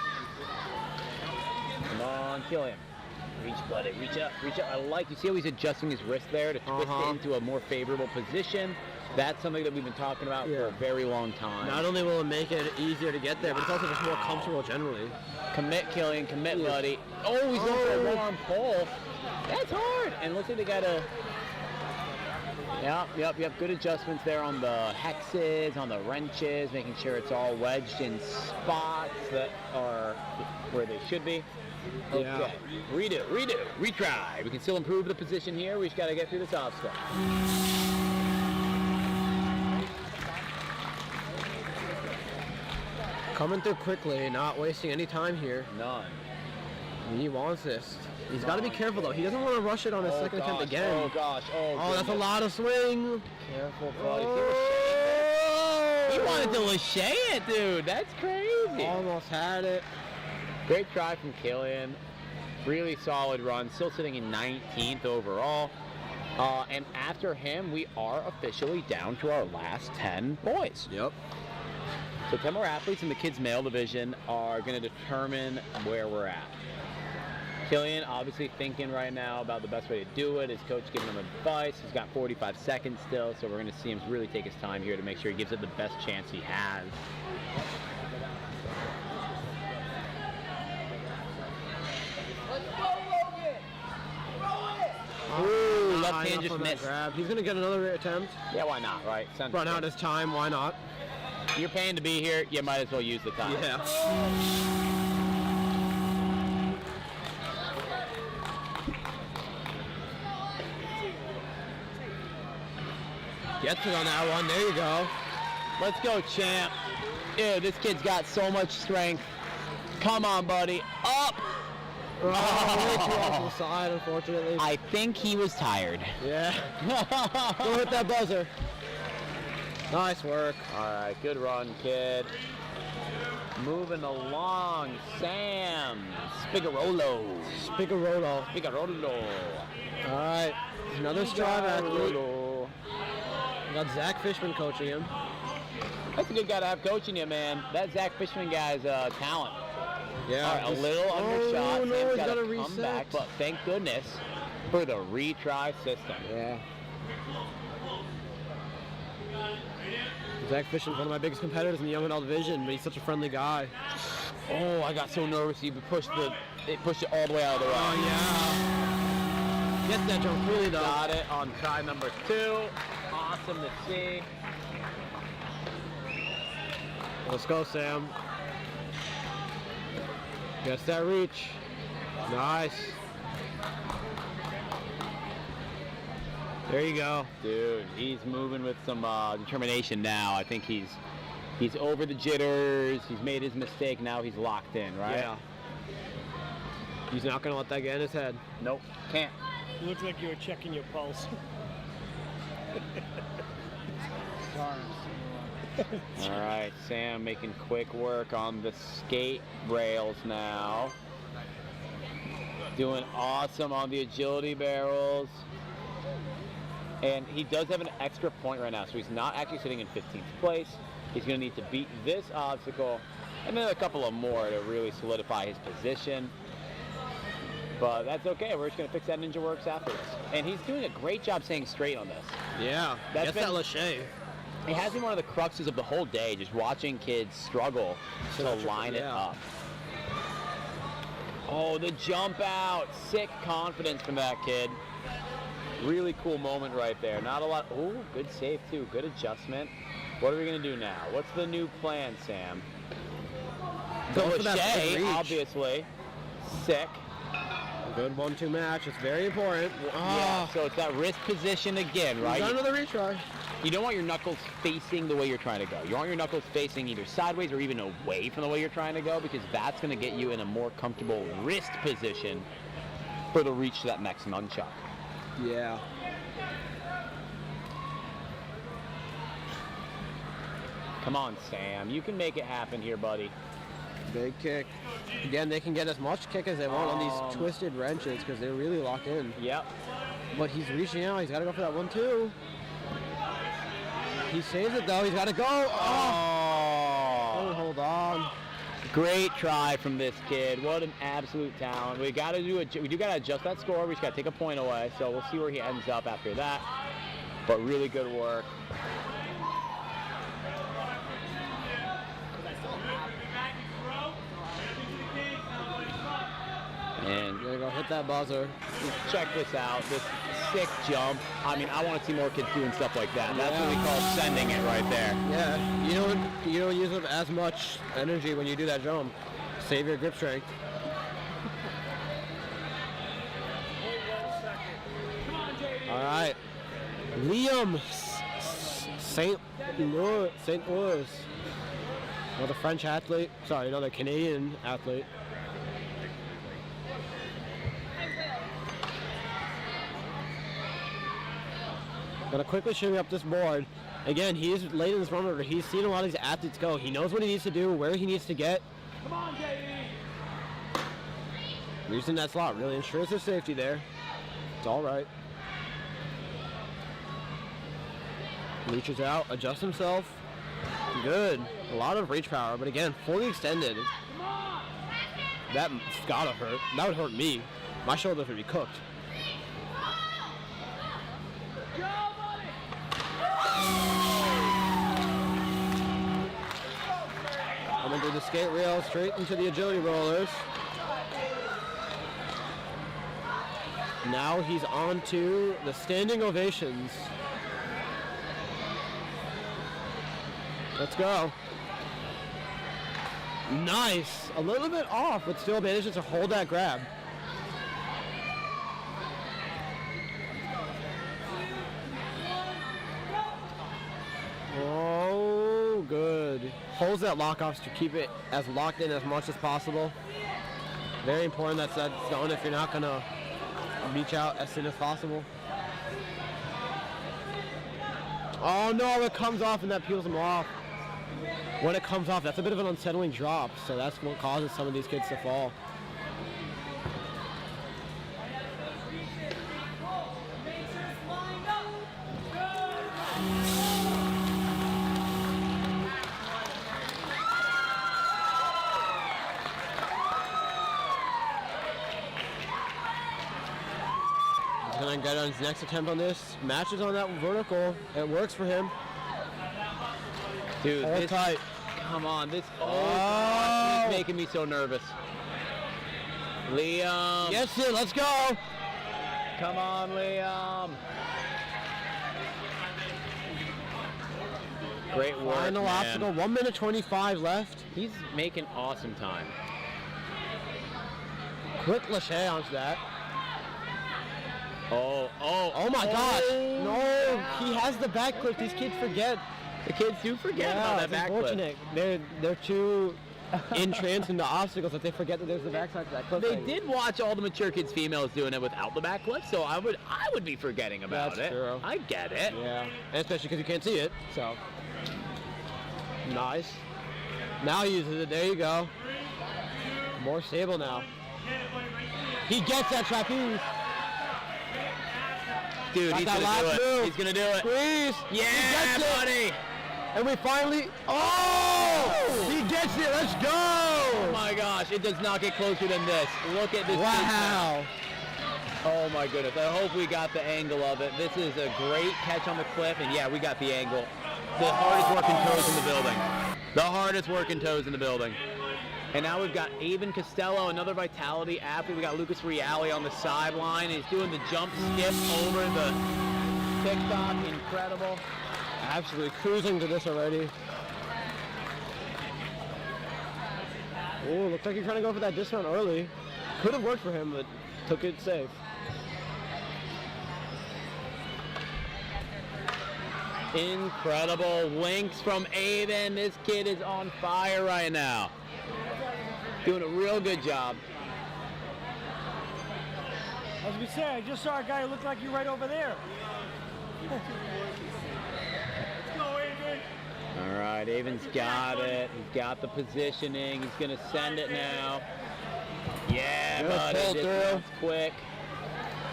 Come on, kill him. Reach, buddy. Reach up. Reach up. You see how he's adjusting his wrist there to twist it into a more favorable position? That's something that we've been talking about for a very long time. Not only will it make it easier to get there, but it's also just more comfortable generally. Commit, Killian. Commit, buddy. Oh, he's going for a one-arm pull. That's hard. And looks like they got a... Yep. Good adjustments there on the hexes, on the wrenches, making sure it's all wedged in spots that are where they should be. Okay. Yeah. Redo, retry. We can still improve the position here. We just got to get through this obstacle. Coming through quickly, not wasting any time here. None. He wants this. He's got to be careful though. He doesn't want to rush it on his second attempt again. Oh gosh. Oh, that's a lot of swing. Careful, buddy. He wanted to lachey it, dude. That's crazy. Almost had it. Great try from Killian. Really solid run. Still sitting in 19th overall. And after him, we are officially down to our last 10 boys. Yep. So 10 more athletes in the kids' male division are going to determine where we're at. Killian obviously thinking right now about the best way to do it. His coach giving him advice. He's got 45 seconds still, so we're going to see him really take his time here to make sure he gives it the best chance he has. Ooh, left hand just missed. Grab. He's going to get another attempt. Yeah, why not, right? Sounds Run good. out his time, why not? You're paying to be here, you might as well use the time. Yeah. Gets it on that one. There you go. Let's go, champ. Dude, this kid's got so much strength. Come on, buddy. Up! Oh, way too off to the side, unfortunately. I think he was tired. Yeah. Go hit that buzzer. Nice work. All right, good run, kid. Moving along, Sam Spigarolo. Spigarolo. All right, another strong athlete. We got Zach Fishman coaching him. That's a good guy to have coaching you, man. That Zach Fishman guy's talent. Yeah. All right, a little undershot. No, Sam's he's got got to to come reset. back, but thank goodness for the retry system. Yeah. Zach Fishman's one of my biggest competitors in the young adult division, but he's such a friendly guy. Oh, I got so nervous. He pushed it all the way out of the way. Oh, yeah. Gets that jump really though. Got it on try number 2. Awesome to see. Let's go, Sam. Gets that reach. Nice. There you go. Dude, he's moving with some determination now. I think he's over the jitters. He's made his mistake. Now he's locked in, right? Yeah. He's not going to let that get in his head. Nope, can't. It looks like you were checking your pulse. All right, Sam making quick work on the skate rails now. Doing awesome on the agility barrels. And he does have an extra point right now, so he's not actually sitting in 15th place. He's going to need to beat this obstacle and then a couple of more to really solidify his position. But that's okay. We're just going to fix that Ninja Works after this. And he's doing a great job staying straight on this. Yeah. That's Gets that lachey. It has been one of the cruxes of the whole day, just watching kids struggle to line it up. Oh, the jump out. Sick confidence from that kid. Really cool moment right there. Not a lot. Oh, good save too. Good adjustment. What are we going to do now? What's the new plan, Sam? The Go for that big lachey, reach. obviously. Sick. Good 1-2 match. It's very important. Yeah, so it's that wrist position again, right? Got another retry. You don't want your knuckles facing the way you're trying to go. You want your knuckles facing either sideways or even away from the way you're trying to go, because that's going to get you in a more comfortable wrist position for the reach to that next nunchuck. Yeah. Come on, Sam. You can make it happen here, buddy. Big kick. Again, they can get as much kick as they want on these twisted wrenches because they're really locked in. Yep. But he's reaching out. He's got to go for that 1-2. He saves it though. He's got to go. Oh, hold on. Great try from this kid. What an absolute talent. We do got to adjust that score. We just got to take a point away. So we'll see where he ends up after that. But really good work. And Gonna go hit that buzzer. check this out. This sick jump. I mean, I want to see more kids doing stuff like that. That's what we call sending it right there. Yeah, you don't use up as much energy when you do that jump. Save your grip strength. All right, Liam St. Louis, another French athlete. Sorry, another Canadian athlete. Gonna quickly shimmy up this board. Again, he's late in this run order. He's seen a lot of these athletes go. He knows what he needs to do, where he needs to get. Come on, JD. Using that slot really ensures their safety there. It's all right. Reaches out, adjusts himself. Good. A lot of reach power, but again, fully extended. That's gotta hurt. That would hurt me. My shoulders would be cooked. I'm gonna do the skate rail straight into the agility rollers. Now he's on to the standing ovations. Let's go. Nice. A little bit off, but still manages to hold that grab. Oh, good. Holds that lock off to keep it as locked in as much as possible. Very important that's zone if you're not going to reach out as soon as possible. Oh no, it comes off and that peels him off. When it comes off, that's a bit of an unsettling drop, so that's what causes some of these kids to fall. He's gonna get on his next attempt on this. Matches on that vertical. It works for him. Dude, Hold this, tight. come on, this Oh. is making me so nervous. Liam. Yes, sir, let's go. Come on, Liam. Great work, Final man. obstacle, 1 minute 25 left. He's making awesome time. Quick lâché onto that. Oh my gosh. No, he has the back clip. These kids forget. The kids do forget about that it's back unfortunate. flip. They're too entranced into obstacles that they forget that there's the backside to that clip. They thing. did watch all the mature kids females doing it without the back flip, so I would be forgetting about That's it. true. I get it. Yeah, and especially because you can't see it. So nice. Now he uses it. There you go. More stable now. He gets that trapeze. Dude, Got he's that gonna last do it. move. He's gonna do it. Squeeze. Yeah, He gets it. buddy. And we finally. Oh! He gets it. Let's go. Oh my gosh, it does not get closer than this. Look at this. Wow. Oh my goodness, I hope we got the angle of it. This is a great catch on the cliff, and yeah, we got the angle. The hardest working toes in the building. The hardest working toes in the building. And now we've got Avon Costello, another Vitality athlete. We got Lucas Reale on the sideline. He's doing the jump skip over the TikTok. Incredible. Absolutely cruising to this already. Oh, looks like he's trying to go for that dismount early. Could have worked for him, but took it safe. Incredible links from Avon. This kid is on fire right now. Doing a real good job. As we say, I just saw a guy who looked like you right over there. Let's go, Adrian. All right, Avon's got it. He's got the positioning. He's going to send it now. Yeah, buddy. This one's quick.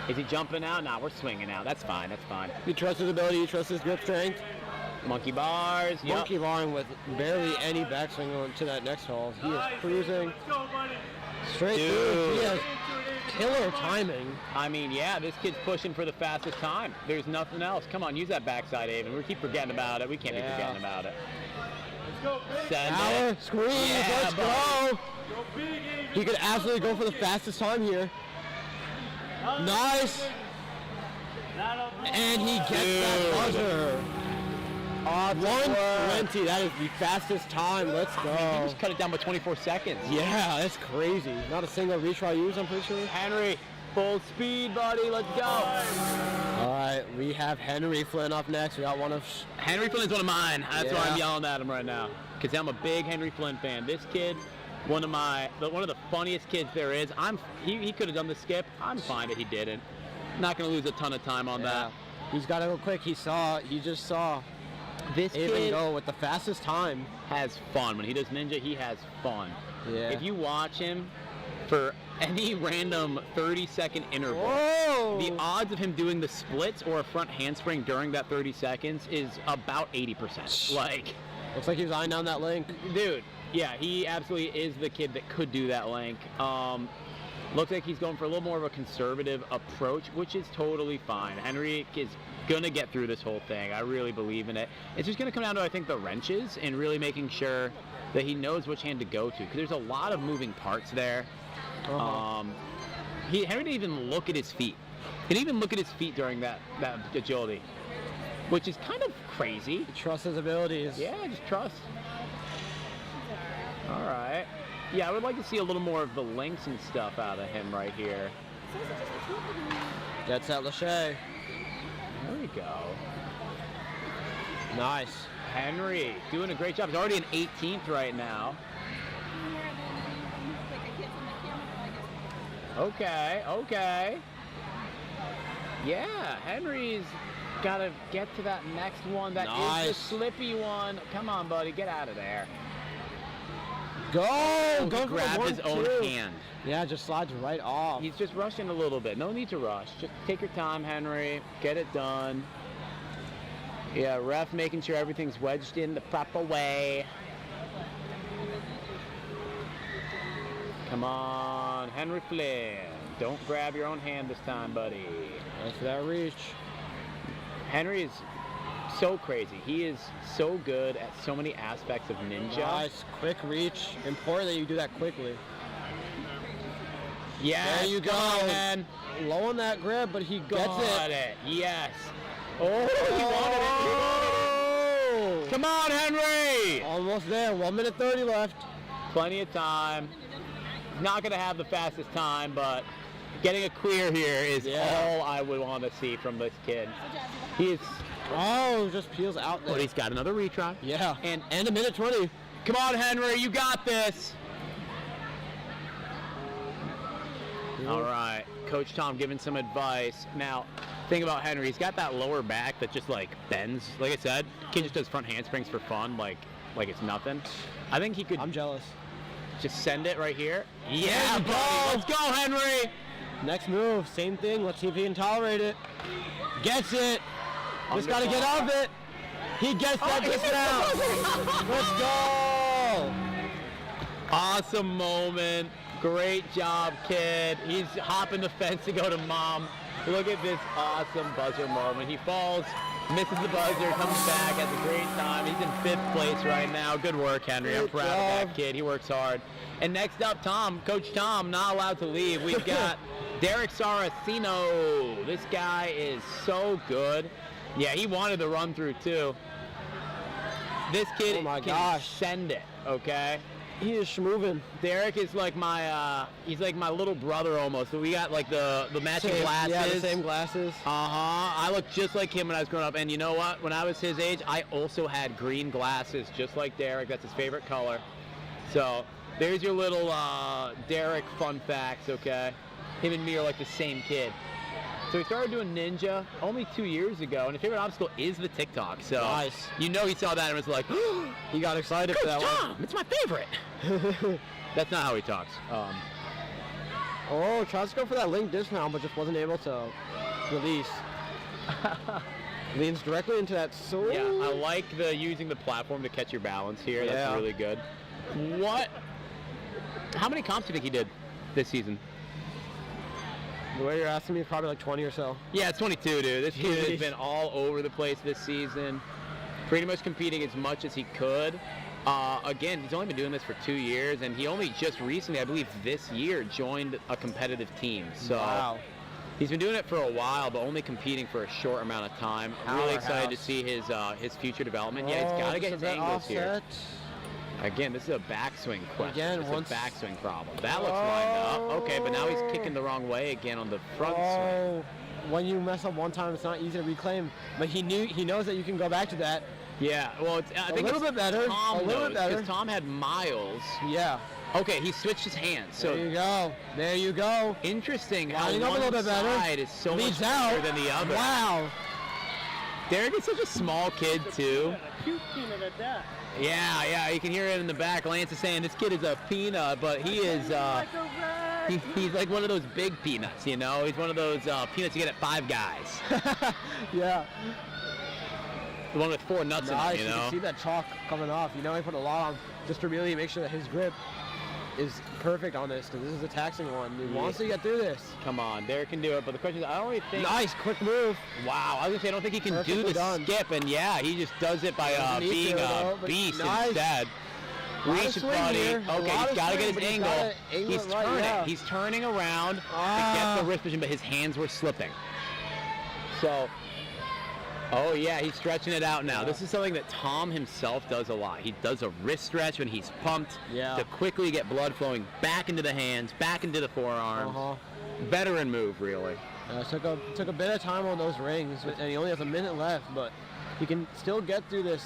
Is he jumping out? Nah, we're swinging out. That's fine. That's fine. You trust his ability, you trust his grip strength. Monkey bars. Yep. Monkey barring with barely any backswing on to that next hole. He is cruising straight through. He has killer timing. I mean, yeah, this kid's pushing for the fastest time. There's nothing else. Come on, use that backside, Avon. We keep forgetting about it. We can't be forgetting about it. Send Power, it. squeeze, let's go. He could absolutely go for the fastest time here. Nice. And he gets that buzzer. 1:20. That is the fastest time. Let's go. He just cut it down by 24 seconds. Yeah, that's crazy. Not a single retry used, I'm pretty sure. Henry, full speed, buddy. Let's go. All right, we have Henry Flynn up next. We got one of... Henry Flynn is one of mine. That's why I'm yelling at him right now. Because I'm a big Henry Flynn fan. This kid, one of the funniest kids there is. He could have done the skip. I'm fine that he didn't. Not going to lose a ton of time on that. He's got to go quick. He just saw this kid go with the fastest time. Has fun. When he does ninja, he has fun. Yeah. If you watch him for any random 30-second interval, the odds of him doing the splits or a front handspring during that 30 seconds is about 80%. Like, looks like he was eyeing down that link. Dude, yeah, he absolutely is the kid that could do that link. Looks like he's going for a little more of a conservative approach, which is totally fine. Henry is going to get through this whole thing. I really believe in it. It's just going to come down to, I think, the wrenches and really making sure that he knows which hand to go to, because there's a lot of moving parts there. Henry didn't even look at his feet. He didn't even look at his feet during that agility, which is kind of crazy. Trust his abilities. Yeah, just trust. All right. Yeah, I would like to see a little more of the links and stuff out of him right here. Gets at Lachey. There we go. Nice. Henry doing a great job. He's already in 18th right now. Okay. Yeah, Henry's got to get to that next one. That is the slippy one. Come on, buddy, get out of there. Go grab his own hand. Yeah, just slides right off. He's just rushing a little bit. No need to rush. Just take your time, Henry. Get it done. Yeah, ref making sure everything's wedged in the proper way. Come on, Henry Flynn. Don't grab your own hand this time, buddy. Thanks for that reach. Henry is so crazy. He is so good at so many aspects of ninja. Nice, quick reach. Important that you do that quickly. Yeah, there you go, man. Low on that grip, but he gets it. Yes. Oh, he wanted it. Come on, Henry. Almost there. 1:30 left. Plenty of time. He's not going to have the fastest time, but getting a clear here is all I would want to see from this kid. He is... Oh, just peels out there. But he's got another retry. Yeah. And 1:20. Come on, Henry, you got this. All right, Coach Tom giving some advice. Now, think about Henry. He's got that lower back that just like bends. Like I said, kid just does front handsprings for fun, like it's nothing. I think he could. I'm jealous. Just send it right here. Yeah, buddy. Let's go, Henry. Next move, same thing. Let's see if he can tolerate it. Gets it. Just got to get off it. He gets that just now. Let's go. Awesome moment. Great job, kid. He's hopping the fence to go to mom. Look at this awesome buzzer moment. He falls, misses the buzzer, comes back, has a great time. He's in 5th place right now. Good work, Henry. I'm proud of that kid. He works hard. And next up, Tom, Coach Tom, not allowed to leave. We've got Derek Saracino. This guy is so good. Yeah, he wanted the run through too. This kid can send it, okay? He is schmoving. Derek is like he's like my little brother almost. So we got like the matching glasses. Yeah, the same glasses. I looked just like him when I was growing up. And you know what? When I was his age, I also had green glasses, just like Derek. That's his favorite color. So there's your little Derek fun facts, okay? him and me are like the same kid. So he started doing ninja only 2 years ago, and his favorite obstacle is the TikTok. So Nice. you know he saw that and was like, He got excited for that Coach one. Tom, it's my favorite. That's not how he talks. Oh, tries to go for that link dismount, but just wasn't able to release. Leans directly into that sword. Yeah, I like the using the platform to catch your balance here. Yeah. That's really good. How many comps do you think he did this season? The way you're asking me, probably like 20 or so. Yeah, it's 22, dude. This kid has Jeez. been all over the place this season. Pretty much competing as much as he could. Again, he's only been doing this for 2 years, and he only just recently, I believe this year, joined a competitive team. So Wow. he's been doing it for a while, but only competing for a short amount of time. I'm really excited to Powerhouse. see his future development. Yeah, he's got to get his angles here. Again, this is a backswing question. Again, it's once- a backswing problem. That looks lined up. Okay, but now he's kicking the wrong way again on the front swing. Oh, when you mess up one time, it's not easy to reclaim. But he knows that you can go back to that. Yeah, well, I think little it's bit better, Tom a little bit knows, better. 'cause Tom had Miles. Yeah. Okay, he switched his hands. So There you go. There you go. interesting how Lining up a one little bit better. side is so Leads much out. better than the other. Wow. Derek is such a small kid too. Cute peanut at that. Yeah, you can hear it in the back. Lance is saying this kid is a peanut, but he is, he's like one of those big peanuts, you know? He's one of those peanuts you get at Five Guys. Yeah. The one with 4 nuts Nice. in it, You you know? can see that chalk coming off. You know, he put a lot on just to really make sure that his grip is perfect on this, because this is a taxing one. He wants to get through this. Come on, Derek can do it, but the question is, I don't really think... Nice, quick move. Wow, I was gonna say I don't think he can do Perfectly the done. skip, and yeah, he just does it by Doesn't need being to, a though, but beast nice. instead. Lot of Reach it, swing buddy. here. A Okay, lot he's of got to swing, get but his he's angle. gotta angle He's it right, turning. yeah. He's turning around to get the wrist position, but his hands were slipping. So, oh yeah, he's stretching it out now. This is something that Tom himself does a lot. He does a wrist stretch when he's pumped to quickly get blood flowing back into the hands, back into the forearms. Veteran move, really. Took a bit of time on those rings, and he only has a minute left, but he can still get through this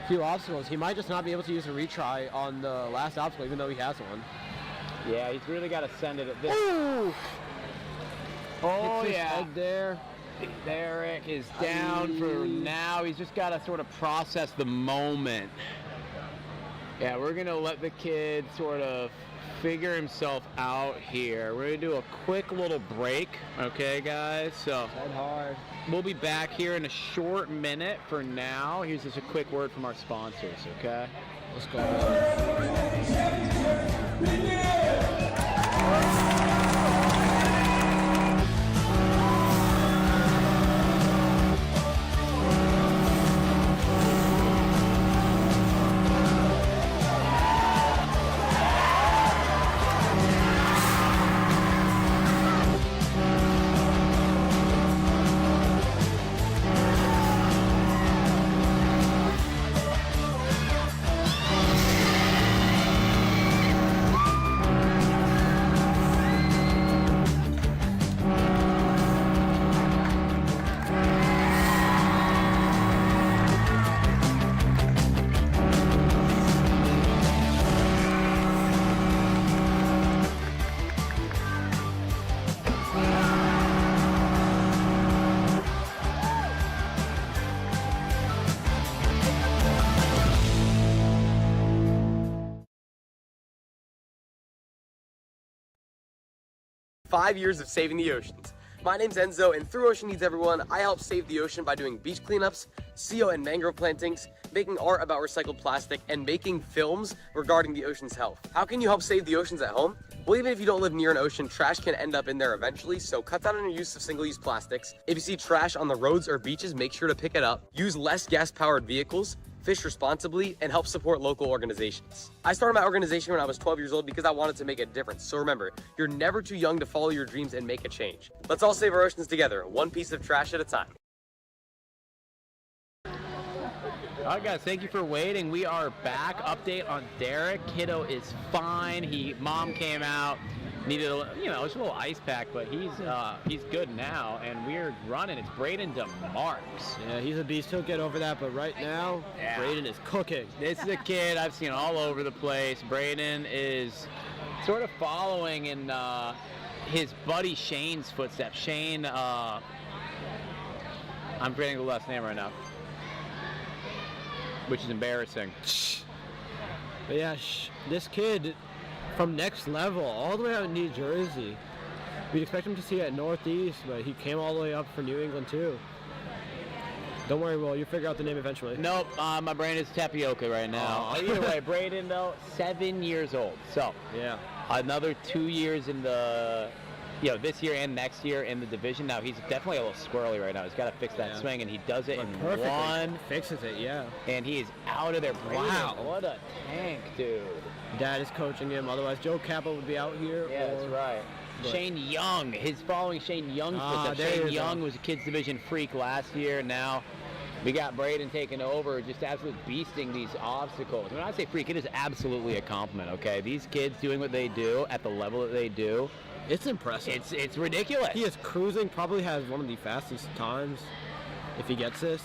few obstacles. He might just not be able to use a retry on the last obstacle, even though he has one. Yeah, he's really got to send it at this. Ooh! Oh Hits his yeah. head there. Derek is down for now. He's just got to sort of process the moment. Yeah, we're going to let the kid sort of figure himself out here. We're going to do a quick little break, okay, guys? So Head hard. we'll be back here in a short minute. For now, here's just a quick word from our sponsors, okay? Let's go. Five years of saving the oceans. My name's Enzo, and through Ocean Needs Everyone, I help save the ocean by doing beach cleanups, CO and mangrove plantings, making art about recycled plastic, and making films regarding the ocean's health. How can you help save the oceans at home? Well, even if you don't live near an ocean, trash can end up in there eventually, so cut down on your use of single-use plastics. If you see trash on the roads or beaches, make sure to pick it up. Use less gas-powered vehicles, fish responsibly, and help support local organizations. I started my organization when I was 12 years old because I wanted to make a difference. So remember, you're never too young to follow your dreams and make a change. Let's all save our oceans together, one piece of trash at a time. All right, guys, thank you for waiting. We are back. Update on Derek. Kiddo is fine. Mom came out, needed just a little ice pack, but he's good now, and we're running. It's Braden DeMarks. Yeah, he's a beast. He'll get over that, but right now, Yeah. Braden is cooking. This is a kid I've seen all over the place. Braden sort of following in his buddy Shane's footsteps. Shane, I'm forgetting the last name right now, which is embarrassing. But yeah, this kid from Next Level all the way out in New Jersey. We'd expect him to see it at Northeast, but he came all the way up for New England too. Don't worry, Will, you'll figure out the name eventually. Nope, my brain is tapioca right now. Either way, Braden though, 7 years old. So Yeah. another 2 years in the, this year and next year in the division. Now he's definitely a little squirrely right now. He's got to fix that swing, and he does it in Perfectly one. fixes it, yeah. And he is out of there. Wow. What a tank, dude. Dad is coaching him, otherwise Joe Kappa would be out here. Yeah, that's right. but- Shane Young, his following Shane Young's footsteps. there Shane you Young go. was a kids division freak last year. Now we got Braden taking over, just absolutely beasting these obstacles. When I say freak, it is absolutely a compliment, okay? These kids doing what they do at the level that they do, It's impressive. it's ridiculous. He is cruising, probably has one of the fastest times if he gets this.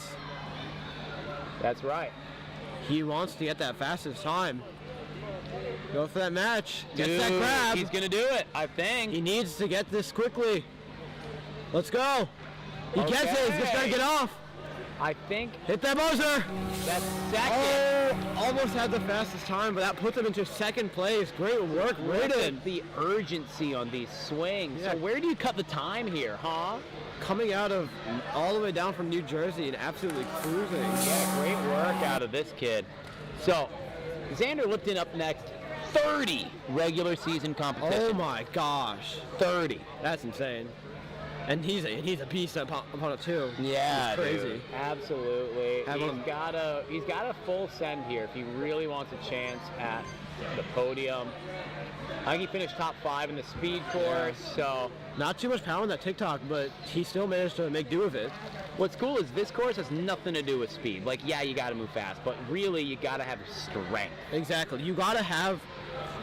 That's right. He wants to get that fastest time. Go for that match. Gets Dude, that grab. he's gonna do it, I think. He needs to get this quickly. Let's go. He gets it. He's just gotta get off. I think Hit that buzzer. that's second. Almost had the fastest time, but that puts him into second place. Great work, Look Braden. at the urgency on these swings. Yeah. So where do you cut the time here, huh? Coming out of all the way down from New Jersey and absolutely cruising. Yeah, great work out of this kid. So, Xander Lipton up next. 30 regular season competition. Oh my gosh. 30. That's insane. And he's a beast opponent too. Yeah, He's crazy. dude. Absolutely. Have him- He's got a full send here if he really wants a chance at the podium. I think he finished top 5 in the speed course, so Not too much power on that TikTok, but he still managed to make do with it. what's cool is this course has nothing to do with speed. Like, yeah, you got to move fast, but really you got to have strength. Exactly. You gotta have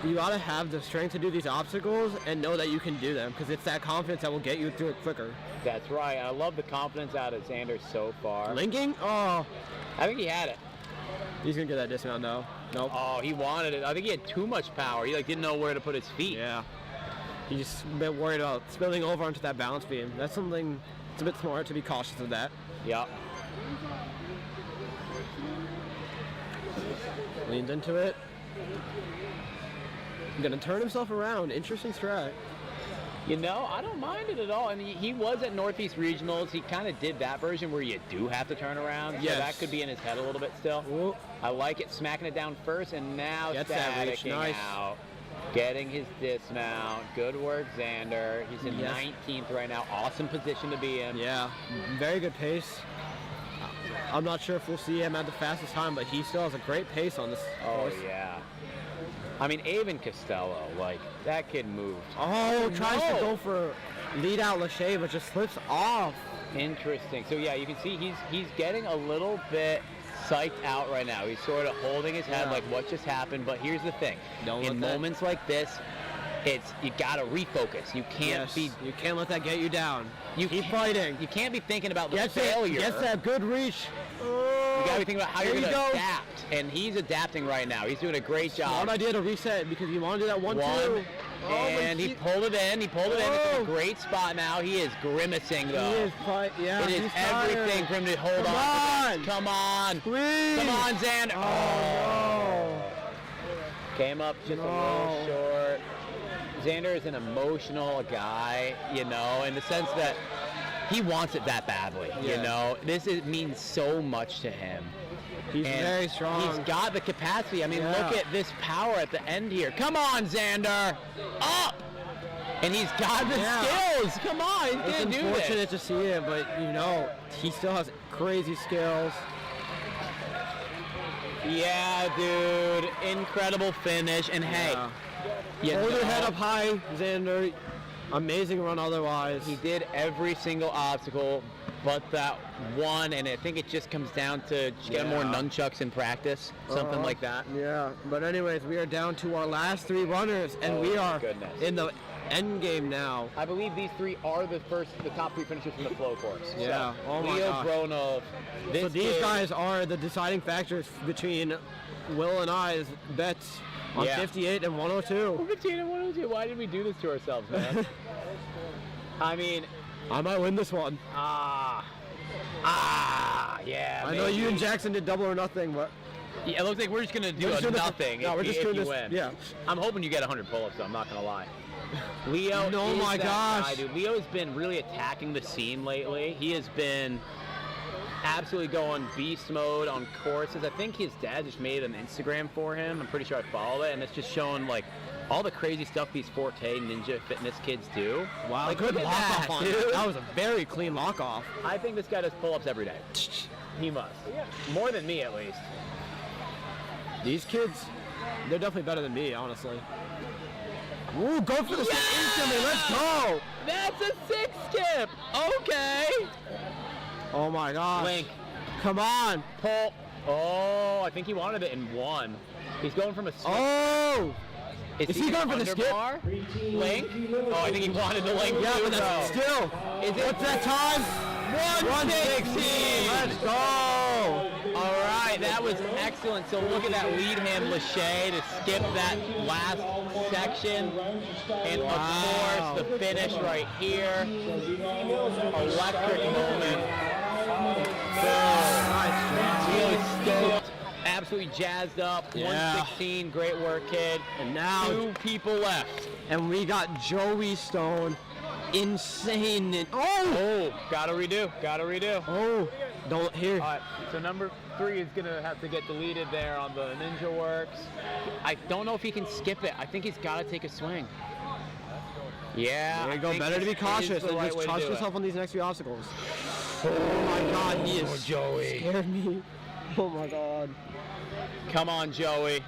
the strength to do these obstacles and know that you can do them, because it's that confidence that will get you through it quicker. That's right. I love the confidence out of Xander so far. Linking? Oh, I think he had it. he's gonna get that dismount though. Nope. Oh, he wanted it. I think he had too much power. He didn't know where to put his feet. Yeah. He's just a bit worried about spilling over onto that balance beam. That's something. It's a bit smart to be cautious of that. Yep. Leans into it. Gonna turn himself around. Interesting strat. I don't mind it at all. And he was at Northeast Regionals. He kind of did that version where you do have to turn around. Yes. So that could be in his head a little bit still. Ooh. I like it. Smacking it down first, and now Gets that reach. staticking Nice. out. Getting his dismount. Good work, Xander. He's in Yes. 19th right now. Awesome position to be in. Yeah. Very good pace. I'm not sure if we'll see him at the fastest time, but he still has a great pace on this Oh, course. yeah. I mean, Avon Costello, that kid moved. Oh, tries to no. go for lead out Lachey, but just slips off. Interesting. So, yeah, you can see he's getting a little bit psyched out right now. He's sort of holding his head Yeah. like what just happened. But here's the thing. Don't In let that- moments like this, you got to refocus. You can't Yes, be... you can't let that get you down. You Keep can't- fighting. You can't be thinking about the Gets failure. it. Gets that good reach. You got to be thinking about how you're There going you to go. adapt. And he's adapting right now. He's doing a great job. Smart idea to reset because you want to do that 1-2. And he pulled it in. He pulled it in. It's in Oh. a great spot now. He is grimacing, though. He is yeah. It is he's tired. everything for him to hold Come on. on. Come on. Please. Come on, Xander. Oh, Came up just a little short. Xander is an emotional guy, in the sense that he wants it that badly, Yeah. This means so much to him. He's And very strong. He's got the capacity. I mean, Yeah. look at this power at the end here. Come on, Xander. Up! And he's got the Yeah. skills. Come on, he It's can do unfortunate this. to see it, but he still has crazy skills. Yeah, dude. Incredible finish. And hey, Hold your head up high, Xander. Amazing run otherwise. He did every single obstacle but that one, and I think it just comes down to just getting more nunchucks in practice, something like that. Yeah, but anyways, we are down to our last 3 runners, and we are goodness. in the end game now. I believe these 3 are the top 3 finishers from the flow course. Yeah. So, Oh my Leo gosh. Bronov. So these guys are the deciding factors between Will and I's bets On Yeah. 58 and 102. 15 and 102. Why did we do this to ourselves, man? I mean, I might win this one. yeah. I know you maybe. and Jackson did double or nothing, but Yeah, it looks like we're just gonna do We're a just doing this- nothing. no, if we're you- just if doing you this- win. yeah. I'm hoping you get 100 pull-ups, though. I'm not gonna lie. Leo, Oh is my that gosh. guy, dude. Leo has been really attacking the scene lately. He has been absolutely going beast mode on courses. I think his dad just made an Instagram for him. I'm pretty sure I follow it, and it's just showing like all the crazy stuff these Forte Ninja Fitness kids do. wow, like, good look at lock that, off on dude. it. That was a very clean lock off. I think this guy does pull-ups every day. He must. More than me, at least. These kids, they're definitely better than me, honestly. Ooh, go for the skip instantly. Let's go. That's a 6 skip. Okay. Oh my gosh. Link. Come on. Pull. Oh, I think he wanted it in 1. He's going from a skip. Oh. Is he going for the skip? underbar? Link? Oh, I think he wanted the link Yeah, too, but that's though. still. Is it What's that time? 116? Let's go. All right, that was excellent. So look at that lead hand Lachey to skip that last section. And of course, the finish right here. Electric moment. Really stoked. Absolutely jazzed up. Yeah. 116, great work, kid. And now, 2 people left. and we got Joey Stone. Insane. Oh. Gotta redo. Oh. Don't hear. All right, so number 3 is gonna have to get deleted there on the Ninja Works. I don't know if he can skip it. I think he's gotta take a swing. Yeah. There you I go. think Better to be this is cautious the and right just way to trust do it. yourself on these next few obstacles. Oh my God, he is Joey. scared me. Oh my God. Come on, Joey.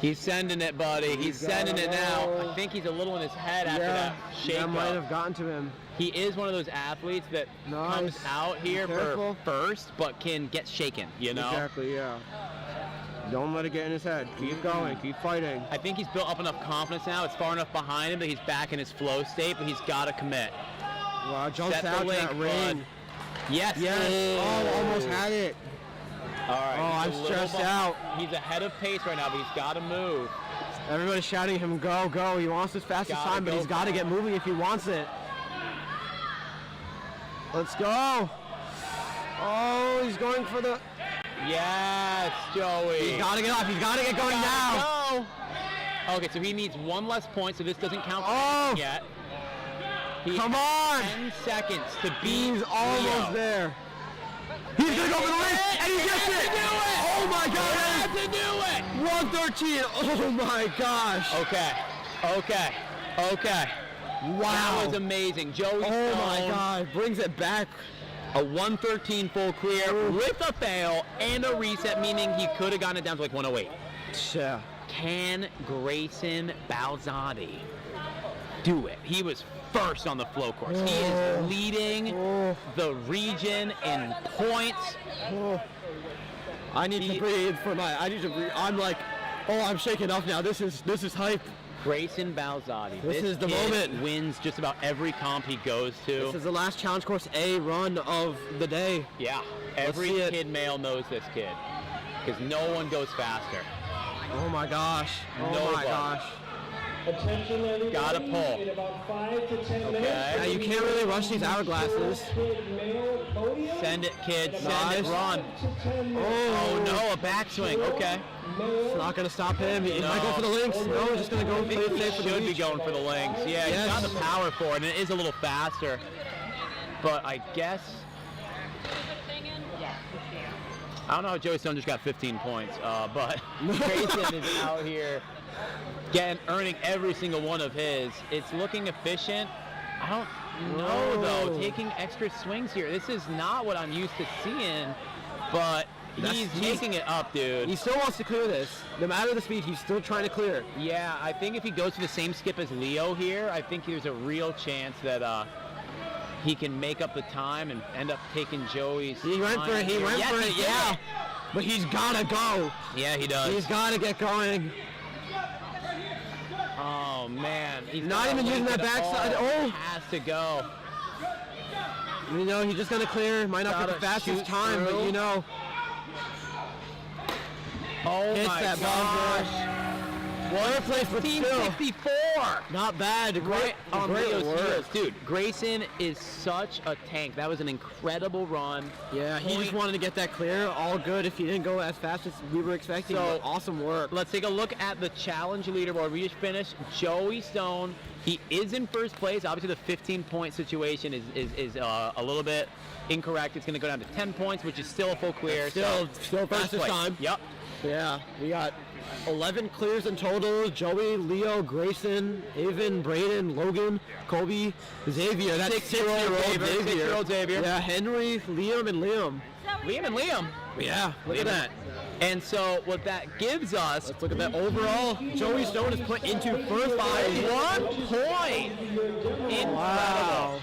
He's sending it, buddy. He's sending it now. I think he's a little in his head after that shake that might have gotten to him. He is one of those athletes that Nice. comes out here Be for careful. first, but can get shaken, you know? Exactly, yeah. Don't let it get in his head. Keep going. Keep fighting. I think he's built up enough confidence now. It's far enough behind him that he's back in his flow state, but he's got to commit. Wow, jumps Set the out to link, that ring. bud. Yes. Yes. Oh, almost had it. All right. Oh, I'm he's a little stressed out. He's ahead of pace right now, but he's got to move. Everybody's shouting him, go, go. He wants his fastest Gotta time, but go he's got to get moving if he wants it. Let's go. Oh, he's going for the... Yes, Joey. He's got to get off. He's got to get going now. Go. Okay, so he needs 1 less point, so this doesn't count for Oh. anything yet. He Come has on. 10 seconds to beat He's almost Leo. there. He's going to go for the win, and he gets it. Oh, my God. He has to do it. 113. Oh, my gosh. Okay. Wow. That was amazing. Joey Oh, my Stone, God. Brings it back. a 113 full clear with a fail and a reset, meaning he could have gotten it down to like 108. Yeah. Can Grayson Balzotti do it? He was first on the flow course. He is leading the region in points. I need to breathe for my. I need to breathe. I'm like, oh, I'm shaking off now. This is hype. Grayson Balzotti. This is the kid moment. Wins just about every comp he goes to. This is the last challenge course A run of the day. Yeah, Let's every see it. kid male knows this kid because no one goes faster. Oh my gosh. Oh Nobody. my gosh. Attention, everybody. Gotta pull. In about 5 to 10 Okay. minutes. Now you can't really rush these hourglasses. Male podium. Send it, kid. Send Nice. it. Run. To 10 minutes. Oh no, a backswing. Okay. It's not gonna stop him. He might go for the links. No, he's just gonna go play it safe for the Should be lead. going for the links. Yeah, Yes. he's got the power for it, and it is a little faster. But I guess I don't know how Joey Stone just got 15 points, but Grayson is out here earning every single one of his. It's looking efficient. I don't know though, taking extra swings here. This is not what I'm used to seeing, but he's making it up, dude. He still wants to clear this. No matter the speed, he's still trying to clear it. Yeah, I think if he goes for the same skip as Leo here, I think there's a real chance that he can make up the time and end up taking Joey's. He went for it. He went Yes, for he it. did. Yeah. But he's gotta go. Yeah, he does. He's gotta get going. Oh man, he's Not gotta even using link that it backside. all. Oh. Has to go. You know, he's just gonna clear. Might not be the Gotta fastest shoot time, but through. you know. Oh Hits my that gosh. One place, but still 64. not bad. Right on great Leo's work. heels. Dude, Grayson is such a tank. That was an incredible run. Yeah, he just Point- wanted to get that clear. All good. If he didn't go as fast as we were expecting, So- but awesome work. Let's take a look at the challenge leaderboard. We just finished. Joey Stone, he is in first place. Obviously, the 15-point situation is a little bit incorrect. It's going to go down to 10 points, which is still a full clear. Still First fastest place. time. Yep. Yeah, we got 11 clears in total. Joey, Leo, Grayson, Avon, Braden, Logan, Kobe, Xavier. That's 6-year-old Xavier. Yeah, Henry, Liam, and Liam. Liam and Liam. Yeah, look at that. And so what that gives us, Let's look at that overall. Joey Stone is put into first by 1 point. Incredible. Wow.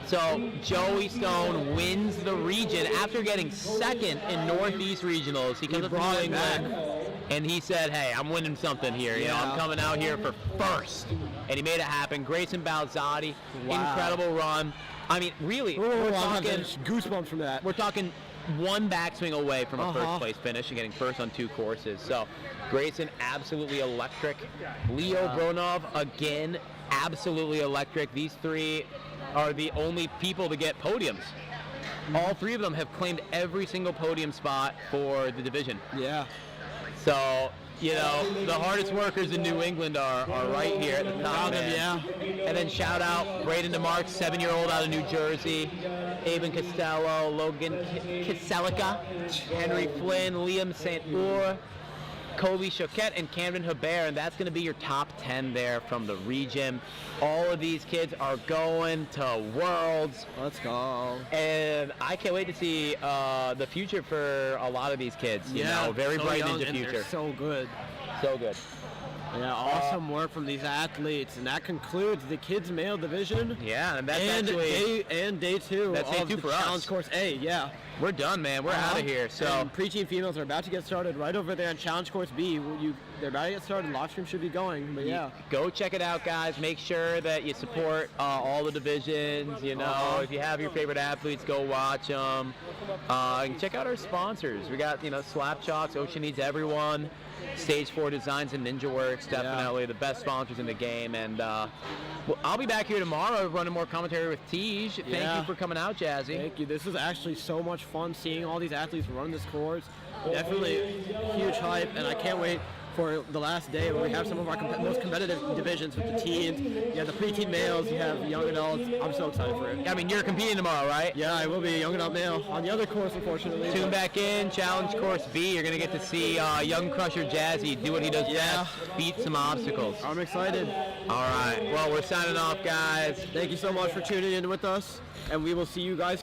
So Joey Stone wins the region after getting second in Northeast Regionals. He comes up brought to it New England and he said, hey, I'm winning something here. You know, I'm coming out here for first. And he made it happen. Grayson Balzati, incredible run. I mean, really, we're talking goosebumps from that. we're talking one backswing away from a first Uh-huh. place finish and getting first on 2 courses. So Grayson, absolutely electric. Leo Bronov, again, absolutely electric. These 3 are the only people to get podiums. All 3 of them have claimed every single podium spot for the division. Yeah. So, you know, the hardest workers in New England are right here at the top. Man. Yeah. And then shout out Braden DeMark, 7-year-old out of New Jersey. Avon Costello, Logan Kiselica, Henry Flynn, Liam St. Ur, Kobe Choquette, and Camden Hebert, and that's going to be your top 10 there from the region. All of these kids are going to Worlds, Let's go. and I can't wait to see the future for a lot of these kids. You know, very so bright young, ninja and future. they're so good. So good. Yeah, awesome work from these athletes, and that concludes the kids male division. Yeah, and that's and actually day 2 That's day of 2 the for us. Challenge Course A. Yeah. we're done, man. We're out of here. So And preteen females are about to get started right over there on Challenge Course B. They're about to get started. Live stream should be going, but yeah. go check it out, guys. Make sure that you support all the divisions. You know, if you have your favorite athletes, go watch them. And check out our sponsors. We got, Slap Chalks, Ocean Needs Everyone, Stage 4 Designs, and Ninja Works. Definitely the best sponsors in the game. And I'll be back here tomorrow running more commentary with Tej. Thank you for coming out, Jazzy. Thank you. This is actually so much fun seeing all these athletes run this course. Definitely huge hype, and I can't wait for the last day where we have some of our most competitive divisions with the teens. You have the preteen males, you have young adults. I'm so excited for it. I mean, you're competing tomorrow, right? Yeah, I will be a young adult male on the other course, unfortunately. Tune back in, Challenge Course B. You're going to get to see Young Crusher Jazzy do what he does best, beat some obstacles. I'm excited. All right. Well, we're signing off, guys. Thank you so much for tuning in with us, and we will see you guys